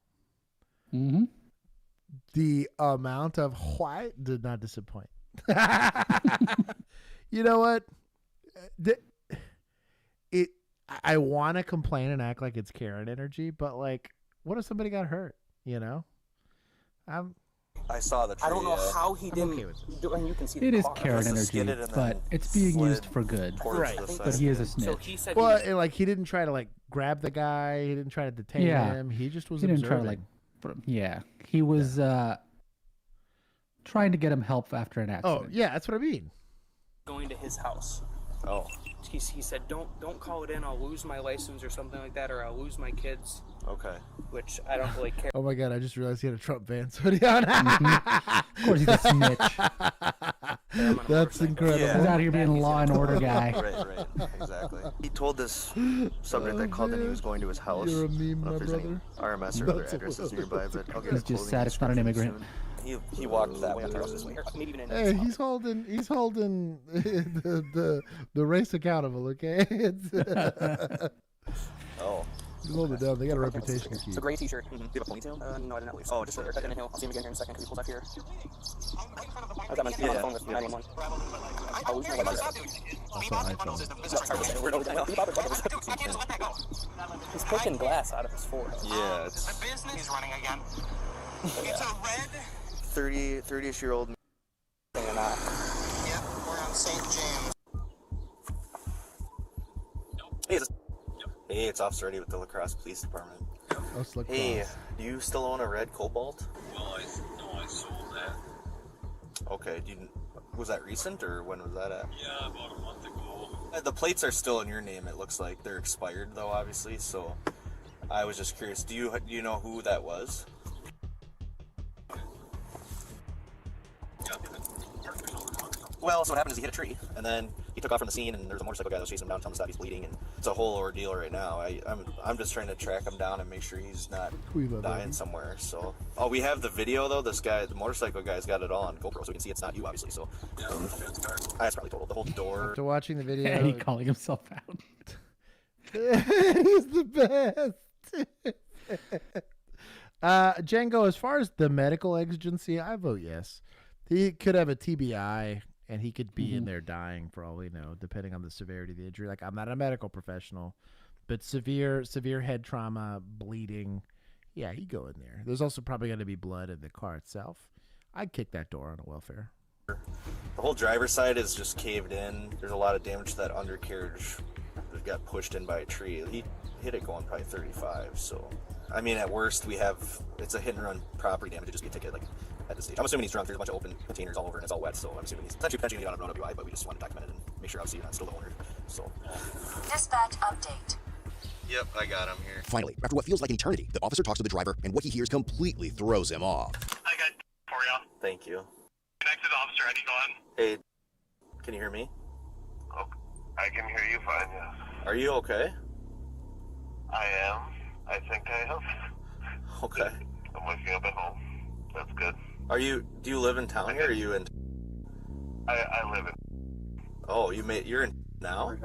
Mm-hmm. The amount of white did not disappoint. You know what? I want to complain and act like it's Karen energy, but like, what if somebody got hurt? You know, I saw the tree. I don't know how he didn't. Okay with do, and you can see It the is car. Karen energy, but it's being used for good. Right. But he is a snitch. So he said well, and like he didn't try to like grab the guy. He didn't try to detain him. He just was observing. Try to like. Yeah, he was trying to get him help after an accident. Oh yeah, that's what I mean. going to his house. Oh. He said, don't call it in. I'll lose my license or something like that, or I'll lose my kids. Okay. Which I don't really care. Oh my God! I just realized he had a Trump Vans hoodie on. Of course, he's a snitch. That's incredible. He's out here being a law and order guy. Right, exactly. He told this subject that called in he was going to his house. You're a meme, I don't know if my there's any brother. RMS or other addresses nearby, but I'll get He's just sad it's not an immigrant. He walked that way on this way. Hey, he's holding the race accountable, okay? Oh. He's holding it down. They got a reputation to keep. It's a gray t-shirt. Do you have a ponytail? No, I did not leave. Oh, just a cut in a hill. I'll see him again here in a second. He pulls up here. I've got my phone with 911. I'll lose my He's picking glass out of his Ford. Yeah, it's... The business is running again. It's a red... 30-ish-year-old... Yep, we're on St. James. Hey, it's Officer Eddie with the La Crosse Police Department. Hey, do you still own a red Cobalt? No, I sold that. Okay, was that recent, or when was that at? Yeah, about a month ago. The plates are still in your name, it looks like. They're expired, though, obviously, so I was just curious. Do you know who that was? Well, so what happened is he hit a tree, and then he took off from the scene, and there was a motorcycle guy that was chasing him down, telling us that he's bleeding, and it's a whole ordeal right now. I'm just trying to track him down and make sure he's not dying somewhere. So, we have the video though. This guy, the motorcycle guy's got it all on GoPro, so we can see it's not you, obviously. So, that's probably total. The whole door. After watching the video, Eddie calling himself out. He's the best. Django, as far as the medical exigency, I vote yes. He could have a TBI. And he could be in there dying for all we know, depending on the severity of the injury. Like, I'm not a medical professional, but severe head trauma, bleeding, yeah, he'd go in there. There's also probably going to be blood in the car itself. I'd kick that door on a welfare. The whole driver's side is just caved in. There's a lot of damage to that undercarriage that got pushed in by a tree. He hit it going probably 35. So, I mean, at worst, it's a hit and run property damage. It'd just be a ticket, like, at this stage. I'm assuming he's drunk. There's a bunch of open containers all over and it's all wet, so I'm assuming he's potentially on a road WI, but we just want to document it and make sure obviously you're not still the owner. So. Dispatch update. Yep, I got him here. Finally, after what feels like an eternity, the officer talks to the driver, and what he hears completely throws him off. I got for you. Thank you. Connect to the officer, Eddie, go ahead. Hey, can you hear me? Oh, I can hear you fine, yes. Are you okay? I am. I think I am. Okay. I'm waking up at home. That's good. Do you live in town here, or are you in? I live in. Oh, you're in now?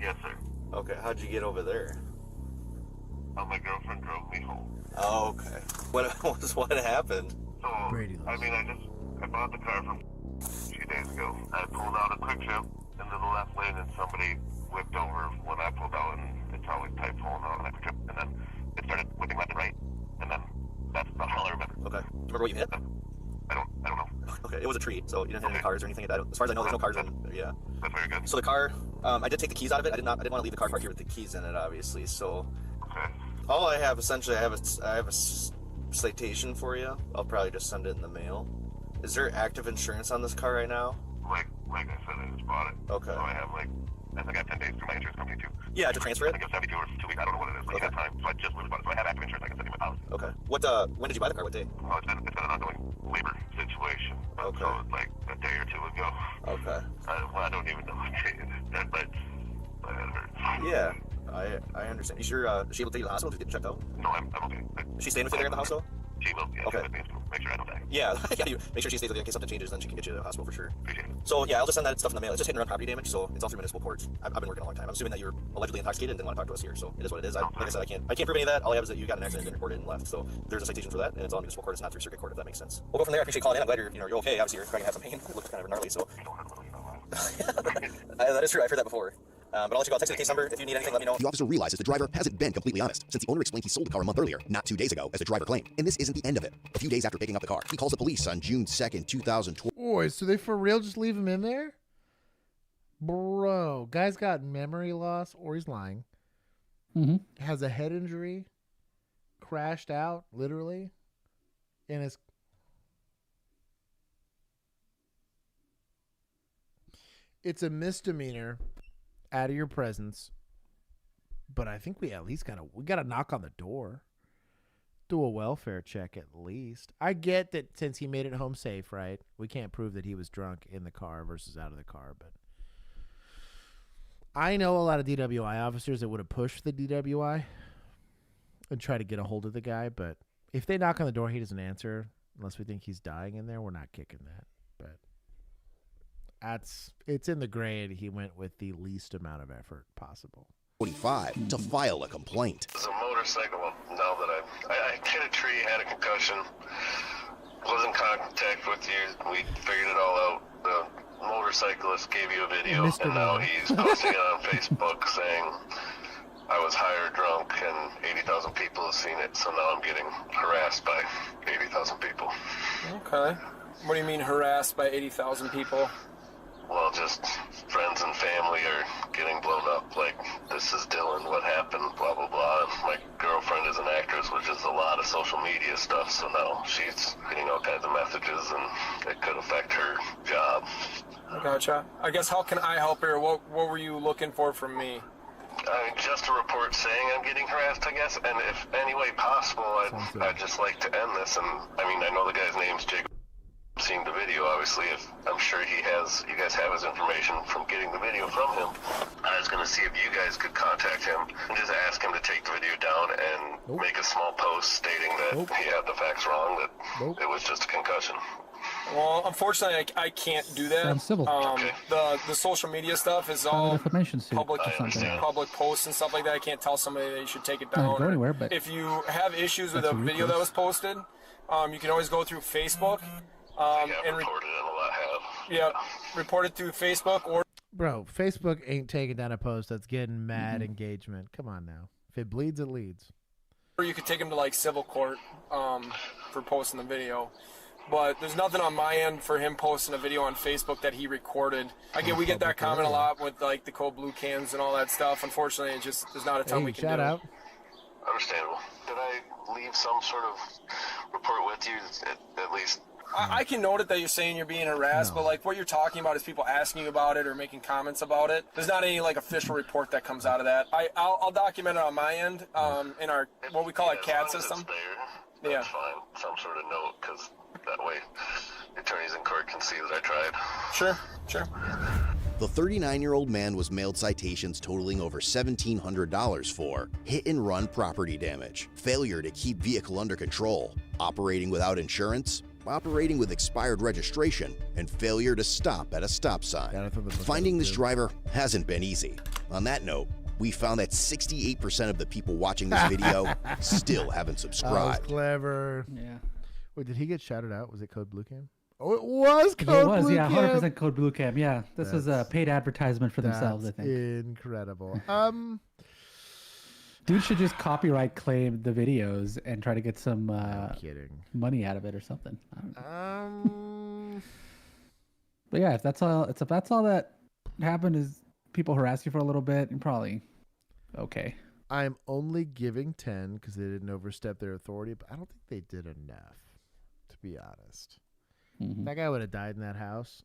Yes, sir. Okay, how'd you get over there? My girlfriend drove me home. Oh, okay. What happened? So, I bought the car from a few days ago. I pulled out a quick trip into the left lane, and somebody whipped over when I pulled out, and it's always tight pulling out on that trip, and then it started whipping left and right. what you hit? I don't know. Okay, it was a tree, so you didn't hit any cars or anything. As far as I know, there's no cars in. Yeah. That's very good. So the car, I did take the keys out of it. I didn't want to leave the car parked here with the keys in it, obviously. So all I have essentially, I have a citation for you. I'll probably just send it in the mail. Is there active insurance on this car right now? Like I said, I just bought it. Okay. So I have I got 10 days through my insurance company too. Yeah, to transfer it? I think it's 72 or 2 weeks. I don't know what it is, but I got time. So I just literally bought it. So I have active insurance. I can send you my policy. Okay. When did you buy the car? What day? Oh, it's been an ongoing labor situation. Okay. So it's like a day or two ago. Okay. I don't even know what day it is. But it hurts. Yeah, I understand. You sure is she able to take you to the hospital to get checked out? No, I'm okay. Is she staying with you there in the hospital? She will. Yeah, okay. Make sure I don't die. Yeah, you make sure she stays with you in case something changes, then she can get you to the hospital for sure. So yeah, I'll just send that stuff in the mail. It's just hit and run property damage, so it's all through municipal courts. I've been working a long time. I'm assuming that you're allegedly intoxicated and didn't want to talk to us here, so it is what it is. Like I said, I can't prove any of that. All I have is that you got an accident and reported and left. So there's a citation for that, and it's all municipal court. It's not through circuit court, if that makes sense. We'll go from there. I appreciate calling in. I'm glad you're okay. Obviously, you're probably gonna have some pain. It looks kind of gnarly, so that is true. I've heard that before. But I'll let you go. I'll text you the case number. If you need anything, let me know. The officer realizes the driver hasn't been completely honest, since the owner explained he sold the car a month earlier, not 2 days ago, as the driver claimed. And this isn't the end of it. A few days after picking up the car, he calls the police on June 2nd, 2012. Boy, so they for real just leave him in there? Bro, guy's got memory loss, or he's lying. Has a head injury, crashed out, literally, and is... It's a misdemeanor out of your presence, but I think we at least got to knock on the door, do a welfare check at least. I get that since he made it home safe, right? We can't prove that he was drunk in the car versus out of the car, but I know a lot of DWI officers that would have pushed the DWI and try to get a hold of the guy, but if they knock on the door, he doesn't answer unless we think he's dying in there. We're not kicking that, but it's in the gray, and he went with the least amount of effort possible. 45 to file a complaint. It's a motorcycle. Now that I hit a tree, had a concussion, was in contact with you. We figured it all out. The motorcyclist gave you a video, and now he's posting it on Facebook saying I was high or drunk, and 80,000 people have seen it. So now I'm getting harassed by 80,000 people. Okay. What do you mean harassed by 80,000 people? Well, just friends and family are getting blown up, like, this is Dylan, what happened, blah, blah, blah. My girlfriend is an actress, which is a lot of social media stuff, so now she's getting all kinds of messages, and it could affect her job. Gotcha. I guess, how can I help her? What were you looking for from me? Just a report saying I'm getting harassed, I guess, and if any way possible, I'd just like to end this, and, I mean, I know the guy's name's Jacob. Seen the video, obviously. If I'm sure you guys have his information from getting the video from him. I was going to see if you guys could contact him and just ask him to take the video down and make a small post stating that he had the facts wrong, that it was just a concussion. Well, unfortunately, I can't do that. Civil. The social media stuff is all defamation suit public or something. public posts and stuff like that. I can't tell somebody they should take it down. Not go anywhere, but if you have issues with that's a a video that was posted, you can always go through Facebook. And reported it, a lot have. Yeah, report it through Facebook or... Bro, Facebook ain't taking down a post that's getting mad engagement. Come on now. If it bleeds, it leads. Or you could take him to, like, civil court for posting the video. But there's nothing on my end for him posting a video on Facebook that he recorded. We get that comment a lot with, like, the code blue cams and all that stuff. Unfortunately, there's not a ton we can do. Shout out. Understandable. Did I leave some sort of report with you, at least? I can note it that you're saying you're being harassed, but like what you're talking about is people asking you about it or making comments about it. There's not any like official report that comes out of that. I'll document it on my end in our what we call a CAD system. That's fine. Some sort of note, because that way attorneys in court can see that I tried. Sure. The 39-year-old man was mailed citations totaling over $1,700 for hit-and-run property damage, failure to keep vehicle under control, operating without insurance, operating with expired registration, and failure to stop at a stop sign. Finding this driver hasn't been easy. On that note, we found that 68% of the people watching this video still haven't subscribed. That was clever. Yeah. Wait, did he get shouted out? Was it Code Blue Cam? Oh, it was Code Blue Cam. 100% Code Blue Cam. Yeah, this was a paid advertisement for themselves, I think. Incredible. Dude should just copyright claim the videos and try to get some money out of it or something. I don't know. But yeah, if that's all that happened is people harass you for a little bit, and probably okay. I'm only giving 10 because they didn't overstep their authority, but I don't think they did enough, to be honest. Mm-hmm. That guy would have died in that house.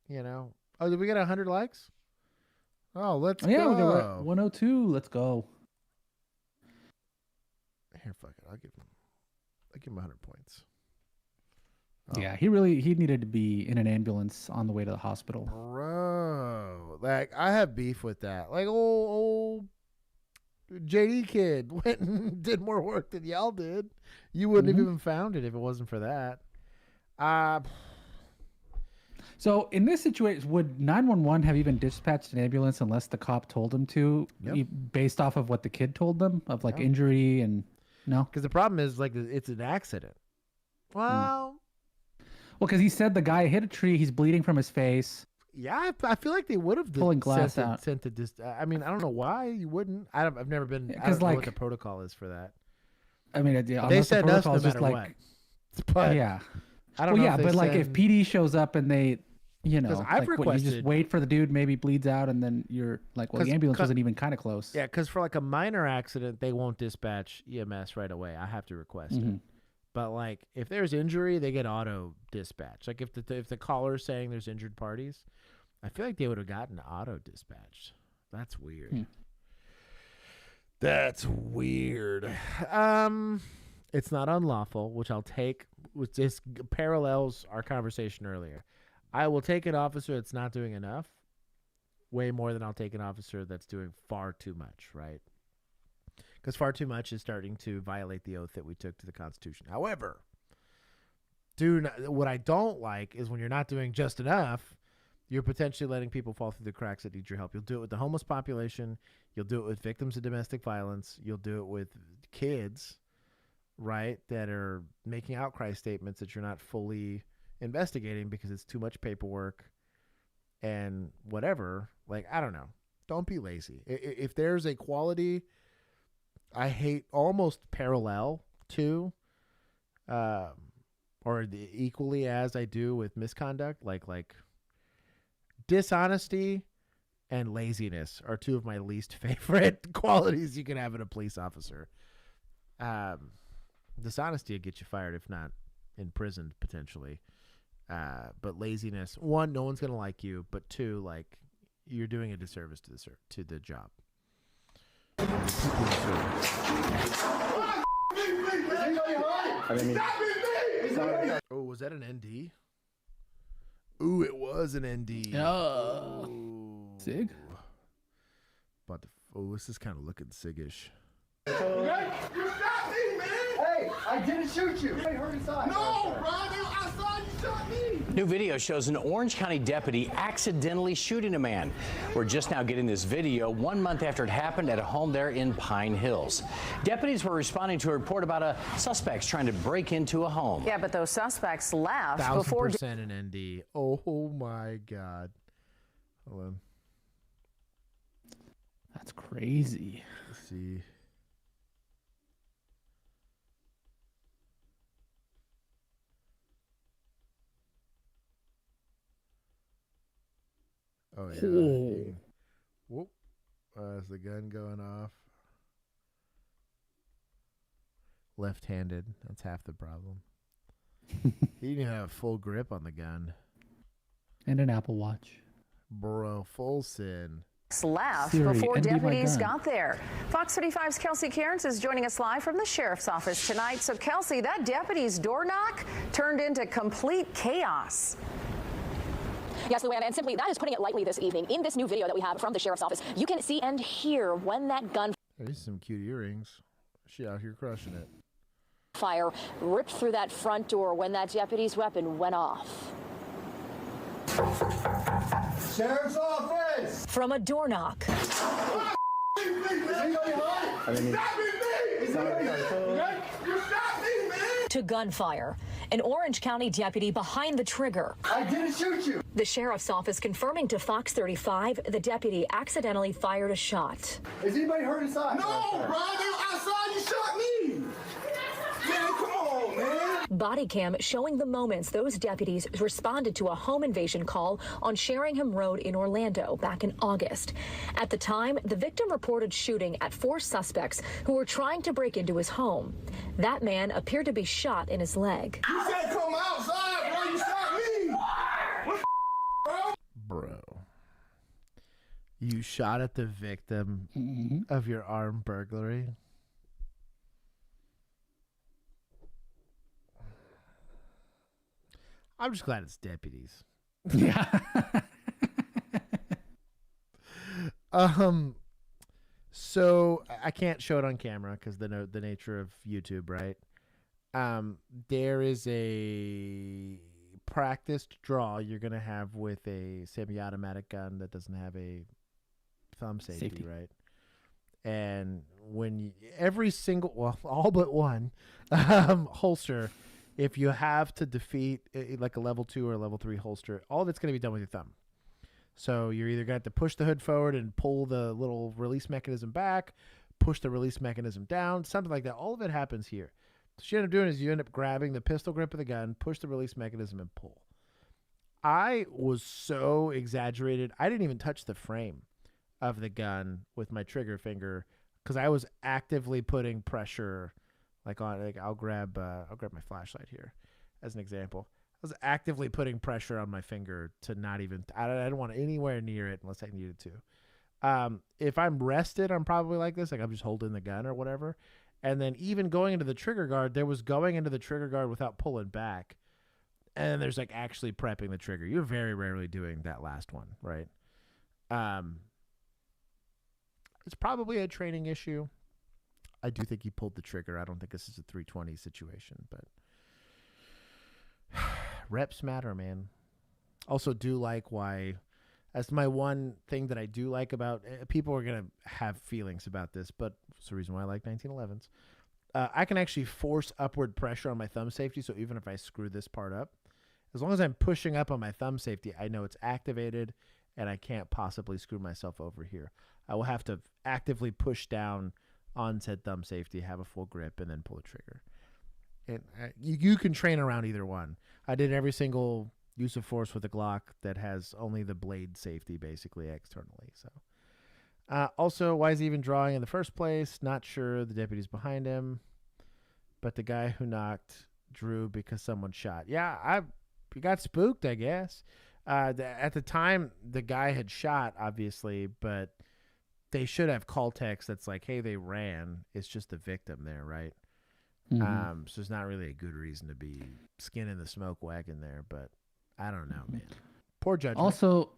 You know? Oh, did we get 100 likes? Oh, let's go. Yeah, we got 102. Let's go. Here, fuck it. I'll give him 100 points. Oh. Yeah, he needed to be in an ambulance on the way to the hospital. Bro, like I have beef with that. Like old JD kid went and did more work than y'all did. You wouldn't have even found it if it wasn't for that. So in this situation, would 911 have even dispatched an ambulance unless the cop told him to, based off of what the kid told them of like injury and no? Because the problem is like it's an accident. Well, because he said the guy hit a tree. He's bleeding from his face. Yeah, I feel like they would have pulling glass out. Sent it. I mean, I don't know why you wouldn't. I've never been. I don't know what the protocol is for that. I mean, they said us no matter what. But yeah, I don't know. Yeah, but like if PD shows up and they, you know, I've requested, you just wait for the dude, maybe bleeds out, and then you're like, well, the ambulance wasn't even kind of close. Yeah, because for like a minor accident, they won't dispatch EMS right away. I have to request it. But like if there's injury, they get auto dispatch. Like if the caller's saying there's injured parties, I feel like they would have gotten auto dispatched. That's weird. That's weird. It's not unlawful, which I'll take. Which this parallels our conversation earlier. I will take an officer that's not doing enough, way more than I'll take an officer that's doing far too much, right? Because far too much is starting to violate the oath that we took to the Constitution. However, what I don't like is when you're not doing just enough, you're potentially letting people fall through the cracks that need your help. You'll do it with the homeless population. You'll do it with victims of domestic violence. You'll do it with kids, right, that are making outcry statements that you're not fully investigating because it's too much paperwork and whatever. Like, I don't know. Don't be lazy. If there's a quality I hate almost parallel to or equally as I do with misconduct, like dishonesty and laziness are two of my least favorite qualities you can have in a police officer. Dishonesty will get you fired, if not imprisoned potentially. But laziness, one, no one's gonna like you, but two, like you're doing a disservice to the job. Oh, was that an ND? Ooh, it was an ND. Sig? This is kind of looking Siggish. You shot me, man! Hey, I didn't shoot you. I heard inside. No, brother, I saw you shot me. New video shows an Orange County deputy accidentally shooting a man. We're just now getting this video 1 month after it happened at a home there in Pine Hills. Deputies were responding to a report about a suspect trying to break into a home. Yeah, but those suspects left 1000% an ND. Oh my God. Hold on. That's crazy. Let's see. Oh yeah. Whoop. Is the gun going off? Left-handed. That's half the problem. He didn't have full grip on the gun. And an Apple Watch. Bro, full sin. Left before deputies got there. Fox 35's Kelsey Cairns is joining us live from the sheriff's office tonight. So Kelsey, that deputy's door knock turned into complete chaos. Yes, Luann, and simply that is putting it lightly this evening. In this new video that we have from the sheriff's office, you can see and hear when that gun There's some cute earrings. She out here crushing it. Fire ripped through that front door when that deputy's weapon went off. Sheriff's office! From a door knock. To gunfire. An Orange County deputy behind the trigger. I didn't shoot you. The sheriff's office confirming to Fox 35 the deputy accidentally fired a shot. Is anybody hurt inside? No, bro. They were outside. You shot me. Man, come on, man. Body cam showing the moments those deputies responded to a home invasion call on Sheringham Road in Orlando back in August. At the time, the victim reported shooting at 4 suspects who were trying to break into his home. That man appeared to be shot in his leg. You said come outside, bro. You shot me. What, Bro. You shot at the victim of your armed burglary? I'm just glad it's deputies. Yeah. So I can't show it on camera because the nature of YouTube, right? There is a practiced draw you're gonna have with a semi-automatic gun that doesn't have a thumb safety. Right? And when every single, well, all but one holster, if you have to defeat like a level 2 or a level 3 holster, all of it's going to be done with your thumb. So you're either going to have to push the hood forward and pull the little release mechanism back, push the release mechanism down, something like that. All of it happens here. What you end up doing is you end up grabbing the pistol grip of the gun, push the release mechanism, and pull. I was so exaggerated. I didn't even touch the frame of the gun with my trigger finger because I was actively putting pressure. I'll grab my flashlight here as an example. I was actively putting pressure on my finger to not even. I don't want anywhere near it unless I needed to. If I'm rested, I'm probably like this. Like I'm just holding the gun or whatever. And then even going into the trigger guard, there was going into the trigger guard without pulling back. And then there's like actually prepping the trigger. You're very rarely doing that last one, right? It's probably a training issue. I do think he pulled the trigger. I don't think this is a 320 situation, but reps matter, man. Also do like why, that's my one thing that I do like about, people are going to have feelings about this, but it's the reason why I like 1911s. I can actually force upward pressure on my thumb safety. So even if I screw this part up, as long as I'm pushing up on my thumb safety, I know it's activated and I can't possibly screw myself over here. I will have to actively push down on said thumb safety, have a full grip, and then pull the trigger. And you can train around either one. I did every single use of force with a Glock that has only the blade safety basically externally. So, also, why is he even drawing in the first place? Not sure. The deputy's behind him, but the guy who knocked drew because someone shot. Yeah, he got spooked, I guess. At the time, the guy had shot, obviously, but they should have call text that's like, hey, they ran. It's just the victim there, right? So it's not really a good reason to be skinning the smoke wagon there, but I don't know, man. Poor judgment. Also,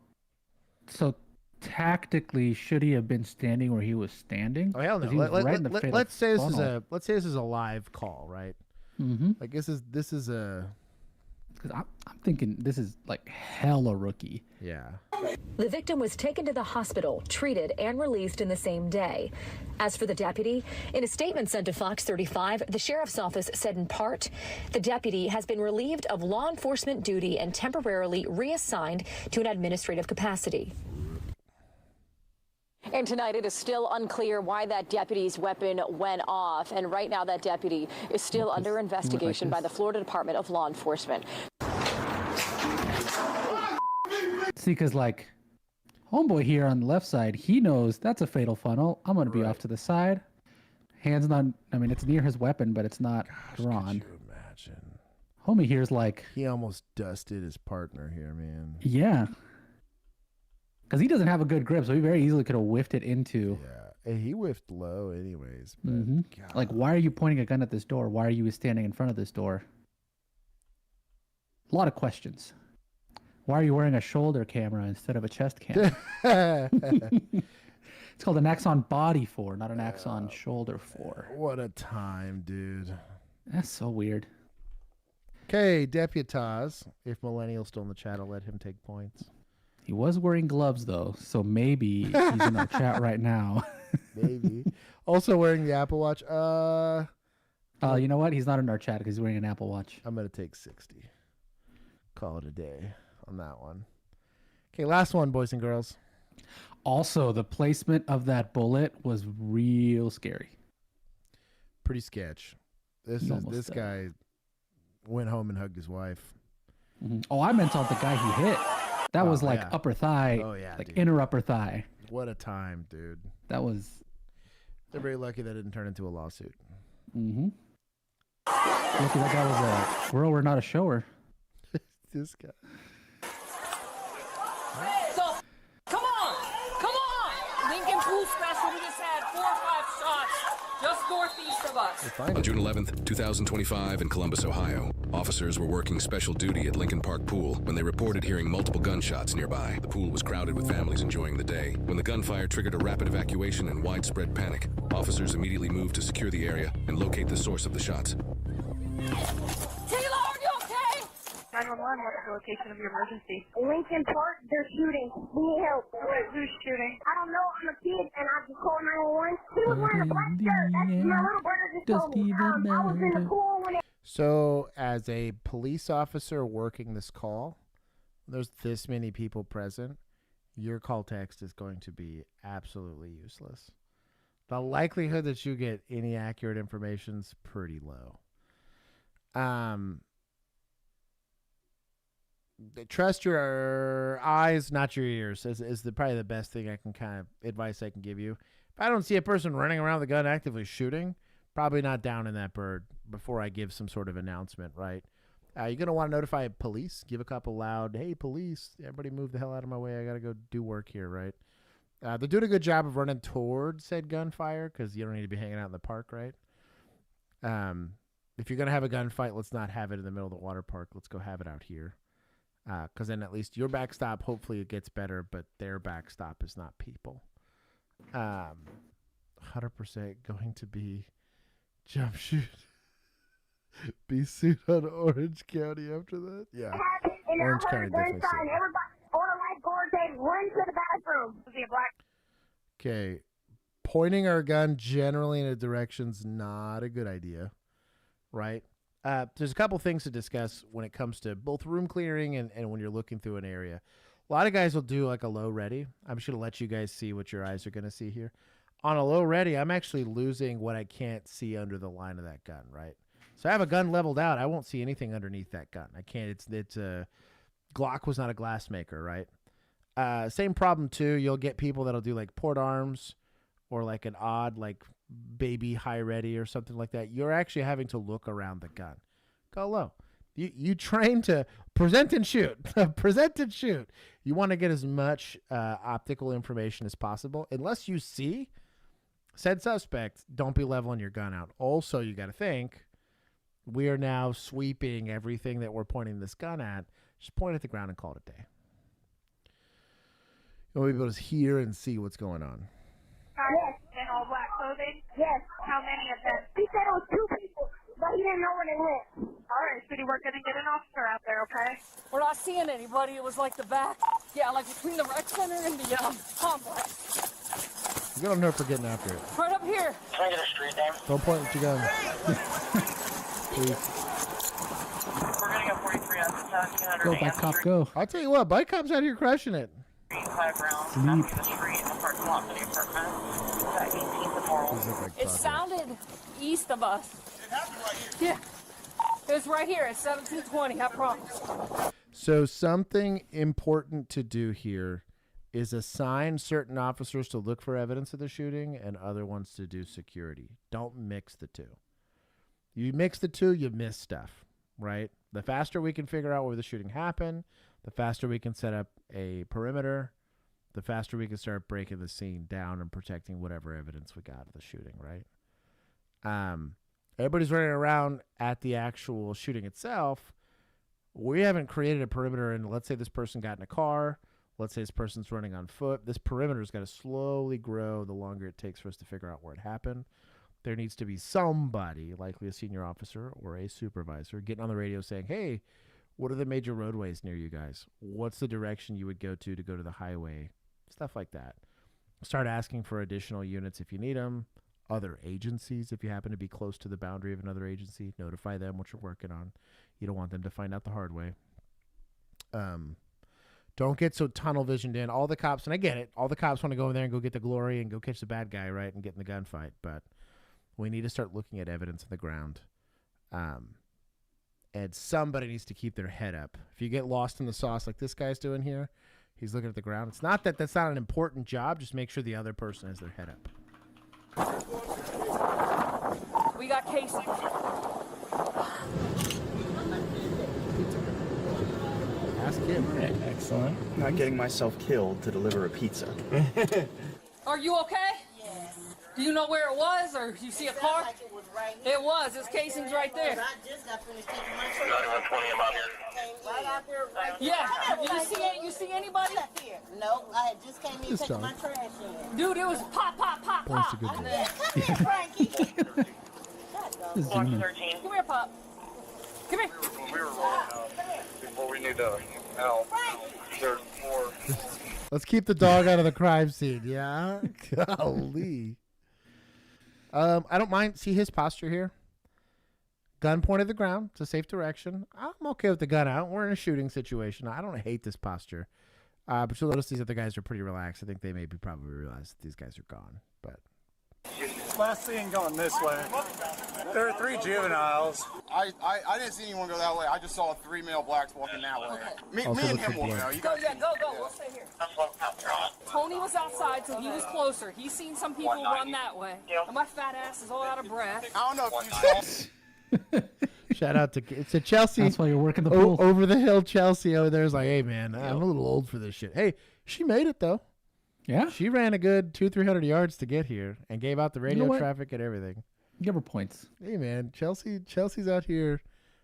so tactically, should he have been standing where he was standing? Oh hell no! Let's say this is a live call, right? Like this is a. Because I'm thinking this is like hella rookie. Yeah. The victim was taken to the hospital, treated, and released in the same day. As for the deputy, in a statement sent to Fox 35, the sheriff's office said in part, the deputy has been relieved of law enforcement duty and temporarily reassigned to an administrative capacity. And tonight, it is still unclear why that deputy's weapon went off. And right now, that deputy is still under investigation by the Florida Department of Law Enforcement. See, because like homeboy here on the left side, he knows that's a fatal funnel. I'm going to be off to the side. Hands not, I mean, it's near his weapon, but it's not drawn. Could you imagine? Homie here's like. He almost dusted his partner here, man. Yeah. Because he doesn't have a good grip, so he very easily could have whiffed it into. Yeah, and he whiffed low anyways. But like, why are you pointing a gun at this door? Why are you standing in front of this door? A lot of questions. Why are you wearing a shoulder camera instead of a chest camera? It's called an Axon Body 4, not an Axon Shoulder 4. What a time, dude. That's so weird. Okay, Deputaz. If Millennial's still in the chat, I'll let him take points. He was wearing gloves, though, so maybe he's in our chat right now. Maybe. Also wearing the Apple Watch. You know what? He's not in our chat because he's wearing an Apple Watch. I'm going to take 60. Call it a day on that one. Okay, last one, boys and girls. Also, the placement of that bullet was real scary. Pretty sketch. This guy went home and hugged his wife. Mm-hmm. Oh, I meant on the guy he hit. That was like upper thigh. Oh, yeah, like dude. inner upper thigh. What a time, dude. That was... They're very lucky that didn't turn into a lawsuit. Mm-hmm. Lucky that guy was a grower, not a shower. This guy. So, come on! Lincoln Pool Special, we just had 4 or 5 shots just northeast of us. On June 11th, 2025 in Columbus, Ohio, officers were working special duty at Lincoln Park Pool when they reported hearing multiple gunshots nearby. The pool was crowded with families enjoying the day. When the gunfire triggered a rapid evacuation and widespread panic, officers immediately moved to secure the area and locate the source of the shots. Taylor, are you okay? 911, what's the location of your emergency? Lincoln Park, they're shooting. We need help. Wait, who's shooting? I don't know. I'm a kid, and I just called 911. He was wearing a black shirt. That's my little brother just told me. I was in the pool when it... So, as a police officer working this call, there's this many people present, your call text is going to be absolutely useless. The likelihood that you get any accurate information is pretty low. Trust your eyes, not your ears, is probably the best thing I can kind of advice I can give you. If I don't see a person running around with a gun actively shooting, probably not down in that bird before I give some sort of announcement, right? You're going to want to notify police, give a couple loud, hey, police, everybody move the hell out of my way. I got to go do work here, right? They're doing a good job of running towards said gunfire because you don't need to be hanging out in the park, right? If you're going to have a gunfight, let's not have it in the middle of the water park. Let's go have it out here. Because then at least your backstop, hopefully it gets better, but their backstop is not people. 100% going to be jump shoot. Be sued on Orange County after that. Yeah. Orange County definitely sued. Everybody, all the lifeguards, they run to the bathroom. Was he a black? Okay. Pointing our gun generally in a direction's not a good idea, right? There's a couple things to discuss when it comes to both room clearing and when you're looking through an area. A lot of guys will do like a low ready. I'm just going to let you guys see what your eyes are going to see here. On a low ready, I'm actually losing what I can't see under the line of that gun, right? So I have a gun leveled out. I won't see anything underneath that gun. I can't. It's a Glock was not a glass maker, right? Same problem too. You'll get people that'll do like port arms or like an odd like baby high ready or something like that. You're actually having to look around the gun. Go low. You train to present and shoot. Present and shoot. You want to get as much optical information as possible. Unless you see said suspect, don't be leveling your gun out. Also, you got to think, we are now sweeping everything that we're pointing this gun at. Just point at the ground and call it a day. You'll be able to hear and see what's going on. Yes. In all black clothing? Yes. How many of them? He said it was 2 people, but he didn't know where they went. All right, City, we're going to get an officer out there, okay? We're not seeing anybody. It was like the back. Yeah, like between the rec center and the complex. You got to know for getting after it. Right up here. Can I get a street name? Don't point at your gun. Please. We're going to go 43 on 1700. Go, bike cop, go. I'll tell you what, bike cops out here crushing it. 5 rounds after the street in the parking lot of the apartment. 18th and Laurel. It sounded east of us. It happened right here. Yeah. It was right here at 1720, I promise. So something important to do here is assign certain officers to look for evidence of the shooting and other ones to do security. Don't mix the two. You mix the two, you miss stuff, right? The faster we can figure out where the shooting happened, the faster we can set up a perimeter, the faster we can start breaking the scene down and protecting whatever evidence we got of the shooting, right? Everybody's running around at the actual shooting itself. We haven't created a perimeter, and let's say this person got in a car. Let's say this person's running on foot. This perimeter's got to slowly grow the longer it takes for us to figure out where it happened. There needs to be somebody, likely a senior officer or a supervisor, getting on the radio saying, hey, what are the major roadways near you guys? What's the direction you would go to the highway? Stuff like that. Start asking for additional units if you need them. other agencies. If you happen to be close to the boundary of another agency, notify them what you're working on. You don't want them to find out the hard way. Don't get so tunnel visioned in. All the cops, and I get it, all the cops want to go in there and go get the glory and go catch the bad guy, right, and get in the gunfight. But we need to start looking at evidence on the ground. And somebody needs to keep their head up. If you get lost in the sauce like this guy's doing here, he's looking at the ground. It's not that that's not an important job. Just make sure the other person has their head up. We got Casey. Ask him. Excellent. Not getting myself killed to deliver a pizza. Are you okay? Yeah. Do you know where it was, or you see a car? Like it was right here. It was. His casing's right there. I just got finished taking my trash. Right out there, right Yeah. there. You see anybody? Here. No, I had just came in taking my trash in. Dude, it was pop, pop, pop, pop. Come here, Frankie. Come here, Pop. Come here. When we were rolling out, before we need to help, there's more. Let's keep the dog out of the crime scene, yeah? Golly. I don't mind. See his posture here? Gun pointed at the ground. It's a safe direction. I'm okay with the gun out. We're in a shooting situation. I don't hate this posture. But you'll notice these other guys are pretty relaxed. I think they maybe probably realize that these guys are gone. But Last scene going this way. There are 3 juveniles. I didn't see anyone go that way. I just saw 3 male blacks walking that way. Me and him will go. You Go, guys go. We'll stay here. Tony was outside, so he was closer. He's seen some people run that way. And my fat ass is all out of breath. I don't know if you saw. shout out to it's a Chelsea. That's why you're working the pool. Over the hill, Chelsea over there is like, hey man, I'm a little old for this shit. Hey, she made it though. Yeah, she ran a good 200-300 yards to get here and gave out the radio traffic and everything. Give her points. Hey man, Chelsea's out here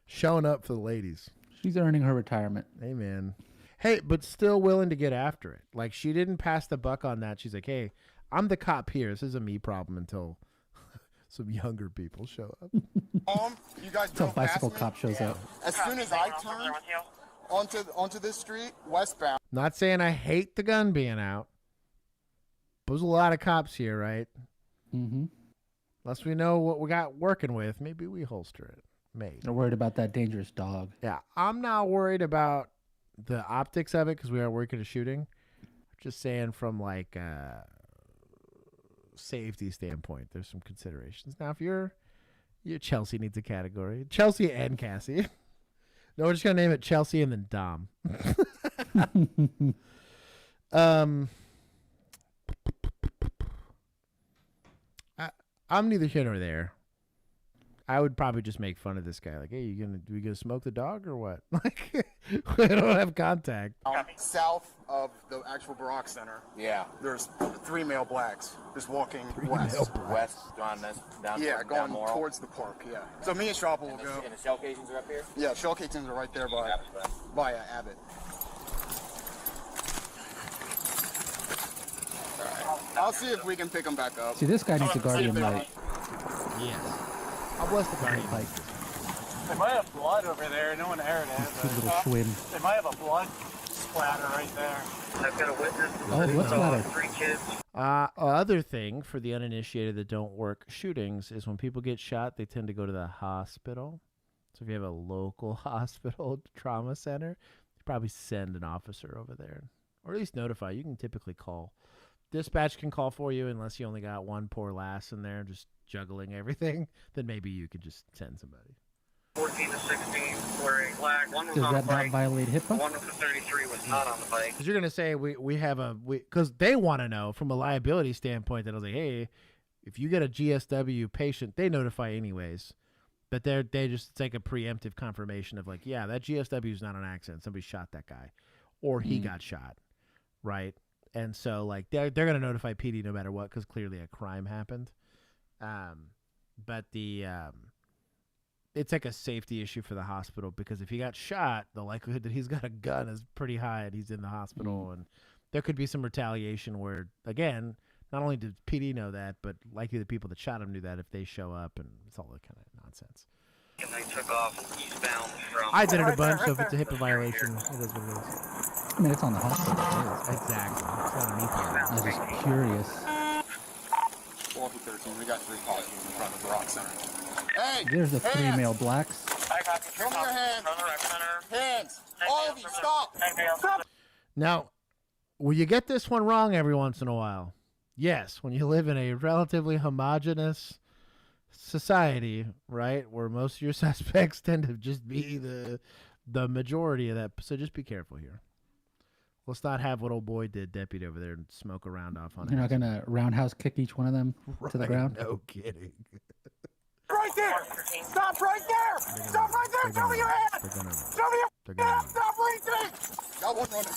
showing up for the ladies. She's earning her retirement. Hey man. Hey, but still willing to get after it. Like she didn't pass the buck on that. She's like, hey, I'm the cop here. This is a me problem until some younger people show up. You guys Until drove bicycle past me. cop shows up. As soon as I turned onto this street, westbound. Not saying I hate the gun being out. But there's a lot of cops here, right? Mm-hmm. Unless we know what we got working with, maybe we holster it. Maybe. They're worried about that dangerous dog. Yeah, I'm not worried about the optics of it because we are working a shooting. Just saying from like safety standpoint, there's some considerations. Now, if you're Chelsea needs a category. Chelsea and Cassie. No, we're just gonna name it Chelsea and then Dom. I'm neither here nor there. I would probably just make fun of this guy. Like, hey, we gonna smoke the dog or what? Like, we don't have contact. South of the actual Barack Center. Yeah. There's 3 male blacks just walking west. West, down Yeah, going down towards the park. Yeah. So me and Shopper will go. And the shell casings are up here. Yeah, shell casings are right there by Abbott. I'll see if we can pick them back up. See, this guy needs a guardian light. Yes. I'll bless the guardian light. They might have blood over there. No one aired it. Cute little Schwinn. They might have a blood splatter right there. I've got a witness. Oh, what's that? 3 kids. Other thing for the uninitiated that don't work shootings is when people get shot, they tend to go to the hospital. So if you have a local hospital trauma center, you probably send an officer over there, or at least notify. You can typically call. Dispatch can call for you unless you only got one poor lass in there just juggling everything. Then maybe you could just send somebody. 14 to 16 wearing black. One was Does on that the not bike. violate HIPAA? One with the 33 was not on the bike. Because you're going to say we have because they want to know from a liability standpoint that I was like, hey, if you get a GSW patient, they notify anyways. But they just take a preemptive confirmation of like, yeah, that GSW is not an accident. Somebody shot that guy or he got shot, right? And so, like, they're going to notify PD no matter what because clearly a crime happened. But it's like a safety issue for the hospital because if he got shot, the likelihood that he's got a gun is pretty high and he's in the hospital. And there could be some retaliation where, again, not only did PD know that, but likely the people that shot him knew that if they show up, and it's all that kind of nonsense. And they took off eastbound from... I did it a bunch, so if it's a HIPAA violation, it is what it is. I mean, it's on the hospital. Exactly. It's not an I was just curious. 213. We got 3 calls in front of the Rock Center. Hey! There's the 3 male blacks. I got you. Show me your hands. From the Rec Center. Hands. All of you, stop. Stop. Now, will you get this one wrong every once in a while? Yes, when you live in a relatively homogenous society, right, where most of your suspects tend to just be the majority of that. So just be careful here. Let's not have what old boy did, deputy over there, and smoke around off on it. You're not going to roundhouse kick each one of them to the ground? No kidding. Right there! Stop right there! Stop right there! Show me your hands! Show me your hands! Stop reaching! Got one running.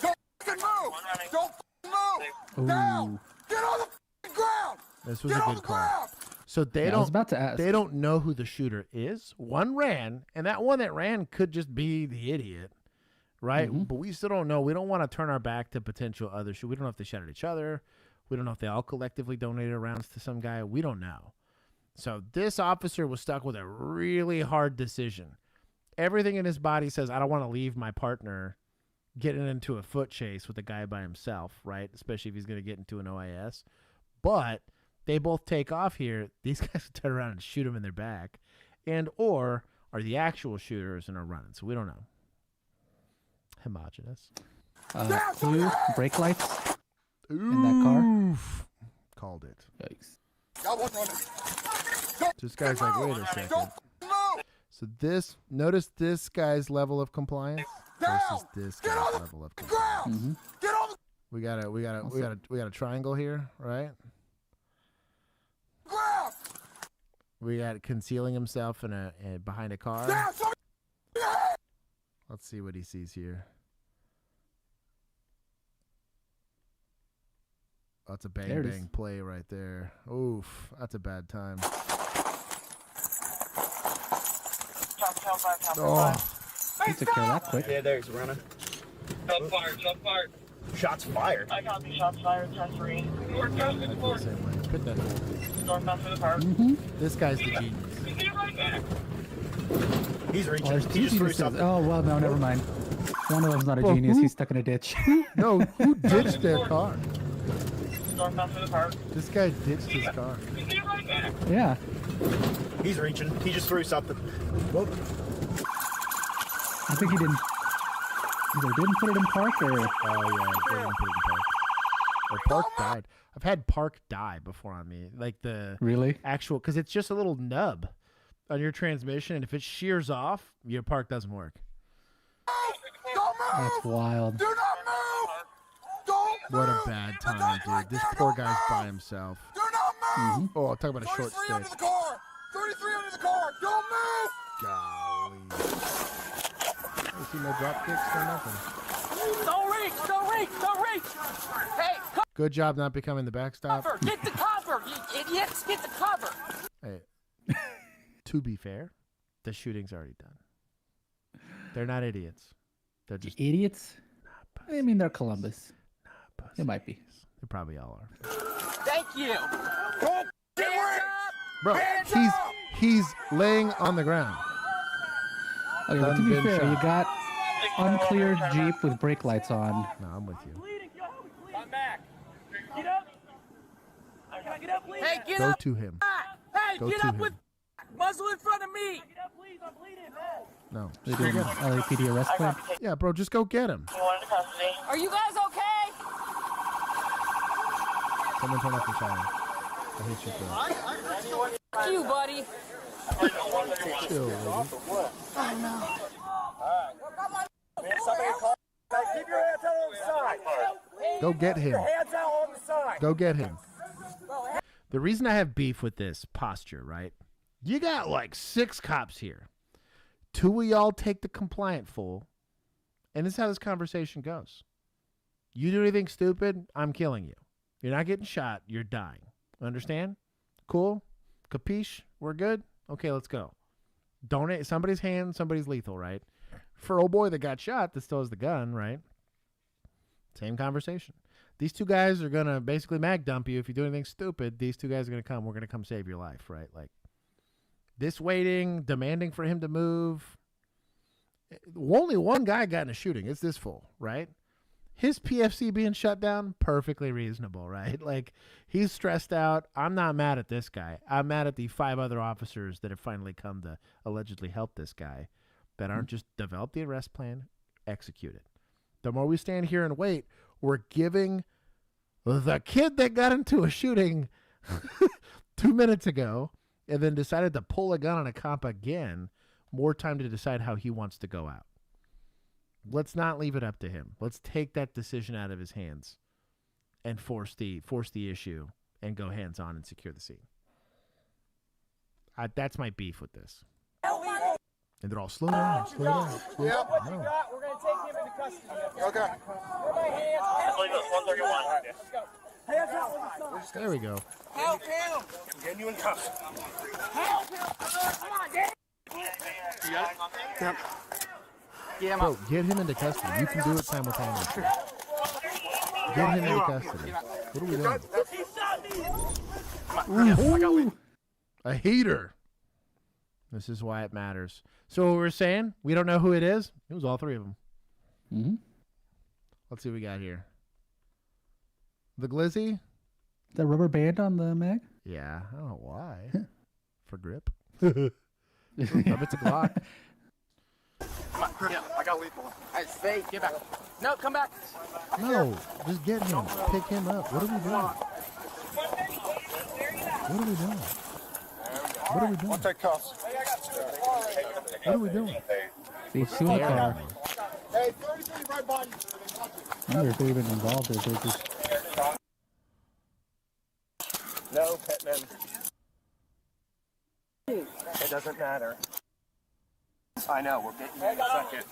Don't f***ing move! Don't f***ing move! Ooh. Down! Get on the f***ing ground! This was Get a on good the call. ground! So they Yeah, I don't. was about to ask. They don't know who the shooter is. One ran, and that one that ran could just be the idiot, right? Mm-hmm. But we still don't know. We don't want to turn our back to potential other shooters. We don't know if they shot at each other. We don't know if they all collectively donated rounds to some guy. We don't know. So this officer was stuck with a really hard decision. Everything in his body says, I don't want to leave my partner getting into a foot chase with a guy by himself, right? Especially if he's going to get into an OIS. But they both take off here. These guys turn around and shoot him in their back. And or are the actual shooters and are running. So we don't know. Homogenous. Blue brake lights in that car. Called it. Yikes. Got one running. This guy's like, wait a second. So notice this guy's level of compliance versus this guy's level of compliance. Mm-hmm. Get on the We got a triangle here, right? ground! We got concealing himself behind a car. Down! Show me your hands! Let's see what he sees here. That's a bang bang play right there. Oof, that's a bad time. Oh, he took care of that quick. Yeah, there's running. Shot fired, shot fired. Shots fired. I got the shots fired, 10-3. I feel the same way. Put that Northbound through the park. This guy's the genius. Get right there. He's reaching. Well, He just threw something. oh, well, no, never mind. One of them's not a Well, genius. who- He's stuck in a ditch. No, who ditched their car? Northbound through the park. This guy ditched his car. Get right there. Yeah. He's reaching. He just threw something. Whoop. I think he didn't. Either didn't put it in park or. Oh, yeah, he didn't put it in park. Or park died. I've had park die before on me. Like the Really? actual, because it's just a little nub on your transmission, and if it shears off, your park doesn't work. Don't move! That's wild. Do not move! Don't What a move! bad The time, guy's dude. right This there. poor Don't guy's by move! himself. Do not move! Oh, talk about a short 33 stick. under the car! 33 under the car! Don't move! Golly. You see no drop kicks or nothing. Don't reach, don't reach, don't reach. Hey, Good job not becoming the backstop. cover, get the cover, you idiots, get the cover. Hey, to be fair, the shooting's already done. They're not idiots. They're just Idiots? I mean, they're Columbus. It might be. They probably all are. Thank you. Don't get away! Bro, Hands up! he's laying on the ground. Okay, but to be fair, you got uncleared Jeep with brake lights on. No, I'm with you. I'm back. Get up. Can I get up, please? Hey, get Go up. to him. Hey, Go get to up him. with muzzle in front of me. Get up, please. I'm bleeding. No. They're doing an LAPD arrest plan. Yeah, bro, just go get him. Are you guys okay? Someone turn off the siren. I hate you for that. Fuck you, buddy. Chill, lady. Oh, no. Keep your hands out on the side. Go get him. Hands out on the side. Go get him. The reason I have beef with this posture, right? You got like 6 cops here. 2 of y'all take the compliant full. And this is how this conversation goes. You do anything stupid, I'm killing you. You're not getting shot, you're dying. Understand? Cool? Capiche? We're good? Okay, let's go. Donate somebody's hand, somebody's lethal, right? For old boy that got shot that still has the gun, right? Same conversation. These 2 guys are going to basically mag dump you. If you do anything stupid, these 2 guys are going to come. We're going to come save your life, right? Like, this waiting, demanding for him to move. Only one guy got in a shooting. It's this fool, right? His PFC being shut down, perfectly reasonable, right? Like, he's stressed out. I'm not mad at this guy. I'm mad at the 5 other officers that have finally come to allegedly help this guy that aren't just develop the arrest plan, execute it. The more we stand here and wait, we're giving the kid that got into a shooting 2 minutes ago and then decided to pull a gun on a cop again more time to decide how he wants to go out. Let's not leave it up to him. Let's take that decision out of his hands and force the issue and go hands-on and secure the scene. That's my beef with this. And they're all, slow down, slow down. Yeah. No. We're going to take him into custody. Okay. There we go. Help him! I'm getting you in cuffs. Help him! Come on, Dad! You got it? Yep. Bro, get him into custody. You can do it simultaneously. Get him into custody. What are we doing? Ooh, a heater. This is why it matters. So what we're saying, we don't know who it is. It was all 3 of them. Mm-hmm. Let's see what we got here. The glizzy? The rubber band on the mag? Yeah, I don't know why. For grip. It's a Glock. Come on, yeah, I got lethal. Hey, stay, get back. No, come back. No, just get him. Pick him up. What are we doing? What are we doing? What are we doing? I'll take cuffs. What are we doing? They sue the car. Hey, 33 right body. I wonder if they're even involved or they're just... No, Pittman. It doesn't matter. I know, we're getting in a second.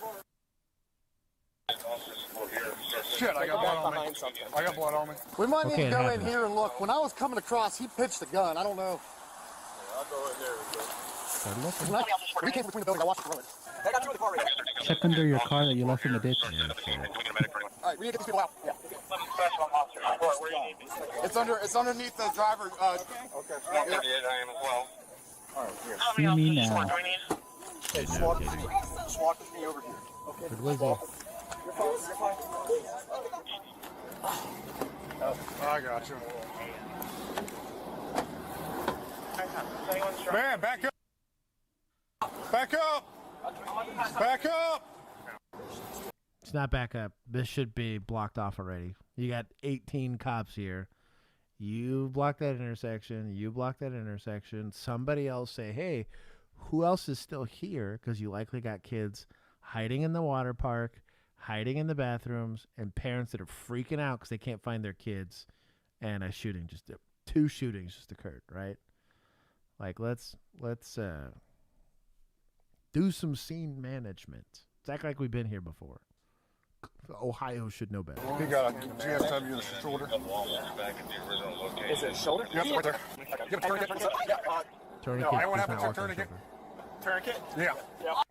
Shit, I got blood on me. I got blood on me. We might need to go in happens. here and look. When I was coming across, he pitched the gun. I don't know. I'll go in there. We came between the buildings. I watched the road. They got you with the car right. Check under your car that you left in the ditch. All right, we need to get these people out. Yeah. It's underneath the driver. Okay. I am as well. All right, here. See me now. Hey, SWAT with me over here. Okay. The glizzy. I got you. Man, back up. Back up. Back up. It's not back up. This should be blocked off already. You got 18 cops here. You block that intersection. You block that intersection. Somebody else say, hey, who else is still here? Because you likely got kids hiding in the water park, hiding in the bathrooms, and parents that are freaking out because they can't find their kids. And a shooting, just 2 shootings just occurred, right? Like, let's do some scene management. It's act like we've been here before. Ohio should know better. He got a GSW in the shoulder. Is it shoulder? Yep, right there. Give a tourniquet. Tourniquet. No, I won't does have not a work on tourniquet. shoulder. Tourniquet? Yeah.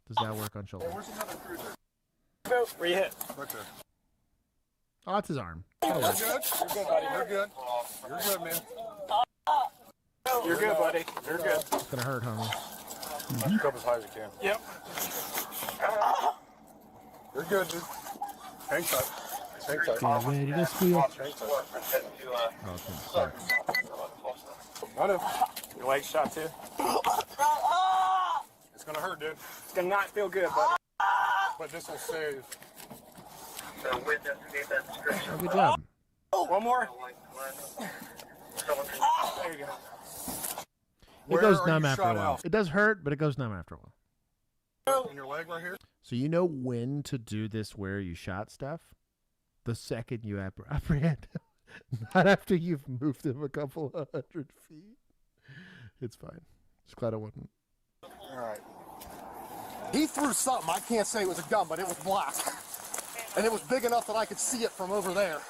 Does that work on shoulder? Where's another cruiser? Where you hit? Right there. Oh, that's his arm. You're good. You're good, buddy. You're good. You're good, man. You're good, buddy. You're good. It's gonna hurt, homie. Go up as high as you can. Yep. You're good, dude. Hang tight. Hang tight. Get ready to squeal. Hang tight. Okay, sorry. I know. Your leg shot too? It's gonna hurt, dude. It's gonna not feel good, buddy. But this will save. Oh, good job. One more. There you go. It goes numb after a while. It does hurt, but it goes numb after a while. In your leg right here? So you know when to do this where you shot stuff? The second you apprehend him. Not after you've moved him a couple of 100 feet. It's fine. Just glad I wasn't. All right. He threw something. I can't say it was a gun, but it was black. And it was big enough that I could see it from over there.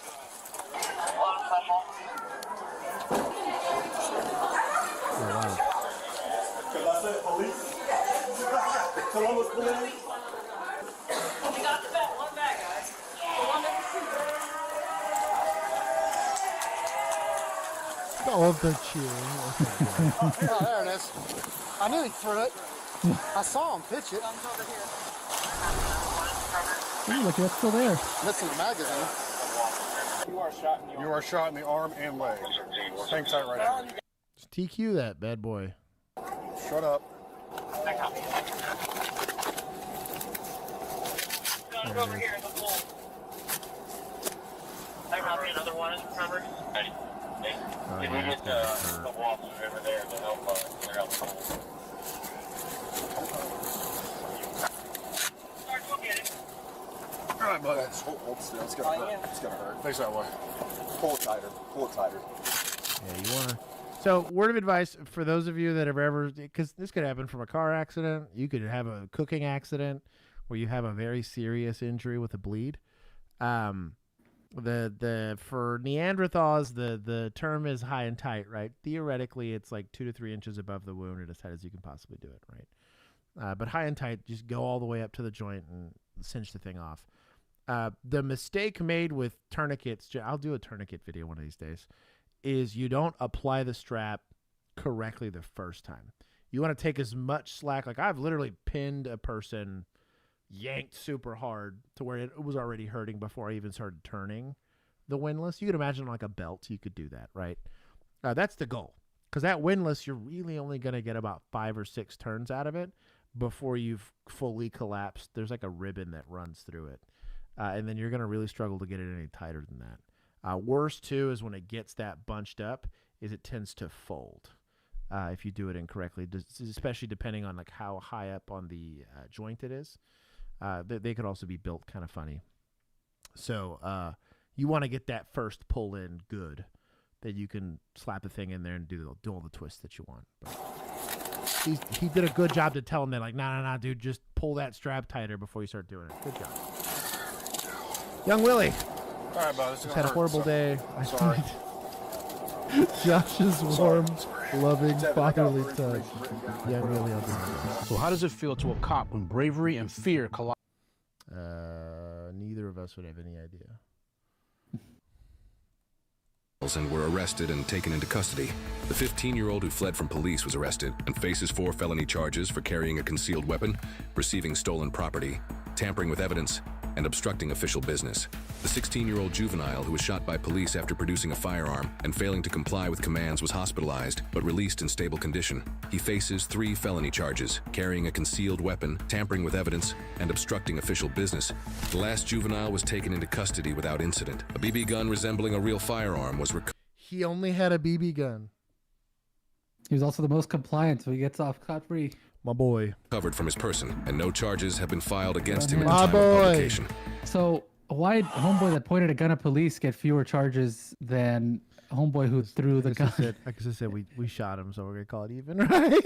Oh, wow. That's it, police. Columbus police. We got the bet. One back, guys. All of the cheering. Oh, there it is. I knew he threw it. I saw him pitch it. Ooh, look, it's still there. Missing the magazine. You are shot in the arm. You are shot in the arm and leg. Hang tight right now. Just TQ that bad boy. Shut up. Over here in the pool. I copy another one is recovered. Ready? Can we get a couple officers over there to help clear out the pool? Start looking at it. All right, buddy. Hold still. It's gonna hurt. It's gonna hurt. Face that way. Pull it tighter. Pull it tighter. Yeah, you want to. So, word of advice for those of you that have ever, because this could happen from a car accident. You could have a cooking accident where you have a very serious injury with a bleed. For Neanderthals, the term is high and tight, right? Theoretically, it's like 2 to 3 inches above the wound and as tight as you can possibly do it, right? But high and tight, just go all the way up to the joint and cinch the thing off. The mistake made with tourniquets, I'll do a tourniquet video one of these days, is you don't apply the strap correctly the first time. You want to take as much slack. Like I've literally pinned a person, yanked super hard to where it was already hurting before I even started turning the windlass. You could imagine like a belt, you could do that, right? That's the goal. Because that windlass, you're really only going to get about 5 or 6 turns out of it before you've fully collapsed. There's like a ribbon that runs through it. And then you're going to really struggle to get it any tighter than that. Worse, too, is when it gets that bunched up, is it tends to fold if you do it incorrectly, especially depending on like how high up on the joint it is. They could also be built kind of funny. So you want to get that first pull in good, that you can slap the thing in there and do all the twists that you want. But he did a good job to tell him that, like, nah, dude, just pull that strap tighter before you start doing it. Good job. Young Willie. All right, bud. Just had a horrible day. Sorry. Josh's warm, loving, fatherly touch. Young Willie. So how does it feel to a cop when bravery and fear collide? Neither of us would have any idea. And were arrested and taken into custody. The 15-year-old who fled from police was arrested and faces 4 felony charges for carrying a concealed weapon, receiving stolen property, tampering with evidence, and obstructing official business. The 16-year-old juvenile who was shot by police after producing a firearm and failing to comply with commands was hospitalized but released in stable condition. He faces 3 felony charges, carrying a concealed weapon, tampering with evidence, and obstructing official business. The last juvenile was taken into custody without incident. A BB gun resembling a real firearm was recovered. He only had a BB gun. He was also the most compliant, so he gets off scot-free. My boy. Covered from his person, and no charges have been filed against him at the time of publication. So why did homeboy that pointed a gun at police get fewer charges than homeboy who threw the gun? Like I said, we shot him, so we're gonna call it even, right?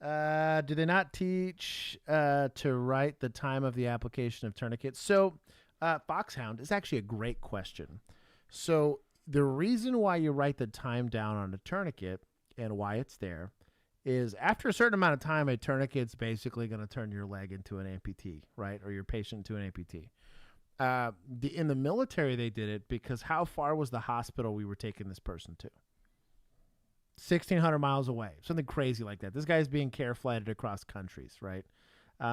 Jeez. Do they not teach to write the time of the application of tourniquets? So, Foxhound is actually a great question. So the reason why you write the time down on a tourniquet and why it's there is after a certain amount of time, a tourniquet's basically going to turn your leg into an amputee, right? Or your patient to an amputee. In the military, they did it because how far was the hospital we were taking this person to? 1,600 miles away, something crazy like that. This guy's being care flighted across countries, right?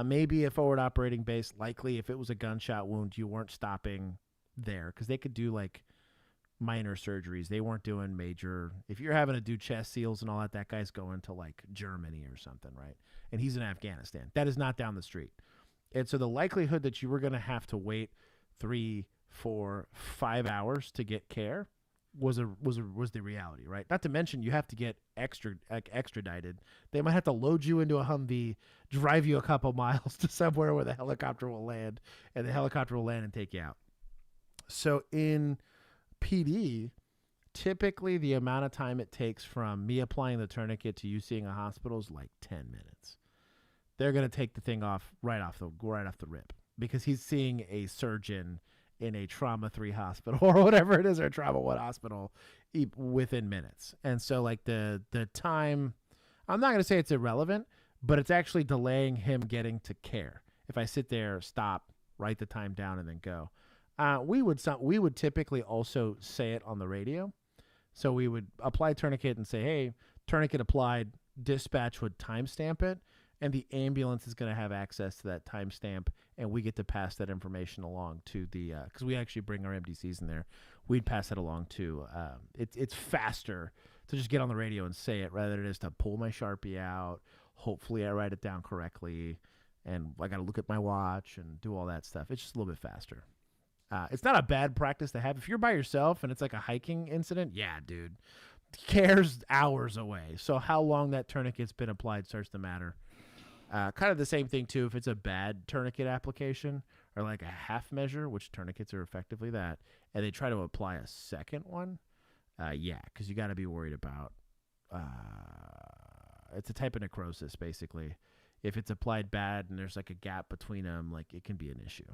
Maybe a forward operating base, likely if it was a gunshot wound, you weren't stopping there because they could do like minor surgeries. They weren't doing major. If you're having to do chest seals and all that, that guy's going to like Germany or something, right? And he's in Afghanistan. That is not down the street. And so the likelihood that you were going to have to wait 3, 4, 5 hours to get care was the reality, right? Not to mention you have to get extradited. They might have to load you into a Humvee, drive you a couple miles to somewhere where the helicopter will land, and the helicopter will land and take you out. So in PD, typically the amount of time it takes from me applying the tourniquet to you seeing a hospital is like 10 minutes. They're going to take the thing off right off the rip because he's seeing a surgeon in a trauma 3 hospital or whatever it is, or a trauma 1 hospital within minutes. And so like the time, I'm not going to say it's irrelevant, but it's actually delaying him getting to care. If I sit there, stop, write the time down, and then go. We would typically also say it on the radio. So we would apply tourniquet and say, hey, tourniquet applied, dispatch would timestamp it. and the ambulance is going to have access to that timestamp, and we get to pass that information along to the because we actually bring our MDCs in there. We'd pass that along to it's faster to just get on the radio and say it rather than just to pull my Sharpie out. Hopefully I write it down correctly, and I got to look at my watch and do all that stuff. It's just a little bit faster. It's not a bad practice to have. If you're by yourself and it's like a hiking incident, yeah, dude, care's hours away. So how long that tourniquet's been applied starts to matter. Kind of the same thing, too, if it's a bad tourniquet application or like a half measure, which tourniquets are effectively that, and they try to apply a second one, yeah, because you got to be worried about it's a type of necrosis, basically. If it's applied bad and there's like a gap between them, like it can be an issue.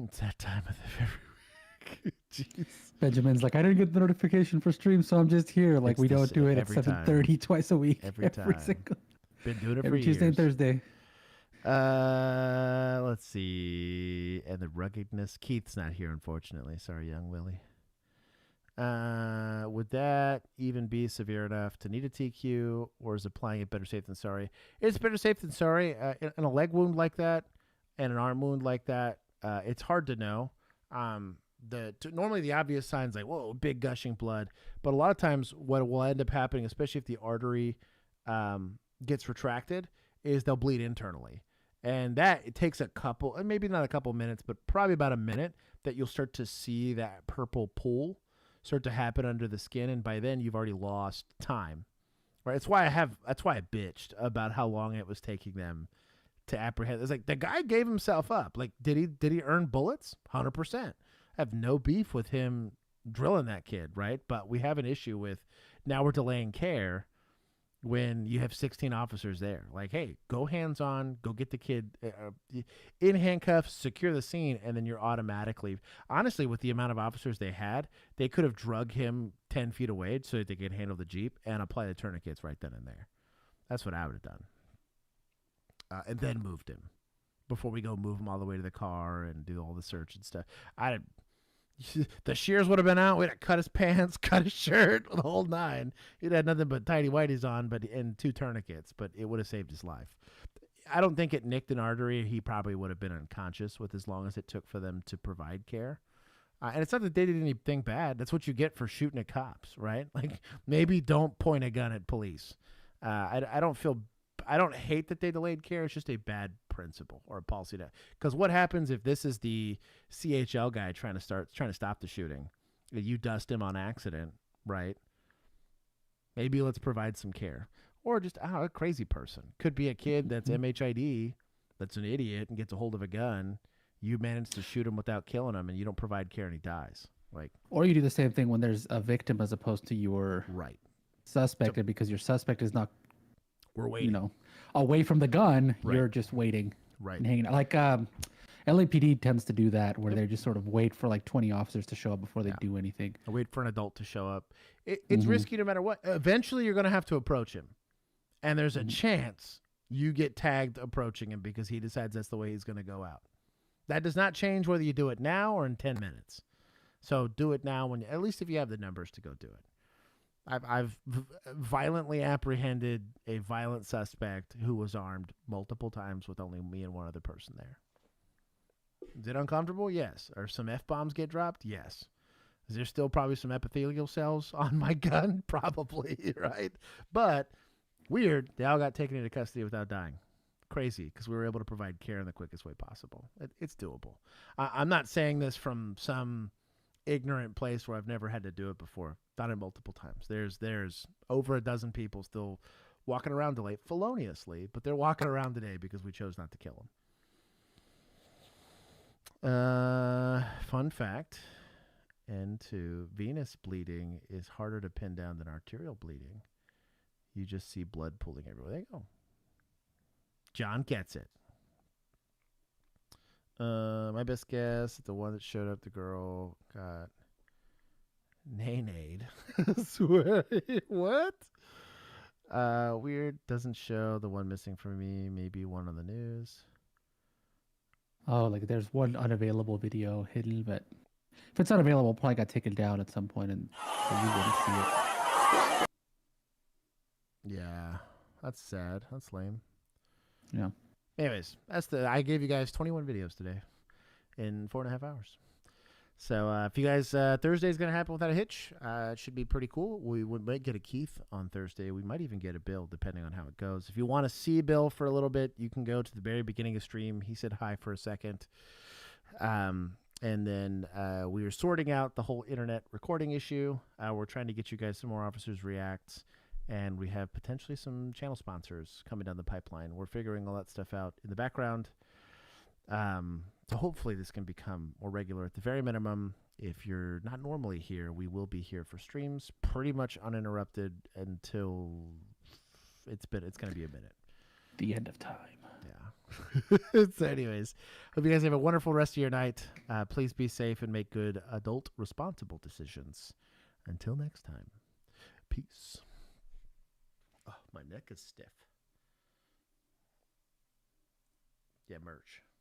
It's that time of the every week. Jeez. Benjamin's like, I didn't get the notification for stream, so I'm just here. Like, we don't do it at 7:30 twice a week. Every time. Been doing it for every years. Tuesday and Thursday. Let's see. And the ruggedness. Keith's not here, unfortunately. Sorry, young Willie. Would that even be severe enough to need a TQ, or is applying it better safe than sorry? It's better safe than sorry. In a leg wound like that and an arm wound like that, it's hard to know. Normally the obvious signs like, whoa, big gushing blood. But a lot of times what will end up happening, especially if the artery gets retracted, is they'll bleed internally. And it takes a couple, and maybe not a couple minutes, but probably about a minute, that you'll start to see that purple pool start to happen under the skin, and by then you've already lost time. Right? That's why I bitched about how long it was taking them to apprehend. It's like the guy gave himself up. Like, did he earn bullets? 100%. I have no beef with him drilling that kid, right? But we have an issue with now we're delaying care when you have 16 officers there. Like, hey, go hands on, go get the kid in handcuffs, secure the scene, and then you're automatically. Honestly, with the amount of officers they had, they could have drug him 10 feet away so that they could handle the Jeep and apply the tourniquets right then and there. That's what I would have done. And then moved him before we go move him all the way to the car and do all the search and stuff. The shears would have been out. We'd have cut his pants, cut his shirt, the whole nine. He'd had nothing but tidy whities on, and 2 tourniquets, but it would have saved his life. I don't think it nicked an artery. He probably would have been unconscious with as long as it took for them to provide care. And it's not that they did anything bad. That's what you get for shooting at cops, right? Like, maybe don't point a gun at police. I don't hate that they delayed care. It's just a bad principle or a policy. Because what happens if this is the CHL guy trying to stop the shooting? You dust him on accident, right? Maybe let's provide some care. Or just a crazy person. Could be a kid that's MHID, that's an idiot and gets a hold of a gun. You manage to shoot him without killing him, and you don't provide care and he dies. Like, or you do the same thing when there's a victim as opposed to your suspect, because your suspect is not. We're waiting. Away from the gun, Right. You're just waiting. Right. And hanging out. Like LAPD tends to do that, where they just sort of wait for like 20 officers to show up before they do anything. I wait for an adult to show up. It's risky no matter what. Eventually, you're going to have to approach him. And there's a chance you get tagged approaching him because he decides that's the way he's going to go out. That does not change whether you do it now or in 10 minutes. So do it now, at least if you have the numbers to go do it. I've violently apprehended a violent suspect who was armed multiple times with only me and one other person there. Is it uncomfortable? Yes. Are some F-bombs get dropped? Yes. Is there still probably some epithelial cells on my gun? Probably, right? But weird, they all got taken into custody without dying. Crazy, because we were able to provide care in the quickest way possible. It's doable. I'm not saying this from some ignorant place where I've never had to do it before. Done it multiple times. There's over a dozen people still walking around today, feloniously, but they're walking around today because we chose not to kill them. Fun fact, N2, venous bleeding is harder to pin down than arterial bleeding. You just see blood pooling everywhere. There you go. John gets it. My best guess, the one that showed up, the girl got nay-nayed. What? Weird. Doesn't show the one missing from me. Maybe one on the news. Oh, like there's one unavailable video hidden, but if it's unavailable, it probably got taken down at some point and so you wouldn't see it. Yeah, that's sad. That's lame. Yeah. Anyways, I gave you guys 21 videos today in 4.5 hours. So if you guys, Thursday's going to happen without a hitch. It should be pretty cool. We might get a Keith on Thursday. We might even get a Bill, depending on how it goes. If you want to see Bill for a little bit, you can go to the very beginning of stream. He said hi for a second. And then we are sorting out the whole internet recording issue. We're trying to get you guys some more Officers Reacts. And we have potentially some channel sponsors coming down the pipeline. We're figuring all that stuff out in the background. So hopefully this can become more regular. At the very minimum, if you're not normally here, we will be here for streams pretty much uninterrupted until it's going to be a minute. The end of time. Yeah. So anyways, hope you guys have a wonderful rest of your night. Please be safe and make good adult responsible decisions. Until next time, peace. Oh, my neck is stiff. Yeah, merch.